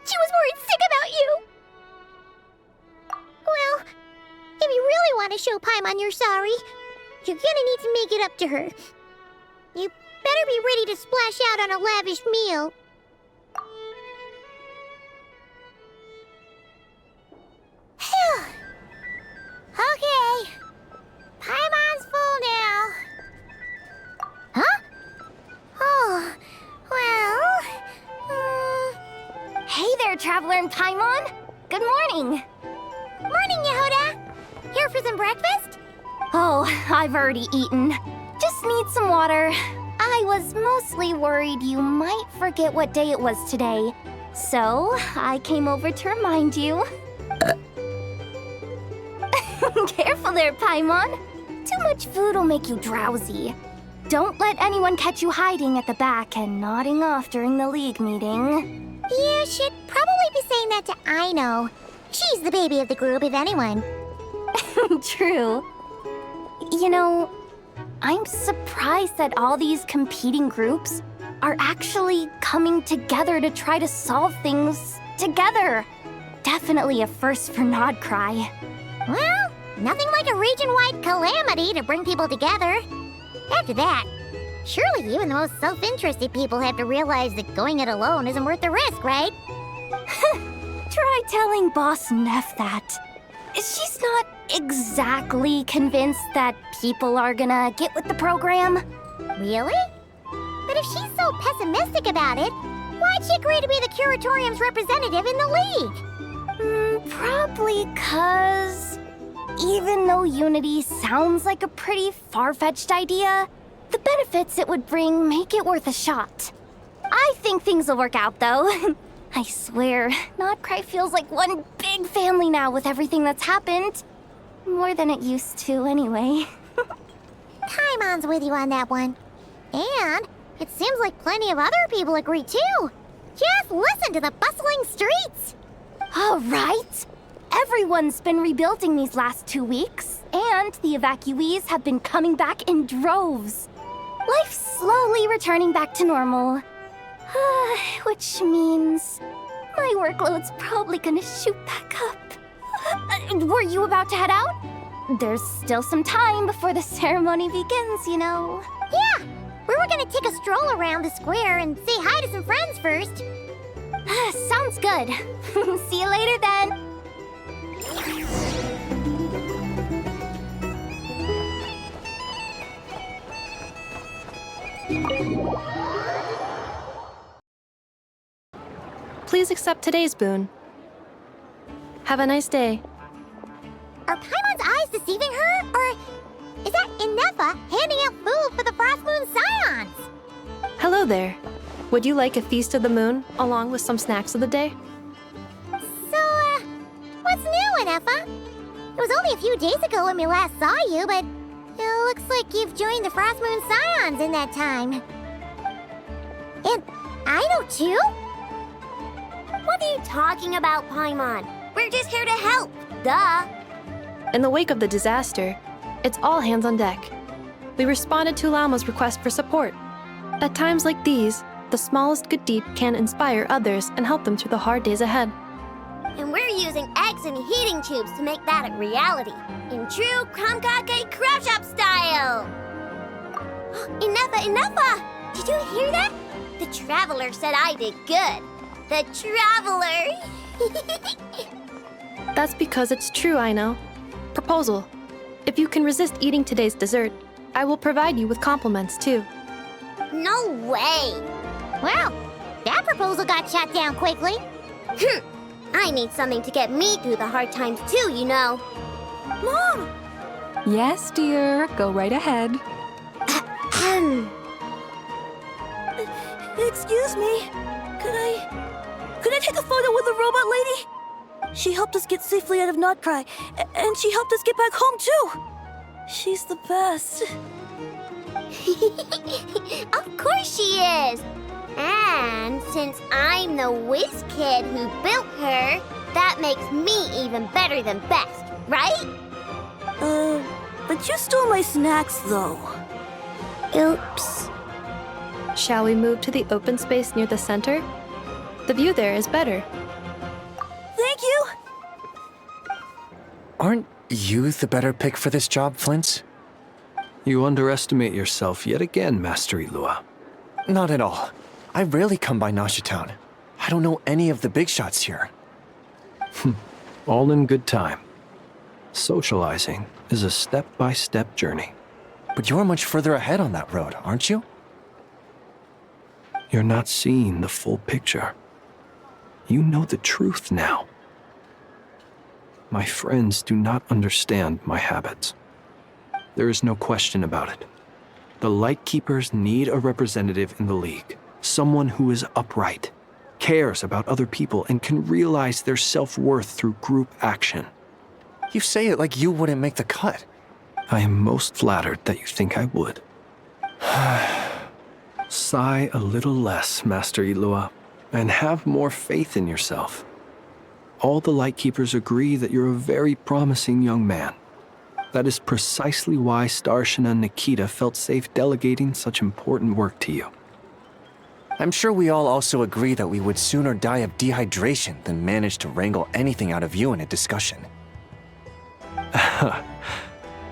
She was worried sick about you. Well, if you really want to show Paimon you're sorry, you're gonna need to make it up to her. You better be ready to splash out on a lavish meal. Okay. Paimon's full now. Huh? Oh, well... Hey there, Traveler and Paimon. Good morning. Morning, Yehuda. Here for some breakfast? Oh, I've already eaten. Just need some water. I was mostly worried you might forget what day it was today. So, I came over to remind you. Careful there, Paimon. Too much food will make you drowsy. Don't let anyone catch you hiding at the back and nodding off during the league meeting. You should probably be saying that to Aino. She's the baby of the group, if anyone. True. You know, I'm surprised that all these competing groups are actually coming together to try to solve things together. Definitely a first for Nod-Krai. Well, nothing like a region-wide calamity to bring people together. After that, surely even the most self-interested people have to realize that going it alone isn't worth the risk, right? Try telling Boss Neff that. She's not exactly convinced that people are gonna get with the program. Really? But if she's so pessimistic about it, why'd she agree to be the Curatorium's representative in the league? Probably 'cause even though unity sounds like a pretty far-fetched idea, the benefits it would bring make it worth a shot. I think things will work out, though. I swear, Nod-Krai feels like one big family now with everything that's happened. More than it used to, anyway. Paimon's with you on that one. And it seems like plenty of other people agree, too. Just listen to the bustling streets. All right. Everyone's been rebuilding these last 2 weeks, and the evacuees have been coming back in droves. Life's slowly returning back to normal. Which means my workload's probably gonna shoot back up. Were you about to head out? There's still some time before the ceremony begins, you know. Yeah, we were gonna take a stroll around the square and say hi to some friends first. Sounds good. See you later then. Please accept today's boon. Have a nice day. Are Paimon's eyes deceiving her? Or is that Nefer handing out food for the Frost Moon Scions? Hello there. Would you like a feast of the moon along with some snacks of the day? So, what's new, Nefer? It was only a few days ago when we last saw you, but it looks like you've joined the Frost Moon Scions in that time. And Aino too? What are you talking about, Paimon? We're just here to help. Duh. In the wake of the disaster, it's all hands on deck. We responded to Lama's request for support. At times like these, the smallest good deed can inspire others and help them through the hard days ahead. And we're using eggs and heating tubes to make that a reality. In true Honkai craft shop style! Enough! Did you hear that? The Traveler said I did good. The Traveler! That's because it's true, I know. Proposal. If you can resist eating today's dessert, I will provide you with compliments, too. No way! Well, that proposal got shot down quickly. I need something to get me through the hard times too, you know. Mom! Yes, dear. Go right ahead. Excuse me. Could I take a photo with the robot lady? She helped us get safely out of Nod-Krai, and she helped us get back home too. She's the best. Of course she is. And since I'm the whiz kid who built her, that makes me even better than best, right? But you stole my snacks, though. Oops. Shall we move to the open space near the center? The view there is better. Thank you! Aren't you the better pick for this job, Flint? You underestimate yourself yet again, Master Illuga. Not at all. I rarely come by Nasha Town. I don't know any of the big shots here. All in good time. Socializing is a step-by-step journey. But you're much further ahead on that road, aren't you? You're not seeing the full picture. You know the truth now. My friends do not understand my habits. There is no question about it. The Lightkeepers need a representative in the League. Someone who is upright, cares about other people, and can realize their self-worth through group action. You say it like you wouldn't make the cut. I am most flattered that you think I would. Sigh a little less, Master Illuga, and have more faith in yourself. All the Lightkeepers agree that you're a very promising young man. That is precisely why Starshina and Nikita felt safe delegating such important work to you. I'm sure we all also agree that we would sooner die of dehydration than manage to wrangle anything out of you in a discussion.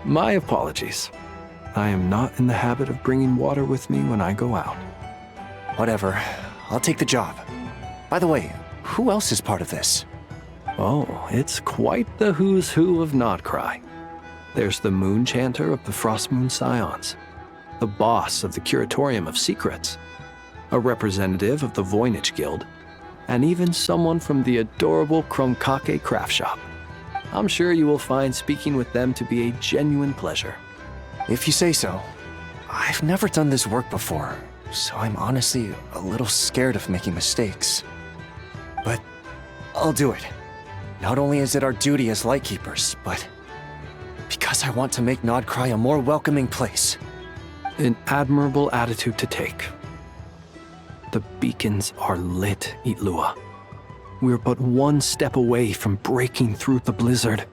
My apologies. I am not in the habit of bringing water with me when I go out. Whatever. I'll take the job. By the way, who else is part of this? Oh, it's quite the who's who of Nod-Krai. There's the Moon Chanter of the Frostmoon Scions, the boss of the Curatorium of Secrets, a representative of the Voynich Guild, and even someone from the adorable Kromkake craft shop. I'm sure you will find speaking with them to be a genuine pleasure. If you say so. I've never done this work before, so I'm honestly a little scared of making mistakes. But I'll do it. Not only is it our duty as Lightkeepers, but because I want to make Nod-Krai a more welcoming place. An admirable attitude to take. The beacons are lit, Illuga. We're but one step away from breaking through the blizzard.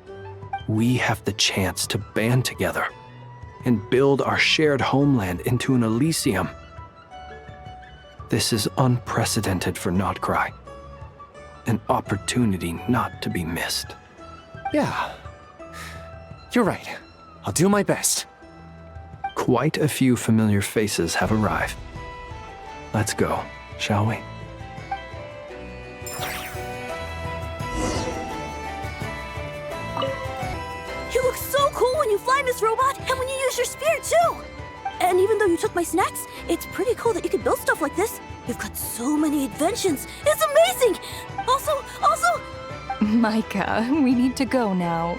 We have the chance to band together and build our shared homeland into an Elysium. This is unprecedented for Nod-Krai. An opportunity not to be missed. Yeah. You're right. I'll do my best. Quite a few familiar faces have arrived. Let's go, shall we? You look so cool when you fly, Miss Robot, and when you use your spear, too! And even though you took my snacks, it's pretty cool that you can build stuff like this. You've got so many inventions. It's amazing! Also... Micah, we need to go now.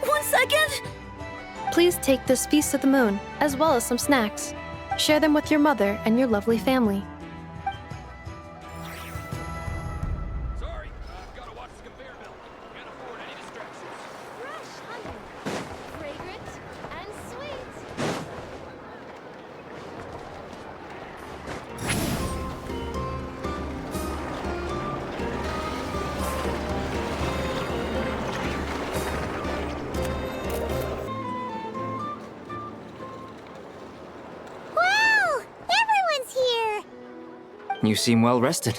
1 second! Please take this Feast of the Moon, as well as some snacks. Share them with your mother and your lovely family. Sorry, I've got to watch the conveyor belt. Can't afford any distractions. Fresh honey, fragrant and sweet. You seem well rested.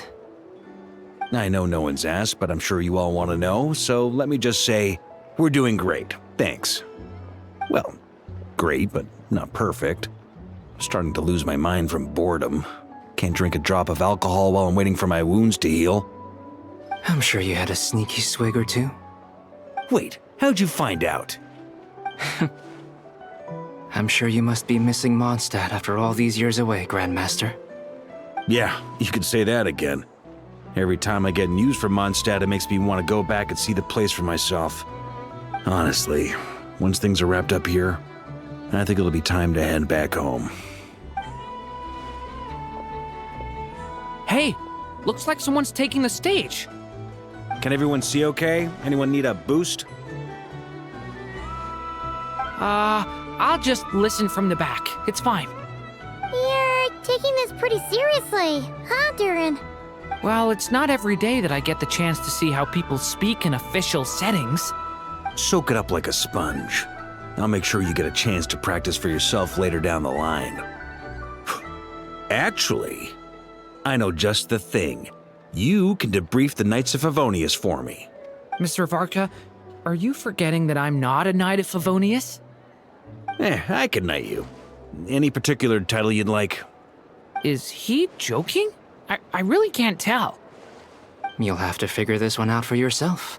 I know no one's asked, but I'm sure you all want to know, so let me just say, we're doing great. Thanks. Well, great, but not perfect. I'm starting to lose my mind from boredom. Can't drink a drop of alcohol while I'm waiting for my wounds to heal. I'm sure you had a sneaky swig or two. Wait, how'd you find out? I'm sure you must be missing Mondstadt after all these years away, Grandmaster. Yeah, you could say that again. Every time I get news from Mondstadt, it makes me want to go back and see the place for myself. Honestly, once things are wrapped up here, I think it'll be time to head back home. Hey, looks like someone's taking the stage. Can everyone see okay? Anyone need a boost? I'll just listen from the back. It's fine. You're taking this pretty seriously, huh, Durin? Well, it's not every day that I get the chance to see how people speak in official settings. Soak it up like a sponge. I'll make sure you get a chance to practice for yourself later down the line. Actually, I know just the thing. You can debrief the Knights of Favonius for me. Mr. Varka, are you forgetting that I'm not a Knight of Favonius? I can knight you. Any particular title you'd like? Is he joking? I really can't tell. You'll have to figure this one out for yourself.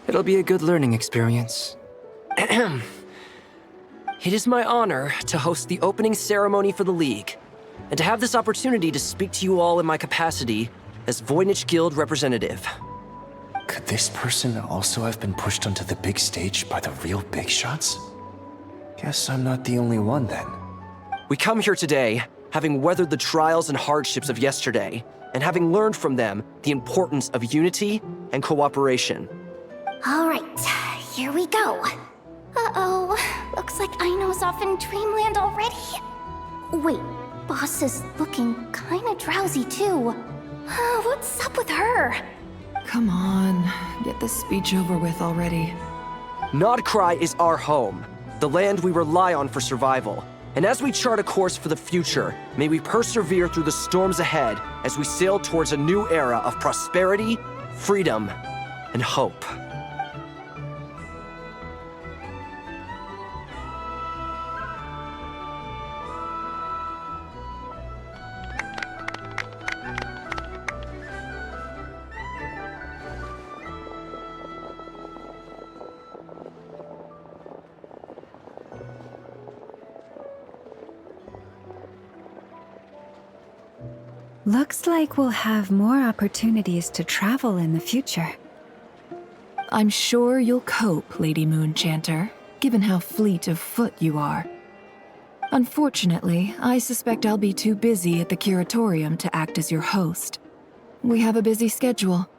It'll be a good learning experience. It is my honor to host the opening ceremony for the League, and to have this opportunity to speak to you all in my capacity as Voynich Guild representative. Could this person also have been pushed onto the big stage by the real big shots? Guess I'm not the only one then. We come here today, having weathered the trials and hardships of yesterday, and having learned from them the importance of unity and cooperation. All right, here we go. Uh-oh, looks like Aino's off in Dreamland already. Wait, Boss is looking kinda drowsy too. What's up with her? Come on, get this speech over with already. Nod-Krai is our home, the land we rely on for survival. And as we chart a course for the future, may we persevere through the storms ahead as we sail towards a new era of prosperity, freedom, and hope. Looks like we'll have more opportunities to travel in the future. I'm sure you'll cope, Lady Moonchanter, given how fleet of foot you are. Unfortunately, I suspect I'll be too busy at the Curatorium to act as your host. We have a busy schedule,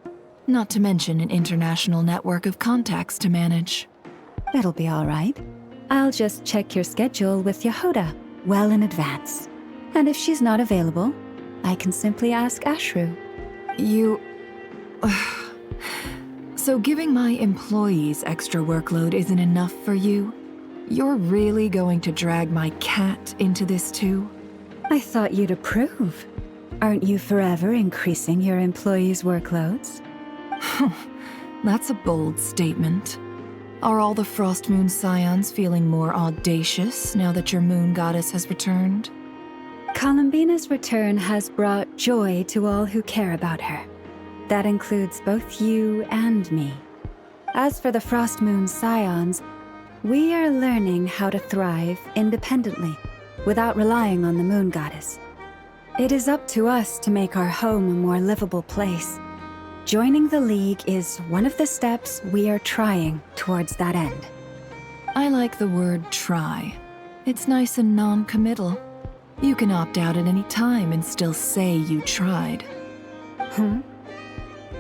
not to mention an international network of contacts to manage. It'll be all right. I'll just check your schedule with Yehoda well in advance. And if she's not available, I can simply ask Ashru. You... So giving my employees extra workload isn't enough for you? You're really going to drag my cat into this too? I thought you'd approve. Aren't you forever increasing your employees' workloads? That's a bold statement. Are all the Frost Moon Scions feeling more audacious now that your moon goddess has returned? Columbina's return has brought joy to all who care about her. That includes both you and me. As for the Frost Moon Scions, we are learning how to thrive independently, without relying on the moon goddess. It is up to us to make our home a more livable place. Joining the League is one of the steps we are trying towards that end. I like the word try. It's nice and non-committal. You can opt out at any time and still say you tried.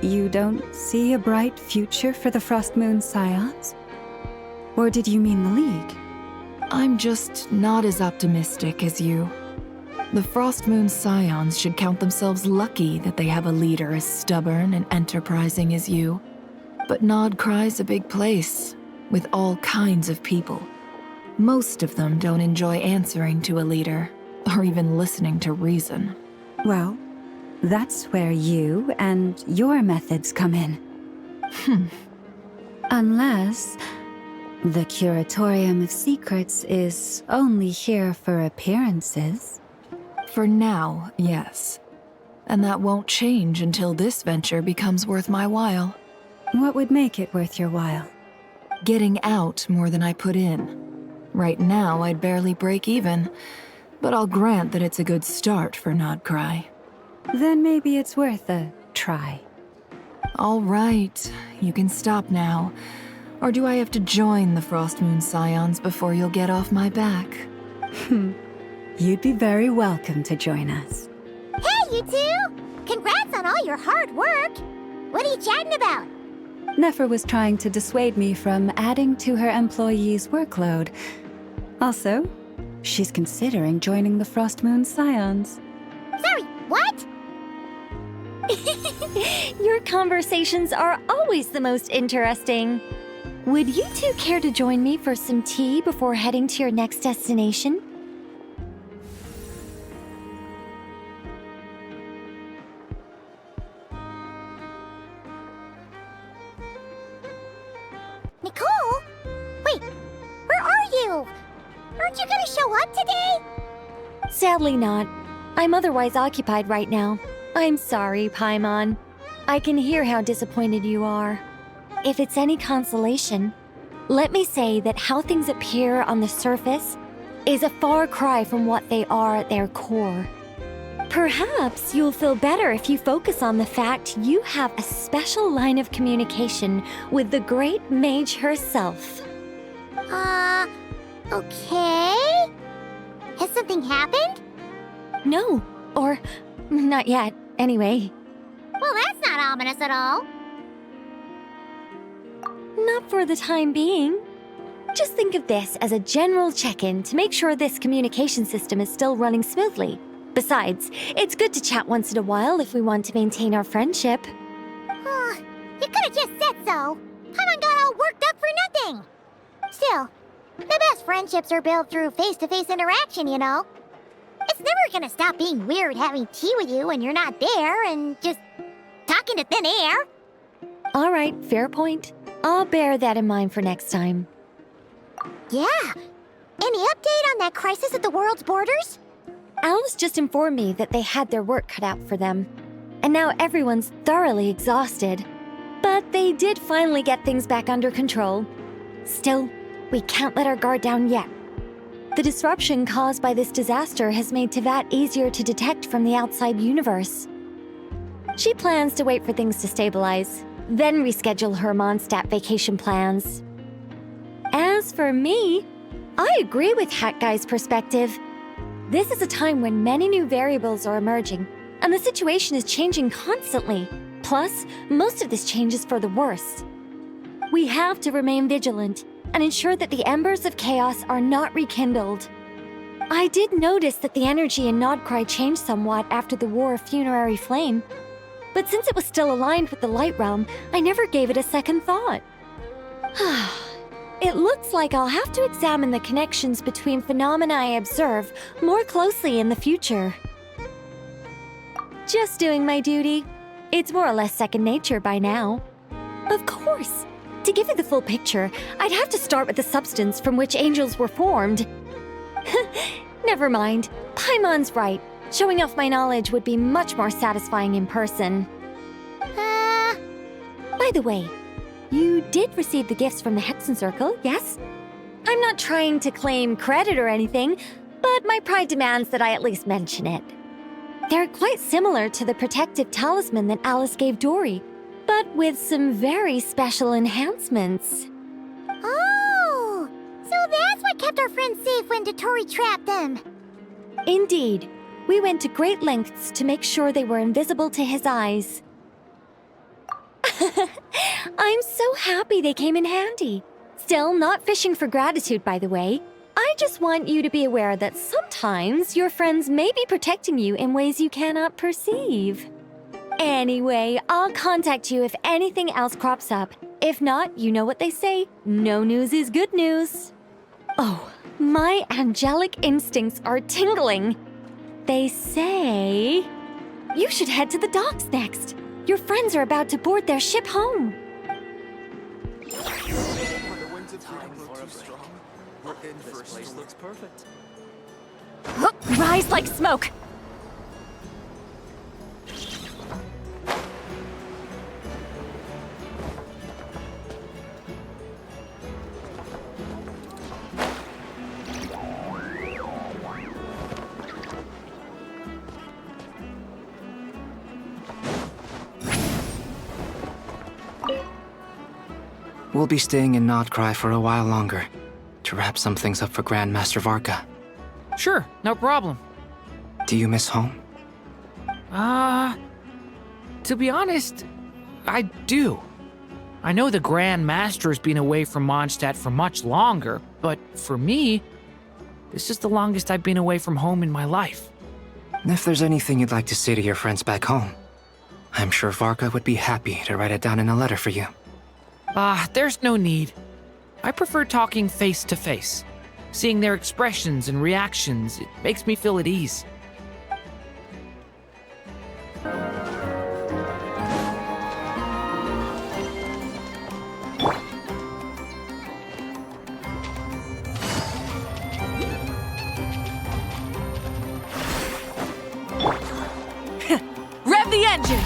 You don't see a bright future for the Frost Moon Scions? Or did you mean the League? I'm just not as optimistic as you. The Frost Moon Scions should count themselves lucky that they have a leader as stubborn and enterprising as you. But Nod-Krai's a big place, with all kinds of people. Most of them don't enjoy answering to a leader, or even listening to reason. Well, That's where you and your methods come in. Unless the Curatorium of Secrets is only here for appearances. For now, yes. And that won't change until this venture becomes worth my while. What would make it worth your while? Getting out more than I put in. Right now, I'd barely break even, but I'll grant that it's a good start for Nod-Krai. Then maybe it's worth a try. All right, you can stop now. Or do I have to join the Frost Moon Scions before you'll get off my back? You'd be very welcome to join us. Hey, you two! Congrats on all your hard work! What are you chatting about? Nefer was trying to dissuade me from adding to her employees' workload. Also, she's considering joining the Frost Moon Scions. Sorry, what? Your conversations are always the most interesting. Would you two care to join me for some tea before heading to your next destination? Nicole? Wait, where are you? Aren't you gonna show up today? Sadly not. I'm otherwise occupied right now. I'm sorry, Paimon. I can hear how disappointed you are. If it's any consolation, let me say that how things appear on the surface is a far cry from what they are at their core. Perhaps you'll feel better if you focus on the fact you have a special line of communication with the great mage herself. Okay? Has something happened? No, or not yet, anyway. Well, that's not ominous at all. Not for the time being. Just think of this as a general check-in to make sure this communication system is still running smoothly. Besides, it's good to chat once in a while if we want to maintain our friendship. You could have just said so. Paimon got all worked up for nothing. Still, the best friendships are built through face-to-face interaction, you know. It's never gonna stop being weird having tea with you when you're not there and just talking to thin air. All right, fair point. I'll bear that in mind for next time. Yeah. Any update on that crisis at the world's borders? Alice just informed me that they had their work cut out for them. And now everyone's thoroughly exhausted. But they did finally get things back under control. Still, we can't let our guard down yet. The disruption caused by this disaster has made Teyvat easier to detect from the outside universe. She plans to wait for things to stabilize, then reschedule her Mondstadt vacation plans. As for me, I agree with Hat Guy's perspective. This is a time when many new variables are emerging, and the situation is changing constantly. Plus, most of this change is for the worse. We have to remain vigilant and ensure that the embers of chaos are not rekindled. I did notice that the energy in Nod-Krai changed somewhat after the War of Funerary Flame, but since it was still aligned with the Light Realm, I never gave it a second thought. It looks like I'll have to examine the connections between phenomena I observe more closely in the future. Just doing my duty. It's more or less second nature by now. Of course. To give you the full picture, I'd have to start with the substance from which angels were formed. Never mind. Paimon's right. Showing off my knowledge would be much more satisfying in person. By the way, you did receive the gifts from the Hexen Circle, yes? I'm not trying to claim credit or anything, but my pride demands that I at least mention it. They're quite similar to the protective talisman that Alice gave Dory, but with some very special enhancements. Oh! So that's what kept our friends safe when Dottore trapped them. Indeed. We went to great lengths to make sure they were invisible to his eyes. I'm so happy they came in handy. Still, not fishing for gratitude, by the way. I just want you to be aware that sometimes your friends may be protecting you in ways you cannot perceive. Anyway, I'll contact you if anything else crops up. If not, you know what they say, no news is good news. Oh, my angelic instincts are tingling. They say You should head to the docks next. Your friends are about to board their ship home. Looks perfect. Rise like smoke. We'll be staying in Nod-Krai for a while longer, to wrap some things up for Grandmaster Varka. Sure, no problem. Do you miss home? To be honest, I do. I know the Grand Master's been away from Mondstadt for much longer, but for me, this is the longest I've been away from home in my life. If there's anything you'd like to say to your friends back home, I'm sure Varka would be happy to write it down in a letter for you. There's no need. I prefer talking face to face. Seeing their expressions and reactions, it makes me feel at ease. Rev the engines!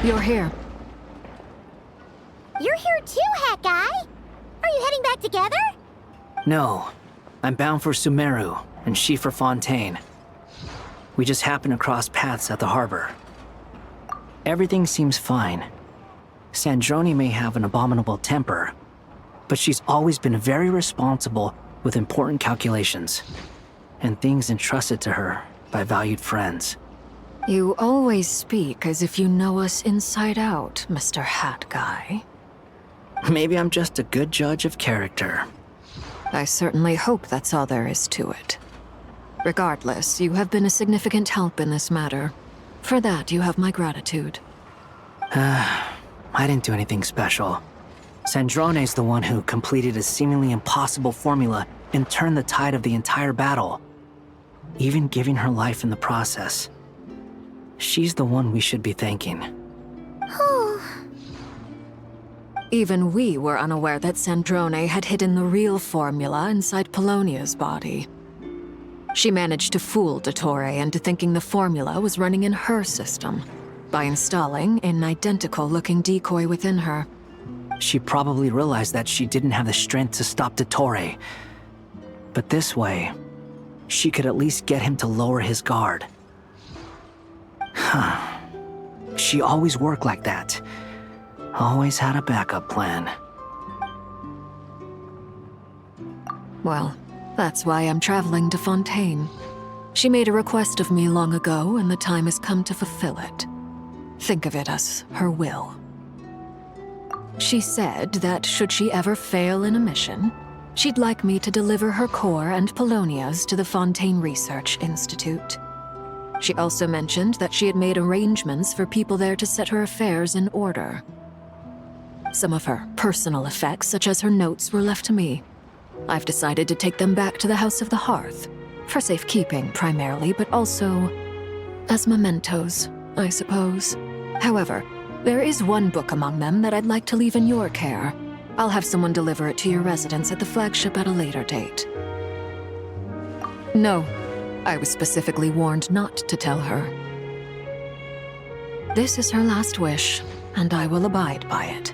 You're here. You're here too, Hat Guy! Are you heading back together? No. I'm bound for Sumeru, and she for Fontaine. We just happened to cross paths at the harbor. Everything seems fine. Sandrone may have an abominable temper, but she's always been very responsible with important calculations, and things entrusted to her by valued friends. You always speak as if you know us inside out, Mr. Hat Guy. Maybe I'm just a good judge of character. I certainly hope that's all there is to it. Regardless, you have been a significant help in this matter. For that, you have my gratitude. I didn't do anything special. Sandrone's the one who completed a seemingly impossible formula and turned the tide of the entire battle, even giving her life in the process. She's the one we should be thanking. Even we were unaware that Sandrone had hidden the real formula inside Pulonia's body. She managed to fool Dottore into thinking the formula was running in her system by installing an identical-looking decoy within her. She probably realized that she didn't have the strength to stop Dottore. But this way, she could at least get him to lower his guard. She always worked like that. Always had a backup plan. Well, that's why I'm traveling to Fontaine. She made a request of me long ago, and the time has come to fulfill it. Think of it as her will. She said that should she ever fail in a mission, she'd like me to deliver her core and Pulonia's to the Fontaine Research Institute. She also mentioned that she had made arrangements for people there to set her affairs in order. Some of her personal effects, such as her notes, were left to me. I've decided to take them back to the House of the Hearth, for safekeeping primarily, but also as mementos, I suppose. However, there is one book among them that I'd like to leave in your care. I'll have someone deliver it to your residence at the flagship at a later date. No, I was specifically warned not to tell her. This is her last wish, and I will abide by it.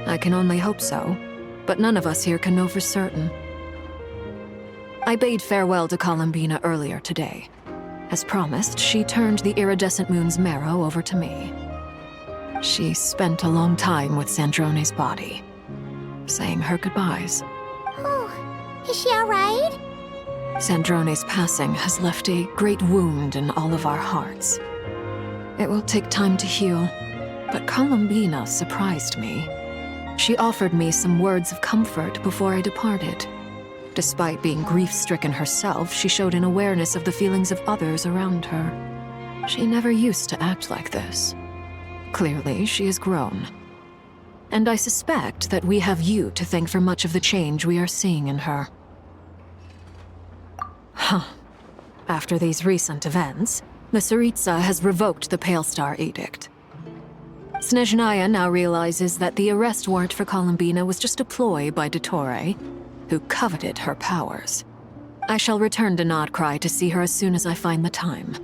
I can only hope so, but none of us here can know for certain. I bade farewell to Columbina earlier today. As promised, she turned the iridescent moon's marrow over to me. She spent a long time with Sandrone's body, saying her goodbyes. Oh, is she all right? Sandrone's passing has left a great wound in all of our hearts. It will take time to heal, but Columbina surprised me. She offered me some words of comfort before I departed. Despite being grief-stricken herself, she showed an awareness of the feelings of others around her. She never used to act like this. Clearly, she has grown. And I suspect that we have you to thank for much of the change we are seeing in her. Huh. After these recent events, the Tsaritsa has revoked the Pale Star Edict. Snezhnaya now realizes that the arrest warrant for Columbina was just a ploy by Dottore, who coveted her powers. I shall return to Nod-Krai to see her as soon as I find the time.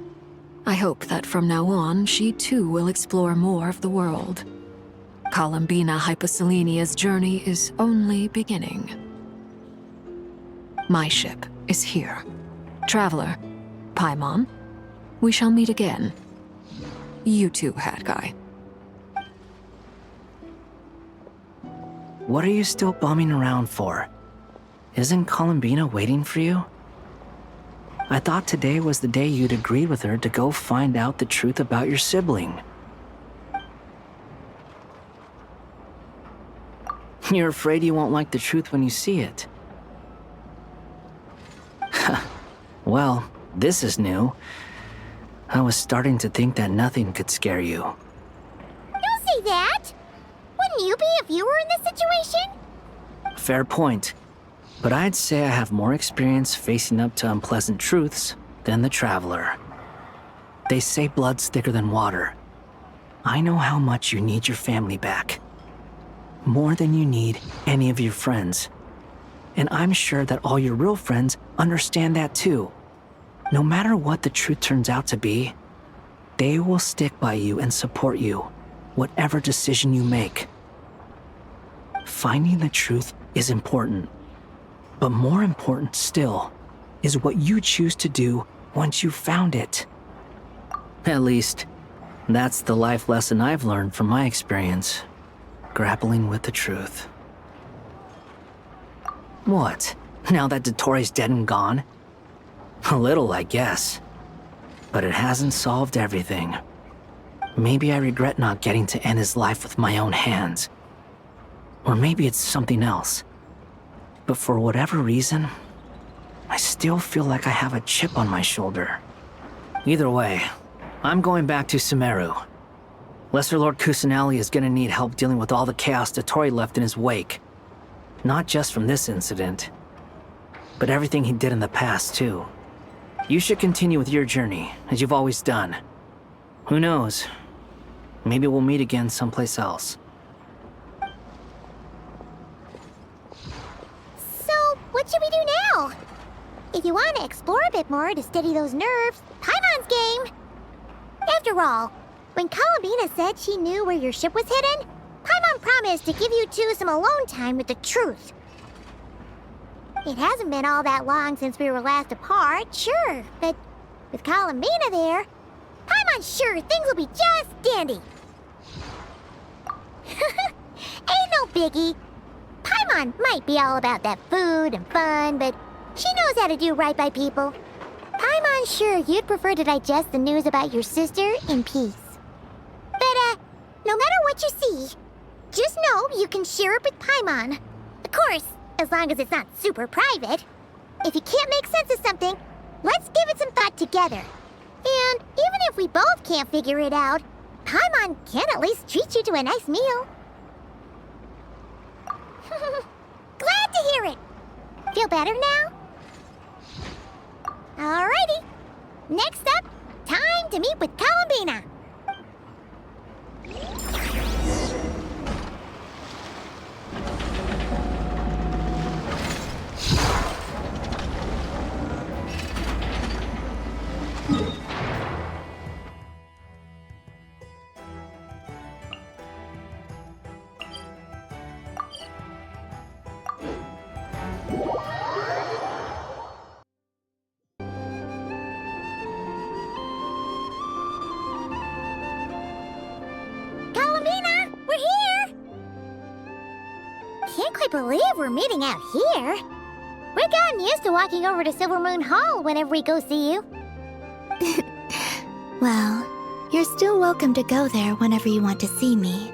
I hope that from now on, she too will explore more of the world. Columbina Hyposelenia's journey is only beginning. My ship is here. Traveler, Paimon, we shall meet again. You too, Hat Guy. What are you still bumming around for? Isn't Columbina waiting for you? I thought today was the day you'd agreed with her to go find out the truth about your sibling. You're afraid you won't like the truth when you see it. Well, this is new. I was starting to think that nothing could scare you. Don't say that! Wouldn't you be if you were in this situation? Fair point. But I'd say I have more experience facing up to unpleasant truths than the Traveler. They say blood's thicker than water. I know how much you need your family back. More than you need any of your friends. And I'm sure that all your real friends understand that too. No matter what the truth turns out to be, they will stick by you and support you, whatever decision you make. Finding the truth is important. But more important still is what you choose to do once you've found it. At least, that's the life lesson I've learned from my experience, grappling with the truth. What? Now that Dottore's dead and gone? A little, I guess. But it hasn't solved everything. Maybe I regret not getting to end his life with my own hands. Or maybe it's something else. But for whatever reason, I still feel like I have a chip on my shoulder. Either way, I'm going back to Sumeru. Lesser Lord Kusanali is gonna need help dealing with all the chaos Dottore left in his wake. Not just from this incident, but everything he did in the past, too. You should continue with your journey, as you've always done. Who knows? Maybe we'll meet again someplace else. So, what should we do now? If you want to explore a bit more to steady those nerves, Paimon's game! After all, when Columbina said she knew where your ship was hidden, Paimon promised to give you two some alone time with the truth. It hasn't been all that long since we were last apart, sure, but with Columbina there, Paimon's sure things will be just dandy. Ain't no biggie. Paimon might be all about that food and fun, but she knows how to do right by people. Paimon's sure you'd prefer to digest the news about your sister in peace. But, no matter what you see, just know you can share it with Paimon. Of course, as long as it's not super private. If you can't make sense of something, let's give it some thought together. And even if we both can't figure it out, Paimon can at least treat you to a nice meal. Glad to hear it. Feel better now? Alrighty. Next up, time to meet with Columbina. Can't quite believe we're meeting out here. We're gotten used to walking over to Silver Moon Hall whenever we go see you. Well, you're still welcome to go there whenever you want to see me.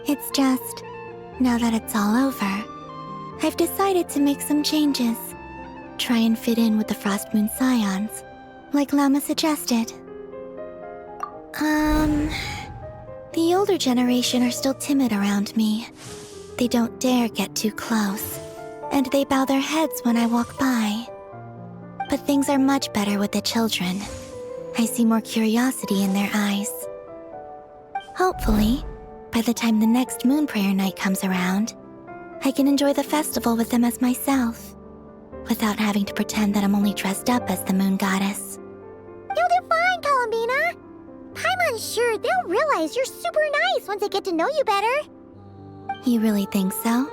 It's just, now that it's all over, I've decided to make some changes. Try and fit in with the Frost Moon Scions, like Llama suggested. The older generation are still timid around me. They don't dare get too close, and they bow their heads when I walk by. But things are much better with the children. I see more curiosity in their eyes. Hopefully, by the time the next Moon Prayer Night comes around, I can enjoy the festival with them as myself, without having to pretend that I'm only dressed up as the Moon Goddess. You'll do fine, Columbina. Paimon's sure they'll realize you're super nice once they get to know you better. You really think so?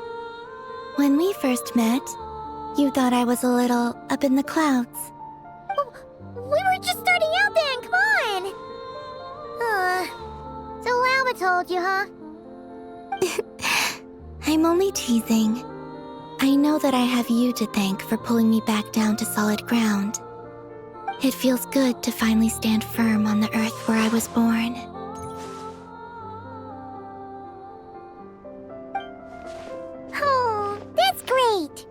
When we first met, you thought I was a little up in the clouds. We were just starting out then, come on! So Llama told you, huh? I'm only teasing. I know that I have you to thank for pulling me back down to solid ground. It feels good to finally stand firm on the earth where I was born. Oh, that's great!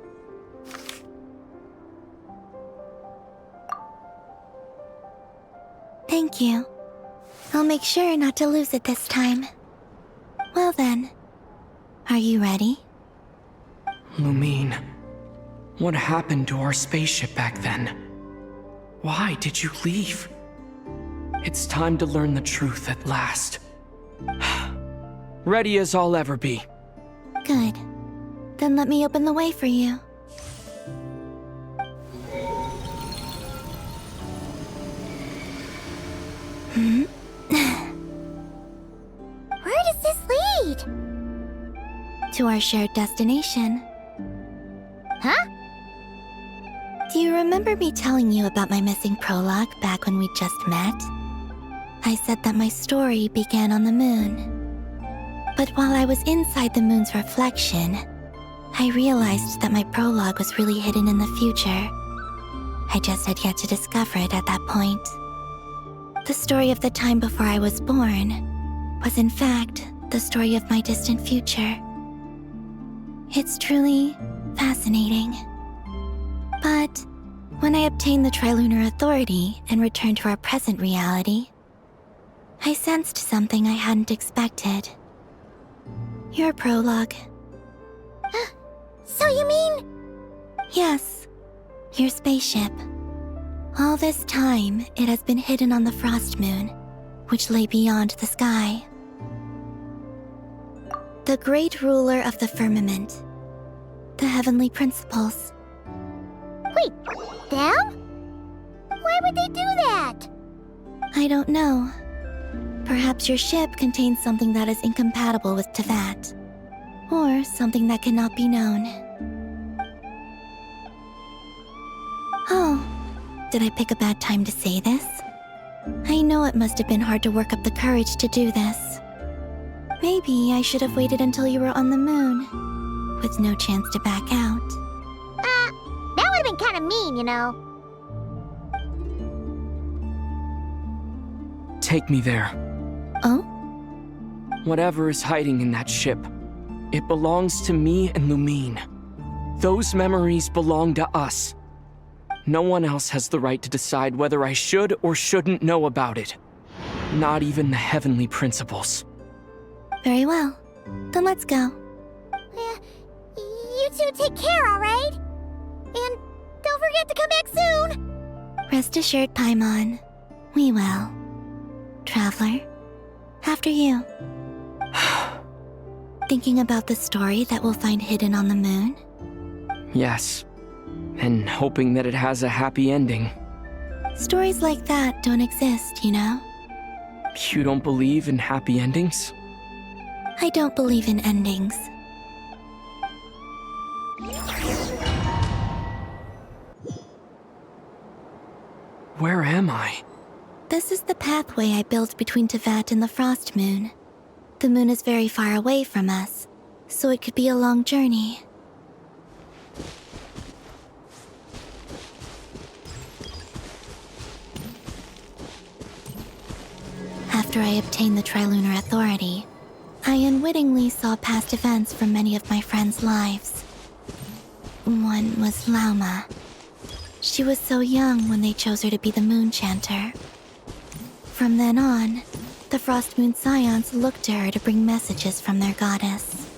Thank you. I'll make sure not to lose it this time. Well then, are you ready? Lumine, what happened to our spaceship back then? Why did you leave? It's time to learn the truth at last. Ready as I'll ever be. Good. Then let me open the way for you. Where does this lead? To our shared destination. Huh? Do you remember me telling you about my missing prologue back when we just met? I said that my story began on the moon. But while I was inside the moon's reflection, I realized that my prologue was really hidden in the future. I just had yet to discover it at that point. The story of the time before I was born was in fact the story of my distant future. It's truly fascinating. But when I obtained the Trilunar Authority and returned to our present reality, I sensed something I hadn't expected. Your prologue. So you mean... Yes, your spaceship. All this time, it has been hidden on the Frost Moon, which lay beyond the sky. The great ruler of the firmament. The heavenly principles. Wait, them? Why would they do that? I don't know. Perhaps your ship contains something that is incompatible with Teyvat. Or something that cannot be known. Oh, did I pick a bad time to say this? I know it must have been hard to work up the courage to do this. Maybe I should have waited until you were on the moon, with no chance to back out. That would have been kind of mean, you know. Take me there. Oh? Whatever is hiding in that ship, it belongs to me and Lumine. Those memories belong to us. No one else has the right to decide whether I should or shouldn't know about it. Not even the heavenly principles. Very well. Then let's go. You two take care, alright? And don't forget to come back soon! Rest assured, Paimon. We will. Traveler, after you. Thinking about the story that we'll find hidden on the moon? Yes. And hoping that it has a happy ending. Stories like that don't exist, you know? You don't believe in happy endings? I don't believe in endings. Where am I? This is the pathway I built between Teyvat and the Frost Moon. The moon is very far away from us, so it could be a long journey. after I obtained the Trilunar Authority, I unwittingly saw past events from many of my friends' lives. One was Lauma. She was so young when they chose her to be the Moon Chanter. From then on, the Frost Moon Scions looked to her to bring messages from their goddess.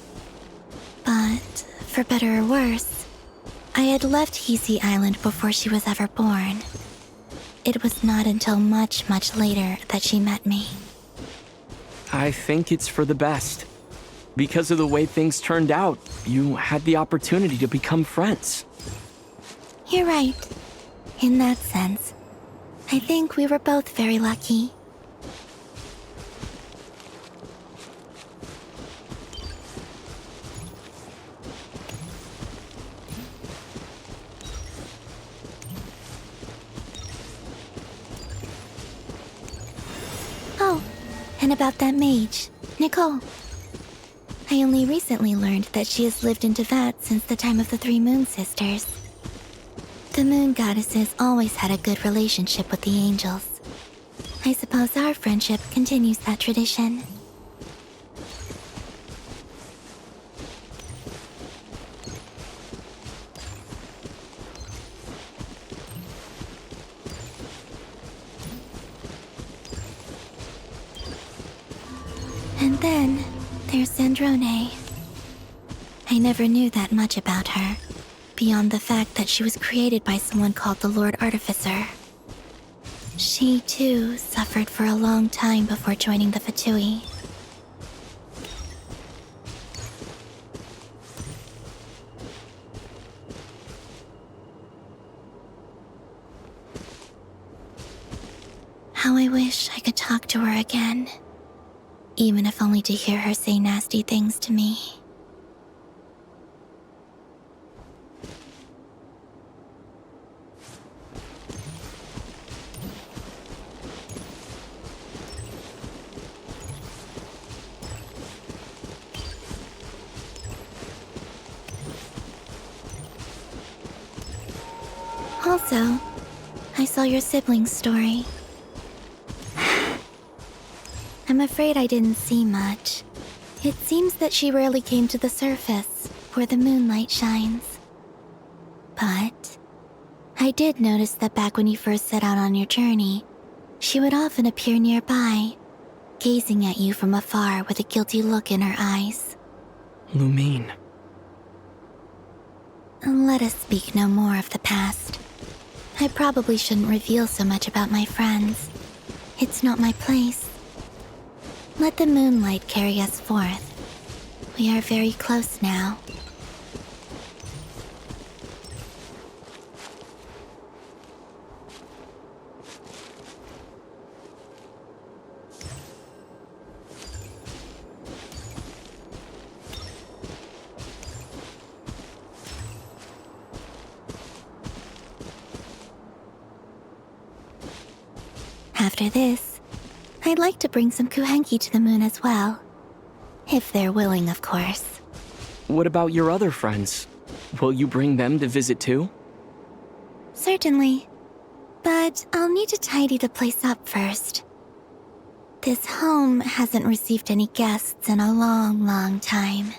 But, for better or worse, I had left Hisi Island before she was ever born. It was not until much, much later that she met me. I think it's for the best. Because of the way things turned out, you had the opportunity to become friends. You're right. In that sense, I think we were both very lucky. Oh, and about that mage, Nicole. I only recently learned that she has lived in Teyvat since the time of the Three Moon Sisters. The Moon Goddesses always had a good relationship with the angels. I suppose our friendship continues that tradition. And then, there's Sandrone. I never knew that much about her, beyond the fact that she was created by someone called the Lord Artificer. She, too, suffered for a long time before joining the Fatui. How I wish I could talk to her again. Even if only to hear her say nasty things to me. Also, I saw your sibling's story. I'm afraid I didn't see much. It seems that she rarely came to the surface, where the moonlight shines. But I did notice that back when you first set out on your journey, she would often appear nearby, gazing at you from afar with a guilty look in her eyes. Lumine. Let us speak no more of the past. I probably shouldn't reveal so much about my friends. It's not my place. Let the moonlight carry us forth. We are very close now. After this, I'd like to bring some Kuhenki to the moon as well. If they're willing, of course. What about your other friends? Will you bring them to visit too? Certainly. But I'll need to tidy the place up first. This home hasn't received any guests in a long, long time.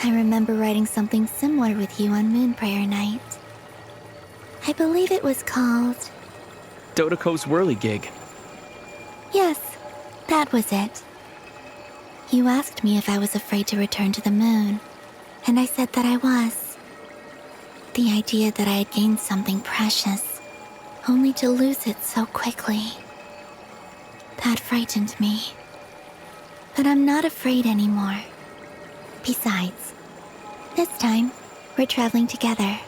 I remember writing something similar with you on Moon Prayer Night. I believe it was called... Dodoko's Whirligig. Yes, that was it. You asked me if I was afraid to return to the moon, and I said that I was. The idea that I had gained something precious, only to lose it so quickly. That frightened me. But I'm not afraid anymore. Besides, this time, we're traveling together.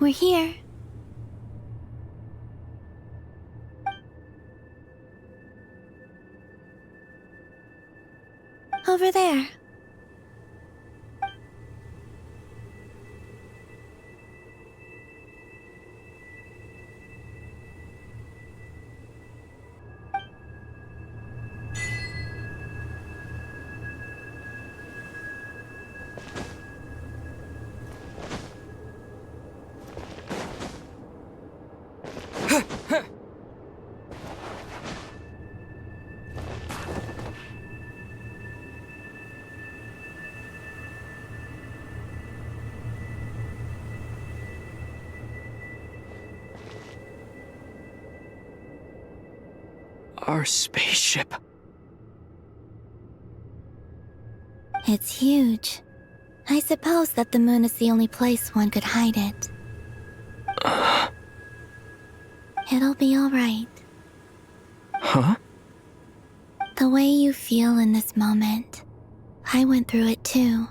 We're here. Over there. Our spaceship. It's huge. I suppose that the moon is the only place one could hide it. It'll be alright. Huh? The way you feel in this moment, I went through it too,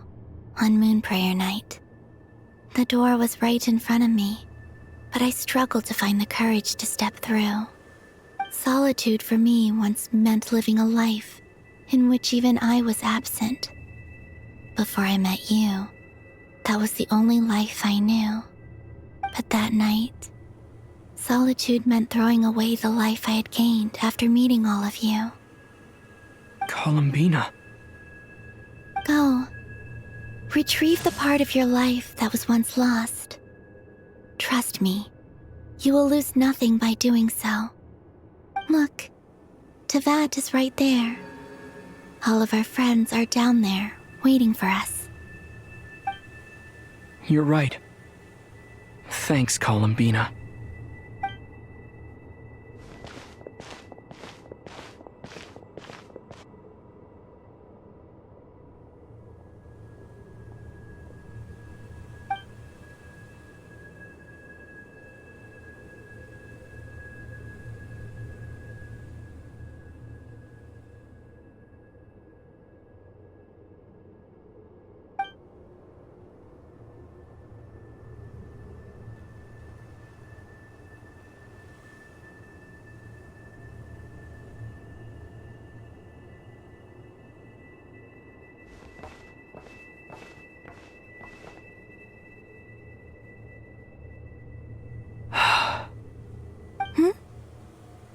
on Moon Prayer Night. The door was right in front of me, but I struggled to find the courage to step through. Solitude for me once meant living a life in which even I was absent. Before I met you, that was the only life I knew. But that night, solitude meant throwing away the life I had gained after meeting all of you. Columbina. Go. Retrieve the part of your life that was once lost. Trust me, you will lose nothing by doing so. Look, Teyvat is right there. All of our friends are down there, waiting for us. You're right. Thanks, Columbina.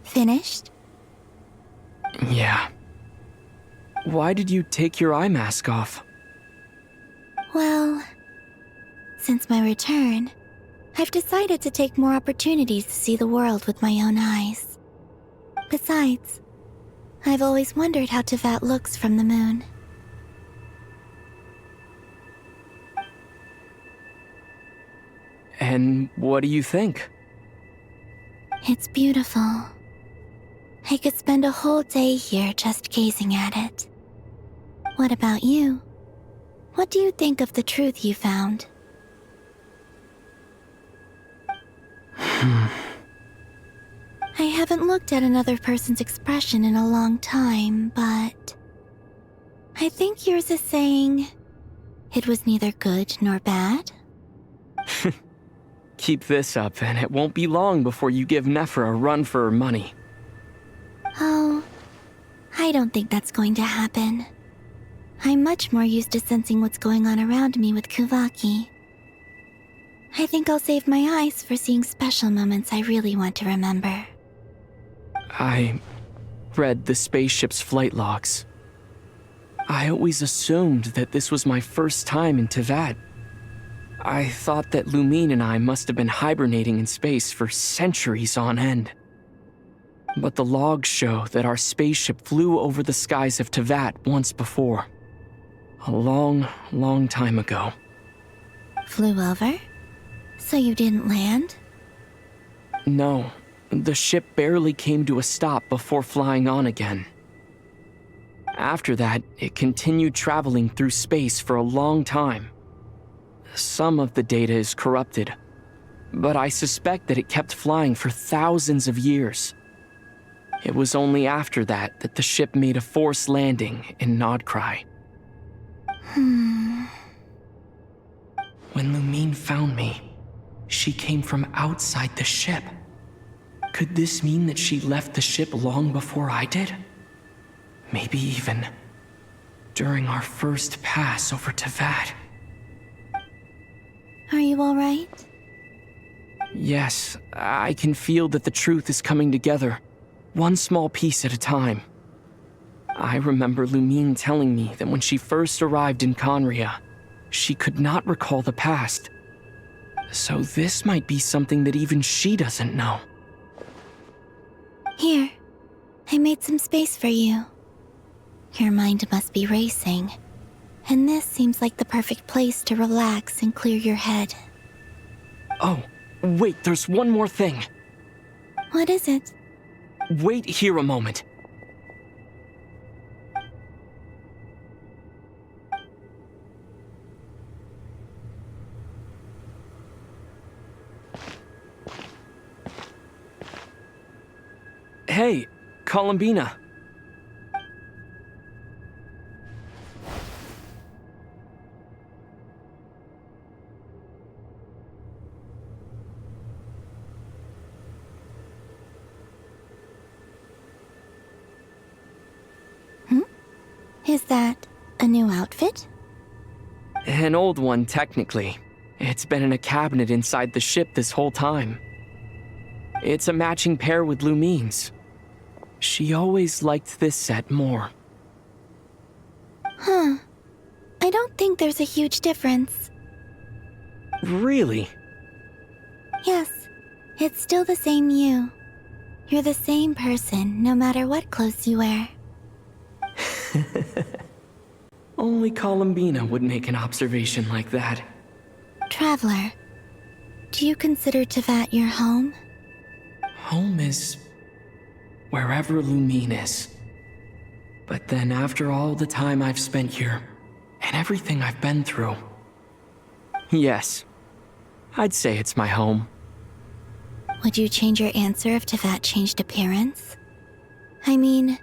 Finished? Yeah. Why did you take your eye mask off? Well, since my return, I've decided to take more opportunities to see the world with my own eyes. Besides, I've always wondered how Teyvat looks from the moon. And what do you think? It's beautiful. I could spend a whole day here just gazing at it. What about you? What do you think of the truth you found? Hmm. I haven't looked at another person's expression in a long time, but I think yours is saying it was neither good nor bad. Keep this up, and it won't be long before you give Nefer a run for her money. Oh, I don't think that's going to happen. I'm much more used to sensing what's going on around me with Kuvaki. I think I'll save my eyes for seeing special moments I really want to remember. I read the spaceship's flight logs. I always assumed that this was my first time in Teyvat. I thought that Lumine and I must have been hibernating in space for centuries on end. But the logs show that our spaceship flew over the skies of Teyvat once before. A long, long time ago. Flew over? So you didn't land? No, the ship barely came to a stop before flying on again. After that, it continued traveling through space for a long time. Some of the data is corrupted, but I suspect that it kept flying for thousands of years. It was only after that that the ship made a forced landing in Nod-Krai. When Lumine found me, she she came from outside the ship. Could this mean that she left the ship long before I did? Maybe even during our first pass over Teyvat. Are you alright? Yes, I can feel that the truth is coming together, one small piece at a time. I remember Lumine telling me that when she first arrived in Khaenri'ah, she could not recall the past. So this might be something that even she doesn't know. Here, I made some space for you. Your mind must be racing, and this seems like the perfect place to relax and clear your head. Oh, wait, there's one more thing. What is it? Wait here a moment. Hey, Columbina. Is that a new outfit? An old one, technically. It's been in a cabinet inside the ship this whole time. It's a matching pair with Lumine's. She always liked this set more. Huh. I don't think there's a huge difference. Really? Yes, it's still the same you. You're the same person, no matter what clothes you wear. Only Columbina would make an observation like that. Traveler, do you consider Teyvat your home? Home is wherever Lumine is. But then after all the time I've spent here, and everything I've been through, yes, I'd say it's my home. Would you change your answer if Teyvat changed appearance? I mean,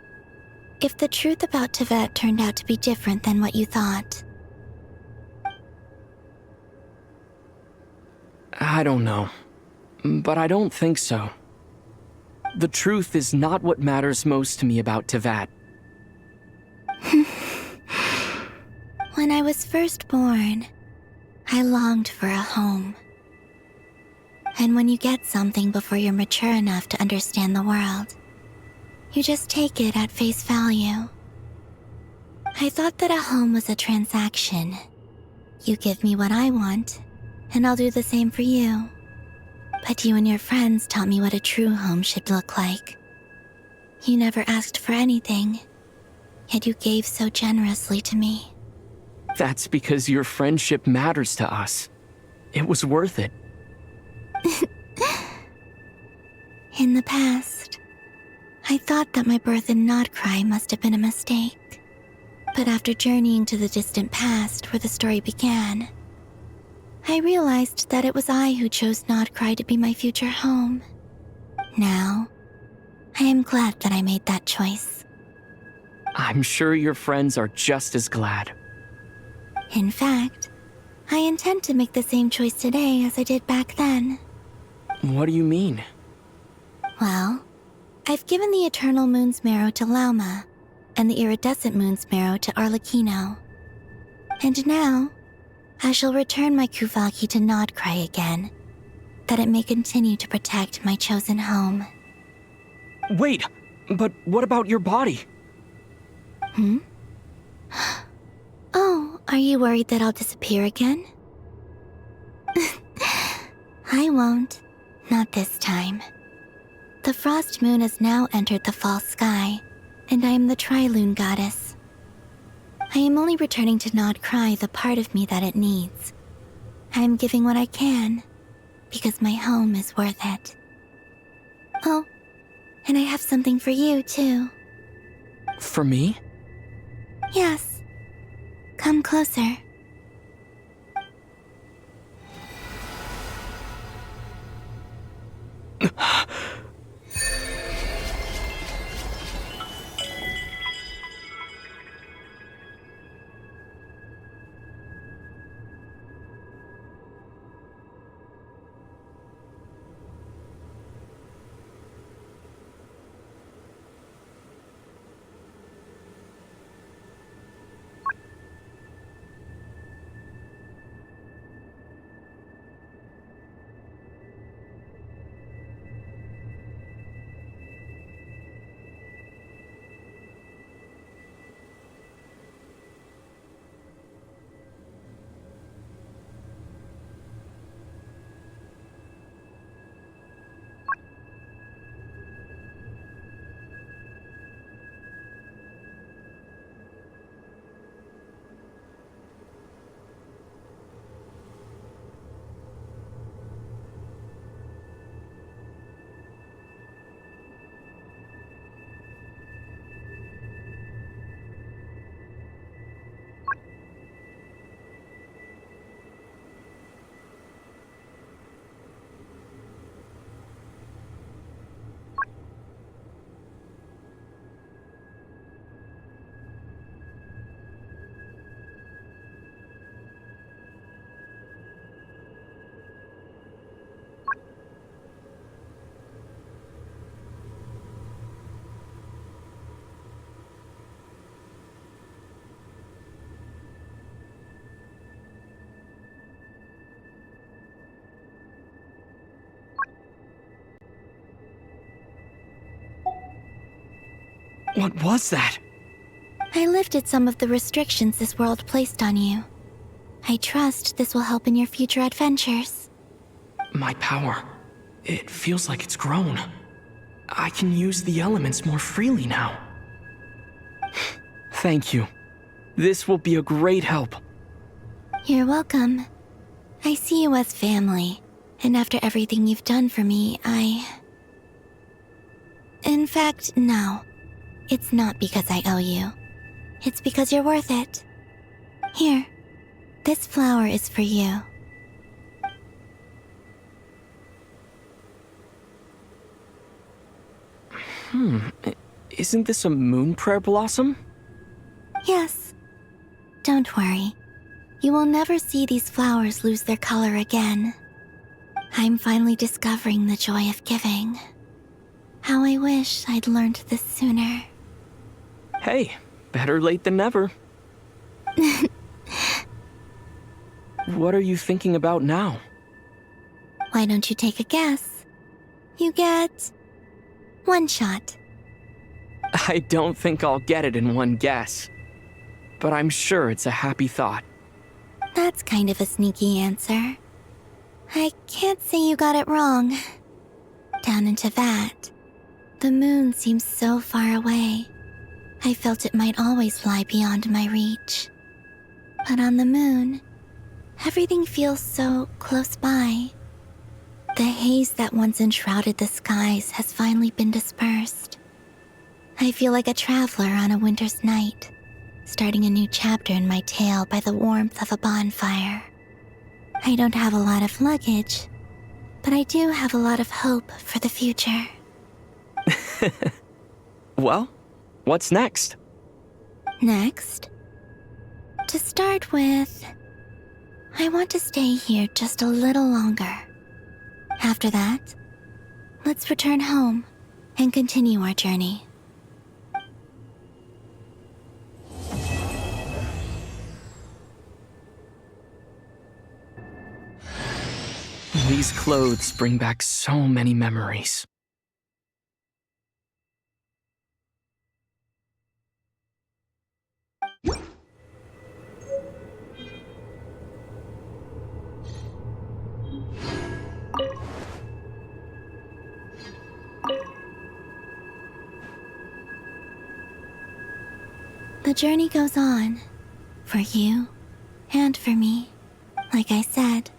if the truth about Teyvat turned out to be different than what you thought. I don't know, but I don't think so. The truth is not what matters most to me about Teyvat. When I was first born, I longed for a home. And when you get something before you're mature enough to understand the world, you just take it at face value. I thought that a home was a transaction. You give me what I want, and I'll do the same for you. But you and your friends taught me what a true home should look like. You never asked for anything, yet you gave so generously to me. That's because your friendship matters to us. It was worth it. In the past, I thought that my birth in Nod-Krai must have been a mistake. But after journeying to the distant past where the story began, I realized that it was I who chose Nod-Krai to be my future home. Now, I am glad that I made that choice. I'm sure your friends are just as glad. In fact, I intend to make the same choice today as I did back then. What do you mean? Well, I've given the Eternal Moon's Marrow to Lauma, and the Iridescent Moon's Marrow to Arlecchino. And now, I shall return my Kuvaki to Nod-Krai again, that it may continue to protect my chosen home. Wait, but what about your body? Oh, are you worried that I'll disappear again? I won't. Not this time. The Frost Moon has now entered the false sky, and I am the Tri-Lune goddess. I am only returning to Nod-Krai the part of me that it needs. I am giving what I can, because my home is worth it. Oh, and I have something for you, too. For me? Yes. Come closer. What was that? I lifted some of the restrictions this world placed on you. I trust this will help in your future adventures. My power. It feels like it's grown. I can use the elements more freely now. Thank you. This will be a great help. You're welcome. I see you as family, and after everything you've done for me, In fact, no. It's not because I owe you. It's because you're worth it. Here, this flower is for you. Isn't this a moon prayer blossom? Yes. Don't worry. You will never see these flowers lose their color again. I'm finally discovering the joy of giving. How I wish I'd learned this sooner. Hey, better late than never. What are you thinking about now? Why don't you take a guess? You get 1 shot. I don't think I'll get it in one guess. But I'm sure it's a happy thought. That's kind of a sneaky answer. I can't say you got it wrong. Down into that, the moon seems so far away. I felt it might always lie beyond my reach. But on the moon, everything feels so close by. The haze that once enshrouded the skies has finally been dispersed. I feel like a traveler on a winter's night, starting a new chapter in my tale by the warmth of a bonfire. I don't have a lot of luggage, but I do have a lot of hope for the future. Well, what's next? Next? To start with, I want to stay here just a little longer. After that, let's return home and continue our journey. These clothes bring back so many memories. The journey goes on, for you and for me. Like I said,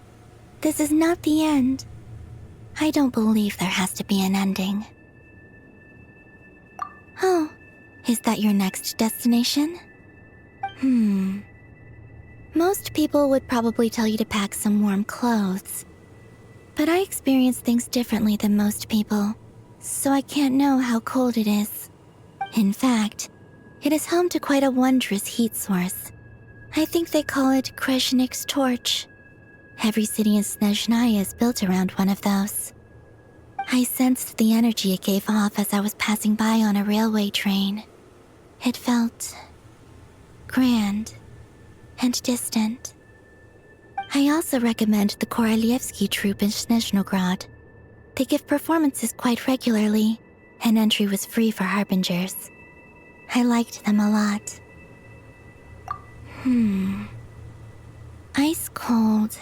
this is not the end. I don't believe there has to be an ending. Oh, is that your next destination? Most people would probably tell you to pack some warm clothes. But I experience things differently than most people, so I can't know how cold it is. In fact, it is home to quite a wondrous heat source. I think they call it Kreshnik's torch. Every city in Snezhnaya is built around one of those. I sensed the energy it gave off as I was passing by on a railway train. It felt grand and distant. I also recommend the Korolievsky troupe in Snezhnograd. They give performances quite regularly, and entry was free for harbingers. I liked them a lot. Ice cold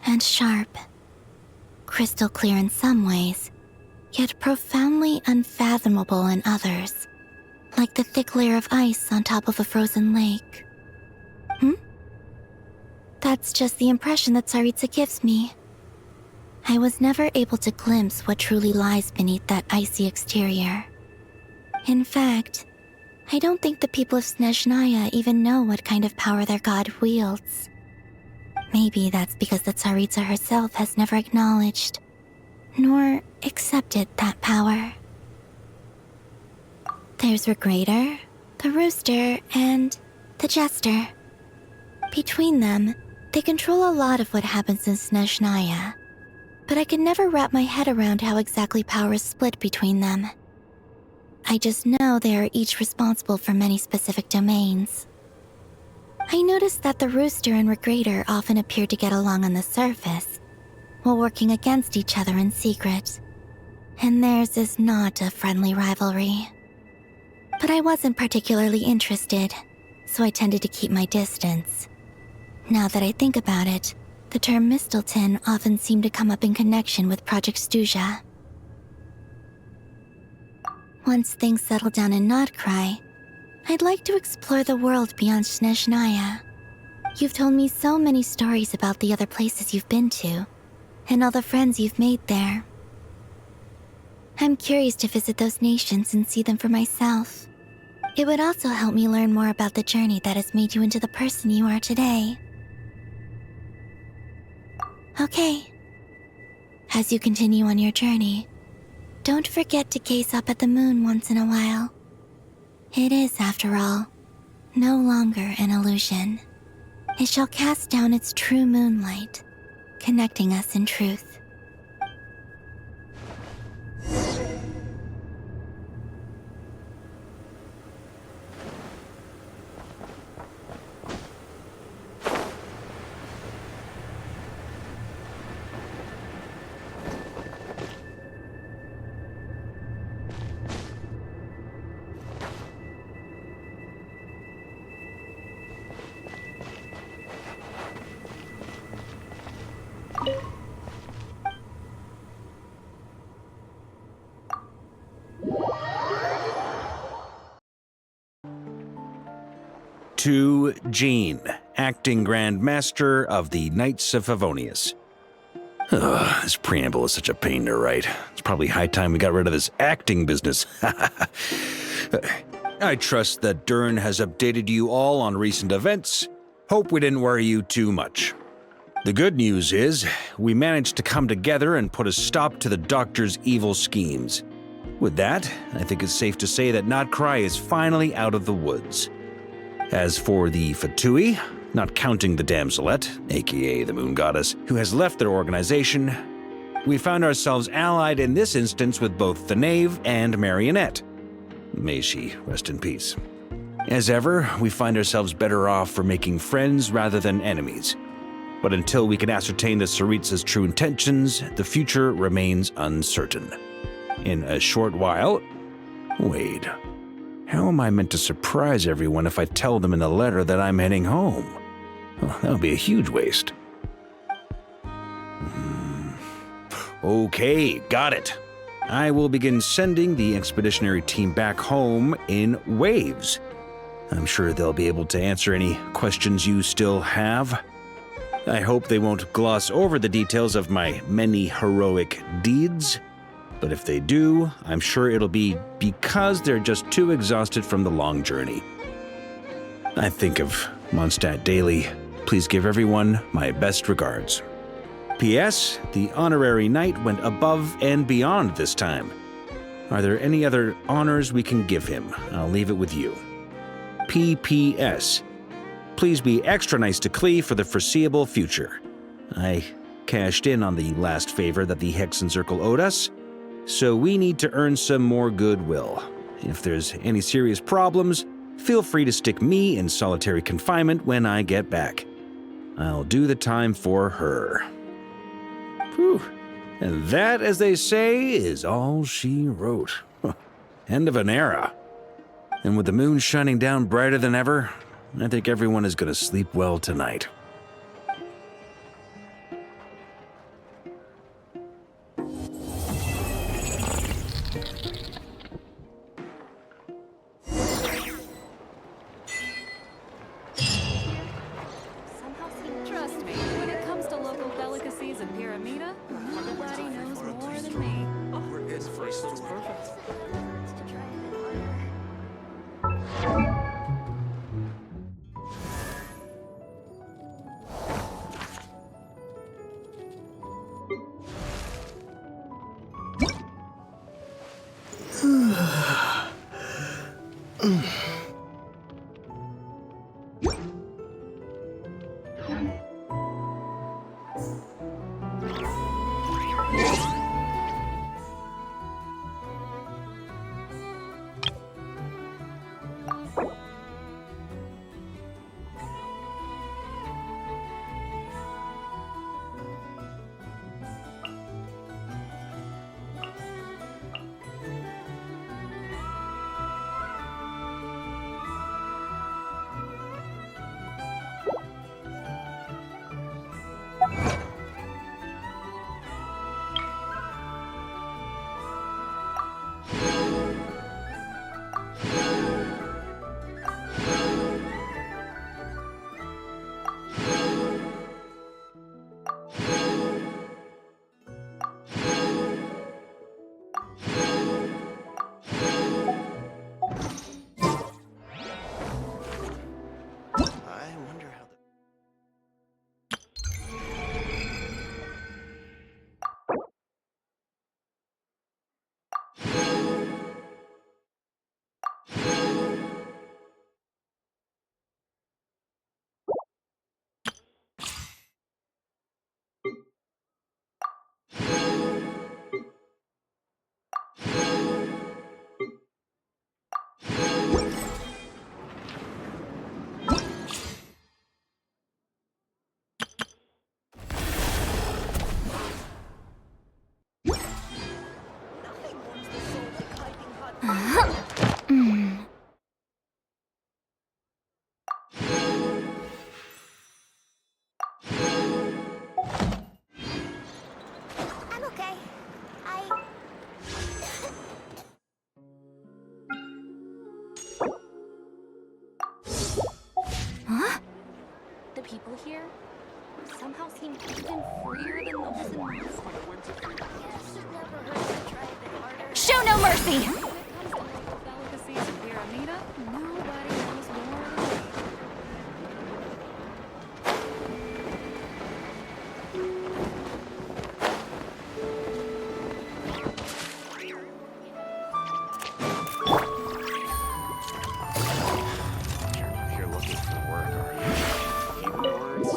and sharp. Crystal clear in some ways, yet profoundly unfathomable in others. Like the thick layer of ice on top of a frozen lake. That's just the impression that Tsaritsa gives me. I was never able to glimpse what truly lies beneath that icy exterior. In fact, I don't think the people of Snezhnaya even know what kind of power their god wields. Maybe that's because the Tsaritsa herself has never acknowledged, nor accepted that power. There's Regrator, the Rooster, and the Jester. Between them, they control a lot of what happens in Snezhnaya, but I can never wrap my head around how exactly power is split between them. I just know they are each responsible for many specific domains. I noticed that the Rooster and Regrator often appear to get along on the surface, while working against each other in secret, and theirs is not a friendly rivalry. but I wasn't particularly interested, so I tended to keep my distance. Now that I think about it, the term Mistelton often seemed to come up in connection with Project Stuja. Once things settle down in Nod-Krai, I'd like to explore the world beyond Snezhnaya. You've told me so many stories about the other places you've been to, and all the friends you've made there. I'm curious to visit those nations and see them for myself. It would also help me learn more about the journey that has made you into the person you are today. Okay. As you continue on your journey, don't forget to gaze up at the moon once in a while. It is, after all, no longer an illusion. It shall cast down its true moonlight, connecting us in truth. To Jean, Acting Grand Master of the Knights of Favonius. Ugh, this preamble is such a pain to write. It's probably high time we got rid of this acting business. I trust that Dern has updated you all on recent events. Hope we didn't worry you too much. The good news is, we managed to come together and put a stop to the Doctor's evil schemes. With that, I think it's safe to say that Nod-Krai is finally out of the woods. As for the Fatui, not counting the Damselette, aka the Moon Goddess, who has left their organization, we found ourselves allied in this instance with both the Knave and Marionette. May she rest in peace. As ever, we find ourselves better off for making friends rather than enemies. But until we can ascertain the Tsaritsa's true intentions, the future remains uncertain. In a short while... Wait. How am I meant to surprise everyone if I tell them in the letter that I'm heading home? Well, that would be a huge waste. Okay, got it. I will begin sending the expeditionary team back home in waves. I'm sure they'll be able to answer any questions you still have. I hope they won't gloss over the details of my many heroic deeds. But if they do, I'm sure it'll be because they're just too exhausted from the long journey. I think of Mondstadt daily. Please give everyone my best regards. P.S. The honorary knight went above and beyond this time. Are there any other honors we can give him? I'll leave it with you. P.P.S. Please be extra nice to Klee for the foreseeable future. I cashed in on the last favor that the Hexen Circle owed us, so we need to earn some more goodwill. If there's any serious problems, feel free to stick me in solitary confinement when I get back. I'll do the time for her. Whew. And that, as they say, is all she wrote. End of an era. And with the moon shining down brighter than ever, I think everyone is going to sleep well tonight. Trust me, when it comes to local delicacies in Pyramida, everybody knows more than me. It's perfect. here somehow seem even freer than those in Mars. Show no mercy! When it comes to local delicacies in Pyramida, nobody knows more than me. You're looking for work, are you? Keywords?